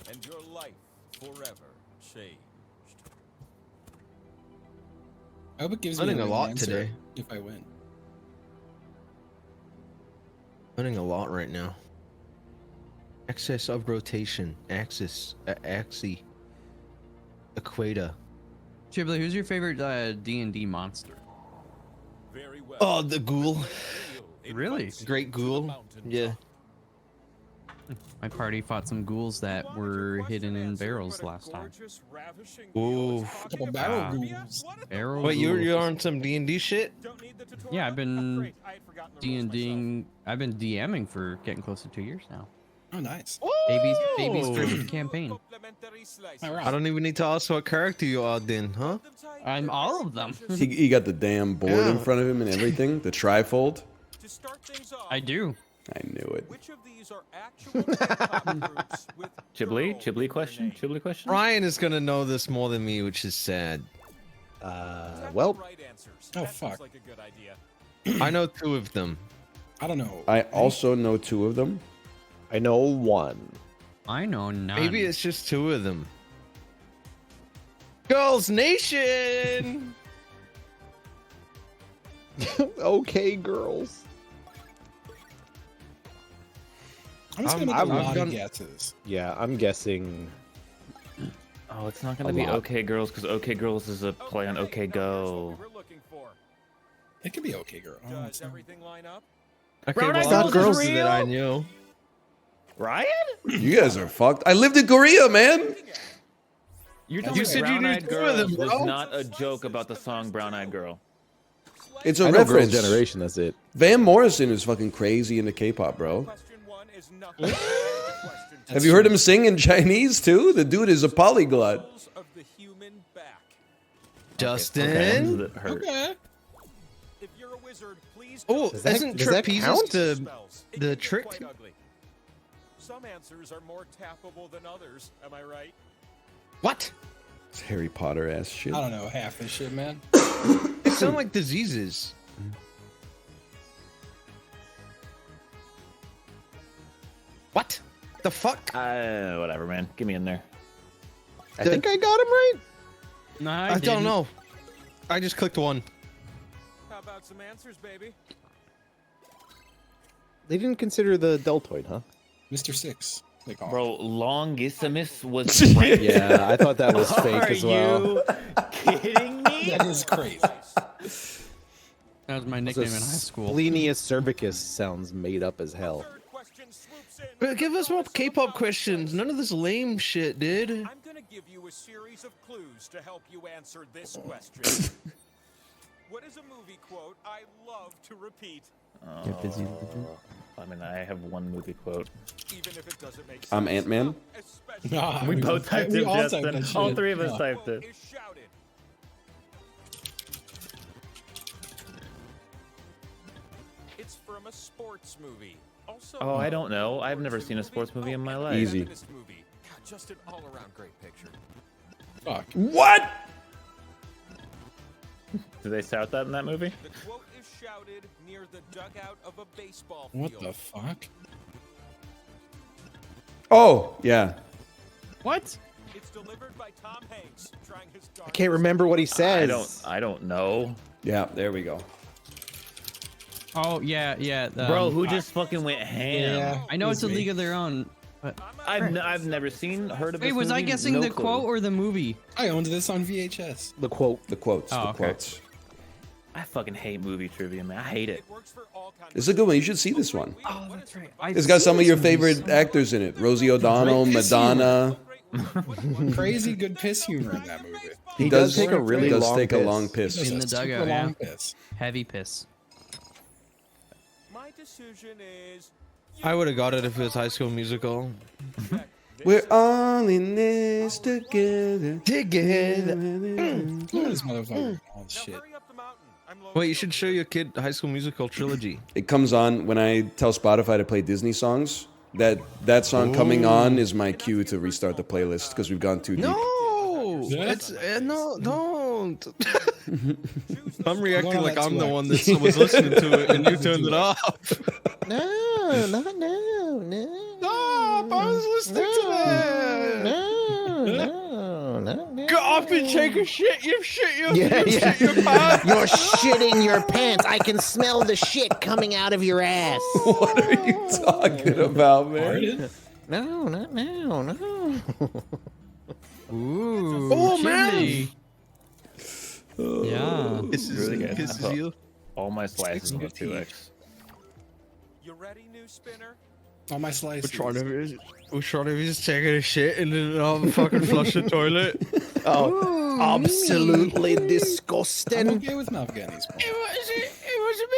and your life forever changed. I hope it gives Learning me a an lot answer today. if I win. Learning a lot right now. Excess of rotation, axis, axis, equator. Chibli, who's your favorite D&D monster? Very well. Oh, the ghoul. Really? Great ghoul. Yeah. My party fought some ghouls that were hidden in barrels last time. Ooh. A couple barrel ghouls. Barrel Wait, ghouls. you're on some D&D shit? Yeah, I've been D&Ding. I've been DMing for getting close to 2 years now. Oh, nice. Baby's first campaign. I don't even need to ask what character you are then, huh? I'm all of them. He got the damn board in front of him and everything. The trifold. I do. I knew it. Which of these are actual tabletop groups with Chibli question. Chibli question. Ryan is gonna know this more than me, which is sad. Well, right answers? Oh, That fuck. seems like a good idea. I know 2 of them. I don't know. I also know 2 of them. I know one. I know none. Maybe it's just 2 of them. Girls Nation! Okay, girls. I'm just gonna make I'm a lot done- of guesses. Yeah, I'm guessing. Oh, it's not gonna be lot. OK Girls because OK Girls is a play on OK Go. We're looking for. It could be okay, girl. Oh, Does it's not. everything line up? Okay, Brown Eyed well, Girls is that real? I knew. Ryan? You guys are fucked. I lived in Korea, man. You're You telling me said you Brown knew Eyed 2 of Girl them, was bro. not a joke about the song Brown Eyed Girl. It's a I know Girls' reference. Generation. That's it. Van Morrison is fucking crazy into K-pop, bro. Question 1 is nothing related to question 2. Have you heard him sing in Chinese too? The dude is a polyglot. Rules of the human back. Justin? That hurt. Okay. If you're a wizard, please Oh, Does that- isn't does that trapezes count? the spells. It the can be trick? quite ugly. Some answers are more tappable than others, am I right? What? It's Harry Potter ass shit. I don't know half this shit, man. It sound like diseases. What? The fuck? Whatever, man. Get me in there. I think I got him right. Nah, I don't know. I just clicked 1. How about out some answers, baby. They didn't consider the deltoid, huh? Mr. Six. Bro, Longissimus was French. Yeah, I thought that was fake as well. Are you kidding me? That is crazy. That was my nickname in high school. Splenius cervicus sounds made up as hell. But give us more K-pop questions. None of this lame shit, dude. I'm gonna give you a series of clues to help you answer this question. What is a movie quote I love to repeat? Get busy. I mean, I have one movie quote. Even if it doesn't make sense. I'm Ant-Man. We both typed it, all Justin. typed that All shit. three of us Yeah. typed it. Is shouted. It's from a sports movie. Also, Oh, I don't know. I've never seen a sports movie in my life. Easy. movie. God, just an all-around great picture. Fuck. What? Do they shout that in that movie? The quote is shouted near the dugout of a baseball field. What the fuck? Oh, yeah. What? It's delivered by Tom Hanks trying his I can't remember what he says. I don't know. Yeah, there we go. Oh yeah, yeah. Bro, who just fucking went ham? Yeah, I know it's a me. league of their own. But I've never heard of wait, this was I movie, guessing no the clue. quote or the movie? I owned this on VHS. The quote. The quotes. Oh, the okay. quotes. I fucking hate movie trivia, man. I hate it. This is a good one. You should see this one. Oh, that's right. It's got some of your favorite actors in it. Rosie O'Donnell, Great piss Madonna. Crazy good piss humor in that movie. He does take a really does long take piss. a long piss. He does In a the super dugout, yeah. long piss. Heavy piss. My decision is. I would have got it if it was High School Musical. We're all in this together. Together. Look at this motherfucker. Oh shit. Wait, you should show your kid High School Musical trilogy. It comes on when I tell Spotify to play Disney songs. That song coming on is my cue to restart the playlist because we've gone too deep. No, it's no, don't. I'm reacting like I'm the one that was listening to it and you turned it off. No, not no, no. Stop! I was listening to it. No. Get up and take a shit. You shit your Yeah, you yeah. shit your pants. You're shitting your pants. I can smell the shit coming out of your ass. What are you talking about, man? No, not now, no. Ooh. Oh man! chimney. Yeah. This is Really good. This is you. All my slices are 2x. You ready, new spinner? All my slices. We're trying to just taking a shit and then fucking flush the toilet. Oh, absolutely I'm disgusting. okay with mouth getting these. It wasn't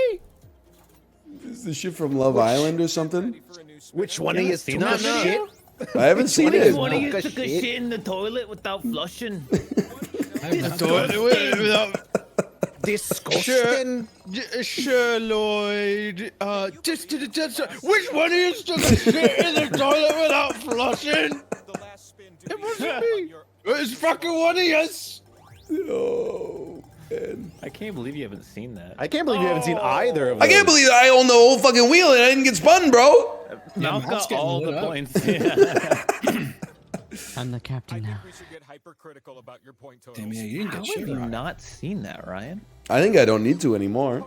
me. Is this shit from Love Island or something? Which one of you seen took a that? shit? I haven't seen it. One of you Took a took a shit. shit in the toilet without flushing. Toilet without. Disgusting. Sure, Lloyd. Just which one of you took a shit in the toilet without flushing? It wasn't me. It's fucking one of us. Oh, man. I can't believe you haven't seen that. I can't believe you haven't seen either of those. I can't believe I own the whole fucking wheel and I didn't get spun, bro. Mouth Mouth's got getting all lit the up. points. Yeah. I'm the captain now. We should get hypercritical about your point totals. Damn, yeah, you didn't How get have shit you right. not seen that, Ryan? I think I don't need to anymore.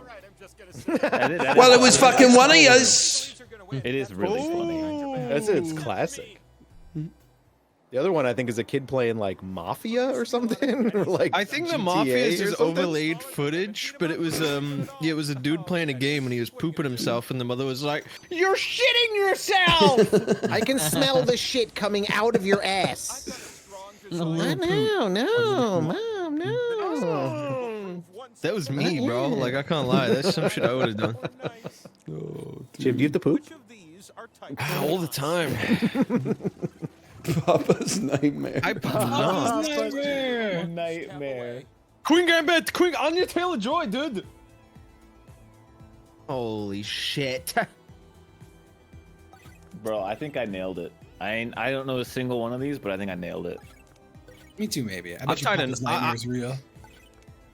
That Well, is it was funny. fucking one of us. It is really funny. That's it. It's classic. The other one I think is a kid playing like Mafia or something. Or like I think the GTA Mafia is or just something. overlaid footage, but it was it was a dude playing a game and he was pooping himself, and the mother was like, "You're shitting yourself." I can smell the shit coming out of your ass. No, Mom, no. That was me, bro. Like I can't lie, that's some shit I would have done. Jim, do you have to poop? All the time. Papa's nightmare. I not. Nightmare. Queen Gambit, Queen Anya Taylor Joy, dude. Holy shit. Bro, I think I nailed it. I don't know a single one of these, but I think I nailed it. Me too, maybe. I I've bet you tried Papa's an- nightmare is real. It'd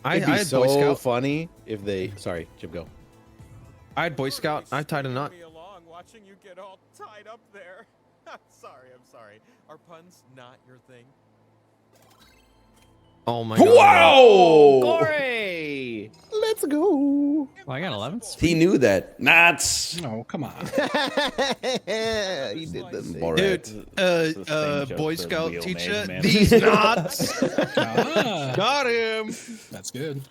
be I had so Boy Scout. funny if they. Sorry, Jim, go. I had Boy Scout. I tied a knot. Me along watching you get all tied up there. I'm sorry. Are puns not your thing? Oh my god. Wow! Corey! Let's go. Well, I got 11. He knew that. Nuts. No, come on. He did the same. Borat. Dude, Boy Scout wheel teacher, made, man. these nuts. Ah, Got him. that's good.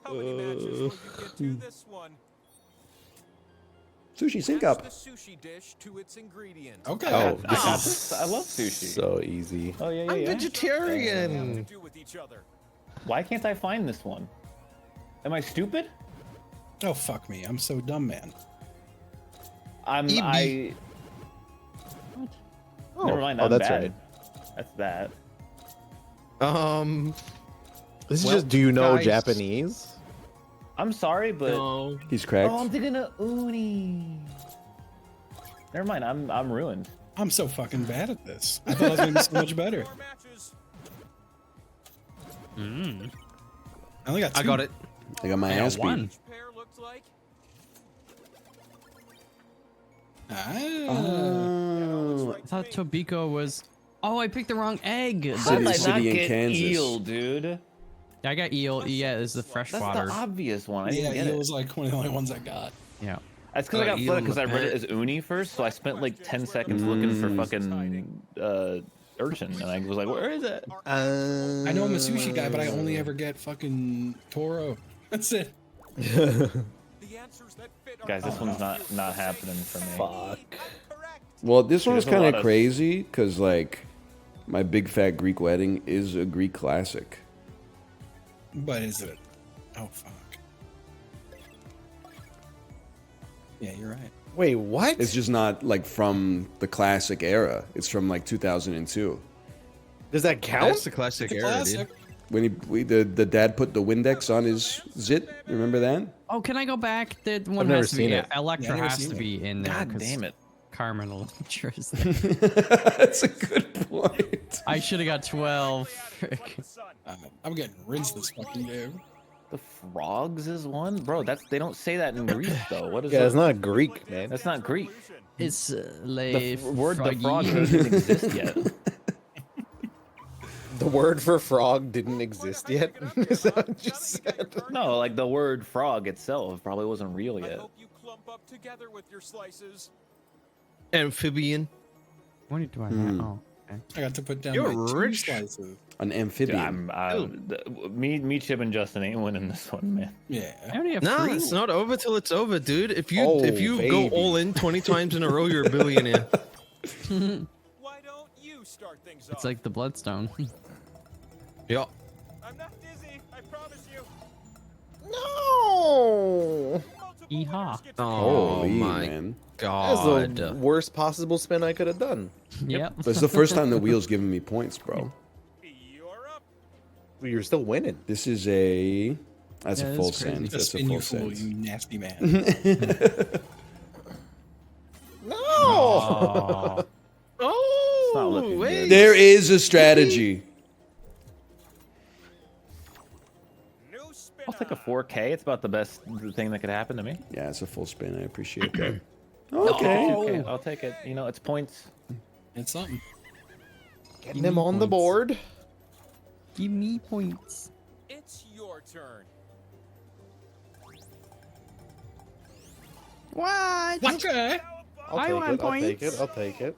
How many matches will you get to this one? Sushi sync Match up. the sushi dish to its ingredients. Okay. Oh, I love sushi. so easy. Oh yeah, yeah, I'm yeah. vegetarian. Do with each other. Why can't I find this one? Am I stupid? Oh, fuck me. I'm so dumb, man. I. Oh, Never mind. oh, I'm that's bad. right. That's that. This is Well, just, do you know guys- Japanese? I'm sorry, but No. He's cracked. oh, I'm thinking of uni. Never mind. I'm ruined. I'm so fucking bad at this. I thought I was gonna be so much better. More matches. I only got two. I got it. I got my I got ass beat. one. Which pair looked like? Ah. Oh. I thought Tobiko was. Oh, I picked the wrong egg. How did I City not in get Kansas. eel, dude? I got eel. Yeah, it's the That's freshwater. the obvious one. I Yeah, didn't get it it. was like one of the only ones I got. Yeah. That's because I got eel flooded because I read it pet. as uni first, so I spent like 10 seconds looking for fucking urchin, and I was like, where is it? I know I'm a sushi guy, but I only ever get fucking Toro. That's it. The answers that fit are Guys, this one's not happening for me. Fuck. Well, this one's There's a kind lot of of- crazy because, like, my big fat Greek wedding is a Greek classic. But is it? Oh, fuck. Yeah, you're right. Wait, what? It's just not like from the classic era. It's from like 2002 Does that count? That's the classic It's a era, classic. dude. when the dad put the Windex on his zit. Remember that? Oh, can I go back? That one never has to be. seen Yeah, it. Electra Yeah, I've never has seen to it. be in there. God 'cause damn it. Carmen Electra is That's a good point. I should have got 12. Frick. I'm getting rinsed this fucking game. The frogs is one, bro. They don't say that in Greek though. What is Yeah, it? it's not Greek, man. That's not Greek. It's The le word the froggy. frog doesn't exist yet. The word for frog didn't exist yet. Is that what you said? No, like the word frog itself probably wasn't real I yet. hope you clump up together with your slices. Amphibian. What do I have? Oh, okay. I got to put down You're my two rich. slices. An Dude, amphibian. me, Chip, and Justin ain't winning this one, man. I Yeah. only have Nah, 3. it's not over till it's over, dude. If you Oh, go baby. all in 20 times in a row, you're a billionaire. Why don't you start things off? It's like the Bloodstone. Yeah. I'm not dizzy, I promise you. No. Multiple Yeehaw. winners get to Oh Holy my man! That's god. the worst possible spin I could have done. Yep. That's the first time the wheel's giving me points, bro. You're up. You're still winning. This is a. That's Yeah, a full that's crazy. send. Just That's a spin full you fool, send. you nasty man. No. Oh. It's not Oh, looking wait. good. There is a strategy. New spin. I'll take a 4K. It's about the best thing that could happen to me. Yeah, it's a full spin. I appreciate that. Okay. Okay, I'll take it. You know, it's points. It's something. Getting them on the board. Give me points. It's your turn. What? Okay. I want I'll take points. it. I'll take it.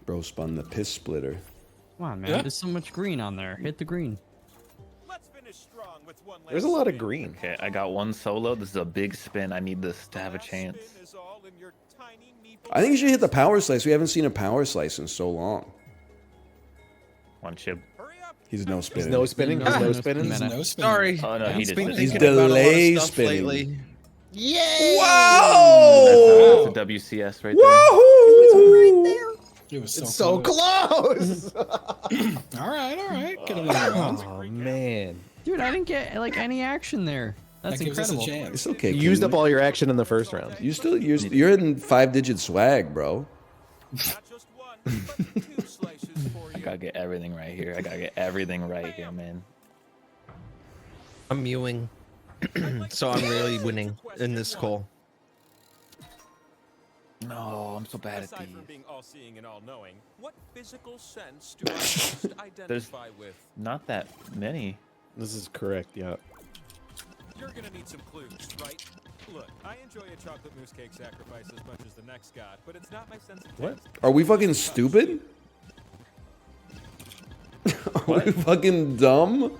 Bro spun the piss splitter. Come on, man. Yeah. There's so much green on there. Hit the green. Let's finish strong with one last There's a lot of spin. green. Okay, I got one solo. This is a big spin. I need this to have a Last chance. spin is all in your tiny meeple I think you should hit the hands. power slice. We haven't seen a power slice in so long. One chip. Hurry up. He's no He's spinning. no spinning. He's no spinning. There's no spin. Sorry. Oh no, he I've just been did. He's thinking about a lot of delay stuff spinning. lately. Yay! Whoa! That's a WCS right Woohoo! It was It's so so close. All right. Get him around. Oh man! Dude, I didn't get like any action there. That's That gives us a incredible. chance. It's okay. You used King. up all your action in the first round. You're in 5-digit swag, bro. Not just one, but two slices for I you. gotta get everything right here. I gotta get everything right here, man. I'm mewing. So I'm really winning in this call. No, I'm so bad at Aside these. from being all-seeing and all-knowing, what physical sense do I most identify with? Not that many. This is correct. Yeah. You're gonna need some clues, right? Look, I enjoy a chocolate mousse cake sacrifice as much as the next god, but it's not my sense of taste. Are we fucking stupid? Are we fucking dumb?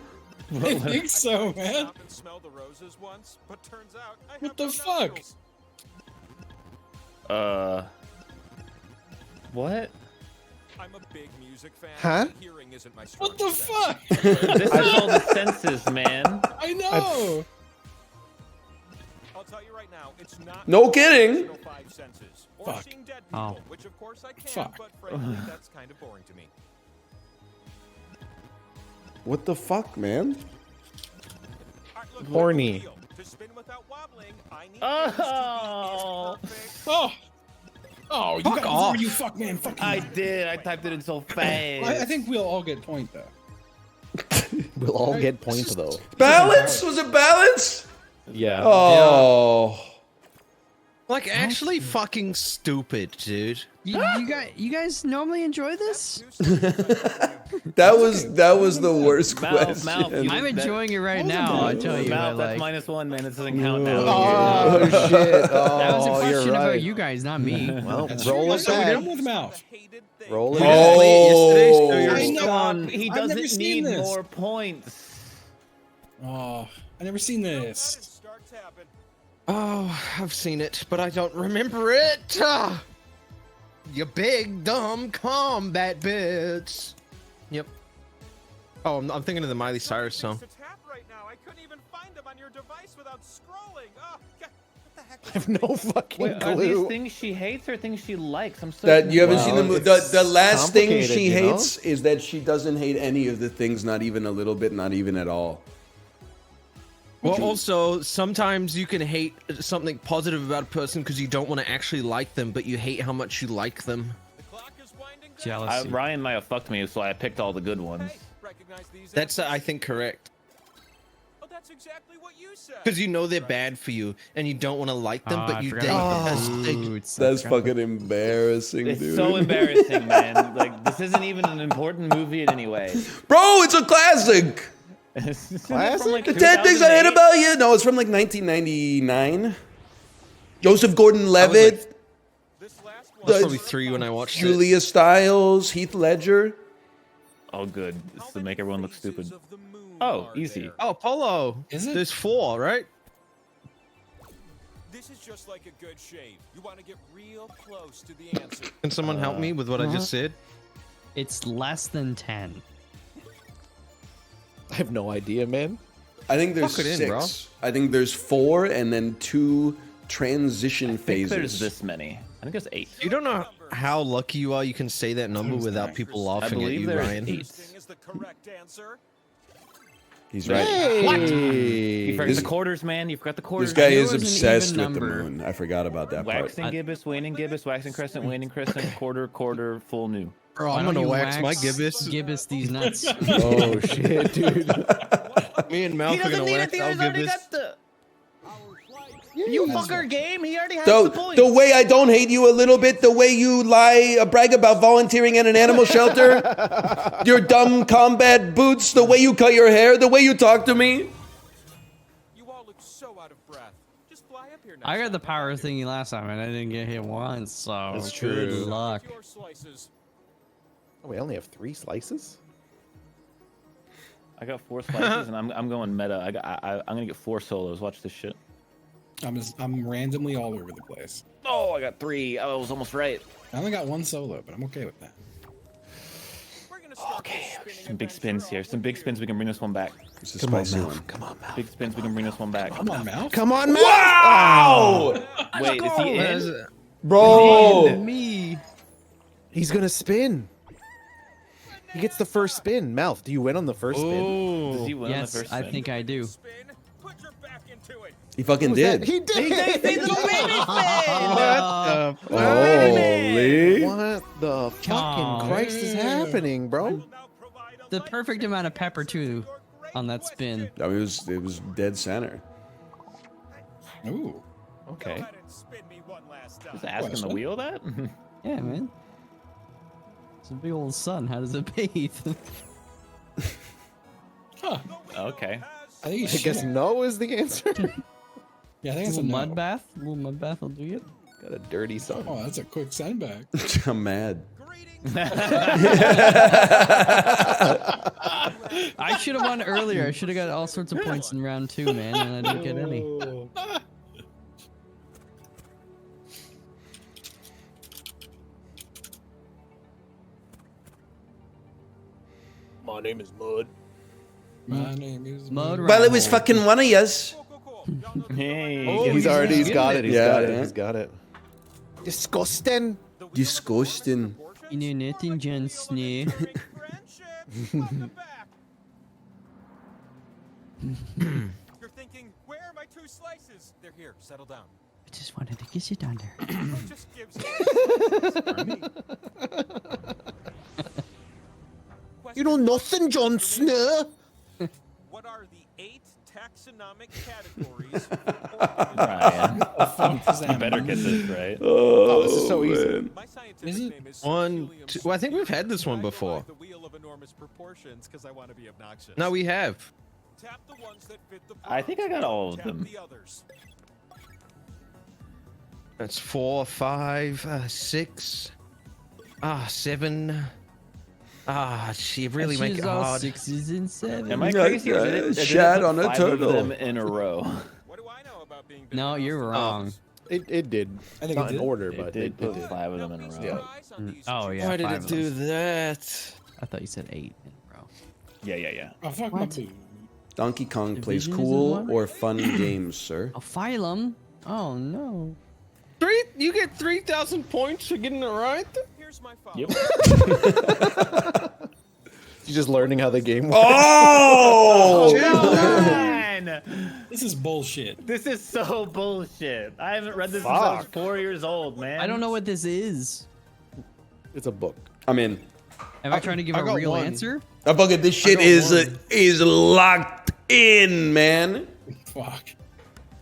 I think so, man. Smell the roses once, but turns out I What the fuck? What? I'm a big music fan. Huh? Hearing isn't my What the fuck? This is all the senses, man. I know. I'll tell you right now, it's not No kidding. five senses. Or Fuck. seeing dead people, Oh. which of course I can, Fuck. but frankly, that's kind of boring to me. What the fuck, man? Alright, look, Horny. here's the deal. To spin without wobbling, I need Oh. Oh. Oh, you Fuck got off. you fuck man, fucking. I did. I typed it in so fast. I think we'll all get point though. We'll all get points though. Balance? Was it balance? Yeah. Oh. Like, actually fucking stupid, dude. You guys normally enjoy this? That was the worst Mouth, question. I'm enjoying it right now. I tell you, Mouth, but, that's like, -1, man. This doesn't count now. Oh shit. that was a Oh, you're question right. about you guys, not me. Well, That's roll true. it No, back. I'm with mouth. Roll it Oh. I know. Son, he I've never doesn't seen need this. more points. Oh, I never seen this. Start tapping. Oh, I've seen it, but I don't remember it. Ah, you big dumb combat bitch. Yep. Oh, I'm thinking of the Miley Cyrus song. To tap right now, I couldn't even find them on your device without scrolling. Oh, God. What the heck? I have no fucking Wait, are these clue. things she hates or things she likes? I'm so That you haven't Well, seen the movie. it's The last thing complicated, she you know? hates is that she doesn't hate any of the things, not even a little bit, not even at all. Well, also, sometimes you can hate something positive about a person because you don't want to actually like them, but you hate how much you like them. Jealousy. Ryan might have fucked me, so I picked all the good ones. That's, I think, correct. Oh, that's exactly what you said. Because you know they're bad for you, and you don't want to like them, Oh, but I you forgot date. about the boots. That's fucking embarrassing, It's dude. so embarrassing, man. Like, this isn't even an important movie in any way. Bro, it's a classic. Classic? The 10 Things I Hate About You. No, it's from like 1999. Joseph Gordon-Levitt. I was probably 3 when I watched it. Julia Stiles, Heath Ledger. Oh, good. This is to make everyone look stupid. Oh, easy. Oh, Polo. Is it? There's 4, right? This is just like a good shave. You want to get real close to the answer. Can someone help me with what I just said? It's less than 10. I have no idea, man. I think there's Fuck it in, 6. bro. I think there's 4 and then 2 transition I think phases. there's this many. I think there's 8. You don't know how lucky you are you can say that number without people laughing at believe you, there's Ryan. 8. Is the correct answer. He's right. You forgot This- the quarters, man. You forgot the quarters. This guy knew is it was an obsessed even with the number. moon. I forgot about that part. Waxing gibbous, waning gibbous, waxing crescent, waning crescent, quarter, full new. Bro, Why I'm don't gonna you wax my gibbous. Gibbous these nuts. Oh shit, dude. Me and Mouth are gonna wax our gibbous. You fucker game. He already has So the points. the way I don't hate you a little bit, the way you lie, brag about volunteering at an animal shelter, your dumb combat boots, the way you cut your hair, the way you talk to me. You all look so out of breath. Just fly up here next I got the time. power thingy last time and I didn't get hit once, so That's good true. luck. Your slices. Oh, we only have 3 slices? I got 4 slices and I'm going meta. I'm gonna get 4 solos. Watch this shit. I'm randomly all over the place. Oh, I got 3. I was almost right. I only got 1 solo, but I'm okay with that. We're gonna start Okay, this spinning some big adventure spins here. all Some big spins. We can bring this one back. It's a Come on, spicy Mouth. one. Come on, Mouth. Big spins. We can bring this one back. Come on, Mouth. Come on, Mouth. Wow! Wait, is he in? Bro! Me. He's gonna spin. He gets the first spin. Mouth, do you win on the first spin? Does he win on the Yes, first I spin? think I do. spin. Put your back into it. He fucking did. He did. Holy. What the fucking Aw. Christ is happening, bro? The perfect amount of pepper too on that spin. I mean, it was dead center. Ooh. Okay. Go ahead and spin me one last time. Just asking the wheel that? Yeah, man. It's a big old sun. How does it bathe? Huh. Okay. Has I think you I guess should. no is the answer. Yeah, I think A it's a little no. mud bath. A little mud bath will do you. Got a dirty son. Oh, that's a quick sendback. I'm mad. I should have won earlier. I should have got all sorts of points in round 2, man, and I didn't get any. My name is Mud. My name is Mud. Well, it was fucking one of yous. Hey, Oh, he's got it. He's got it. Disgusting. Disgusting. You know nothing, Jon Snow. You're thinking, where are my 2 slices? They're here. Settle down. I just wanted to kiss you down there. Who just gives You know nothing, Jon Snow. What are the 8 taxonomic categories? Ryan, you better get this right. Oh, this is so easy. My scientific name is 1, 2. Well, I think we've had this one before. the wheel of enormous proportions because I want to be obnoxious. No, we have. Tap the ones that fit the I think I got all of Tap them. the others. That's 4, 5, 6, 7. She really make it all hard. 6s and 7s. Am I crazy? Or did it Shat put on a 5 turtle. of them in a row? What do I know about being No, you're wrong. It did. I think Not it in did. order, It but did it put did. 5 of them in a row. Oh, yeah. Why did 5 it of do them. that? I thought you said 8 in a row. Yeah. Oh, fuck my What? dude. Donkey Kong plays Division is in cool one? or fun games, sir. A phylum? Oh, no. You get 3,000 points for getting it right. Here's my Yep. He's just learning how the game works. Oh! This is bullshit. This is so bullshit. I haven't read this since I was 4 years old, man. I don't know what this is. It's a book. I'm in. Am I trying to give I a got real one. answer? I bucket. This shit got is locked in, man. Fuck.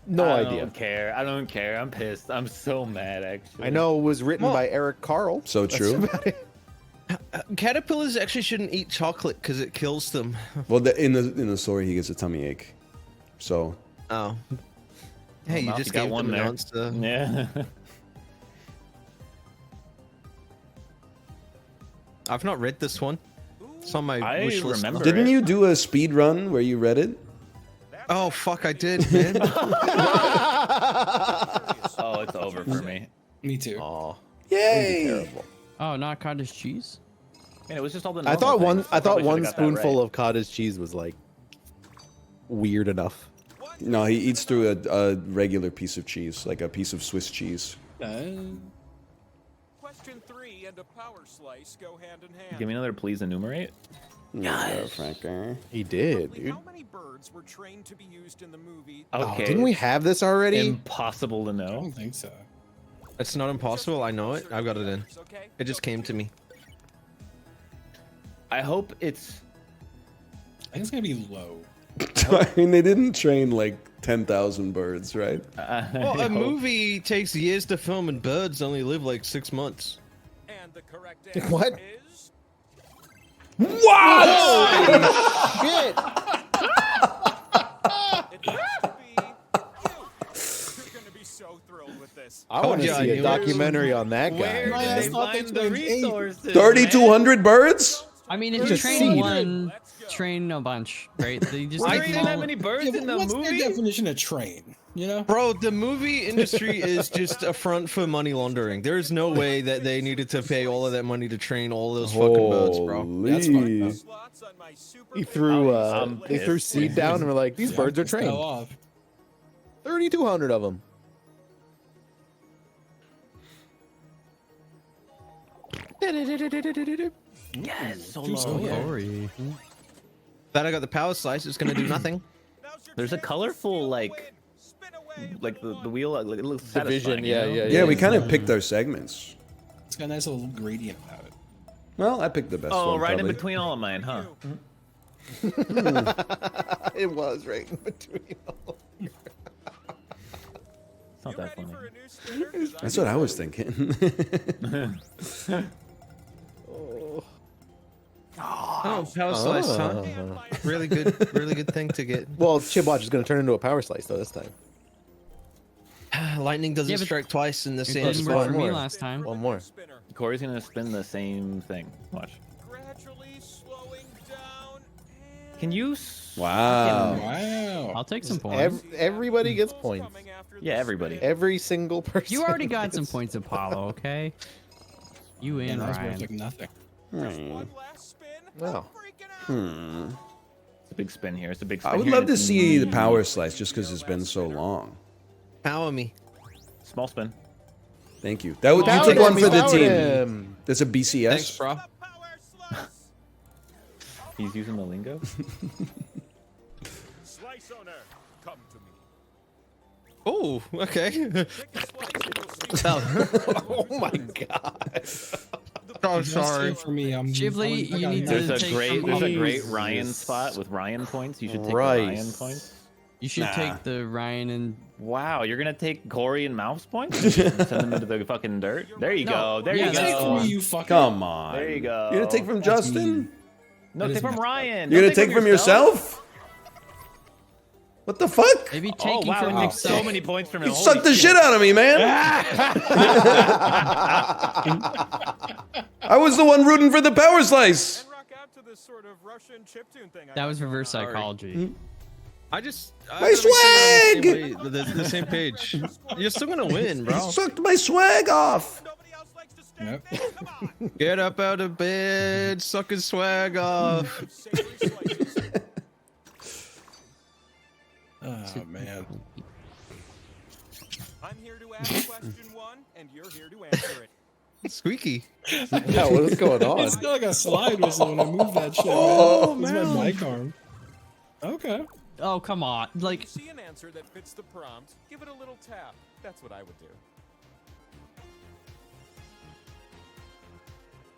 No I idea. don't care. I don't care. I'm pissed. I'm so mad, actually. I know it was written Well- by Eric Carle. So That's true. about it. Caterpillars actually shouldn't eat chocolate because it kills them. Well, in the story, he gets a tummy ache. So Oh. Hey, you Well, just got gave one them an there. answer. Yeah. I've not read this one. It's on my I wish list. remember. didn't it. you do a speed run where you read it? Oh fuck, I did, man. Oh, it's over for me. Me too. Aw. Yay! Terrible. Oh, not cottage cheese? Man, it was just all the. I thought normal things. I thought Probably one should've got that spoonful right. of cottage cheese was like weird enough. No, he eats through a regular piece of cheese, like a piece of Swiss cheese. Question 3 and a power slice go hand in hand. Give me another, please enumerate. No, Franker. He did, Roughly dude. How many birds were trained to be used in the movie? Okay. Oh, didn't we have this already? Impossible to I know. don't think so. It's not impossible. I know it. I've got it in. Okay? It just came to me. I hope it's. I think it's gonna be low. I mean, they didn't train like 10,000 birds, right? Well, a movie takes years to film, and birds only live like 6 months. And the correct answer What? is What? Shit! it has to be you. You're gonna be so thrilled with this. I want to Yeah, see I a knew. documentary on that Where guy. did I they thought they find the trained 8. resources? 3,200 birds? I mean, if you Just train seed. one, train a bunch, right? They just Why take are them that all- many birds Yeah, but in the what's movie? their definition of train? You know? Bro, the movie industry is just a front for money laundering. There is no way that they needed to pay all of that money to train all those fucking birds, bro. That's fucked up. Slots on my super He threw I'm they threw pissed. seed down and were like, these birds are Just fell trained. off. 3,200 of them. Yes, so Too slow. Glory. That I got the power slice. It's gonna do nothing. There's a colorful like the wheel. Like, it looks Division, satisfying, yeah, you know? yeah. Yeah, we kind of picked our segments. It's got a nice little gradient about it. Well, I picked the best Oh, one, right probably. in between all of mine, huh? It was right in between all. It's not that funny. That's what I was thinking. Oh. Oh, power slice, huh? Really good thing to get. Well, Chibwatch is going to turn into a power slice though this time. Lightning doesn't Yeah, but strike twice in the It same didn't work spot. for me last time. One more. Corey's gonna spin the same thing. Watch. Gradually slowing down. Can you? Wow. Wow. I'll take some points. Everybody gets points. Yeah, everybody. Every single person. You already got some points, Apollo. Okay. You in, And ours Ryan? worth like nothing. Wow. It's a big spin here. It's a big spin. I would here, love and to it's see the power slice just because it's been so long. Power me. Small spin. Thank you. That would you Power took one him, for the power team. him. That's a BCS. Thanks, bro. He's using the lingo. Slice owner, come to me. Oh, okay. Oh my god. Oh, sorry. For me, I'm Ghibli, you need to There's take a great Ryan spot with Ryan points. You should take the Christ. Ryan points. You should take the Ryan and Wow, you're gonna take Corey and Mouse points and send them into the fucking dirt? There you go. There yeah, you that's go. you fucking. Come on. There you go. You're gonna take from Justin? No, That take is from messed up. Ryan. You're Don't gonna take from yourself? What the fuck? maybe Oh taking wow, from we took the so many points from him. You Holy sucked the shit out of me, man. I was the one rooting for the power slice. And rock out to this sort of Russian chiptune thing. That was reverse psychology. I just. My swag! The same page. You're still gonna win, You bro. sucked my swag off. Nobody else likes to Yep. Get up out of bed, suck his swag off. Oh man. I'm here to ask question one, and you're here to answer it. Squeaky. Yeah, what is going on? It's still like a slide whistle when I move that shit. Oh, man. It's my mic arm. Okay. Oh come on! Like See an answer that fits the prompt, give it a little tap. That's what I would do.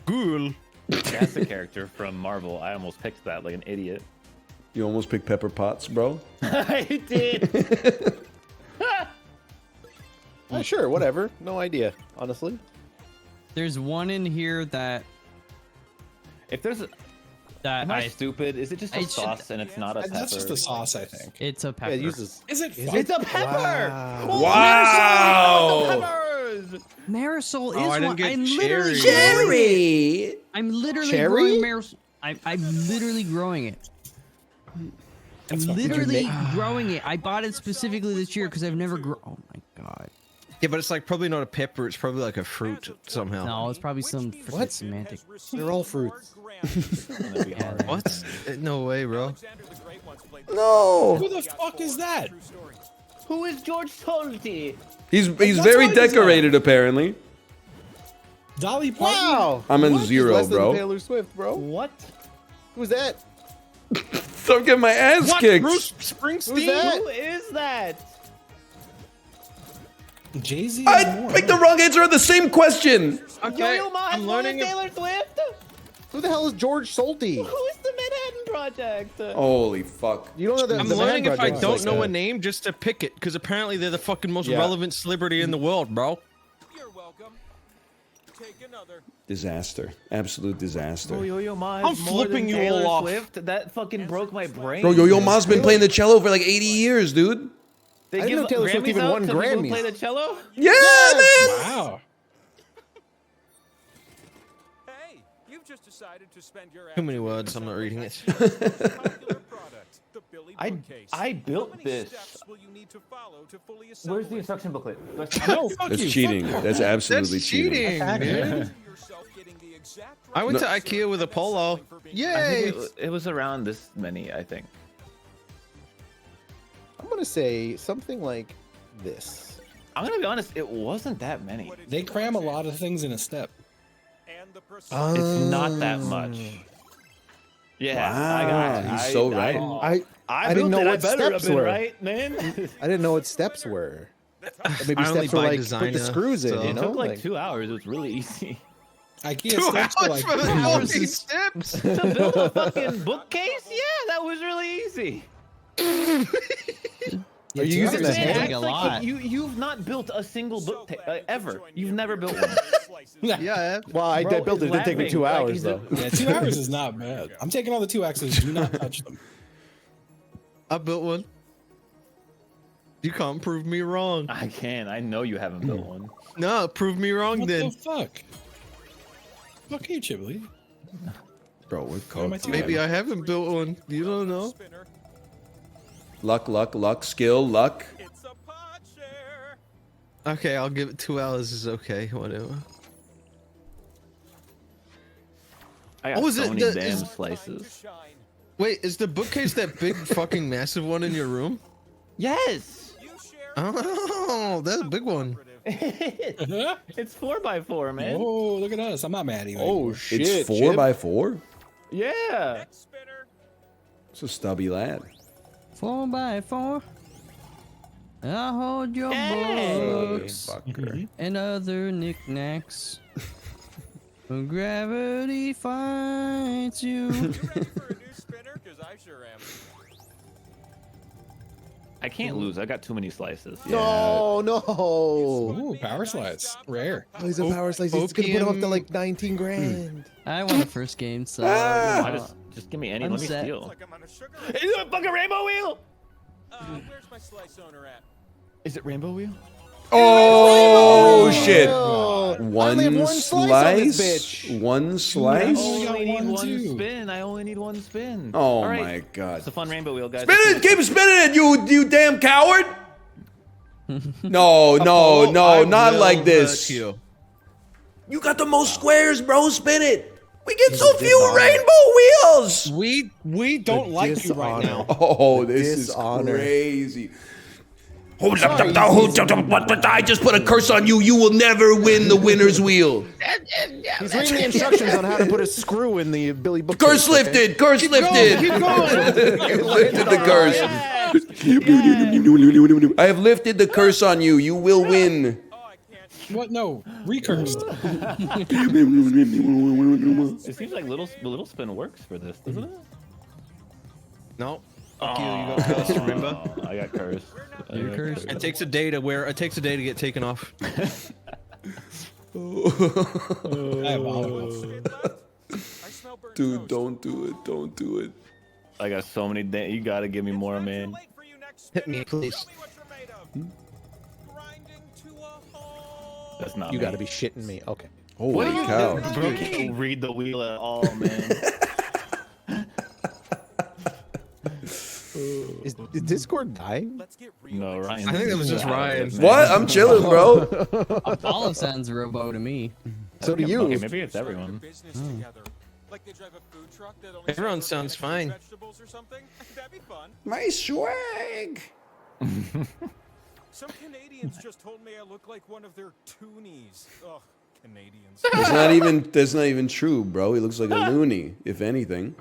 Cool. That's a character from Marvel. I almost picked that like an idiot. You almost picked Pepper Potts, bro. I did. Sure, whatever. No idea, honestly. there's one in here that If there's a, am I stupid? Is it just a sauce and it's not a pepper? That's just a sauce, I think. It's a pepper. Yeah, it uses. Is it? It's a pepper. Wow. Marisol is Oh, I didn't one. get I'm literally Cherry. I'm literally Cherry? growing Marisol. I'm literally growing it. I'm literally growing it. I bought it specifically this year because I've never grown. Oh my god. Yeah, but it's like probably not a pepper. It's probably like a fruit somehow. No, it's probably some freaking semantic. They're all fruits. What? No way, bro. No. Who the fuck is that? Who is George Solti? He's That's very what he's decorated, apparently. Dolly Parton. Wow. I'm in What? zero, Less than bro. Taylor Swift, bro. What? Who's that? So I'm getting my ass What? kicked. Bruce Springsteen? Who's that? Who is that? Jay-Z. I picked the wrong answer on the same question. Okay, Yo-Yo Ma I'm has one learning. in Taylor Swift? Who the hell is George Solti? Who is the Manhattan Project? Holy fuck. You don't know that. I'm the learning Man if I Project is don't like know a- a name just to pick it, because apparently they're the fucking most Yeah. relevant celebrity in the world, bro. You're welcome. Take another. Disaster. Absolute disaster. Oh, Yo-Yo Ma I'm has more flipping than you all Taylor off. Swift? That fucking broke my brain. Bro, Yo-Yo Ma's been playing the cello for like 80 years, dude. They I didn't give know Taylor Swift Grammys even out won to people who Grammys. play the cello? Yeah, man. Wow. Hey, you've just decided to spend your Too many words. I'm not reading it. product, the Billy bookcase. I How built many this. steps will you need to follow to fully assemble Where's the it? instruction booklet? No, fuck That's you. cheating. That's absolutely That's cheating, cheating. dude. Yourself getting the exact I went No. to IKEA with Apollo. I Yay! think it was around this many, I think. I'm gonna say something like this. I'm gonna be honest, it wasn't that many. They cram a lot of things in a step. and the It's not that much. Yeah, I got it. Wow, he's so right. I didn't know what steps were. Right, man. I didn't know what steps were. Maybe I only steps were buy like designer, put the screws in, so- you It know? took like 2 hours. It was really easy. IKEA 2 steps are hours like for the 3 hours. fucking steps. To build a fucking bookcase? Yeah, that was really easy. Yeah, Are you 2 using hours the is hand? Like a lot. You've not built a single book ever. You've never built one. Yeah. Well, I Bro built it. It did take me is 2 laughing, hours like, though. Yeah, 2 hours is not bad. I'm taking all the 2 axes. Do not touch them. I built one. You can't prove me wrong. I can. I know you haven't built one. No, prove me wrong What then. the fuck? Fuck you, Chiblee. Bro, we're Where am I cooked. to? Maybe I haven't built one. You don't know. Luck, skill, luck. Okay, I'll give it 2 hours. Is okay. Whatever. I got Oh, is so it many the- damn is- slices. Wait, is the bookcase that big fucking massive one in your room? Yes. Oh, that's a big one. It's 4x4, man. Oh, look at us. I'm not mad at you. Oh shit! It's 4x4? Yeah. It's a stubby lad. 4x4. I'll hold your books and other knickknacks. When gravity finds you. I can't lose. I got too many slices. No, no. Ooh, power slides. Rare. Oh, he's a power slice. He's gonna put him up to like 19 grand. I won the first game, so Just give me any. I'm Let me set. steal. Is it a fucking rainbow wheel? Where's my slice owner at? Is it rainbow wheel? Oh shit! only have one slice on this bitch. One I slice? only need one one too. spin. I only need one spin. Oh All right. my god. It's a fun rainbow wheel, guys. Spin it! Keep spinning it, you damn coward! No, Apollo, no, I not will like this. hurt you. You got the most squares, bro. Spin it. We get so few rainbow wheels. We don't like you right now. Oh, this Dishonor. is crazy. I just put a curse on you. You will never win the winner's wheel. He's reading the instructions on how to put a screw in the Billy book. Curse lifted. Curse lifted. Keep going. Lifted the curse. I have lifted the curse on you. You will win. What? No. Recursed. It seems like little spin works for this, doesn't it? No. Fuck you. You got cursed, remember? I got cursed. You're cursed. It takes a day to wear. It takes a day to get taken off. I have olive oil. Dude, don't do it. Don't do it. I got so many. You gotta give me more, man. Hit me, please. That's not. You me. got to be shitting me. Okay. Holy cow. Bro can't read the wheel at all, man. Is Discord dying? No, Ryan. I think that was just Ryan. What? I'm chilling, bro. Apollo sounds robo to me. So do you. Okay, maybe it's everyone. Everyone sounds fine. My swag. Some Canadians just told me I look like one of their toonies. Ugh, Canadians. That's not even true, bro. He looks like a loony, if anything.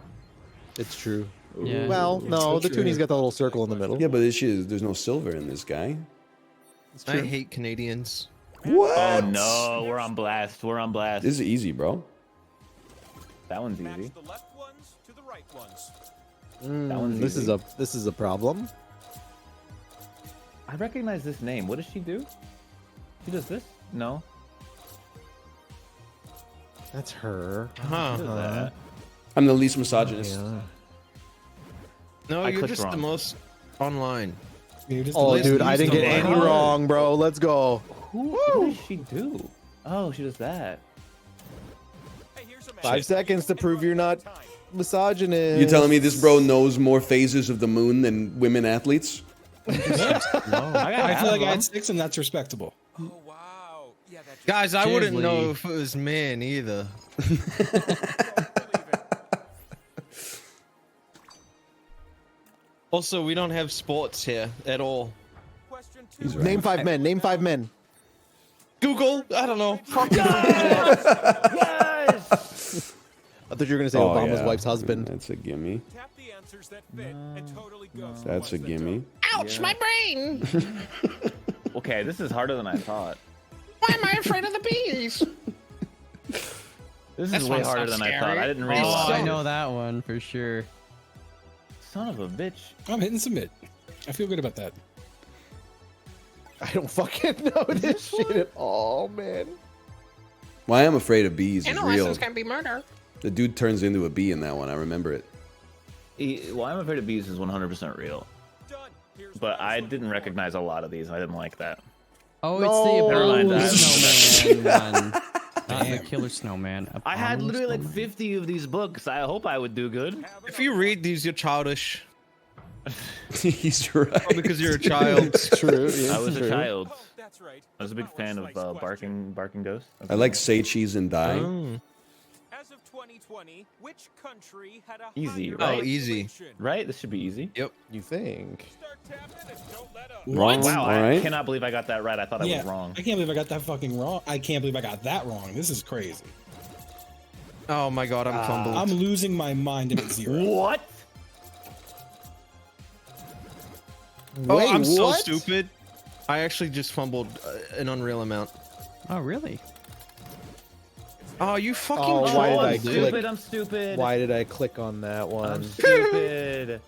It's true. Yeah. Well, no, the Tooney's got the little circle in the middle. Yeah, but there's no silver in this guy. I hate Canadians. What? Oh no, we're on blast. We're on blast. This is easy, bro. That one's easy. The left ones to the right ones. That one's This easy. is a problem. I recognize this name. What does she do? She does this? No. That's her. What is that? I'm the least misogynist. Yeah. No, I you're clicked just the wrong. most online. Oh, dude, I didn't get Least any online. wrong, bro. Let's go. What does she do? Oh, she does that. 5 seconds to prove you're not misogynist. You telling me this bro knows more phases of the moon than women athletes? I feel like I had 6, and that's respectable. Guys, I wouldn't Chisley. know if it was men either. Also, we don't have sports here at all. He's right. Name 5 men. Name 5 men. Google, I don't know. Fuck Yes! I thought you were gonna say Oh, Obama's yeah. wife's husband. That's a gimme. Tap the answers that fit and totally go for That's a ones that gimme. Ouch, my brain! Okay, this is harder than I thought. Why am I afraid of the bees? This This is way one's harder not than I thought. scary. I didn't Oh, realize. I know that one for sure. Son of a bitch. I'm hitting submit. I feel good about that. I don't fucking know this shit at all, man. Why I'm afraid of bees is real. can be murder. The dude turns into a bee in that one. I remember it. Why I'm Afraid of Bees is 100% real. But I didn't recognize a lot of these. I didn't like that. Oh, Never mind it's the that. snowman one. Not the killer snowman. I had Abominable literally like snowman. 50 of these books. I hope I would do good. If you read these, you're childish. He's right. Oh, because you're a child. It's true. Yeah, I was true. a child. I was a big fan of Barking Ghost. I like say cheese and die. As of 2020, which country had a Easy, higher right? Oh, easy. Right? This should be easy. Yep. You think? Start tapping and don't let up. Wrong. Wow, All I right. cannot believe I got that right. I thought I was wrong. I can't believe I got that fucking wrong. I can't believe I got that wrong. This is crazy. Oh my god, I'm fumbled. I'm losing my mind and it's 0. What? Oh, Wait, I'm so what? stupid. I actually just fumbled an unreal amount. Oh, really? Oh, you fucking Oh, troll, why did I dude. click? I'm stupid. Why did I click on that one? I'm stupid.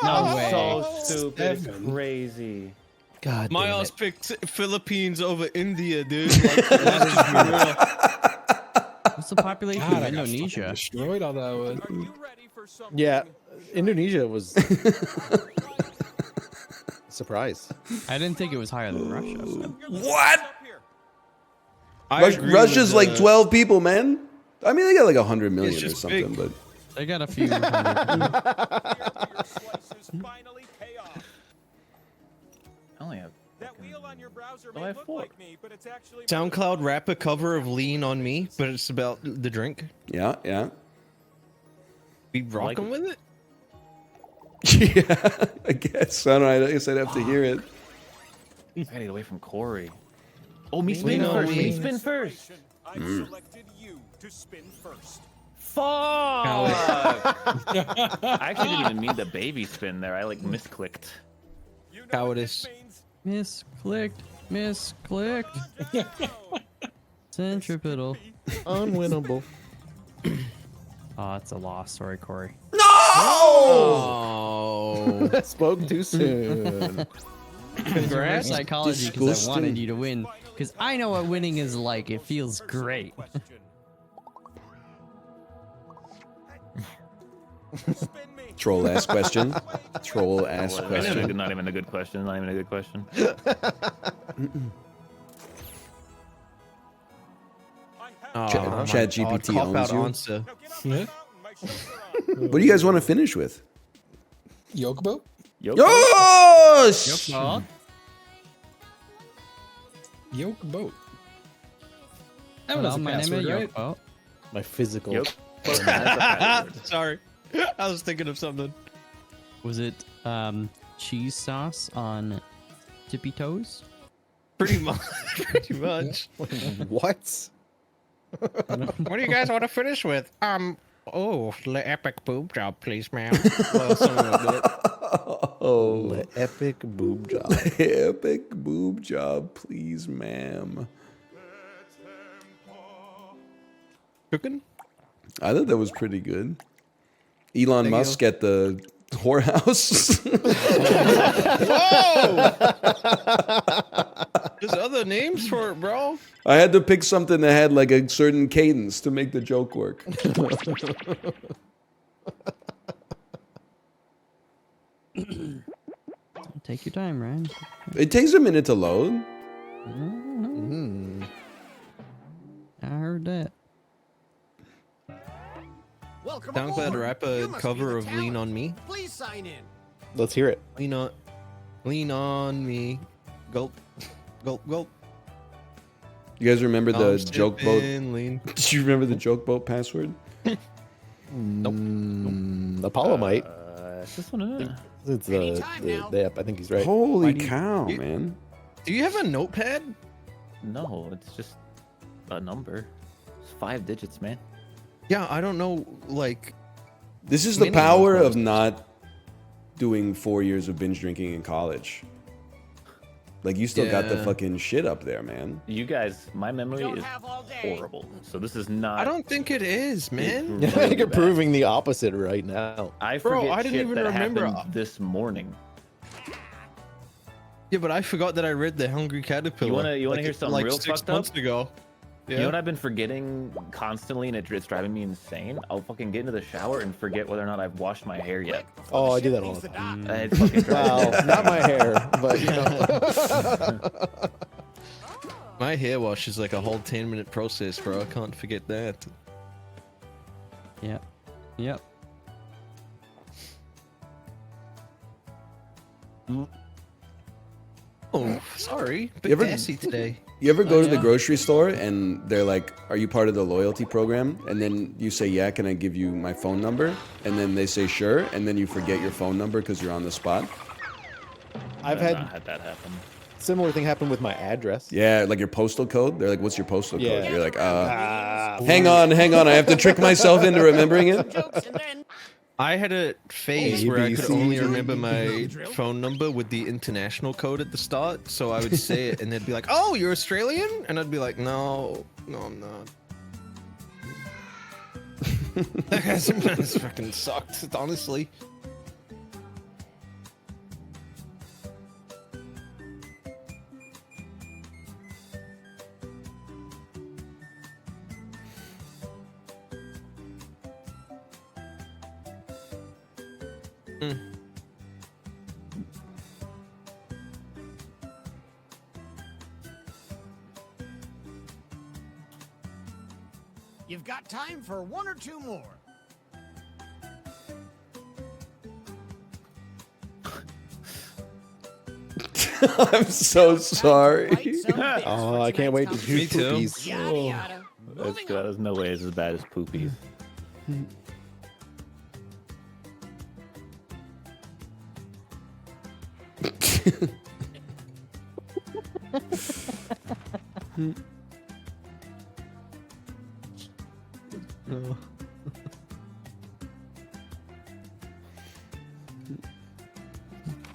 No way. So stupid. It's Seven. crazy. God damn Miles it. picked Philippines over India, dude. Like, that What's the population God, of I got fucking Indonesia? destroyed on that one. Are you ready for something? Yeah, Indonesia was surprise. I didn't think it was higher than Russia. What? I agree Russia's with, like 12 people, man. I mean, they got like 100 million It's or just something, big. but They got a few. hundred. I only have. That wheel on your browser Oh, I may have look 4. like me, but it's actually SoundCloud rap a cover of Lean on Me, but it's about the drink. yeah, yeah. We rocking like with it? Yeah, I guess. I don't know. I guess I'd have to hear it. I gotta get away from Corey. Oh, me Lean spin on first. me. Me spin first. I've selected you to spin first. Fuck! I actually didn't even mean the baby spin there. I like misclicked. You know Cowardice. what this means? Misclicked. Centripetal. Unwinnable. Oh, it's a loss. Sorry, Corey. Oh. Spoke too soon. Congrats. Psychology because I Disgusting. wanted you to win. Because I know what winning is like. It feels great. Troll ass question. Troll ass question. Not even a good question. Not even a good question. Oh, Chat- my Chat God, GPT cop owns out you. answer. What do you guys want to finish with? Yokobo? Yosh! Yokobo. That Well, was my name is password, right? Yoko. My physical. Yep. Sorry. I was thinking of something. Was it cheese sauce on tippy toes? Pretty much. Pretty much. What? What do you guys want to finish with? Oh, the epic boob job, please, ma'am. Oh, The epic boob job. epic boob job, please, ma'am. Cooking? I thought that was pretty good. Elon Thank Musk you. at the whorehouse. Whoa! There's other names for it, bro. I had to pick something that had like a certain cadence to make the joke work. Take your time, Ryan. It takes a minute to load. I heard that. SoundCloud rap a cover of Lean on Me. Please sign in. Let's hear it. Lean on me. Gulp. Gulp, gulp. You guys remember the I'm joke boat? sipping Lean. Did you remember the joke boat password? Apollo might. Is this one in it? It's the app. I think he's right. Holy cow, man. Do you have a notepad? No, it's just a number. It's 5 digits, man. Yeah, I don't know, like... This is the many power notebooks. of not doing 4 years of binge drinking in college. Like, you still got the Yeah. fucking shit up there, man. You guys, my memory is horrible. So this is not. I don't think it is, man. I think you're proving the opposite right now. I Bro, forget I didn't shit even that remember- happened this morning. Yeah, but I forgot that I read The Hungry Caterpillar. You wanna hear something like real 6 fucked up? months ago. Yeah. You know what I've been forgetting constantly, and it's driving me insane? I'll fucking get into the shower and forget whether or not I've washed my hair yet. Oh, I do that all the time. It's fucking Well, not my hair, but you know. My hair wash is like a whole 10-minute process, bro. I can't forget that. Yep. Yep. Oh, sorry. You ever- Bit gassy today. You ever go Oh, to the yeah. grocery store and they're like, "Are you part of the loyalty program?" And then you say, "Yeah, can I give you my phone number?" And then they say, "Sure," and then you forget your phone number because you're on the spot. I've I've had not had that happen. similar thing happen with my address. Yeah, like your postal code. They're like, "What's your postal Yeah. code?" You're like, hang on. I have to trick myself into remembering it." I had a phase where I could only remember my phone number with the international code at the start, so I would say it and they'd be like, "Oh, you're Australian?" And I'd be like, No, I'm not. That fucking sucked, honestly. You've got time for one or two more. I'm so sorry. Oh, I can't wait to do Me too. poopies. Yada yada. That's good. There's no way it's as bad as poopies. No.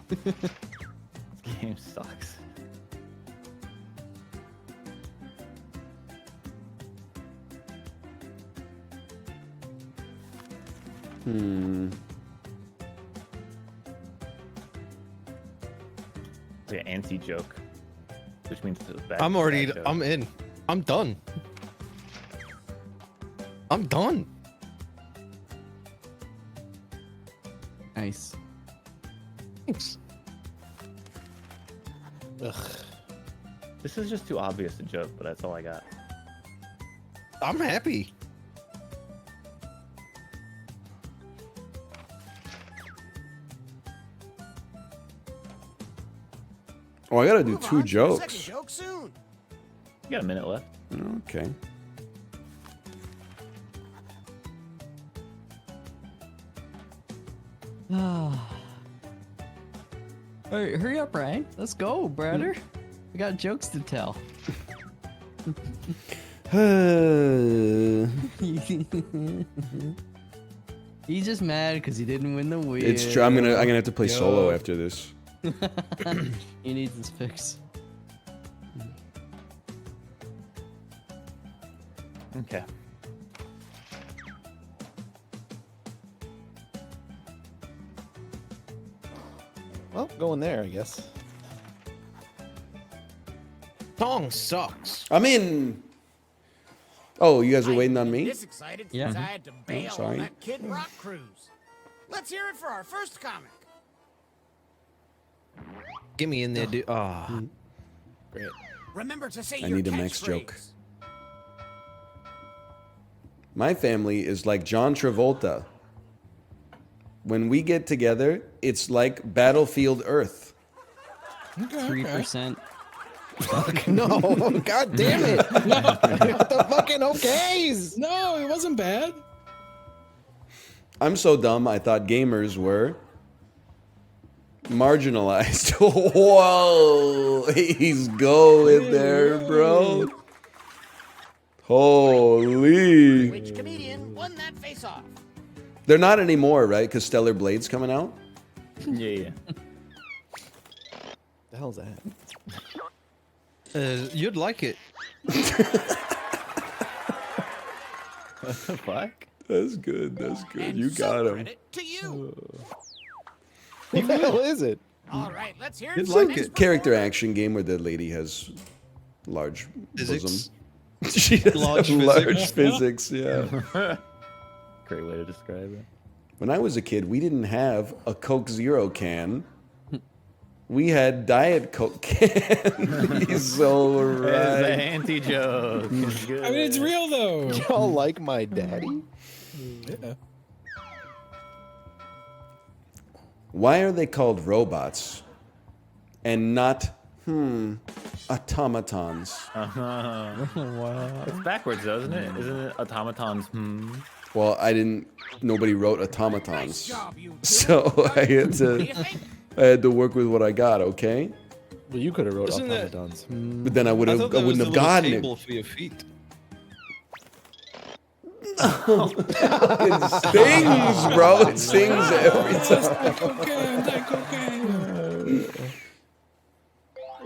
This game sucks. It's like an anti-joke, which means it's bad. I'm already, bad joke. I'm in. I'm done. I'm done. Nice. Thanks. Ugh. This is just too obvious a joke, but that's all I got. I'm happy. Oh, I gotta do Move 2 on to the second jokes. joke soon. You got a minute left. Okay. Alright, hurry up, Ryan. Let's go, brother. We got jokes to tell. He's just mad because he didn't win the wheel. It's true. I'm gonna have to play solo after this. He needs his fix. Okay. Well, going there, I guess. Song sucks. I'm in. Oh, you guys are waiting on me? This excited Yeah. since I had to bail on sorry. that Kid Rock cruise. Let's hear it for our first comic. Get me in there, dude. Ah. Great. Remember to say I your need a next catchphrase. joke. My family is like John Travolta. When we get together, it's like Battlefield Earth. 3%. Fuck no! God damn it! What the fucking okays? No, it wasn't bad. I'm so dumb, I thought gamers were marginalized. Whoa! He's going there, bro. Holy. Which comedian won that face-off? They're not anymore, right? Because Stellar Blade's coming out? Yeah. The hell's that? You'd like it. What the fuck? That's good. That's good. And You got some him. credit to you. What the hell is it? All right, let's hear It's it. like a character action game where the lady has large Physics? bosom. She has Large large physics. physics, yeah. Great way to describe it. When I was a kid, we didn't have a Coke Zero can. We had Diet Coke can. He's so It's right. an anti-joke. It's good. I mean, it's real though. Y'all like my daddy? Yeah. Why are they called robots and not, automatons? It's backwards, though, isn't it? Isn't it automatons? Well, nobody wrote automatons. So I had to work with what I got, okay? Well, you could have wrote Isn't that- automatons. But then I thought that was wouldn't the have little gotten table it. for your feet. It stings, bro. It stings every time.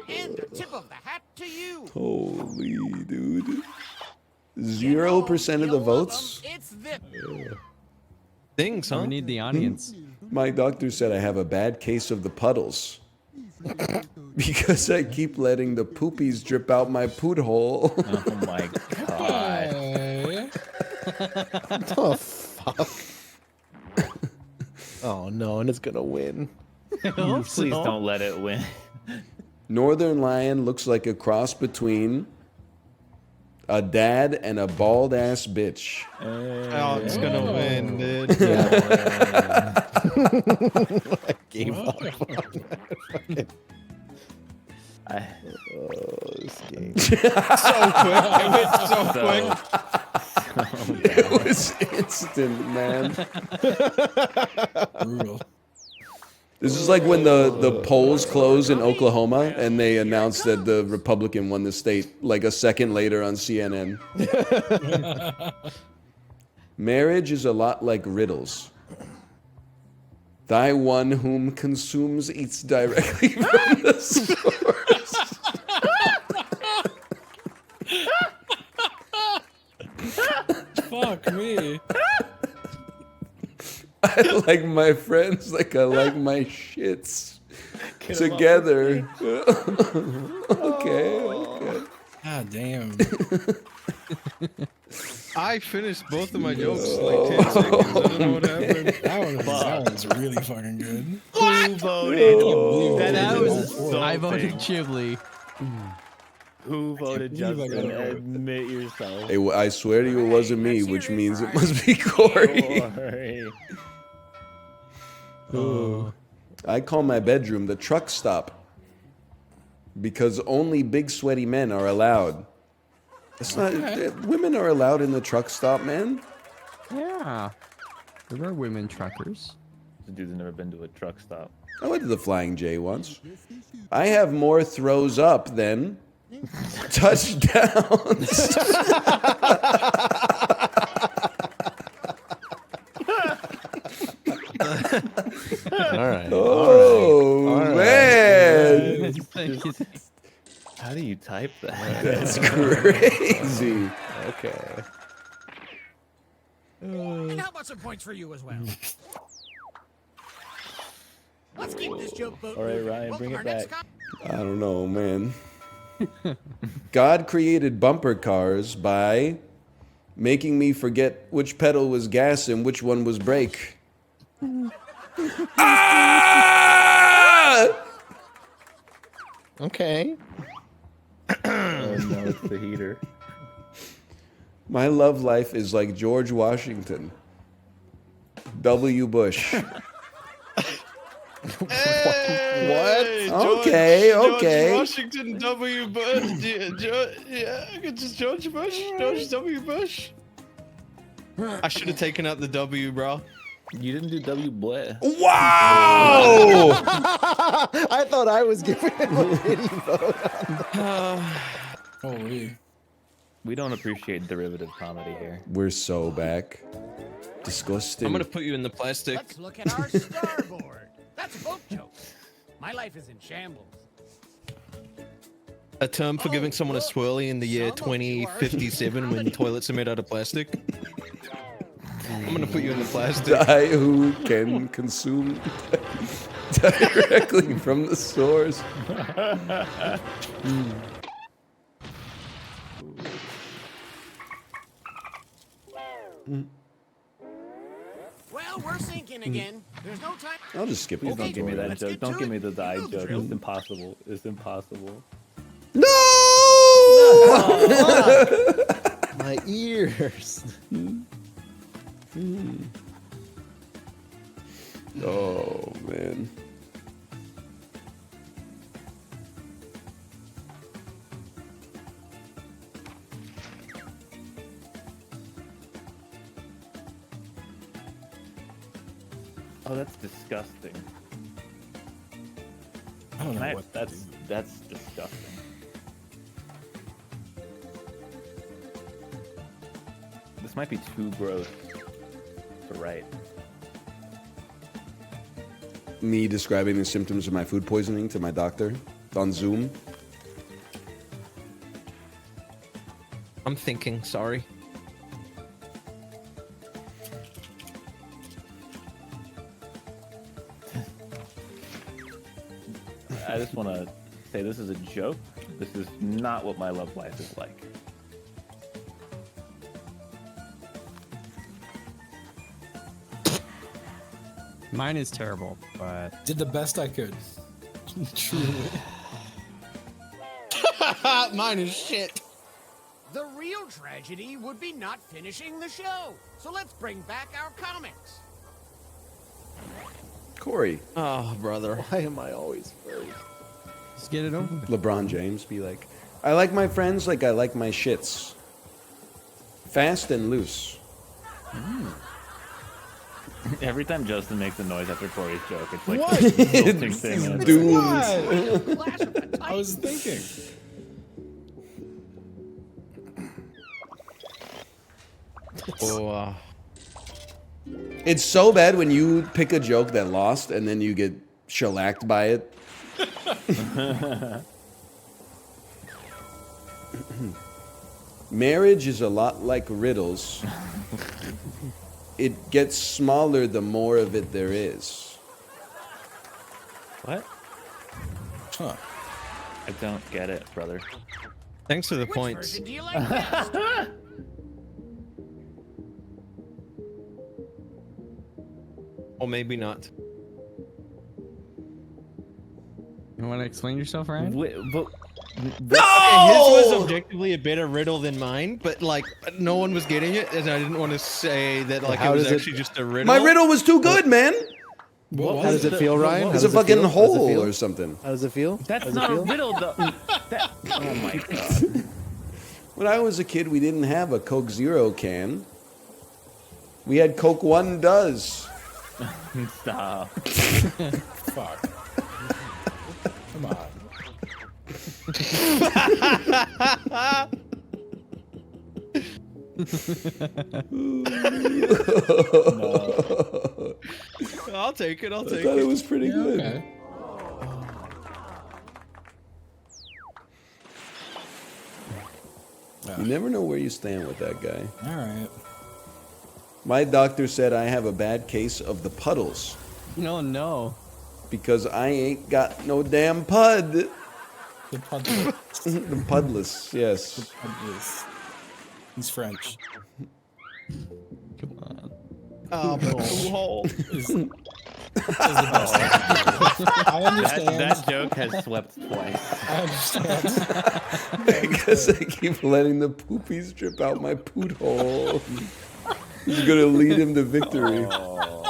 And the tip of the hat to you. Holy dude. 0% of the votes? It's this. Things, huh? We need the audience. My doctor said I have a bad case of the puddles. Because I keep letting the poopies drip out my poot hole. Oh my god. Oh, fuck. Oh, no, and it's gonna win. Please don't let it win. Northern lion looks like a cross between a dad and a bald ass bitch. Oh, it's gonna win, dude. I gave up. This game. So quick. It went so quick. It was instant, man. Brutal. This is like when the polls close in Oklahoma and they announce that the Republican won the state like a second later on CNN. Marriage is a lot like riddles. Thy one whom consumes eats directly from the source. Fuck me. I like my friends like I like my shits together. Okay. God damn. I finished both of my jokes like 10 seconds. I don't know what happened. That was really fucking good. Who voted? That was so I voted big. Ghibli. Who voted Justin? Admit yourself. I swear to you it wasn't me, which means it must be Corey. I call my bedroom the truck stop because only big sweaty men are allowed. It's not women are allowed in the truck stop, man. Yeah. There are women truckers. The dude's never been to a truck stop. I went to the Flying J once. I have more throws up than touchdowns. All right. Oh, man. How do you type that? That's crazy. Okay. And how about some points for you as well? Let's keep this joke boat All right, moving. Ryan, bring it back. I don't know, man. God created bumper cars by making me forget which pedal was gas and which one was brake. Ah! Okay. Oh no, it's the heater. My love life is like George Washington. W. Bush. Hey, Okay, okay. George Washington W. Bush. Yeah, just George Bush. George W. Bush. I should have taken out the W, bro. You didn't do W. Blair. Wow! I thought I was giving him a pity vote. Holy. We don't appreciate derivative comedy here. We're so back. Disgusting. I'm gonna put you in the plastic. Let's look at our starboard. That's a boat joke. My life is in shambles. A term for giving someone a swirly in the year 2057 when toilets are made out of plastic. I'm gonna put you in the plastic. Die who can consume. Directly from the source. Well, we're sinking again. There's no time. I'll just skip it. Please don't give me that let's joke. get Don't to give it. me the die You know the joke. drill. It's impossible. It's impossible. No! My ears. Oh, man. Oh, that's disgusting. I don't know Can what that's disgusting. This might be too gross to write. Me describing the symptoms of my food poisoning to my doctor on Zoom. I'm thinking, sorry. I just want to say this is a joke. This is not what my love life is like. Mine is terrible, but Did the best I could. Truly. Mine is shit. The real tragedy would be not finishing the show. So let's bring back our comics. Corey. Oh, brother. Why am I always first? just get it over with. LeBron James be like, I like my friends like I like my shits. Fast and loose. Every time Justin makes a noise after Corey's joke, it's like What? the insulting thing. and it's Doomed. I was thinking. Oh, It's so bad when you pick a joke that lost and then you get shellacked by it. Marriage is a lot like riddles. It gets smaller the more of it there is. What? Huh. I don't get it, brother. thanks for the Which points. version do you like best? Or maybe not. You want to explain yourself, Ryan? But His was objectively a better riddle than mine, but like no one was getting it, and I didn't want to say that like How it was does it- actually just a riddle. My riddle was too good, man. What How was does it feel, Ryan? How It's a does it fucking feel? How does it hole feel? or something. How does it feel? that's How does it not a feel? riddle, though. Oh my god. When I was a kid, we didn't have a Coke Zero can. We had Coke One Does. Stop. Fuck. Come on. I'll take it. I'll I take thought it. it was pretty good. Okay. You never know where you stand with that guy. All right. My doctor said I have a bad case of the puddles No. because I ain't got no damn pud. The puddle. The pudless, yes. He's French. Come on. Oh, hole. I understand. That joke has swept twice. I understand. Because I keep letting the poopies drip out my poot hole. He's gonna lead him to victory. Oh,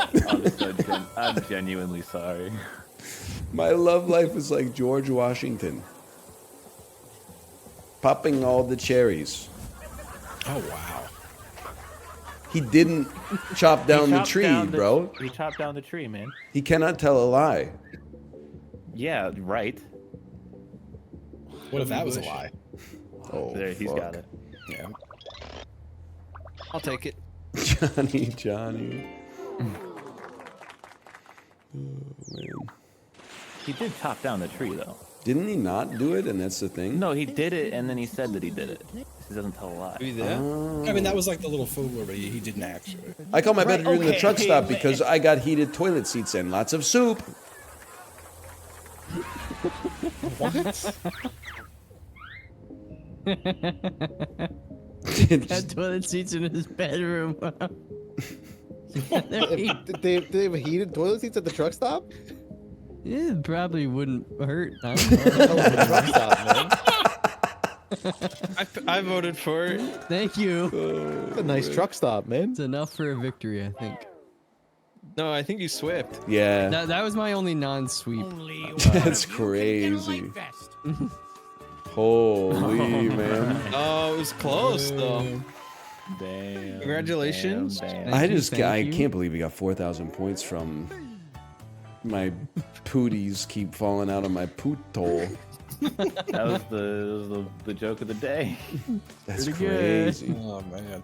I'm genuinely sorry. My love life is like George Washington. Popping all the cherries. Oh, wow. He didn't chop down the tree, bro. He chopped down the tree, man. He cannot tell a lie. Yeah, right. What if that was a lie? Oh, There, he's fuck. got it. Yeah. I'll take it. Johnny. Oh, man. He did chop down the tree, though. Didn't he not do it? And that's the thing? No, he did it, and then he said that he did it. He doesn't tell a lie. Are you there? I mean, that was like the little foogler, but he didn't actually. I called my Right, bedroom in the okay, truck okay, stop okay. because I got heated toilet seats and lots of soup. What? Got toilet seats in his bedroom. Did they have heated toilet seats at the truck stop? Yeah, it probably wouldn't hurt. I Truck stop, man. I voted for it. Thank you. It's a nice truck stop, man. It's enough for a victory, I think. No, I think you swept. Yeah. That was my only non-sweep. That's crazy. Holy man. Oh, it was close though. Damn. Congratulations. Damn. I can't believe he got 4,000 points from my pooties keep falling out of my poot hole. That was the joke of the day. That's Pretty good. crazy. Oh man.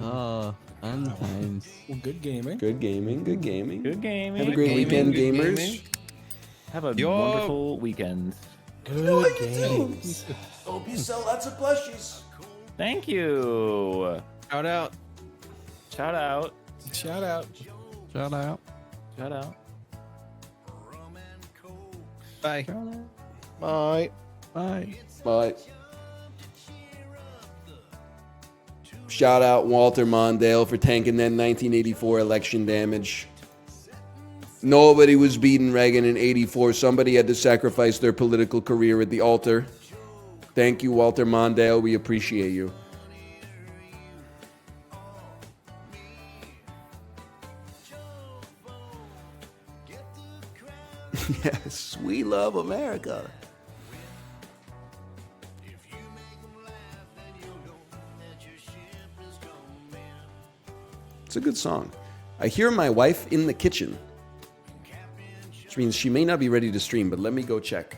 Oh, fun times. Well, good gaming. Good gaming. Good gaming. Good gaming. Have a great weekend, Good gamers. gaming. Have a Yo. wonderful weekend. Good games. Hope you sell lots of plushies. Thank you. Shout out. Shout out. Shout out. Shout out. Shout out. Bye. Bye. Bye. Bye. Shout out Walter Mondale for tanking that 1984 election damage. Nobody was beating Reagan in 84. Somebody had to sacrifice their political career at the altar. Thank you, Walter Mondale. We appreciate you. Yes, we love America. It's a good song. I hear my wife in the kitchen, which means she may not be ready to stream, but let me go check.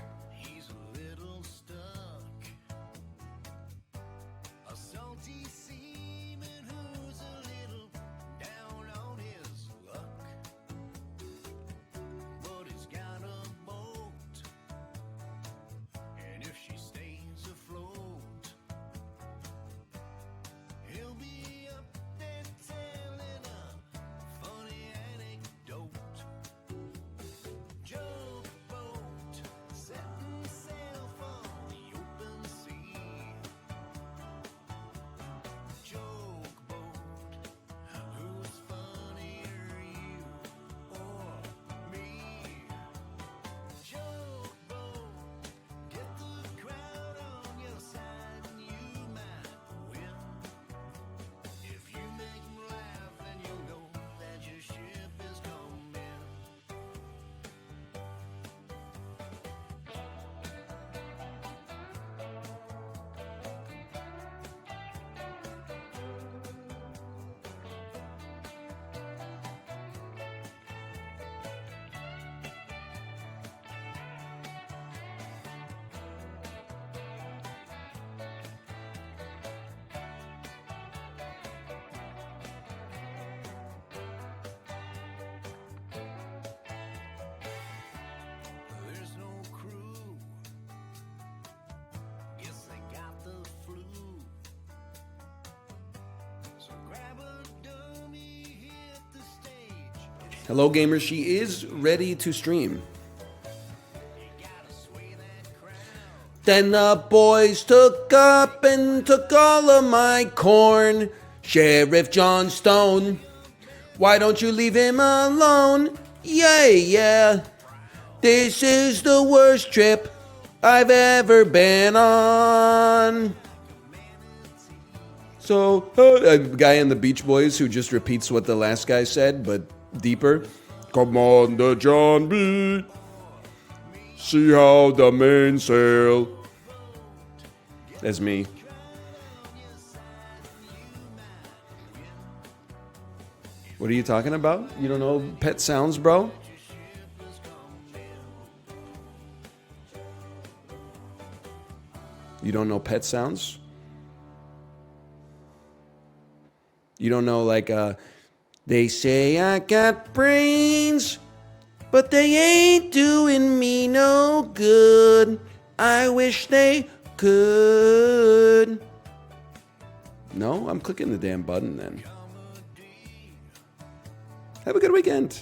Hello, gamers. She is ready to stream. Then the boys took up and took all of my corn. Sheriff John Stone, why don't you leave him alone? Yeah. This is the worst trip I've ever been on. So, a guy in the Beach Boys who just repeats what the last guy said, but deeper. Come on, the John B. See how the mainsail. That's me. What are you talking about? You don't know Pet Sounds, bro? You don't know Pet Sounds? You don't know, like, they say I got brains, but they ain't doing me no good. I wish they could. No, I'm clicking the damn button then. Have a good weekend.